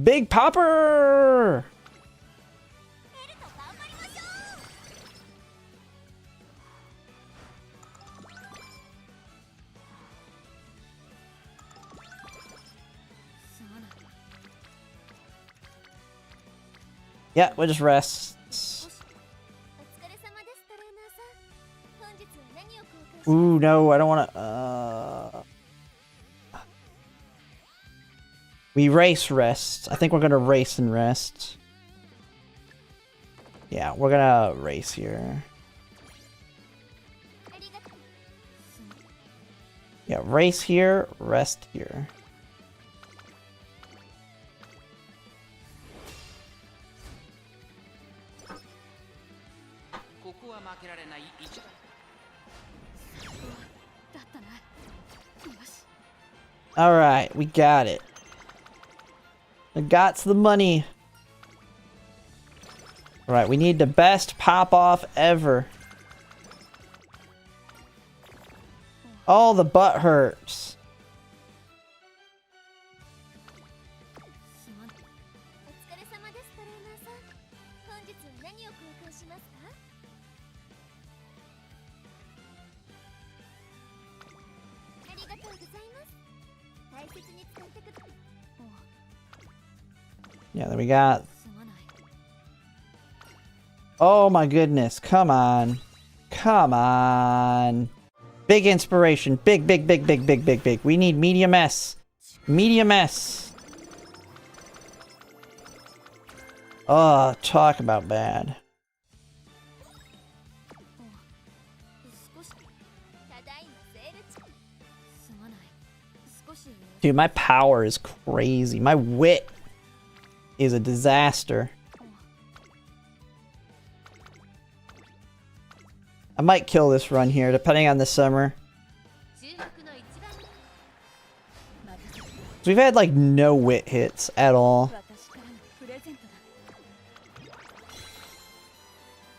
Big Popper! Yeah, we'll just rest. Ooh, no, I don't want to... We race rest. I think we're going to race and rest. Yeah, we're going to race here. Yeah, race here, rest here. Alright, we got it. I got the money. Alright, we need the best pop-off ever. Oh, the butt hurts. Yeah, then we got... Oh my goodness, come on. Come on. Big inspiration. Big. We need medium S. Medium S. Oh, talk about bad. Dude, my power is crazy. My wit is a disaster. I might kill this run here, depending on the summer. We've had like no wit hits at all.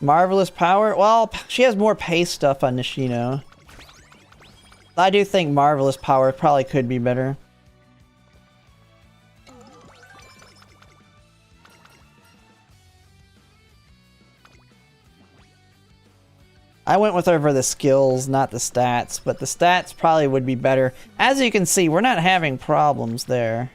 Marvelous power? Well, she has more pace stuff on Nishino. I do think Marvelous power probably could be better. I went with her for the skills, not the stats, but the stats probably would be better. As you can see, we're not having problems there.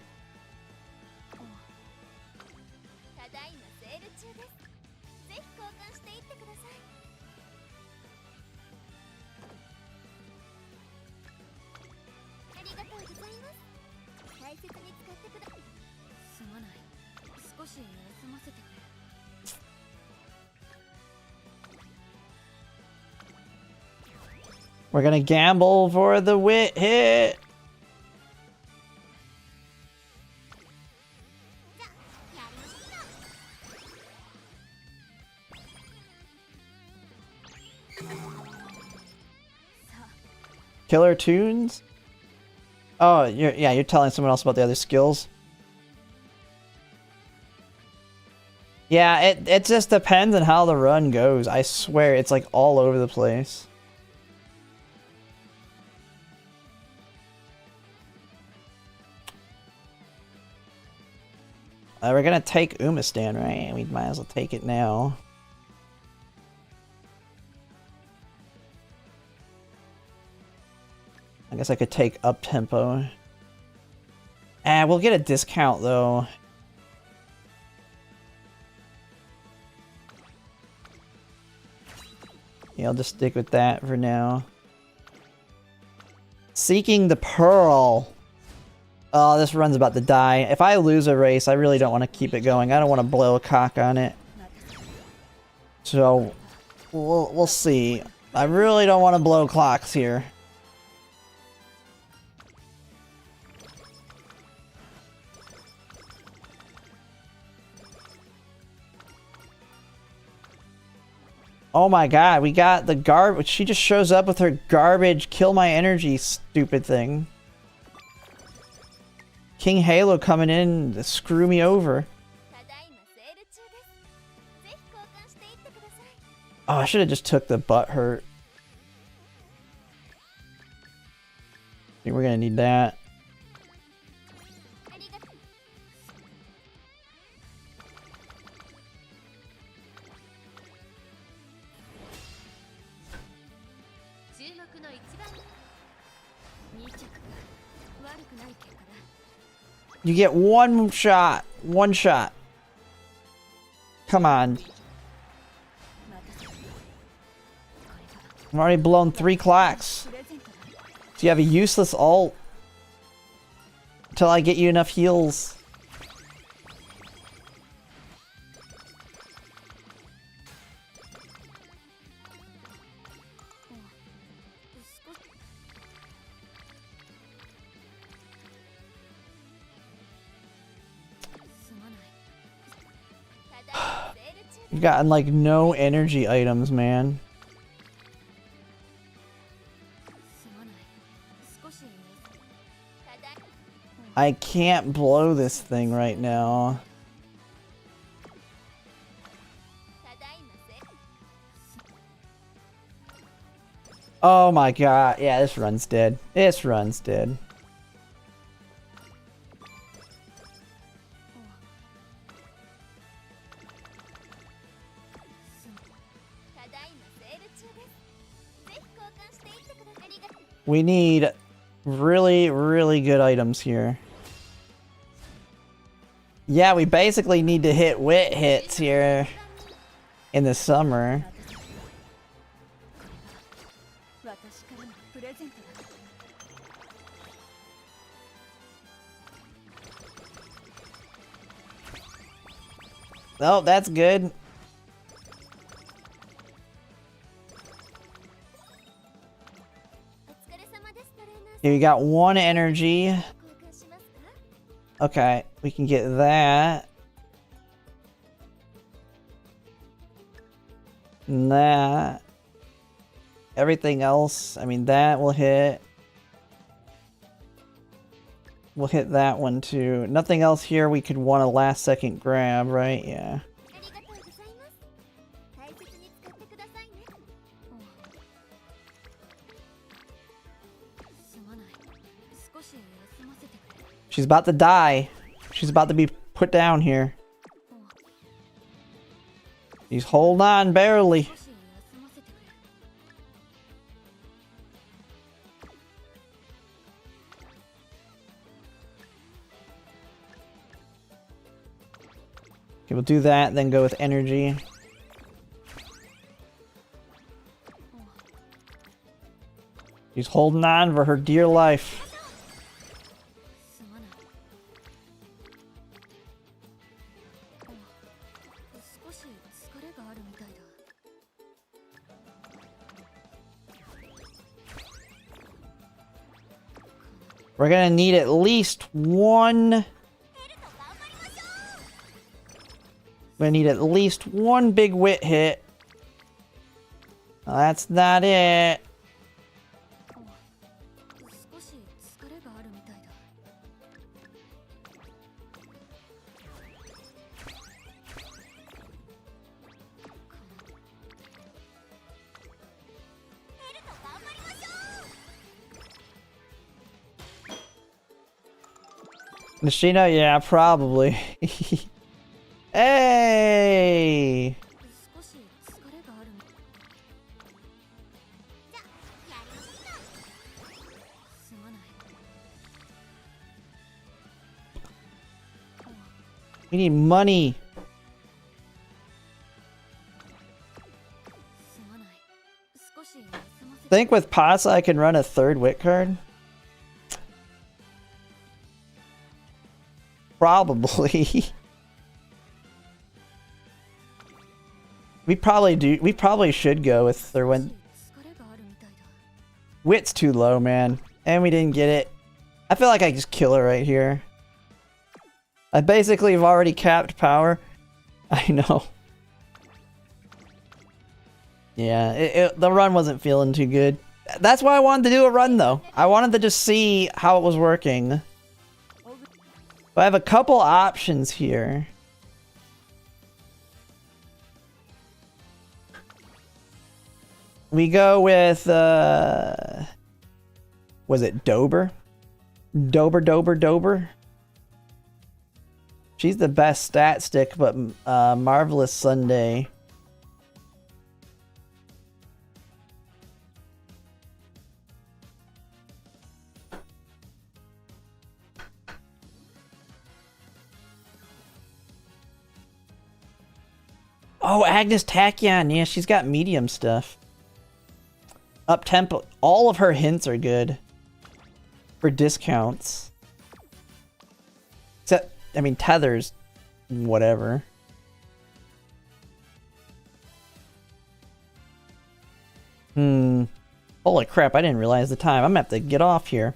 We're gonna gamble for the wit hit. Killer tunes? Oh, you're telling someone else about the other skills? Yeah, it just depends on how the run goes. I swear, it's like all over the place. We're gonna take Umamusume, right? We might as well take it now. I guess I could take up tempo. We'll get a discount though. Yeah, I'll just stick with that for now. Seeking the Pearl. Oh, this run's about to die. If I lose a race, I really don't want to keep it going. I don't want to blow a cock on it. So, we'll see. I really don't want to blow clocks here. Oh my god, we got the garbage. She just shows up with her garbage, kill my energy, stupid thing. King Halo coming in to screw me over. Oh, I should have just took the butt hurt. I think we're gonna need that. You get one shot. One shot. Come on. I've already blown 3 clocks. So you have a useless ult. Until I get you enough heals. You've gotten like no energy items, man. I can't blow this thing right now. Oh my god. Yeah, this run's dead. This run's dead. We need really, really good items here. Yeah, we basically need to hit wit hits here in the summer. Oh, that's good. Here, you got 1 energy. Okay, we can get that. And that. Everything else, I mean, that will hit. We'll hit that one too. Nothing else here we could want a last second grab, right? Yeah. She's about to die. She's about to be put down here. He's holding on barely. Okay, we'll do that, then go with energy. She's holding on for her dear life. We're gonna need at least one. We're gonna need at least one big wit hit. That's not it. Nishino? Yeah, probably. Hey! We need money. Think with Pasa I can run a 3rd wit card? Probably. We probably should go with Thurwin. Wit's too low, man. And we didn't get it. I feel like I just kill her right here. I basically have already capped power. I know. Yeah, the run wasn't feeling too good. That's why I wanted to do a run, though. I wanted to just see how it was working. But I have a couple options here. We go with, was it Dober? Dober? She's the best stat stick, but Marvelous Sunday. Oh, Agnes Tachyon. Yeah, she's got medium stuff. Up tempo. All of her hints are good for discounts. Except, I mean, Tether's whatever. Holy crap, I didn't realize the time. I'm gonna have to get off here.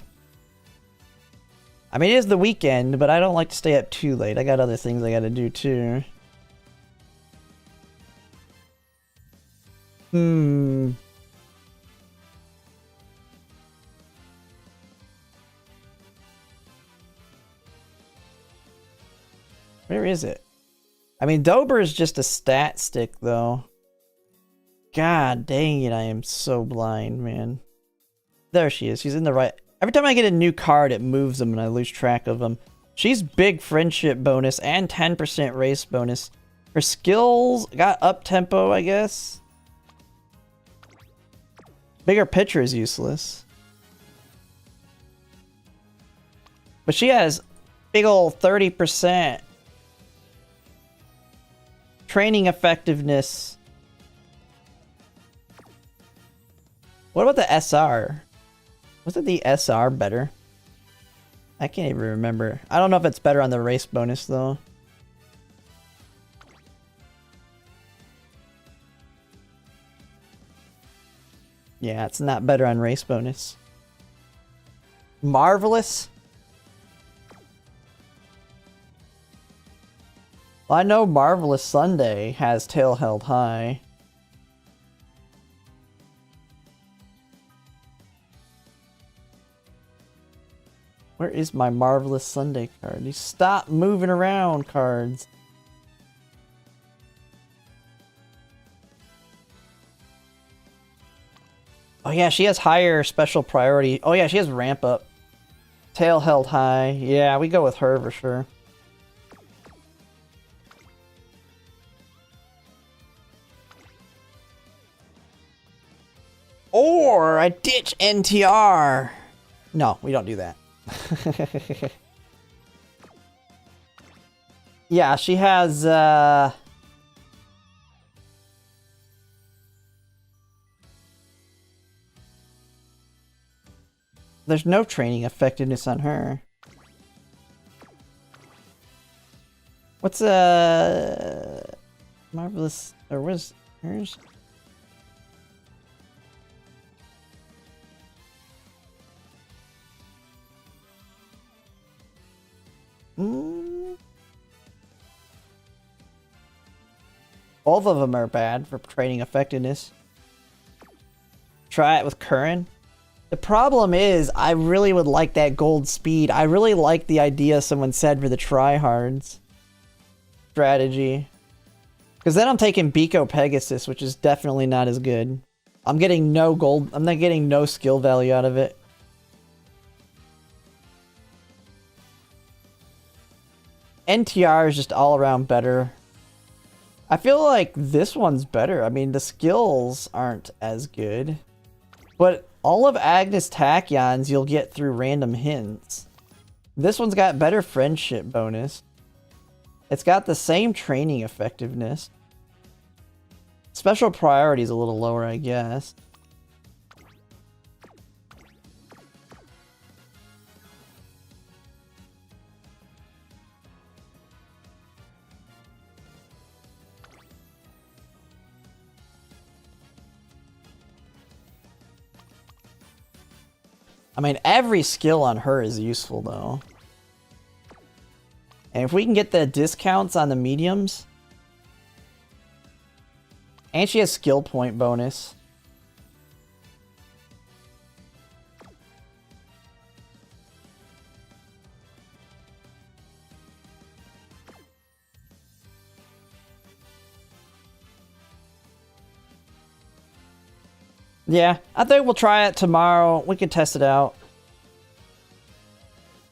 I mean, it is the weekend, but I don't like to stay up too late. I got other things I gotta do too. Where is it? I mean, Dober is just a stat stick, though. God dang it, I am so blind, man. There she is. She's in the right. Every time I get a new card, it moves them and I lose track of them. She's big friendship bonus and 10% race bonus. Her skills got up tempo, I guess. Bigger picture is useless. But she has big ol' 30% training effectiveness. What about the SR? Wasn't the SR better? I can't even remember. I don't know if it's better on the race bonus though. Yeah, it's not better on race bonus. Marvelous. Well, I know Marvelous Sunday has tail held high. Where is my Marvelous Sunday card? You stop moving around, cards. Oh yeah, she has higher special priority. Oh yeah, she has ramp up. Tail held high. Yeah, we go with her for sure. Or I ditch NTR. No, we don't do that. Yeah, she has there's no training effectiveness on her. What's Marvelous, or was hers? Both of them are bad for training effectiveness. Try it with Curran. The problem is, I really would like that gold speed. I really like the idea someone said for the tryhards strategy. Because then I'm taking Biko Pegasus, which is definitely not as good. I'm getting no gold. I'm not getting no skill value out of it. NTR is just all around better. I feel like this one's better. I mean, the skills aren't as good. But all of Agnes Tachyon's you'll get through random hints. This one's got better friendship bonus. It's got the same training effectiveness. Special priority is a little lower, I guess. I mean, every skill on her is useful, though. And if we can get the discounts on the mediums... And she has skill point bonus. Yeah, I think we'll try it tomorrow. We can test it out.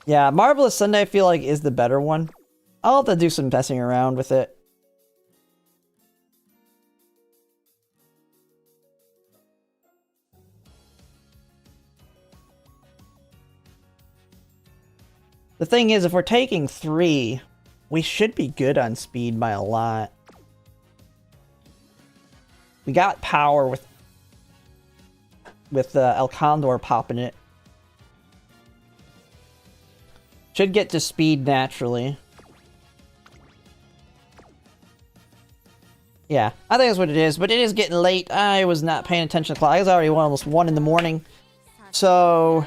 Yeah, Marvelous Sunday I feel like is the better one. I'll have to do some messing around with it. The thing is, if we're taking 3, we should be good on speed by a lot. We got power with El Condor popping it. Should get to speed naturally. Yeah, I think that's what it is, but it is getting late. I was not paying attention to the clock. It was already almost 1 in the morning. So,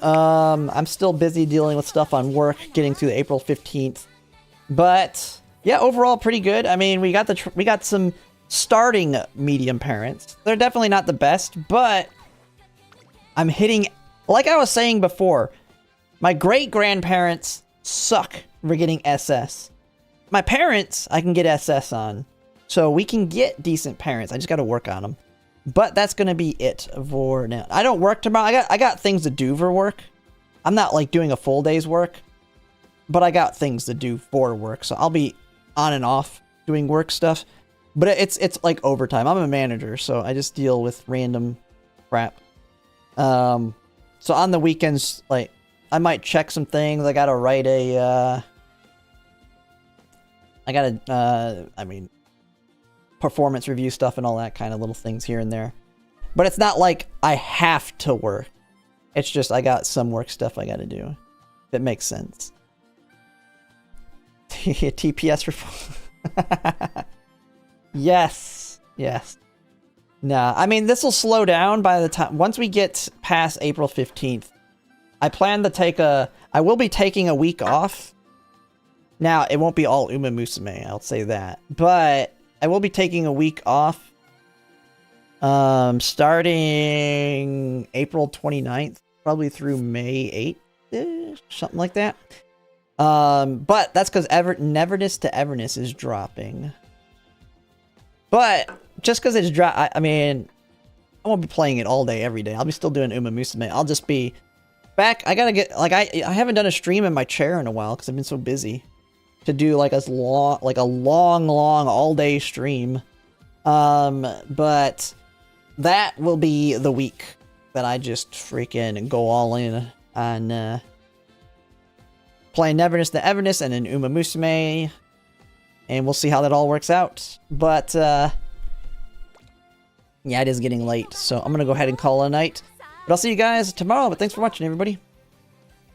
I'm still busy dealing with stuff on work, getting through the April 15th. But, yeah, overall pretty good. I mean, we got some starting medium parents. They're definitely not the best, but I'm hitting, like I was saying before, my great-grandparents suck for getting SS. My parents, I can get SS on. So we can get decent parents. I just got to work on them. But that's going to be it for now. I don't work tomorrow. I got things to do for work. I'm not like doing a full day's work. But I got things to do for work. So I'll be on and off doing work stuff. But it's like overtime. I'm a manager, so I just deal with random crap. So on the weekends, like, I might check some things. I got to write a... I mean... performance review stuff and all that kind of little things here and there. But it's not like I have to work. It's just I got some work stuff I gotta do. That makes sense. TPS report. Yes. Yes. Nah, I mean, this will slow down by the time... Once we get past April 15th, I plan to take a... I will be taking a week off. Now, it won't be all Umamusume, I'll say that. But... I will be taking a week off, starting April 29th, probably through May 8th, something like that. But that's because Neverness to Everness is dropping. But just because it's I mean, I won't be playing it all day, every day. I'll be still doing Umamusume. I'll just be back. I gotta get, like, I haven't done a stream in my chair in a while because I've been so busy. To do like a long all-day stream. But that will be the week that I just freaking go all in on playing Neverness to Everness and then Umamusume. And we'll see how that all works out. But yeah, it is getting late, so I'm gonna go ahead and call it a night. But I'll see you guys tomorrow, but thanks for watching, everybody.